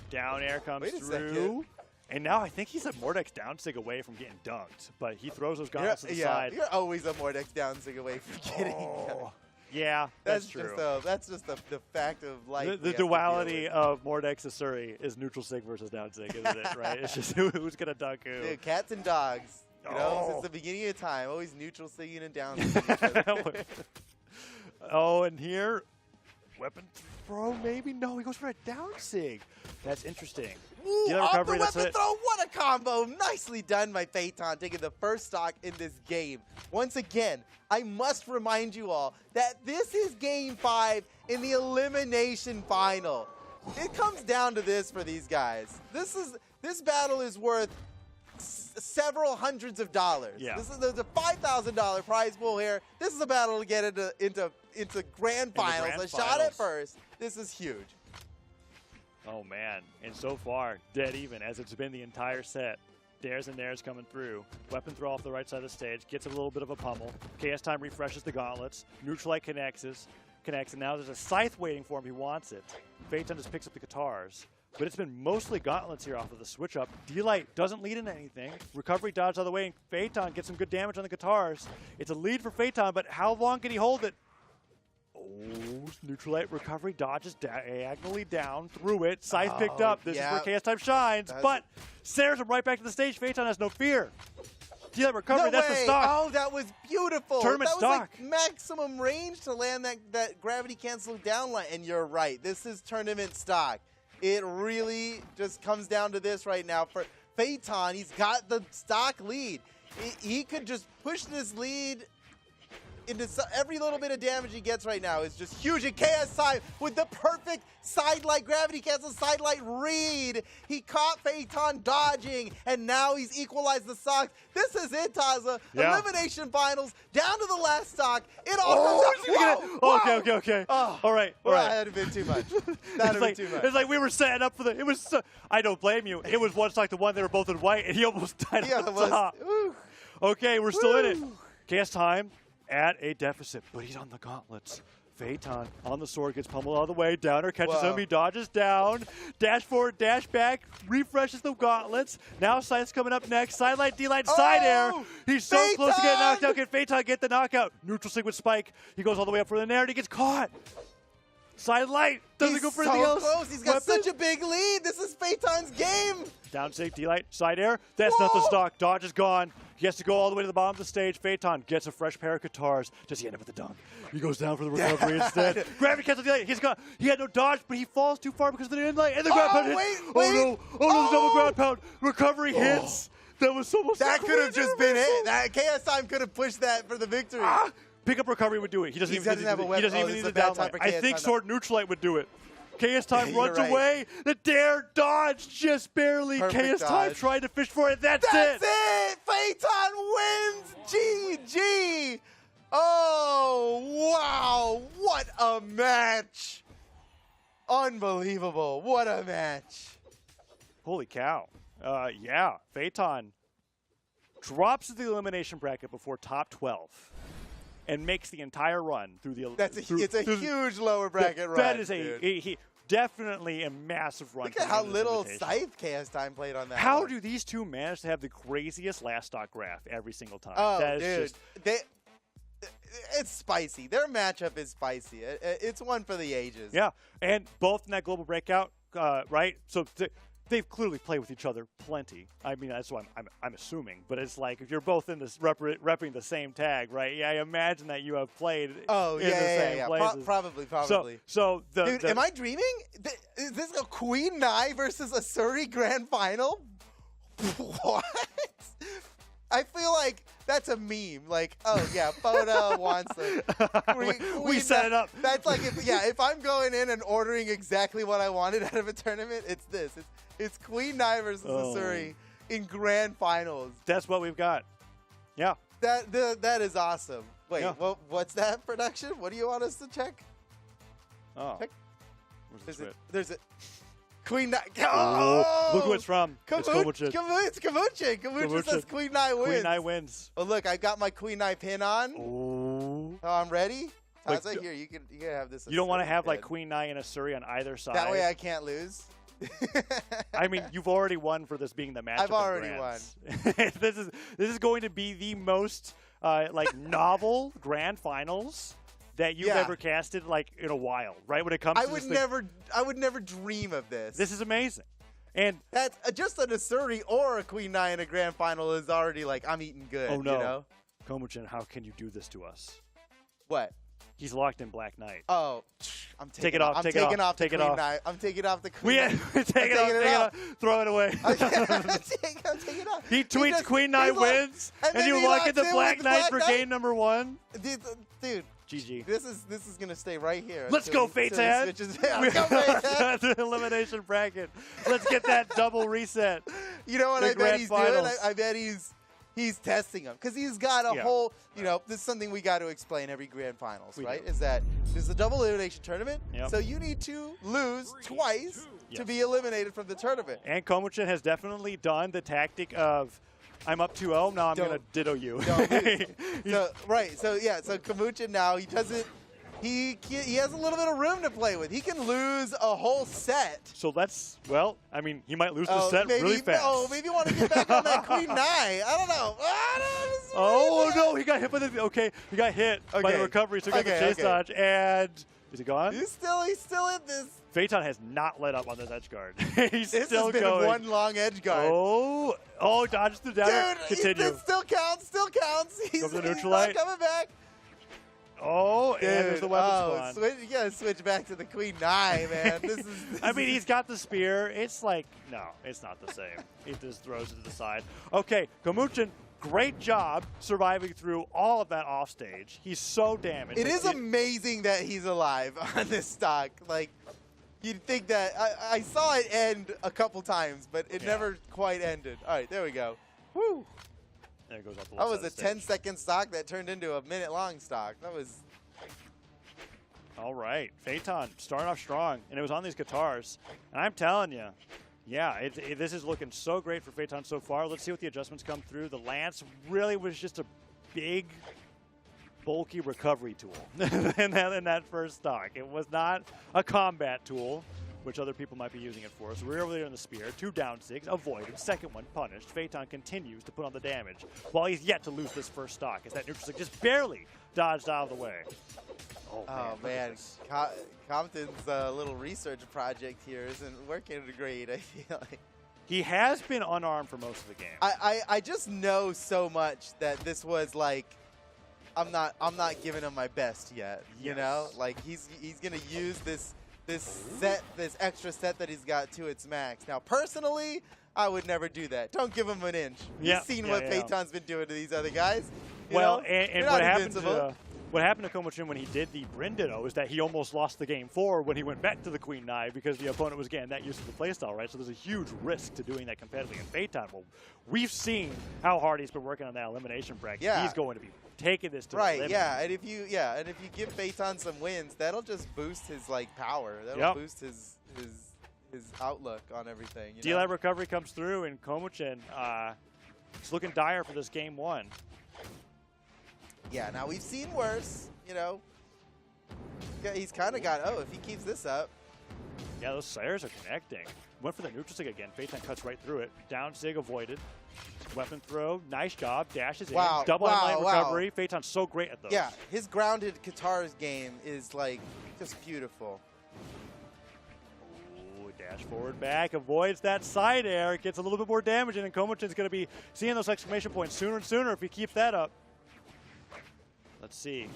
Down air comes Wait a through. second. And now I think he's a Mordex down sig away from getting dunked, but he throws those You're, gauntlets to the yeah, side. you're always a Mordex downsig away from getting Oh, yeah, that's true. That's just the fact of life. The we have to deal duality with. of Mordex Asuri is neutral sig versus down sig, isn't it? Right? It's just who's gonna dunk who. Dude, cats and dogs. You know, Oh. since the beginning of time, always neutral sigging and down sigging each other. Oh, and here, weapon throw maybe? No, he goes for a down sig. That's interesting. Ooh, Dealer off recovery, the that's weapon it. throw. What a combo. Nicely done by Phaeton, taking the first stock in this game. Once again, I must remind you all that this is game 5 in the elimination final. It comes down to this for these guys. This battle is worth several hundreds of dollars. Yeah. There's a $5,000 prize pool here. This is a battle to get into grand finals. grand A shot finals. at first. This is huge. Oh, man. And so far, dead even, as it's been the entire set. Dares and Nares coming through. Weapon throw off the right side of the stage. Gets a little bit of a pummel. KSTime refreshes the gauntlets. Neutral light connects, and now there's a Scythe waiting for him. He wants it. Phaeton just picks up the guitars. But it's been mostly gauntlets here off of the switch up. D-Light doesn't lead into anything. Recovery dodge out of the way, and Phaeton gets some good damage on the guitars. It's a lead for Phaeton, but how long can he hold it? Oh, neutral light recovery dodges diagonally down through it. Scythe picked up. This yeah. is where KSTime shines, but Sarah's him right back to the stage. Phaeton has no fear. D-Light recovery, No that's way. the stock. Oh, that was beautiful. Tournament that was stock. like maximum range to land that gravity cancel down line. And you're right. This is tournament stock. It really just comes down to this right now. For Phaeton, he's got the stock lead. He could just push this lead into every little bit of damage he gets right now is just huge. And KSTime with the perfect sidelight gravity cancel sidelight read. He caught Phaeton dodging, and now he's equalized the stocks. This is it, Taza. Yeah. Elimination finals, down to the last stock. It all comes down. Whoa, whoa. Okay. Oh, All right. Well, that had been too much. That had been too much. It's like we were setting up for the. It was. I don't blame you. It was one stock, the one they were both in white, and he almost died Yeah, on it the was. top. Ooh. Okay, we're still in it. Woo. KSTime at a deficit, but he's on the gauntlets. Phaeton on the sword gets pummeled all the way. Downer catches Whoa. him. He dodges down. Dash forward, dash back. Refreshes the gauntlets. Now Scythe's coming up next. Sidelight, D-Light, side air. He's so close to getting knocked out. Can Phaeton get the knockout? Neutral sig with Spike. He goes all the way up for the nair, and he gets caught. Side light. Doesn't He's go for so anything else. close. He's got Weapon. such a big lead. This is Phaeton's game. Down sig, D-light, side air. That's not the stock. Dodge is gone. He has to go all the way to the bottom of the stage. Phaeton gets a fresh pair of guitars. Does he end up with the dunk? He goes down for the recovery instead. Gravity cancels D-light. He's gone. He had no dodge, but he falls too far because of the in-light. And the ground pound hits. wait. Oh no. Oh no, the double ground pound. Recovery hits. That was almost That could have just been it. That KSTime could have pushed that for the victory. Pickup recovery would do it. He doesn't even doesn't have a he weapon. doesn't Oh, even this need is the a bad down time light. for I KSTime think now. Sword Neutralite would do it. KSTime You're runs right. away. The dare dodge just barely. Perfect KSTime dodge. tried to fish for it. That's it. Phaeton wins. GG. Oh, wow. What a match. Unbelievable. What a match. Holy cow. Yeah, Phaeton drops to the elimination bracket before top 12 and makes the entire run through the It's a huge lower bracket run. That is dude. definitely a massive run. Look for at how the little Invitational. Scythe KSTime played on that. How one. do these two manage to have the craziest last stock graph every single time? Oh, That is dude. just It's spicy. Their matchup is spicy. It's one for the ages. yeah, and both in that global breakout, right? So they've clearly played with each other plenty. I mean, that's what I'm assuming. But it's like if you're both in this repping the same tag, right? Yeah, I imagine that you have played Oh, in the same places. Probably. So Dude, am I dreaming? Is this a Queen Nai versus a Surrey Grand Final? What? I feel like that's a meme. Like, oh yeah, Photo wants a we set it up. That's like if I'm going in and ordering exactly what I wanted out of a tournament, it's this. It's Queen Nai versus a Surrey in Grand Finals. That's what we've got. Yeah. That is awesome. Wait, Yeah. what's that production? What do you want us to check? Oh. Check. Where's the There's a Queen Nai. Oh, look who it's from. It's Kamuchin. Komuchin. It's Kamuchin. Kamuchin says Queen Nai wins. Queen Nai wins. Oh, look, I got my Queen Nai pin on. Oh. Oh, I'm ready. Like, Taza, here, you can have this. You don't want to have like instead. Queen Nai and a Surrey on either side. That way I can't lose. I mean, you've already won for this being the matchup. I've already grands. This is going to be the most like novel grand finals that you've ever casted like in a while, right? When it comes I to would this never dream of this. This is amazing. And that's just a Surrey or a Queen Nai in a grand final is already like I'm eating good. oh no, You know? Komuchin, how can you do this to us? What? He's locked in Black Knight. Oh, I'm taking Take it off, I'm take it taking off, off the take it Queen off. Nai. I'm taking off the Queen We Nai. take it off, throw it away. I'm taking it off. He tweets just- Queen Nai he's like- wins, and and then you he lock locks in the in Black with Knight for Black Knight? game number 1. Dude, GG. this is gonna stay right here. Let's until go, he Fatehead. switches- Yeah, let's go, Fatehead. The elimination bracket. Let's get that double reset. You know what The I bet grand he's finals. doing? I bet he's testing them because he's got a Yeah. whole. You know, this is something we got to explain every grand finals, We right? do. Is that this is a double elimination tournament? Yep. So you need to lose twice to Yes. be eliminated from the tournament. And Komuchin has definitely done the tactic of, I'm up 2-0, now I'm going to ditto you. Don't lose. So Kamuchin now he doesn't. He has a little bit of room to play with. He can lose a whole set. So I mean, he might lose the set really fast. Oh, maybe you want to get back on that Queen Nai. I don't know. Oh, no, he got hit by he got hit by the Okay. recovery, so he got the Okay, chase okay. dodge, and is he gone? He's still in this. Phaeton has not let up on this edge guard. He's This still has been going. one long edge guard. Oh, dodges the down. Dude, Continue. it still counts. He's, Go for the he's neutral not light. coming back. Oh, and there's the weapon spawn. You gotta switch back to the Queen Nai, man. This I mean, he's got the spear. It's like, no, it's not the same. He just throws it to the side. Okay, Komuchin, great job surviving through all of that offstage. He's so damaged. It is amazing that he's alive on this stock. Like, you'd think that I saw it end a couple times, but it never quite ended. All right, there we go. Woo! There goes up the That left was a side of the stage. 10-second stock that turned into a minute-long stock. That was. All right, Phaeton starting off strong, and it was on these guitars. And I'm telling you, yeah, this is looking so great for Phaeton so far. Let's see what the adjustments come through. The Lance really was just a big, bulky recovery tool in that first stock. It was not a combat tool, which other people might be using it for. So we're over there in the spear. 2 down sigs, avoided. Second one punished. Phaeton continues to put on the damage while he's yet to lose this first stock as that neutral sig just barely dodged out of the way. Oh, Oh look at man, this. Compton's little research project here isn't working great. I feel like He has been unarmed for most of the game. I just know so much that this was like I'm not giving him my best yet. You know, like he's gonna use this extra set that he's got to its max. Now personally, I would never do that. Don't give him an inch. You've seen what Peyton's been doing to these other guys. You know? And what happened to Komochin when he did the Bryn Ditto is that he almost lost the game 4 when he went back to the Queen Nai because the opponent was getting that used to the playstyle, right? So there's a huge risk to doing that competitively. And Peyton, well, we've seen how hard he's been working on that elimination bracket. Yeah. He's going to be taking this to the right. limit. Yeah, and if you give Peyton some wins, that'll just boost his like power. That'll boost his outlook on everything. D-Light recovery comes through, and Komochin, it's looking dire for this game 1. Yeah, now we've seen worse, you know. Yeah, he's kind of got, if he keeps this up. Yeah, those Sayers are connecting. Went for the neutral sig again. Peyton cuts right through it. Down sig avoided. Weapon throw, nice job. Dashes in. Double inline recovery. Peyton's so great at those. Yeah, his grounded Qatar's game is like just beautiful. Dash forward back, avoids that side air. Gets a little bit more damage, and Komochin's going to be seeing those exclamation points sooner and sooner if he keeps that up. Let's see.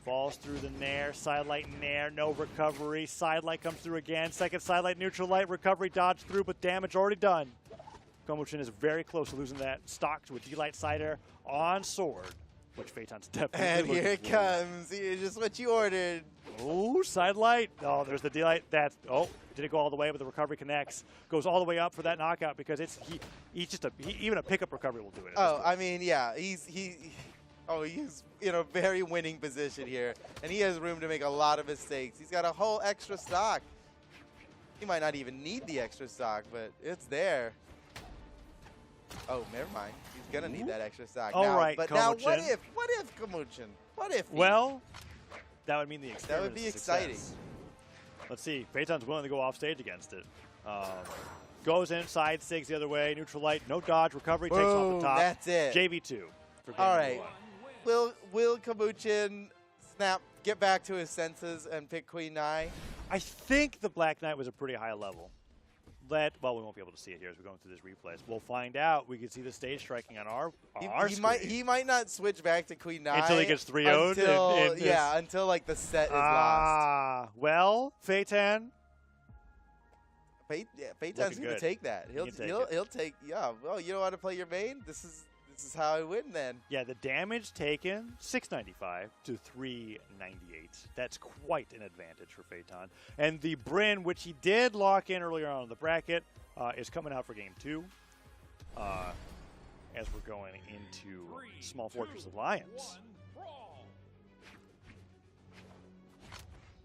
Falls through the nair, side light nair, no recovery. Side light comes through again. Second side light, neutral light, recovery, dodge through, but damage already done. Komochin is very close to losing that stock to a D-Light side air on sword, which Peyton's definitely And here it for. comes. Here's just what you ordered. Oh, side light. Oh, there's the D-Light. That's, didn't go all the way, but the recovery connects. Goes all the way up for that knockout because even a pickup recovery will do it. I mean, yeah, he's in a very winning position here, and he has room to make a lot of mistakes. He's got a whole extra stock. He might not even need the extra stock, but it's there. Oh, never mind. He's gonna need that extra stock. All right, but Komochin. now what if Komochin? What if? Well, that would mean the experiment that would be is a success. exciting. Let's see. Peyton's willing to go off stage against it. Goes inside, sigs the other way. Neutral light, no dodge, recovery takes off the top. That's it. JV2 for game All right. 1. Will Komochin get back to his senses and pick Queen Nai? I think the Black Knight was a pretty high level. Well, we won't be able to see it here as we're going through this replays. We'll find out. We can see the stage striking on our screen. He might not switch back to Queen Nai until he gets 3-0'd. Until like the set is lost. Well, Peyton. Peyton's going to take that. He'll take. Yeah. Well, you know how to play your main. This is how I win then. Yeah, the damage taken, 695 to 398. That's quite an advantage for Peyton. And the Bryn, which he did lock in earlier on in the bracket, is coming out for game 2 as we're going into Small Fortress Alliance.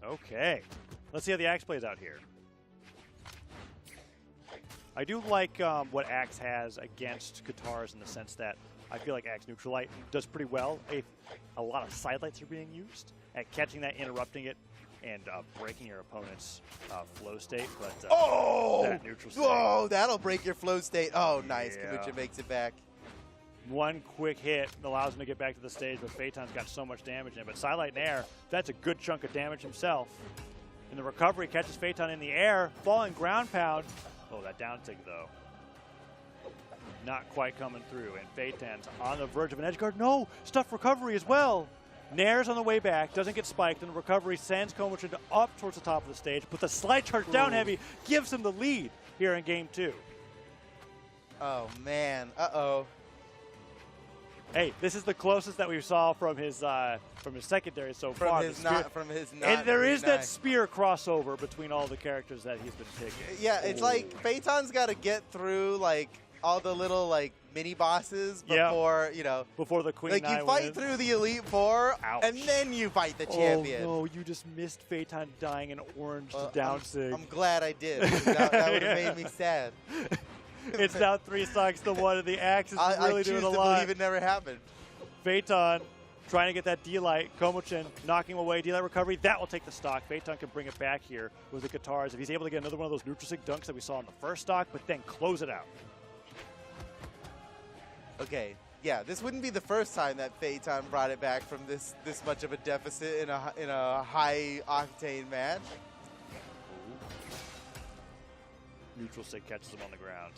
Okay, let's see how the Axe plays out here. I do like what Axe has against Katars in the sense that I feel like Axe Neutral Light does pretty well. A lot of side lights are being used at catching that, interrupting it, and breaking your opponent's flow state. But that neutral state. That'll break your flow state. Oh, nice. Yeah. Komochin makes it back. One quick hit allows him to get back to the stage, but Peyton's got so much damage in it. But Side Light in air, that's a good chunk of damage himself. In the recovery, catches Peyton in the air, falling ground pound. Oh, that down sig, though. Not quite coming through, and Peyton's on the verge of an edge guard. No, stuff recovery as well. Nair's on the way back, doesn't get spiked, and the recovery sends Komochin up towards the top of the stage, but the slide charge down heavy gives him the lead here in game 2. Oh, man. Uh-oh. Hey, this is the closest that we saw from his secondary so far. And there is that spear crossover between all the characters that he's been picking. Yeah, it's like Peyton's got to get through like all the little like mini bosses before before the Queen. Like you fight through the Elite Four, and then you fight the champion. Oh no, you just missed Peyton dying in orange down sig. I'm glad I did. That would have made me sad. It's now 3 stocks to 1, and the Axe is really doing a lot. I choose to believe it never happened. Peyton trying to get that D-Light. Komochin knocking him away. D-Light recovery. That will take the stock. Peyton can bring it back here with the Katars if he's able to get another one of those neutral sig dunks that we saw in the first stock, but then close it out. Okay, yeah, this wouldn't be the first time that Phaeton brought it back from this much of a deficit in a high octane match. Neutral stick catches him on the ground.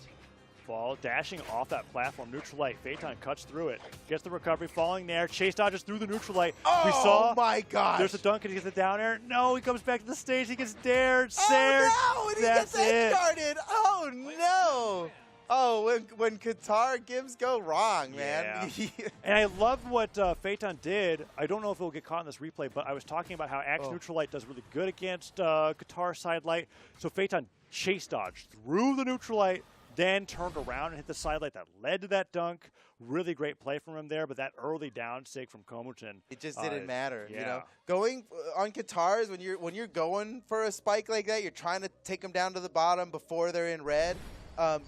Fall, dashing off that platform. Neutral light. Phaeton cuts through it. Gets the recovery, falling there. Chase dodges through the neutral light. Oh, we saw my gosh. There's a dunk and he gets the down air. No, he comes back to the stage. He gets dared. Oh, no, and he That's gets edge it. guarded. Oh, no. Oh, when Qatar games go wrong, man. Yeah. And I love what Phaeton did. I don't know if it'll get caught in this replay, but I was talking about how Axe neutral light does really good against Qatar side light. So Phaeton chase dodged through the neutral light, then turned around and hit the side light that led to that dunk. Really great play from him there, but that early down sig from Komuchin. It just didn't matter, yeah. you know. Going on Qatars, when you're going for a spike like that, you're trying to take them down to the bottom before they're in red.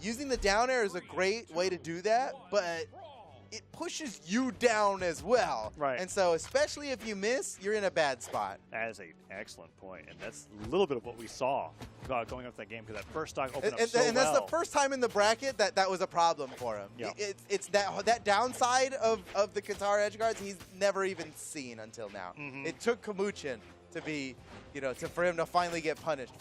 Using the down air is a great way to do that, but it pushes you down as well. Right. And so especially if you miss, you're in a bad spot. That is an excellent point, and that's a little bit of what we saw going up that game, because that first stock opened up so and that's well. the first time in the bracket that was a problem for him. Yeah. It's that downside of the Qatar edge guards he's never even seen until now. Mm-hmm. It took Komuchin to be, for him to finally get punished.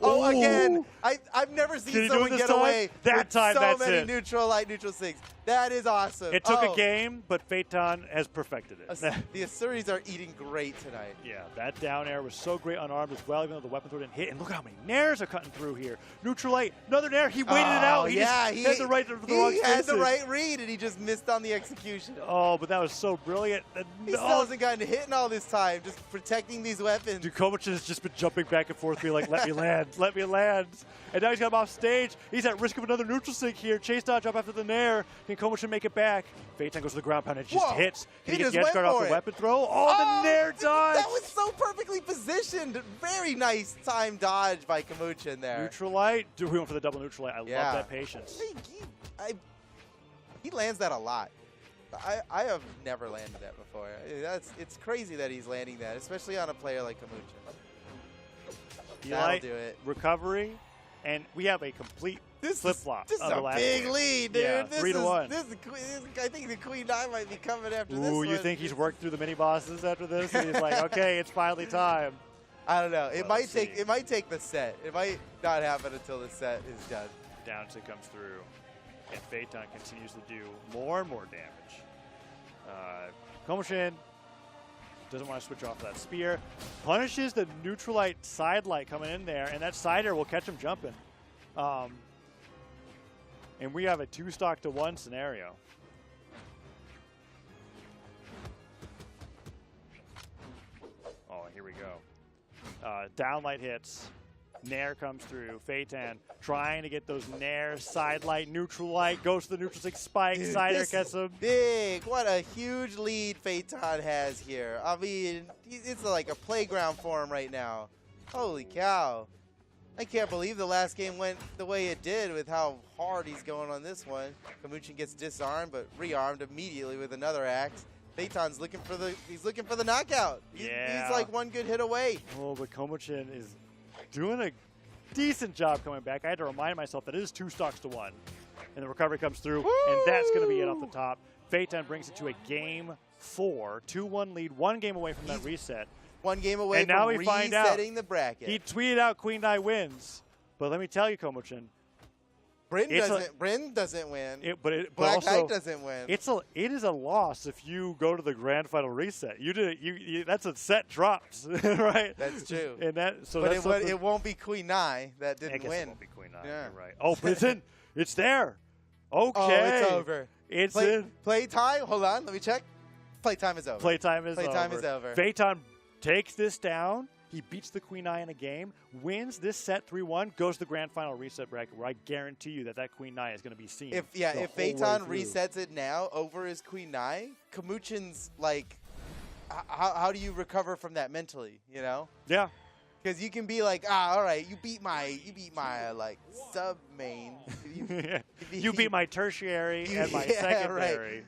Ooh. Again, I've never Did he seen do someone it this get time? away That with time, so that's many it. neutral light, neutral sigs. That is awesome. It took a game, but Phaeton has perfected it. The Asuris are eating great tonight. Yeah, that down air was so great unarmed as well, even though the weapon throw didn't hit. And look how many nairs are cutting through here. Neutral light, another nair. He waited it out. He had the right to the wrong He had the spaces. right read, and he just missed on the execution. Oh, but that was so brilliant. He still hasn't gotten hit in all this time, just protecting these weapons. Dukovich has just been jumping back and forth, being like, let me land, let me land. And now he's got him off stage. He's at risk of another neutral sig here. Chase dodge up after the nair. Can Komuchin make it back? Phaeton goes to the ground pound and it just hits. Can he get the edge guard off the weapon throw? Oh, the nair dodge! That was so perfectly positioned. Very nice time dodge by Komuchin there. Neutral light. We went for the double neutral light. I love that patience. He lands that a lot. I have never landed that before. It's crazy that he's landing that, especially on a player like Komuchin. That'll do it. Recovery, and we have a complete flip-flop. This is a big lead, dude. Yeah, this 3-1. I think the Queen Nine might be coming after this Ooh, one. you think he's worked through the mini bosses after this? And he's like, okay, it's finally time. I don't know. It Well, might take the set. It might not happen until the set is done. Down to comes through, and Phaeton continues to do more and more damage. Komuchin doesn't want to switch off that spear. Punishes the neutral light side light coming in there, and that side air will catch him jumping. And we have a 2-stock to 1 scenario. Oh, here we go. Down light hits. Nair comes through. Phaeton trying to get those Nair side light, neutral light, goes to the neutral sig spike, side air gets him. Big. What a huge lead Phaeton has here. I mean, it's like a playground for him right now. Holy cow. I can't believe the last game went the way it did with how hard he's going on this one. Komuchin gets disarmed, but rearmed immediately with another axe. Phaeton's looking for the knockout. He's like one good hit away. Oh, but Komuchin is doing a decent job coming back. I had to remind myself that it is 2 stocks to 1. And the recovery comes through, and that's going to be it off the top. Phaeton brings it to a game 4, 2-1 lead, 1 game away from that reset. 1 game away and from now we find out resetting the bracket. He tweeted out Queen Nai wins. But let me tell you, Komuchin, Bryn doesn't win. But Black also, Knight doesn't win. It is a loss if you go to the grand final reset. That's a set drops, right? That's true. And it won't be Queen Nai that didn't I guess win. it won't be Queen Nai. Yeah. You're right. Oh, but it's there. Okay. Oh, it's over. It's in. Playtime. Hold on, let me check. Playtime is over. Playtime is over. Phaeton takes this down. He beats the Queen Nai in a game, wins this set 3-1, goes to the grand final reset bracket, where I guarantee you that Queen Nai is going to be seen. If Phaeton resets it now over his Queen Nai, Komuchin's like, how do you recover from that mentally? You know? Yeah. Because you can be like, all right, you beat my like sub main. You beat my tertiary and my secondary. Right.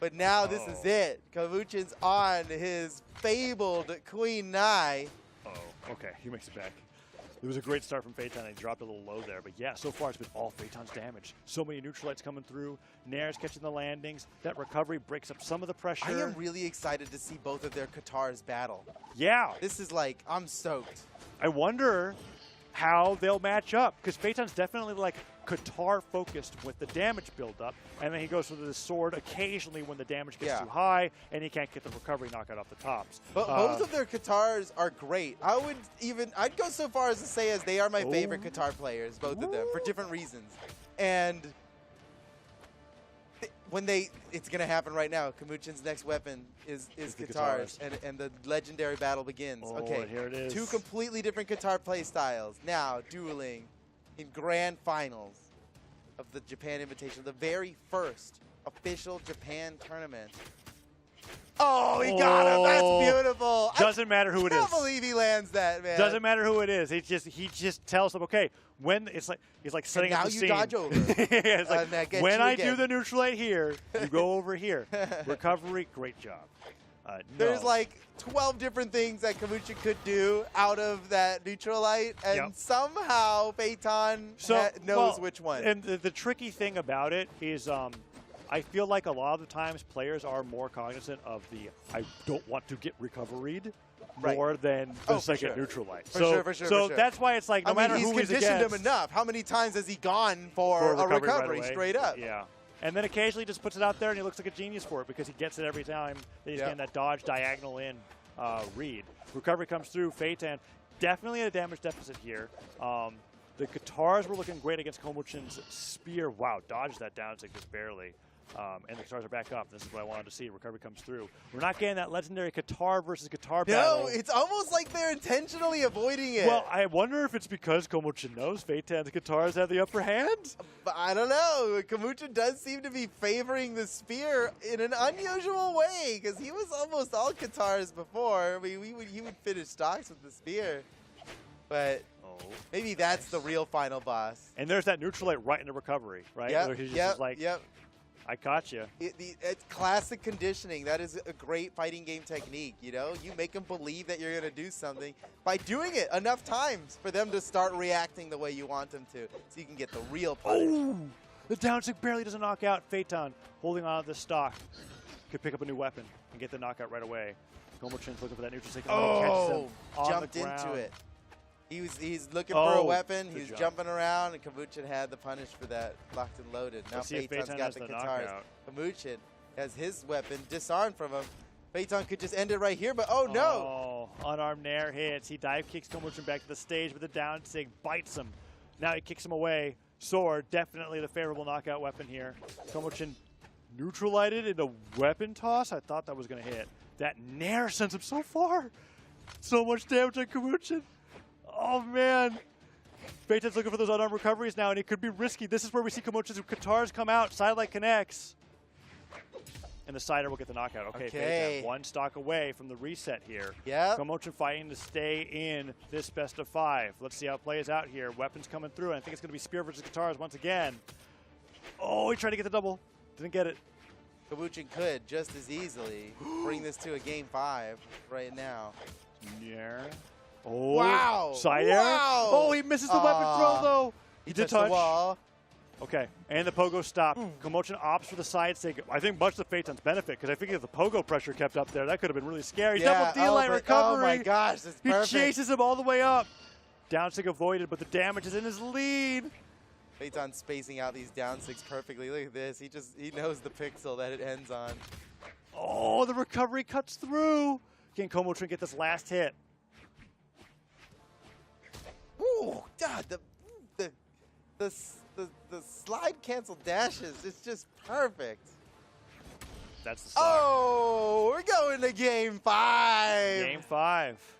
But now this is it. Komuchin's on his fabled Queen Nai. Oh, okay. He makes it back. It was a great start from Phaeton. He dropped a little low there. But yeah, so far it's been all Phaeton's damage. So many neutralites coming through. Nair's catching the landings. That recovery breaks up some of the pressure. I am really excited to see both of their Katars battle. Yeah. This is like, I'm stoked. I wonder how they'll match up, because Phaeton's definitely like Qatar focused with the damage buildup, and then he goes with the sword occasionally when the damage gets too high and he can't get the recovery knockout off the tops. But both of their Katars are great. I'd go so far as to say as they are my favorite Qatar players, both of them, for different reasons. And it's going to happen right now. Kamuchin's next weapon is Katars, and the legendary battle begins. Oh, okay, here it is. 2 completely different Qatar play styles now dueling in grand finals of the Japan Invitational, the very first official Japan tournament. Oh, he got him. That's beautiful. Doesn't matter who it is. I can't believe he lands that, man. Doesn't matter who it is. He just tells them, okay, when he's like setting up the scene. Now you dodge over. It's like, when I do again. the neutralite here, you go over here. Recovery, great job. There's like 12 different things that Kamuchin could do out of that neutralite, and somehow Phaeton knows which one. And the tricky thing about it is I feel like a lot of the times players are more cognizant of the I don't want to get recovered more than the second neutralite. For sure. That's why it's like no matter who he's conditioned against, him enough. How many times has he gone for a recovery right straight up? Yeah. And then occasionally just puts it out there and he looks like a genius for it because he gets it every time. He's getting that dodge diagonal in read. Recovery comes through. Phaeton definitely at a damage deficit here. The Katars were looking great against Komuchin's spear. Wow, dodged that down just barely. And the Katars are back up. This is what I wanted to see. Recovery comes through. We're not getting that legendary Qatar versus Qatar battle. No, it's almost like they're intentionally avoiding it. Well, I wonder if it's because Komuchin knows Phaeton's Katars have the upper hand. But I don't know. Kamuchin does seem to be favoring the spear in an unusual way because he was almost all Katars before. I mean, he would finish stocks with the spear. But maybe that's the real final boss. And there's that neutralite right into recovery, right? Yep, He's just like, I caught you. It's classic conditioning. That is a great fighting game technique, you know? You make them believe that you're going to do something by doing it enough times for them to start reacting the way you want them to so you can get the real punish. Oh! The down stick barely doesn't knock out. Phaeton holding on to the stock. Could pick up a new weapon and get the knockout right away. Komuchin's looking for that neutral stick. Catches him on jumped the ground. into it. He's looking for a weapon. He's jumping around, and Kamuchin had the punish for that, locked and loaded. Now Phaeton's got the Katars. Kamuchin has his weapon disarmed from him. Phaeton could just end it right here, but no! Unarmed Nair hits. He dive kicks Komuchin back to the stage with the down sig, bites him. Now he kicks him away. Sword, definitely the favorable knockout weapon here. Komuchin neutralized in a weapon toss. I thought that was going to hit. That Nair sends him so far. So much damage on Kamuchin. Oh, man. Phaeton's looking for those unarmed recoveries now, and it could be risky. This is where we see Komuchin's Katars come out. Sidelight connects. And the sider will get the knockout. Okay, Phaeton, one stock away from the reset here. Yeah. Komuchin fighting to stay in this best of 5. Let's see how it plays out here. Weapons coming through, and I think it's going to be Spear versus Katars once again. Oh, he tried to get the double. Didn't get it. Kamuchin could just as easily bring this to a game 5 right now. Yeah. Oh, wow. Side air. Oh, he misses the weapon throw, though. He did touch. The wall. Okay, and the pogo stop. Komuchin opts for the side stick. I think much to Phaeton's benefit, because I think if the pogo pressure kept up there, that could have been really scary. Double D-line recovery. Oh, my gosh, that's perfect. He chases him all the way up. Down stick avoided, but the damage is in his lead. Phaeton's spacing out these down sticks perfectly. Look at this. He knows the pixel that it ends on. Oh, the recovery cuts through. Can Komuchin get this last hit? Ooh, God, the slide cancel dashes. It's just perfect. That's the start. Oh, we're going to game 5. Game 5.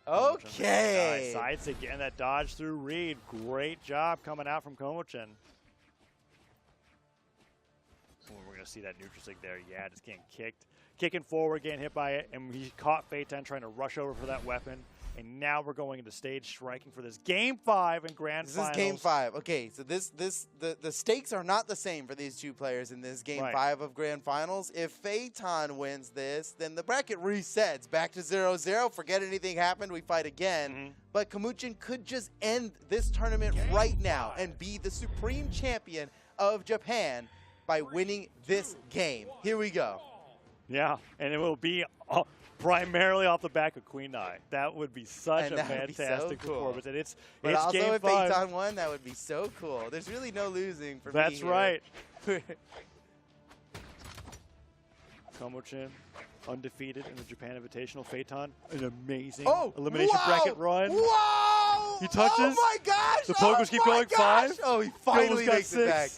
Okay. Sides again, that dodge through read. Great job coming out from Komuchin. We're going to see that neutral stick there. Yeah, just getting kicked. kicking forward, getting hit by it, and he caught Phaeton trying to rush over for that weapon. And now we're going into stage striking for this Game 5 and Grand Finals. This is Game 5. Okay, so the stakes are not the same for these two players in this Game 5 of Grand Finals. If Phaeton wins this, then the bracket resets back to 0-0. Forget anything happened. We fight again. But Kamuchin could just end this tournament right now and be the supreme champion of Japan by winning this game. Here we go. Yeah, and it will be primarily off the back of Queen Nai. That would be such a fantastic performance. And it's also Game if 5. Phaeton won, that would be so cool. There's really no losing for me. That's right. Komo-chan, undefeated in the Japan Invitational. Phaeton, an amazing elimination bracket run. Whoa! He touches. Oh my gosh! The Pokers keep going. 5. Oh, he finally got makes 6. it back.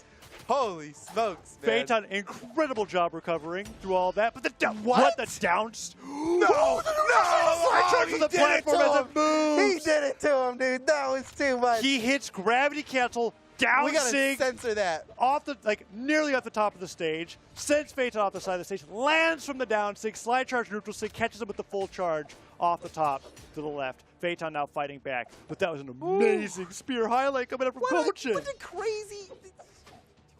Holy smokes, man. Phaeton, incredible job recovering through all that. But the down. What? The down. No! Oh, He the did it platform to as him. it moves. He did it to him, dude. That was too much. He hits gravity cancel. Down We gotta sig censor that. off the nearly off the top of the stage, sends Phaeton off the side of the stage, lands from the down sig, slide charge neutral sig, catches him with the full charge off the top to the left. Phaeton now fighting back, but that was an amazing spear highlight coming up from Komo-chan. What a crazy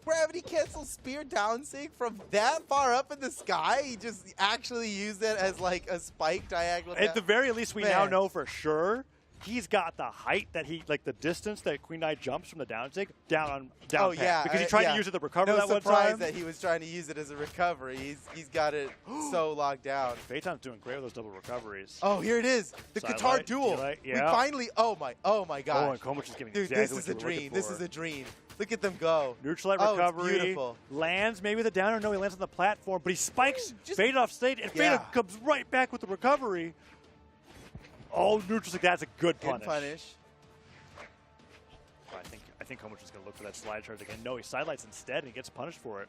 gravity cancel spear down sig from that far up in the sky. He just actually used it as like a spike diagonal. At the very least, we now know for sure he's got the height that the distance that Queen Nai jumps from the down sig down Oh pat. yeah, Because he tried to use it to recover no that one surprise time. that he was trying to use it as a recovery. He's got it so locked down. Phaeton's doing great with those double recoveries. Oh, here it is, the Side guitar light, duel. D-light, We yeah. finally. Oh my gosh. Oh, and Komo-chan's giving Dude, exactly this is what a you were looking dream. This for. is a dream. Look at them go. Neutral light Oh, it's recovery. beautiful. Lands maybe with a downer. No, he lands on the platform, but he spikes Just- Phaeton off stage, and Phaeton Yeah. comes right back with the recovery. Oh, neutral sig. That's a good Good punish. punish. I think Komo-chan's going to look for that slide charge again. No, he sidelights instead, and he gets punished for it.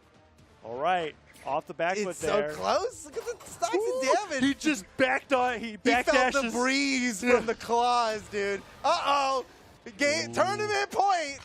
All right, off the back foot It's so there. close. Look at the stocks Ooh, and damage. He just backed on. He He backdashes. felt the breeze from the claws, dude. Tournament point.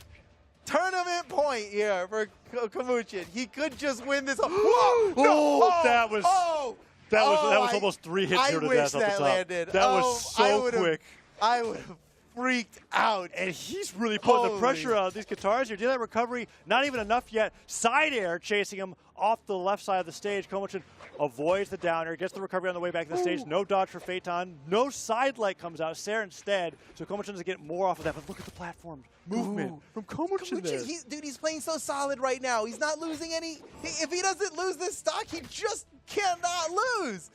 Tournament point here for Kamuchin. He could just win this. Whoa! Oh, that was almost 3 hits here to wish death off the that top. landed. That was so quick. I would have freaked out. And he's really putting the Holy. pressure on these guitars here. Did that recovery? Not even enough yet. Side air chasing him off the left side of the stage. Komo-chan avoids the downer, gets the recovery on the way back to the stage. No dodge for Phaeton. No side light comes out. Sair instead. So Komo-chan doesn't get more off of that. But look at the platform movement from Komo-chan there. He's playing so solid right now. He's not losing any. If he doesn't lose this stock, he just cannot lose.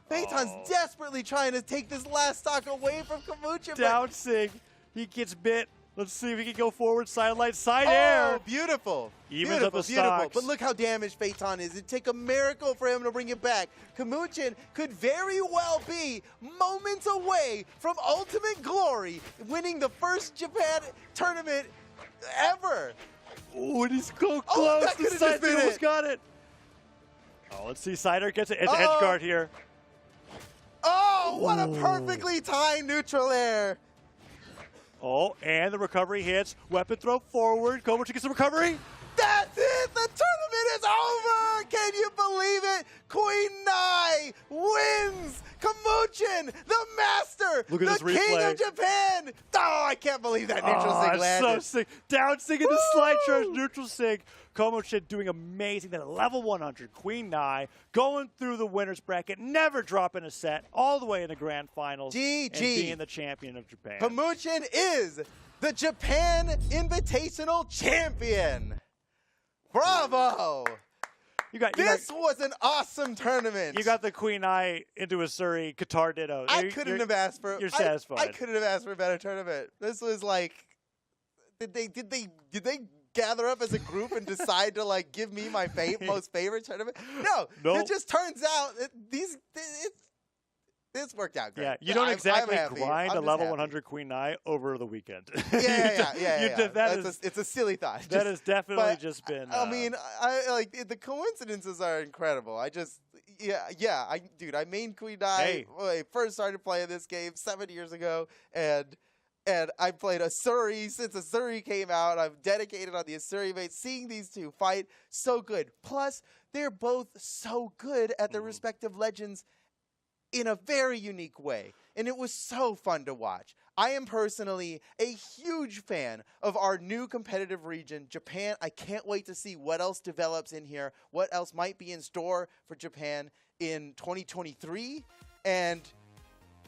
Phaeton's desperately trying to take this last stock away from Kamuchin. Down sig. He gets bit. Let's see if he can go forward. Side light, side air. Beautiful. Evens up Beautiful, the beautiful. stocks. But look how damaged Phaeton is. It'd take a miracle for him to bring it back. Kamuchin could very well be moments away from ultimate glory, winning the first Japan tournament ever. Oh, and he's so Oh, close. that The could've side just been almost it. got it. Oh, let's see. Sider gets it. It's edge guard here. Oh, what a perfectly timed neutral air. Oh, and the recovery hits. Weapon throw forward. Komo-chan gets the recovery. That's it. The tournament is over. Can you believe it? Queen Nai wins. Kamuchin, the master, Look at the this king replay. of Japan. Oh, I can't believe that neutral sig it's landed. so sick. Down sig into slide charge, neutral sig. Komo-chan doing amazing. Then level 100. Queen Nai going through the winner's bracket, never dropping a set, all the way in the grand finals. GG. And being the champion of Japan. Kamuchin is the Japan Invitational champion. Bravo. This was an awesome tournament. You got the Queen Nai into a Surrey Qatar ditto. I couldn't have asked for. You're satisfied. I couldn't have asked for a better tournament. This was like, did they gather up as a group and decide to like give me my most favorite tournament? No. It just turns out that this worked out great. Yeah, you don't exactly I'm happy. grind I'm a just level happy. 100 Queen Nai over the weekend. Yeah. It's a silly thought. That has definitely but, just been. I mean, I like the coincidences are incredible. I main Queen Nai Hey. when I first started playing this game 7 years ago, and I played Asuri since Asuri came out. I'm dedicated on the Asuri mate. Seeing these two fight, so good. Plus, they're both so good at their respective legends in a very unique way. And it was so fun to watch. I am personally a huge fan of our new competitive region, Japan. I can't wait to see what else develops in here, what else might be in store for Japan in 2023. And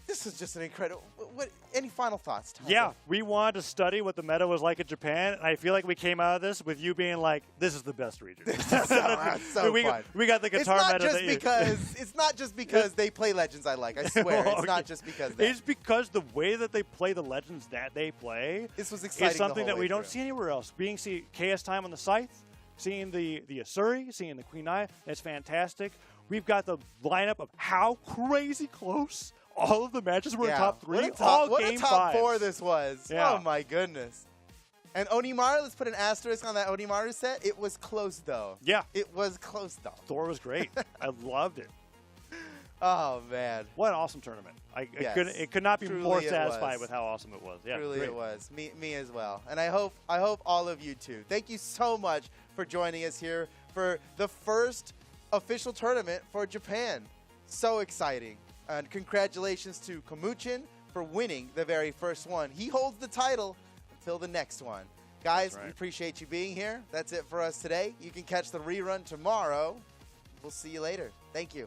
this is just an incredible. Any final thoughts, Tom? Yeah, we wanted to study what the meta was like in Japan, and I feel like we came out of this with you being like, "This is the best region." That's so fun. We got the guitar meta. It's not just because they play legends I like. I swear, it's not just because. It's because the way that they play the legends that they play. This was exciting. Is something the that whole we way don't through. see anywhere else. See KSTime on the Scythe, seeing the Asuri, seeing the Queen Eye. It's fantastic. We've got the lineup of how crazy close all of the matches were in top 3. What a top 4 this was. Yeah. Oh, my goodness. And Onimaru, let's put an asterisk on that Onimaru set. It was close, though. Yeah. It was close, though. Thor was great. I loved it. Oh, man. What an awesome tournament. Yes. It could not be Truly more it satisfied was. with how awesome it was. Yeah, Truly great. it was. Me as well. And I hope all of you, too. Thank you so much for joining us here for the first official tournament for Japan. So exciting. And congratulations to Komuchin for winning the very first one. He holds the title until the next one. Guys, Right. we appreciate you being here. That's it for us today. You can catch the rerun tomorrow. We'll see you later. Thank you.